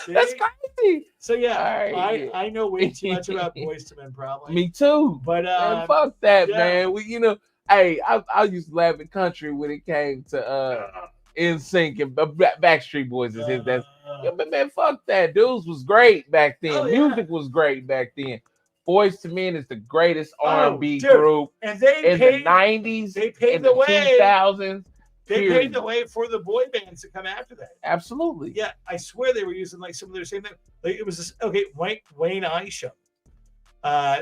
That's crazy. So yeah, I know way too much about Boys to Men, probably. Me too. But man, fuck that, man. Hey, I used to laugh in country when it came to NSYNC and Backstreet Boys. But man, fuck that. Dudes was great back then. Music was great back then. Boys to Men is the greatest R&B group and they in the 90s. They paved the way. 2000s. They paved the way for the boy bands to come after that. Absolutely. Yeah, I swear they were using like some of their same thing. Like it was this, Wayne Isham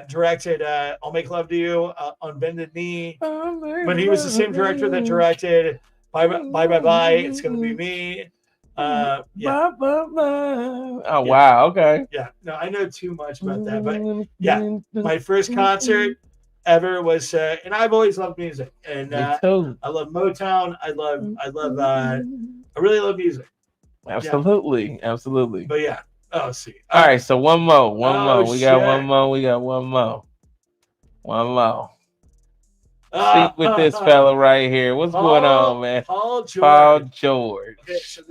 directed I'll Make Love to You, On Bended Knee. But he was the same director that directed Bye, It's Gonna Be Me. Oh wow, okay. Yeah, no, I know too much about that, but yeah, my first concert ever was, and I've always loved music, and I love Motown. I really love music. Absolutely. But yeah, see. All right, so one more. We got one more. Speak with this fella right here. What's going on, man? Paul George. Okay, so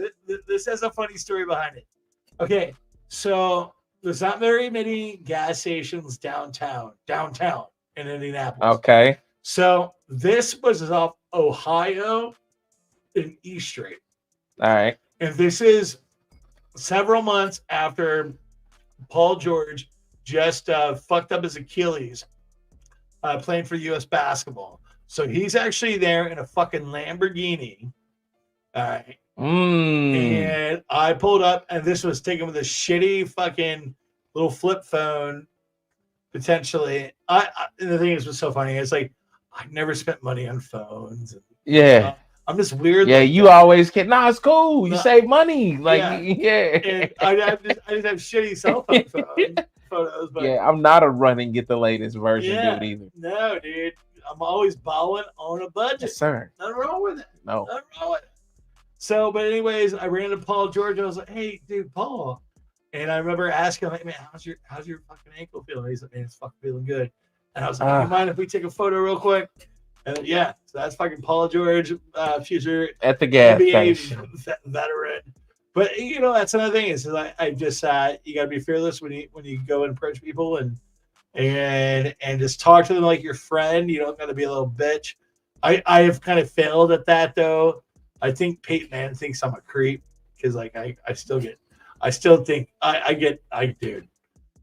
this has a funny story behind it. Okay, so there's not very many gas stations downtown in Indianapolis. Okay. So this was off Ohio and East Street. All right. And this is several months after Paul George just fucked up his Achilles playing for U.S. basketball. So he's actually there in a fucking Lamborghini. All right. And I pulled up, and this was taken with a shitty fucking little flip phone, potentially. And the thing is, what's so funny? It's like, I never spent money on phones. Yeah. I'm just weird. Yeah, like you that. Always can. Nah, it's cool. You save money. Like, yeah. And I just have shitty cell phone photos. But yeah, I'm not a run and get the latest version dude either. No, dude. I'm always balling on a budget. Yes, sir. Nothing wrong with it. No. Nothing wrong with it. So, but anyways, I ran into Paul George. I was like, hey, dude, Paul. And I remember asking him, like, man, how's your fucking ankle feeling? He's like, man, it's fucking feeling good. And I was like, you mind if we take a photo real quick? And yeah, so that's fucking Paul George, future at the gas NBA station veteran. But you know, that's another thing is I just you got to be fearless when you go and approach people and just talk to them like your friend. You don't got to be a little bitch. I have kind of failed at that though. I think Peyton Manning thinks I'm a creep because like I still think dude.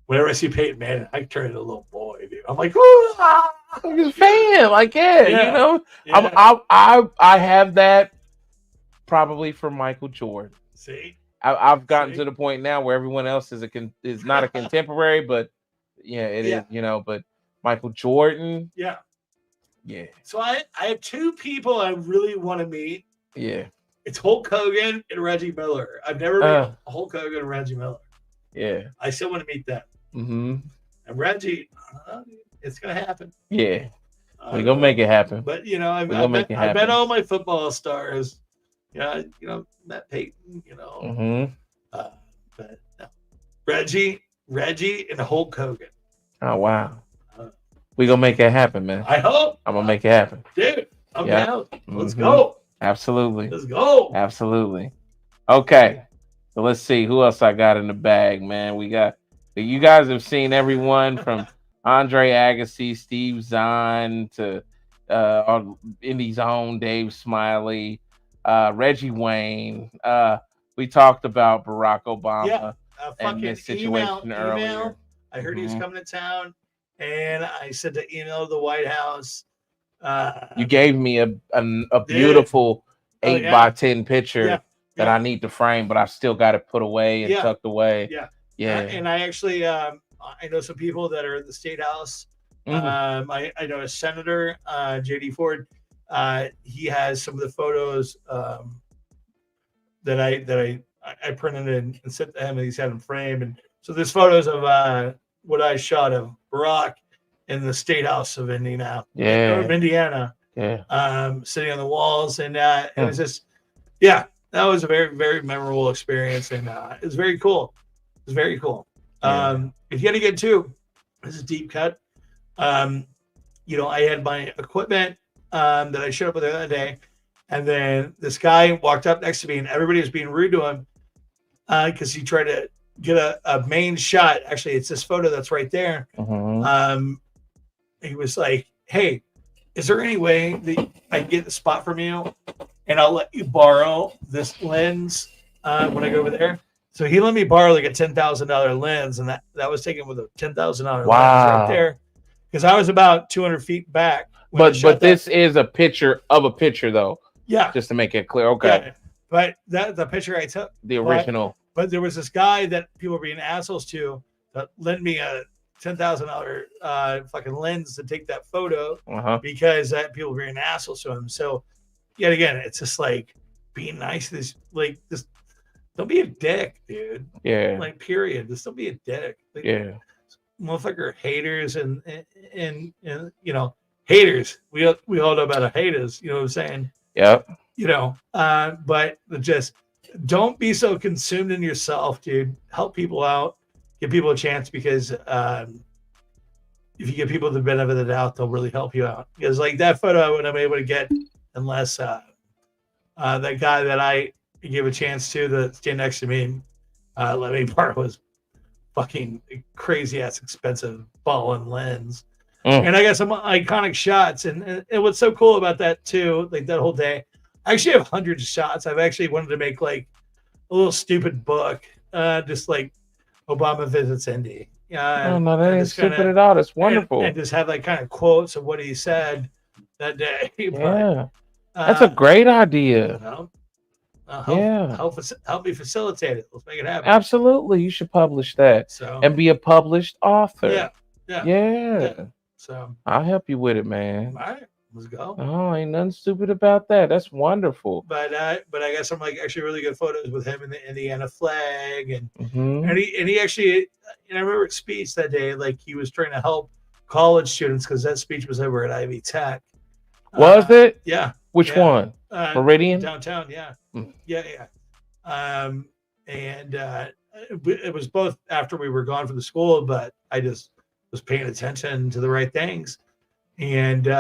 Whenever I see Peyton Manning, I turn into a little boy, dude. I'm like, I'm just a fan. Like, yeah, you know, yeah. I have that probably for Michael Jordan. See, I've gotten to the point now where everyone else is not a contemporary, but yeah, it is, you know. But Michael Jordan, yeah. So I have two people I really want to meet. Yeah. It's Hulk Hogan and Reggie Miller. I've never met Hulk Hogan and Reggie Miller. Yeah. I still want to meet them. Mm-hmm. And Reggie, it's gonna happen. Yeah. We're gonna make it happen. But you know, I met all my football stars. Yeah, you know, Matt Payton, you know. Mm-hmm. But no. Reggie, and Hulk Hogan. Oh wow. We're gonna make it happen, man. I hope. I'm gonna make it happen. Dude, I'm down. Let's Mm-hmm. go. Absolutely. Let's go. Absolutely. Okay. So let's see who else I got in the bag, man. You guys have seen everyone from Andre Agassi, Steve Zahn to Indy's own Dave Smiley, Reggie Wayne. We talked about Barack Obama and this situation earlier. I heard he was coming to town, and I sent an email to the White House. You gave me a beautiful 8x10 picture that I need to frame, but I still got it put away and tucked away. Yeah. And I actually, I know some people that are in the State House. Mm-hmm. I know a senator, J.D. Ford. He has some of the photos that I printed and sent to him, and he's had them framed. And so there's photos of what I shot of Barack in the State House of Indiana. Of Indiana. Yeah. Sitting on the walls, and it was just, that was a very, very memorable experience, and it was very cool. It was very cool. If you got to get to, this is deep cut. You know, I had my equipment that I showed up with the other day, and then this guy walked up next to me, and everybody was being rude to him because he tried to get a main shot. Actually, it's this photo that's right there. Mm-hmm. He was like, "Hey, is there any way that I can get the spot from you, and I'll let you borrow this lens when I go over there?" So he let me borrow like a $10,000 lens, and that was taken with a $10,000 lens right there, because I was about 200 feet back. But this is a picture of a picture, though. Yeah, just to make it clear. Okay. Yeah. But the picture I took, the original. But there was this guy that people were being assholes to that lent me a $10,000 fucking lens to take that photo because people were being assholes to him. So yet again, it's just like being nice to this, like this. Don't be a dick, dude. Yeah. Like, period. Just don't be a dick. Like, motherfucker haters and you know, haters. We all know about haters. You know what I'm saying? Yep. You know, but just don't be so consumed in yourself, dude. Help people out. Give people a chance, because if you give people the benefit of the doubt, they'll really help you out. Because like that photo, I wouldn't have been able to get unless that guy that I gave a chance to stand next to me let me borrow his fucking crazy ass expensive ball and lens. And I got some iconic shots, and what's so cool about that too, like that whole day, I actually have hundreds of shots. I've actually wanted to make like a little stupid book, just like Obama visits Indy. Oh no, that ain't stupid at all. That's wonderful. And just have like kind of quotes of what he said that day. Yeah, that's a great idea. You know? Help me facilitate it. Let's make it happen. Absolutely, you should publish that and be a published author. Yeah. So I'll help you with it, man. All right, let's go. Oh, ain't nothing stupid about that. That's wonderful. But I got some like actually really good photos with him in the Indiana flag, and he actually, and I remember his speech that day, like he was trying to help college students, because that speech was over at Ivy Tech. Was it? Yeah. Which one? Meridian? Downtown, yeah. Yeah. And it was both after we were gone from the school, but I just was paying attention to the right things. And it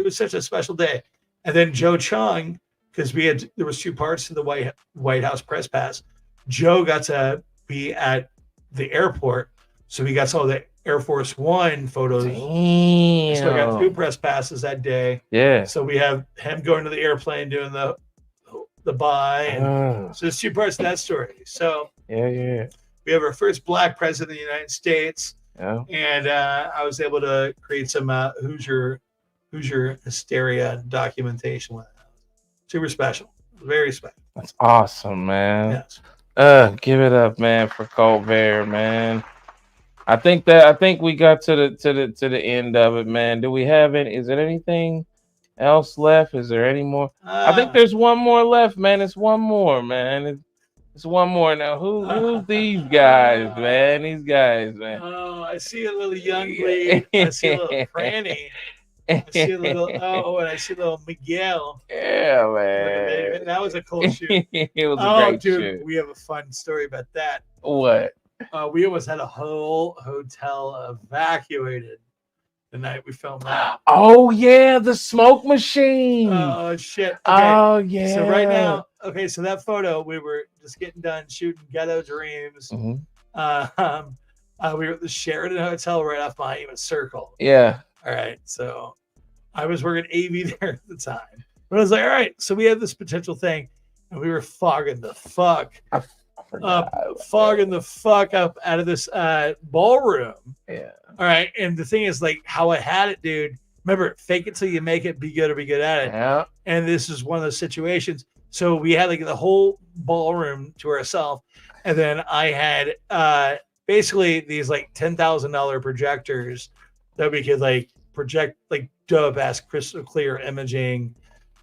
was such a special day. And then Joe Chung, because there was two parts to the White House press pass. Joe got to be at the airport, so we got all the Air Force One photos. Damn. So I got 2 press passes that day. Yeah. So we have him going to the airplane doing the buy. And so there's 2 parts to that story. So yeah. We have our first black president of the United States. Yeah. And I was able to create some Hoosier hysteria documentation with it. Super special. Very special. That's awesome, man. Yes. Give it up, man, for Colver, man. I think we got to the end of it, man. Do we have any? Is there anything else left? Is there any more? I think there's one more left, man. It's one more, man. It's one more now. Who's these guys, man? These guys, man. Oh, I see a little young bleed. I see a little Franny. I see a little and I see a little Miguel. Yeah, man. That was a cool shoot. It was a great dude, shoot. we have a fun story about that. What? We almost had a whole hotel evacuated the night we filmed that. Oh yeah, the smoke machine. Oh shit. Okay. Oh yeah. So right now, so that photo, we were just getting done shooting Ghetto Dreams. Mm-hmm. We were at the Sheraton Hotel right off Monument Circle. Yeah. All right. So I was working AV there at the time. But I was like, all right, so we had this potential thing, and we were fogging the fuck up out of this ballroom. Yeah. All right. And the thing is, like, how I had it, dude. Remember, fake it till you make it, be good or be good at it. Yeah. And this is one of those situations. So we had like the whole ballroom to ourselves. And then I had basically these like $10,000 projectors that we could like project like dope ass crystal clear imaging.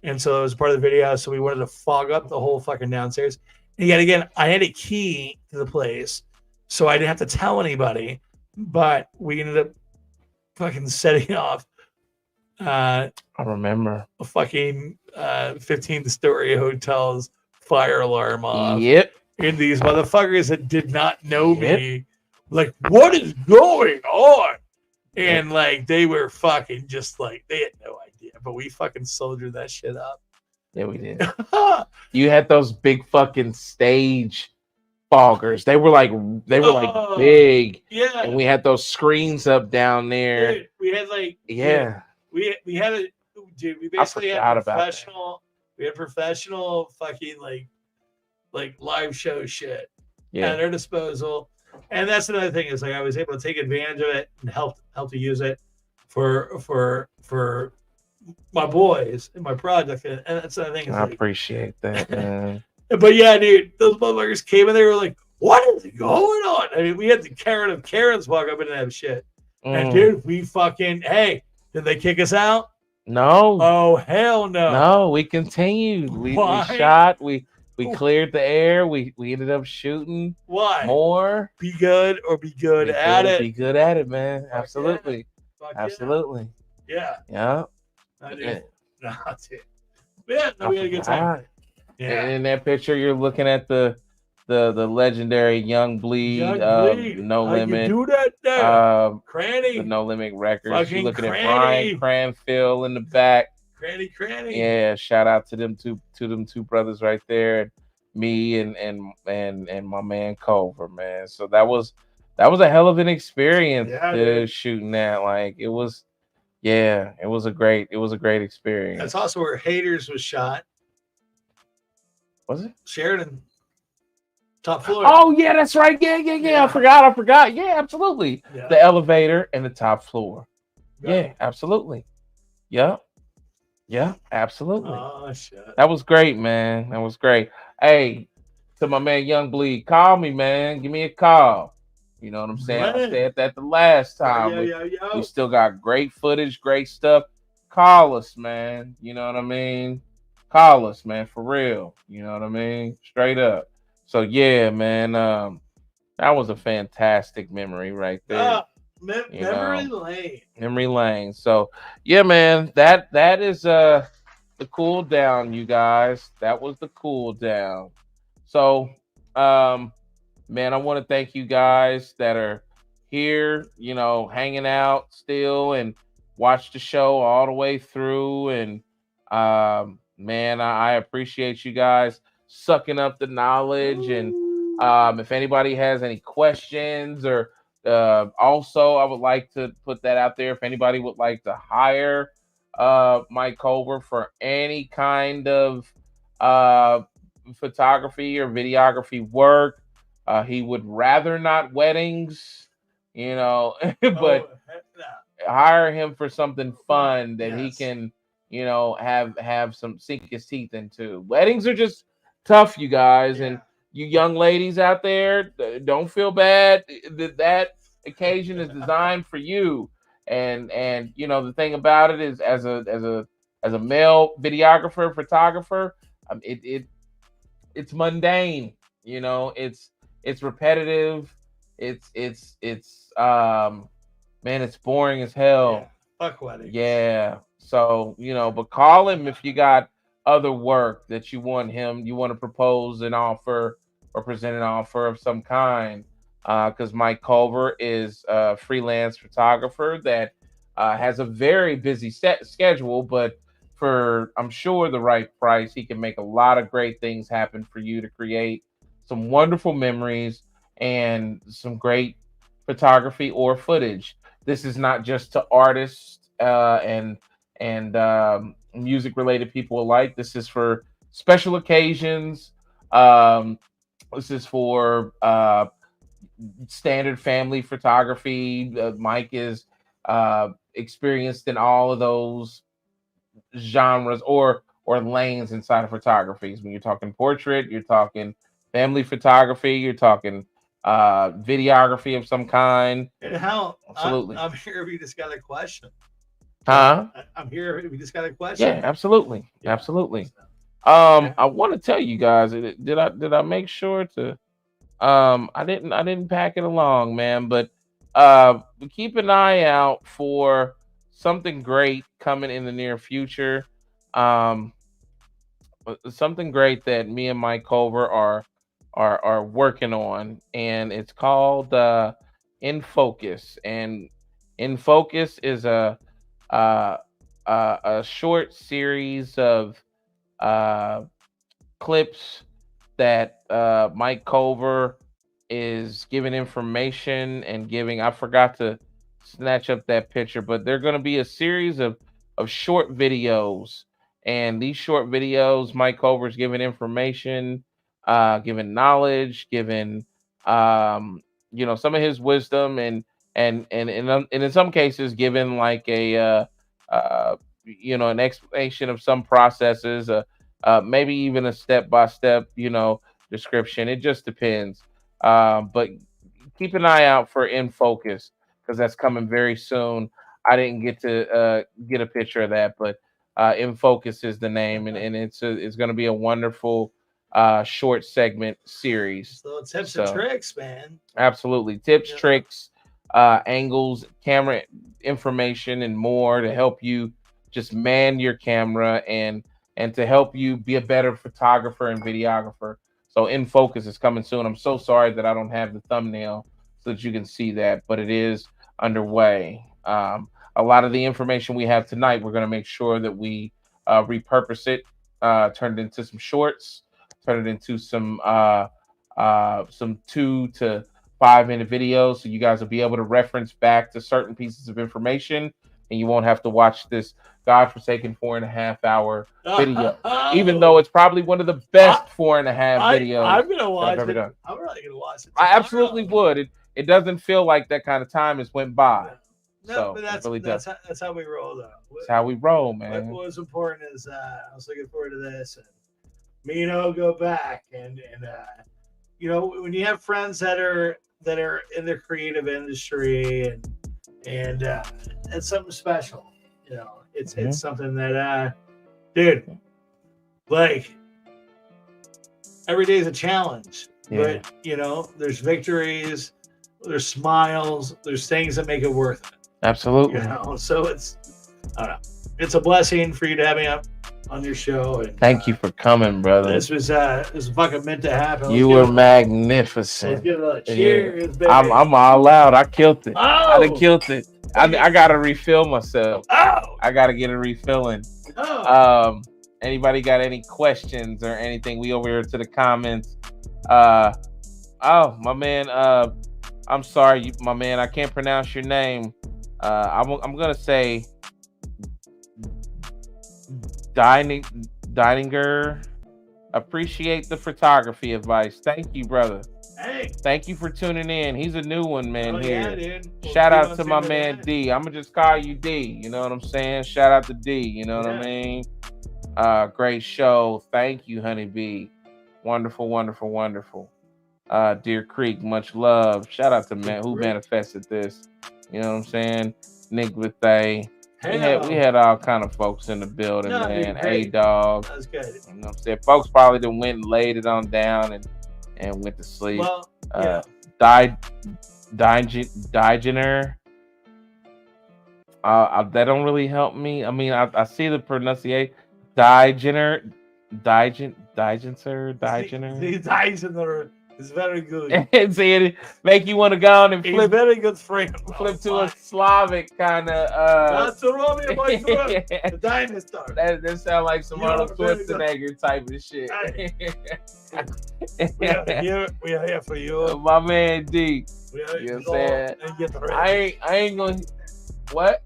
And so it was part of the video. So we wanted to fog up the whole fucking downstairs. And yet again, I had a key to the place. So I didn't have to tell anybody. But we ended up fucking setting off I remember a fucking 15th story hotel's fire alarm off. Yep. And these motherfuckers that did not know me, like, what is going on? And like they were fucking just like they had no idea. But we fucking soldiered that shit up. Yeah, we did. You had those big fucking stage foggers. They were like big. Yeah. And we had those screens up down there. Dude, we had like we had a dude. We basically had professional. We had professional fucking like live show shit at our disposal. And that's another thing is like I was able to take advantage of it and help to use it for my boys and my project. And that's another thing. I appreciate that, man. But yeah, dude, those motherfuckers came and they were like, "What is going on?" I mean, we had the Karen of Karens walk up and have shit. And dude, we fucking did they kick us out? No. Oh hell no. No, we continued. We shot. We cleared the air. We ended up shooting. Why? More. Be good or be good at it. Be good at it, man. Absolutely. Absolutely. Yeah. Yeah. Dude. Yeah, no, we had a good time. Yeah. And in that picture, you're looking at the legendary Young Bleed, No Limit. You do that there. Cranny. The No Limit Records. Fucking You're looking Cranny. at Brian Cranfield in the back. Cranny. Yeah, shout out to them two brothers right there. Me and my man Colver, man. So that was a hell of an experience shooting that. Like it was a great experience. That's also where Haters was shot. Was it? Sheridan. Top floor. Oh yeah, that's right. Yeah. I forgot. Yeah, absolutely. Yeah. The elevator and the top floor. Yeah, absolutely. Yeah, absolutely. Oh shit. That was great, man. That was great. Hey, to my man Young Bleed, call me, man. Give me a call. You know what I'm saying? I said that the last time. We still got great footage, great stuff. Call us, man. You know what I mean? Call us, man, for real. You know what I mean? Straight up. So yeah, man. That was a fantastic memory right there. Memory lane. Memory lane. So yeah, man, that is the cool down, you guys. That was the cool down. So man, I want to thank you guys that are here, you know, hanging out still and watch the show all the way through. And man, I appreciate you guys sucking up the knowledge. And if anybody has any questions or Also, I would like to put that out there. If anybody would like to hire Mike Colver for any kind of photography or videography work, he would rather not weddings, but hire him for something fun that he can, have some sink his teeth into. Weddings are just tough, you guys, and you young ladies out there, don't feel bad. That occasion is designed for you. And the thing about it is, as a male videographer, photographer, it's mundane. It's repetitive. Man, it's boring as hell. Fuck weddings. Yeah. So, but call him if you got other work that you want to propose an offer or present an offer of some kind. Because Mike Colver is a freelance photographer that has a very busy schedule, but for, I'm sure, the right price, he can make a lot of great things happen for you to create some wonderful memories and some great photography or footage. This is not just to artists and music related people alike. This is for special occasions. This is for standard family photography. Mike is experienced in all of those genres or lanes inside of photography. When you're talking portrait, you're talking family photography, you're talking videography of some kind. And how? Absolutely. I'm here if you just got a question. Huh? I'm here if you just got a question. Yeah, absolutely. Yeah. Absolutely. I want to tell you guys, did I make sure to I didn't pack it along, man, but keep an eye out for something great coming in the near future. Something great that me and Mike Culver are working on, and it's called In Focus. And In Focus is a short series of clips that Mike Culver is giving information and giving. I forgot to snatch up that picture, but they're going to be a series of short videos. And these short videos, Mike Culver is giving information, giving knowledge, giving some of his wisdom, and in some cases giving like a an explanation of some processes, maybe even a step-by-step description. It just depends, but keep an eye out for In Focus, because that's coming very soon. I didn't get to get a picture of that, but In Focus is the name, and it's going to be a wonderful short segment series. So tips and tricks, man. Absolutely. Tips, tricks, angles, camera information, and more to help you just man your camera and to help you be a better photographer and videographer. So In Focus is coming soon. I'm so sorry that I don't have the thumbnail so that you can see that, but it is underway. A lot of the information we have tonight, we're going to make sure that we repurpose it, turn it into some shorts, turn it into some 2 to 5 minute videos, so you guys will be able to reference back to certain pieces of information, and you won't have to watch this godforsaken 4.5 hour video, even though it's probably one of the best 4.5 videos I'm gonna watch I've ever it. done. I'm really gonna watch it. I absolutely would. It doesn't feel like that kind of time has went by. No, So but it really does. that's how we roll, though. That's how we roll, man. What was important is I was looking forward to this, and me and O go back, and when you have friends that are in the creative industry, and it's something special. It's something that dude, like, every day is a challenge. Yeah. But there's victories, there's smiles, there's things that make it worth it. Absolutely. So it's, I don't know, it's a blessing for you to have me up on your show. And thank you for coming, brother. This was fucking meant to happen. You were magnificent. Let's give it a cheers, baby. I'm all out. I killed it. Oh! I done killed it. I gotta refill myself. Oh! I gotta get a refilling. Oh! Anybody got any questions or anything? We over here to the comments. Oh, my man, I'm sorry, my man. I can't pronounce your name. I'm gonna say Dininger. Appreciate the photography advice. Thank you, brother. Hey. Thank you for tuning in. He's a new one, man. Yeah, here. dude. Shout out to my man D. I'm gonna just call you D. You know what I'm saying? Shout out to D. You know what I mean? Great show. Thank you, Honeybee. Wonderful, wonderful, wonderful. Deer Creek, much love. Shout out to man who manifested this. You know what I'm saying? Nick Lethay. We had all kind of folks in the building, man. A-Dog. That was good. You know what I'm saying? Folks probably done went and laid it on down and went to sleep. Well, Digener. That don't really help me. I mean, I see the pronunciation. Digener. It's very good. See it make you want to go on and flip. Very good friend. Flip to a Slavic kind of. That's Romeo, my friend. The dinosaur. That sound like some Arnold Schwarzenegger type of shit. We are here for you. My man D. We are you know what I'm saying? And get ready. I ain't gonna. What?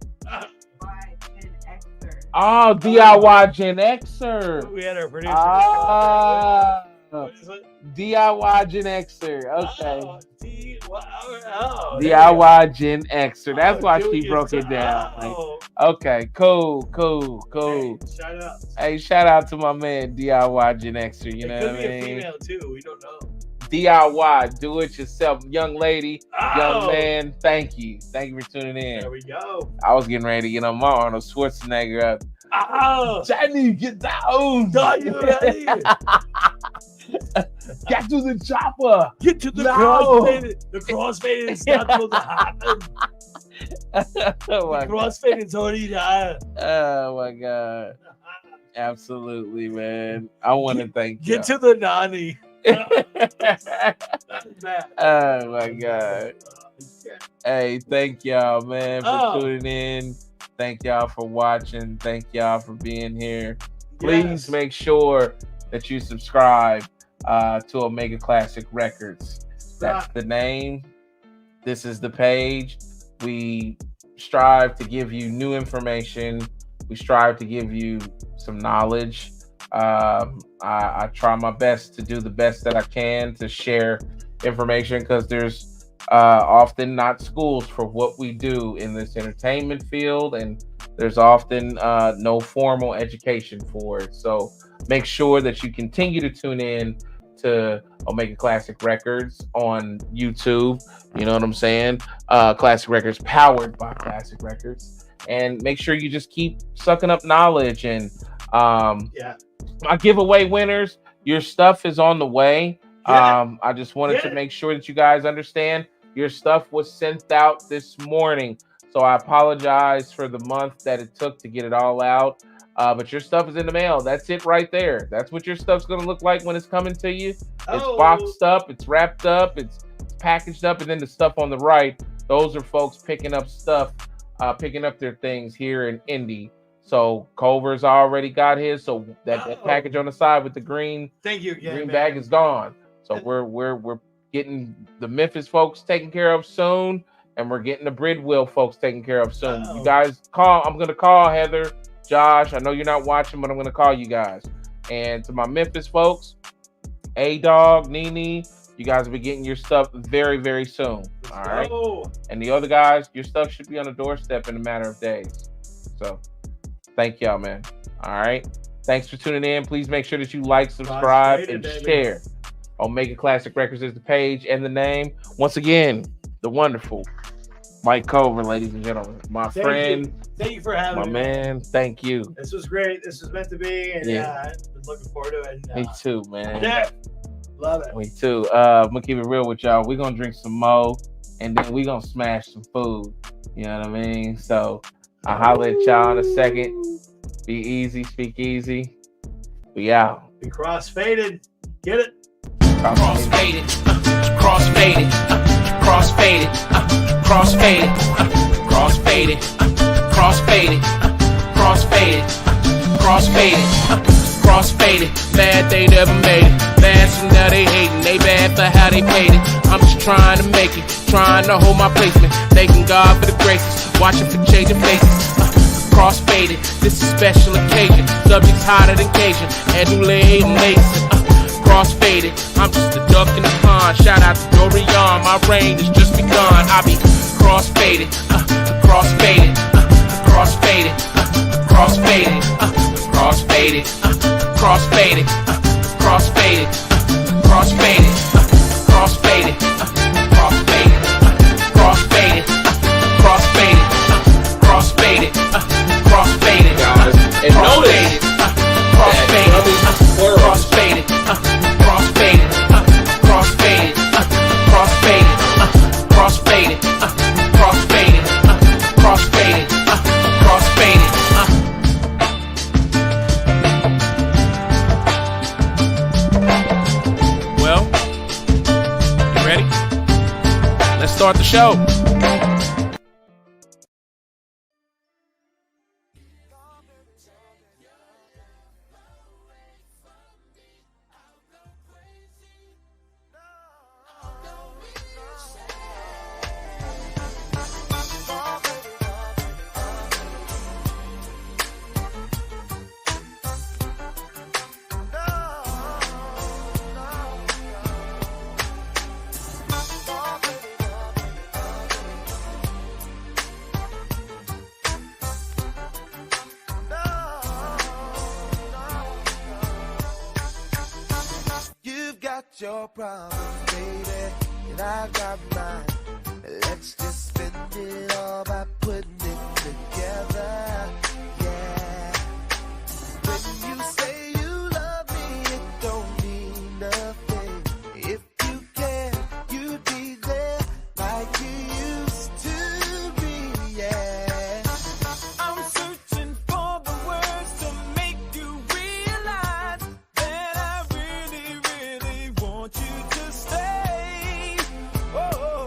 Oh, DIY Gen Xer. We had our producer. What is it? DIY Gen Xer. Okay. DIY Gen Xer. That's why she broke it down. Like, okay, cool. Hey, shout out to my man DIY Gen Xer. You know what I mean? It could be a female too. We don't know. DIY, do it yourself, young lady, young man. Thank you for tuning in. There we go. I was getting ready to get on my Arnold Schwarzenegger up. Johnny, get down! Get to the chopper! Get to the crossfade! The crossfade is not going to happen. The crossfade is already there. Oh my god! Absolutely, man. I want to thank you. Get to the nanny. Oh my god! Hey, thank y'all, man, for tuning in. Thank y'all for watching. Thank y'all for being here. Please make sure that you subscribe to Omega Classic Records. That's the name. This is the page. We strive to give you new information. We strive to give you some knowledge. I try my best to do the best that I can to share information because there's often not schools for what we do in this entertainment field, and there's often no formal education for it. So make sure that you continue to tune in to Omega Classic Records on YouTube. You know what I'm saying? Classic Records powered by Classic Records. And make sure you just keep sucking up knowledge. And my giveaway winners, your stuff is on the way. I just wanted to make sure that you guys understand your stuff was sent out this morning. So I apologize for the month that it took to get it all out. But your stuff is in the mail. That's it right there. That's what your stuff's going to look like when it's coming to you. It's boxed up, it's wrapped up, it's packaged up, and then the stuff on the right, those are folks picking up stuff, picking up their things here in Indy. So Culver's already got his. So that package on the side with the green, green bag is gone. So we're getting the Memphis folks taken care of soon, and we're getting the Bridwell folks taken care of soon. You guys call. I'm gonna call Heather, Josh. I know you're not watching, but I'm gonna call you guys. And to my Memphis folks, A-Dog, Nene, you guys will be getting your stuff very, very soon. All right. And the other guys, your stuff should be on the doorstep in a matter of days. So thank y'all, man. All right. Thanks for tuning in. Please make sure that you like, subscribe, and share. Omega Classic Records is the page and the name. Once again, the wonderful Mike Colver, ladies and gentlemen. My friend. Thank you for having me. My man, thank you. This was great. This was meant to be. And I've been looking forward to it. Me too, man. Yeah. Love it. Me too. I'm going to keep it real with y'all. We're going to drink some mo, and then we're going to smash some food. You know what I mean? So I'll holler at y'all in a second. Be easy. Speak easy. We out. Be cross-faded. Get it? Cross-faded, cross-faded, cross-faded, cross-faded, cross-faded, cross-faded, cross-faded, cross-faded. cross-faded. Mad they never made it. Mad so now they hating. They bad for how they paid it. I'm just trying to make it, trying to hold my placement. Thanking God for the graces, watching for changing faces. Cross-faded, this is special occasion. Subjects hotter than Cajun, Andouille and Mason. Cross-faded, I'm just a duck in the pond. Shout out to Dorian, my reign has just begun. I be cross-faded, cross-faded, cross-faded, cross-faded, cross-faded, cross-faded, cross-faded, cross-faded, cross-faded, cross-faded, cross-faded, cross-faded, cross-faded, cross-faded, guys. And notice cross-faded, cross-faded, cross-faded, cross-faded, cross-faded, cross-faded, cross-faded, cross-faded, cross-faded. Well, you ready? Let's start the show. You've got your problems, baby, and I got mine. Let's just spend it all by putting it together. Yeah. When you say you love me, it don't mean nothing. If you care, you'd be there like you used to be. Yeah. I'm searching for the words to make you realize that I really want you to stay. Oh.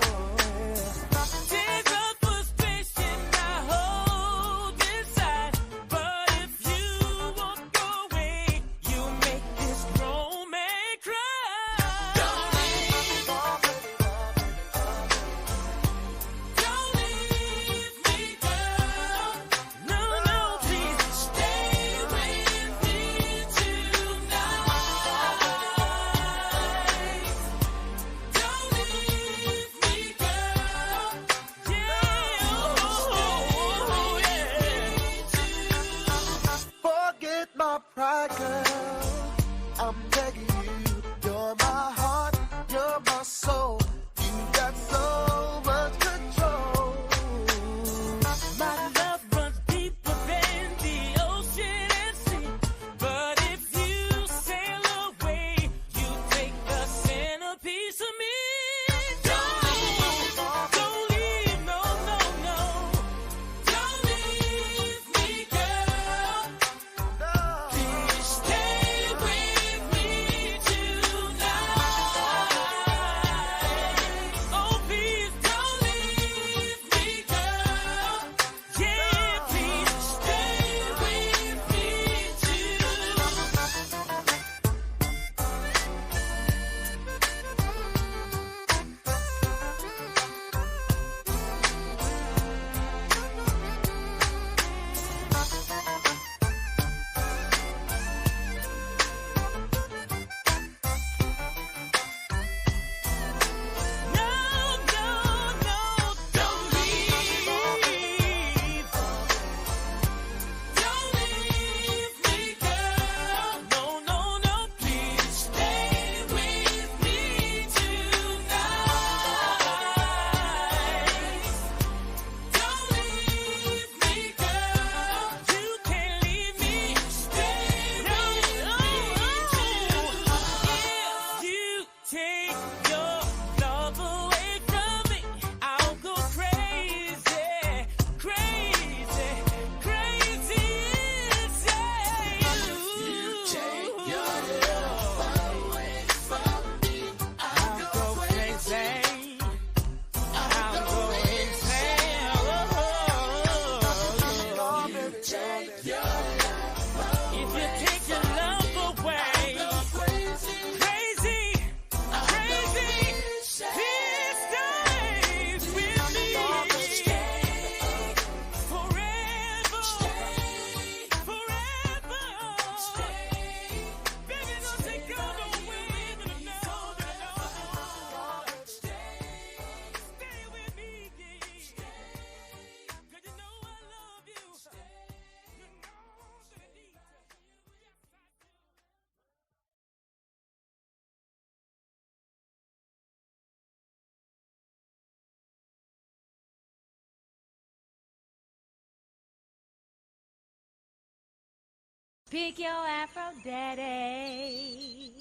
pick your Afro daddy,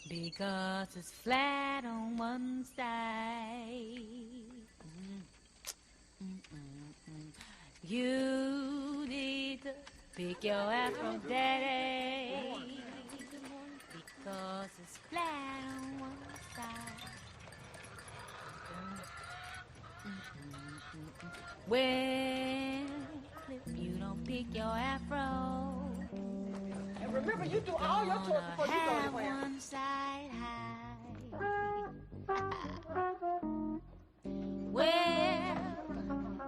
because it's flat on one side. You need to pick your Afro daddy, because it's flat on one side. Well, if you don't pick your Afro, And remember, you do all your chores before you go to class. one side high. Well,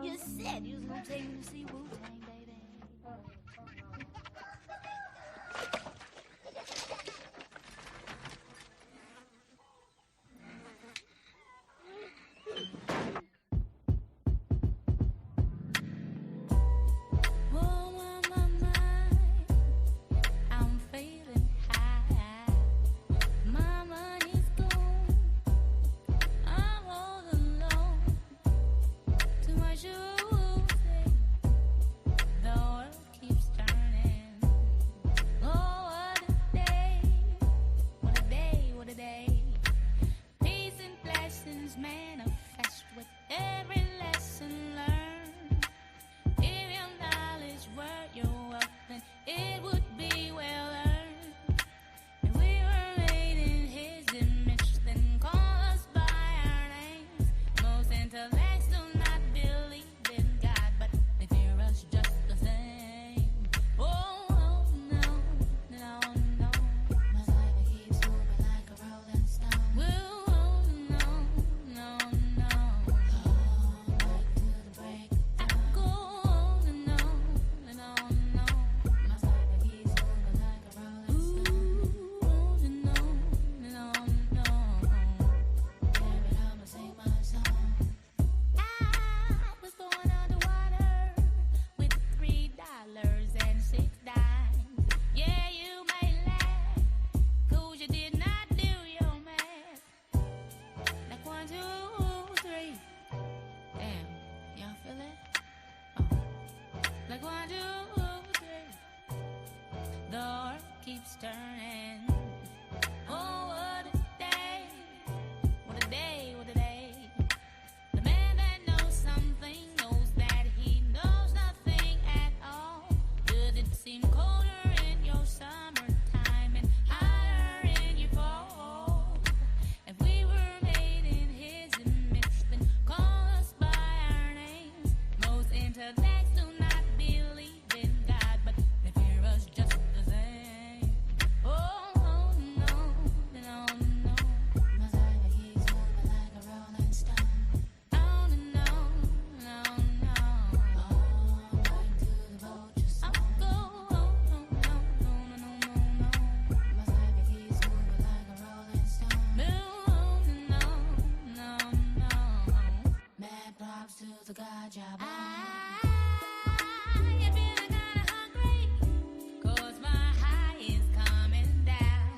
you said you was gonna take me to see Wu-Tang, baby. I'm feeling high. My money's gone. I'm all alone. Too much to say. The world keeps turning. Oh, what a day. What a day, what a day. Peace and blessings manifest with every lesson learned. If your knowledge were your wealth, then it would be well earned. If we were made in His image, then call us by our names. Most intellects do not believe in God, but they fear us just the same. Oh, no, no, no. My life keeps moving like a rolling stone. Oh, no, no, no. All night to the break of dawn. I go on and on and on and on. My life keeps moving like a rolling stone. On and on and on and on. Baby, I'ma sing my song. I was born underwater with $3.06. Yeah, you may laugh, 'cause you did not do your math. Like 1, 2, 3. Damn, y'all feel it? Oh. Like 1, 2, 3. The earth keeps turning. Oh, what a day. What a day, what a day. The man that knows something knows that he knows nothing at all. Does it seem colder in your summertime and hotter in your fall? If we were made in His image, then call us by our names. Most intellects do not believe in God, but they fear us just the same. Oh, no, no, no. My life keeps moving like a rolling stone. On and on, no, no. All night to the vulture song. I'll go on, no, no, no, no, no, no. My life keeps moving like a rolling stone. On and on, no, no. Mad props to the God job. You're feeling kinda hungry, 'cause my high is coming down.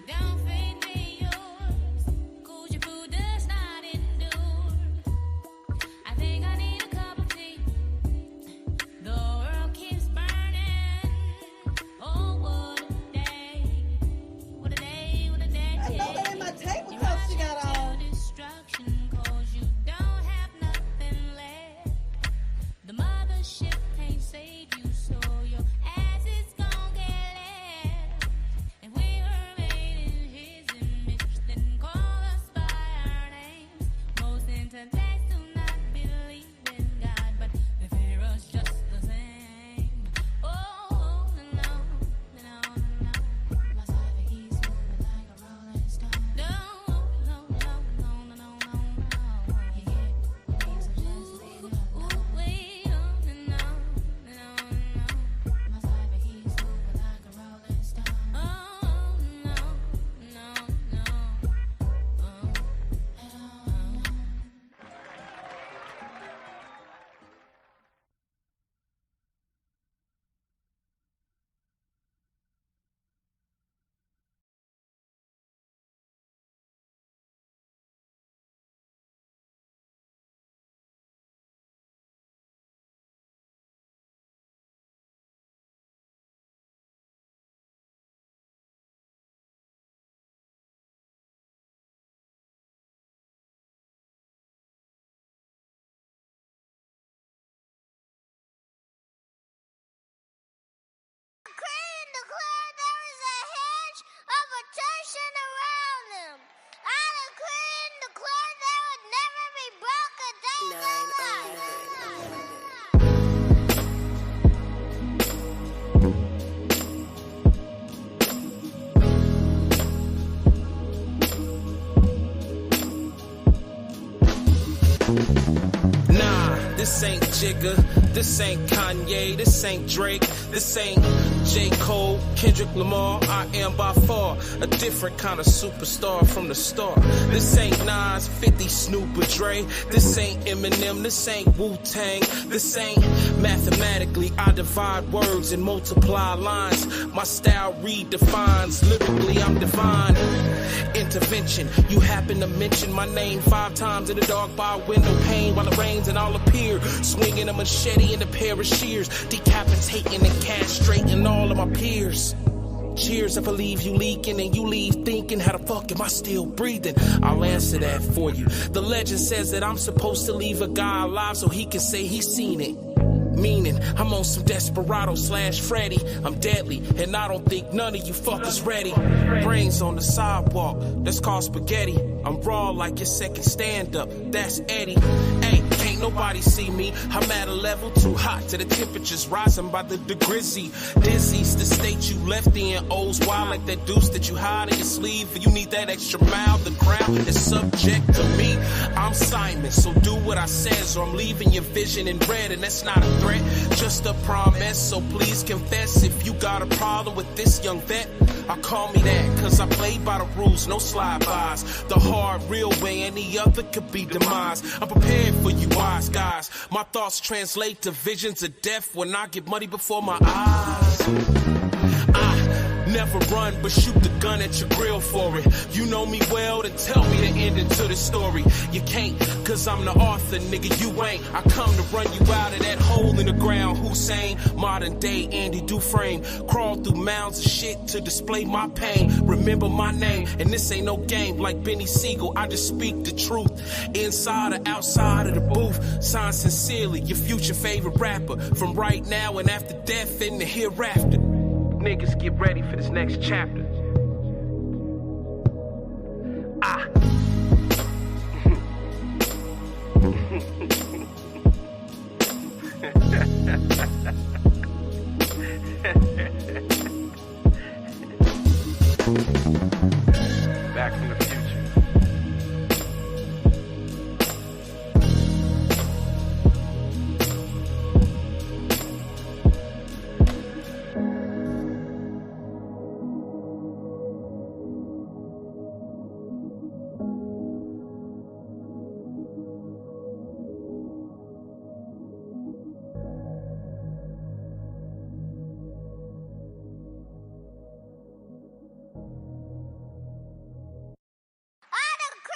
Don't feed me yours, 'cause your food does not endure. I think I need a cup of tea. The world keeps burning. Oh, what a day. What a day, what a day. I know that ain't my tablecloth she got on. Destruction, 'cause you don't have nothing left. Nah, this ain't Jigga, this ain't Kanye, this ain't Drake, this ain't J. Cole, Kendrick Lamar. I am by far a different kind of superstar from the start. This ain't Nas, 50, Snoop or Dre. This ain't Eminem, this ain't Wu-Tang. This ain't mathematically, I divide words and multiply lines. My style redefines, lyrically I'm divine. Intervention, you happen to mention my name 5 times in the dark by a window pane while it rains and I'll appear, swinging a machete and a pair of shears, decapitating and castrating all of my peers. Cheers if I leave you leaking and you leave thinking, how the fuck am I still breathing? I'll answer that for you. The legend says that I'm supposed to leave a guy alive so he can say he's seen it. Meaning, I'm on some Desperado / Freddy. I'm deadly, and I don't think none of you fuckers ready. Brains on the sidewalk, that's called spaghetti. I'm raw like your second stand-up, that's Eddie. Hey, can't nobody see me. I'm at a level too hot to the temperatures rising by the degrizzy. Dizzy's the state you left in. O's wild like that deuce that you hide in your sleeve. You need that extra mile. The ground is subject to me. I'm Simon, so do what I says, or I'm leaving your vision in red, and that's not a threat, just a promise. So please confess if you got a problem with this young vet. I call me that, cause I play by the rules, no slide-bys. The hard, real way, any other could be demise. I'm prepared for you wise guys. My thoughts translate to visions of death when I get money before my eyes. Never run, but shoot the gun at your grill for it. You know me well, then tell me the ending to the story. You can't, cause I'm the author, nigga, you ain't. I come to run you out of that hole in the ground. Hussein, modern day Andy Dufresne. Crawl through mounds of shit to display my pain. Remember my name, and this ain't no game like Benny Siegel. I just speak the truth, inside or outside of the booth. Sign sincerely, your future favorite rapper. From right now and after death and the hereafter. Niggas get ready for this next chapter. Back from the future.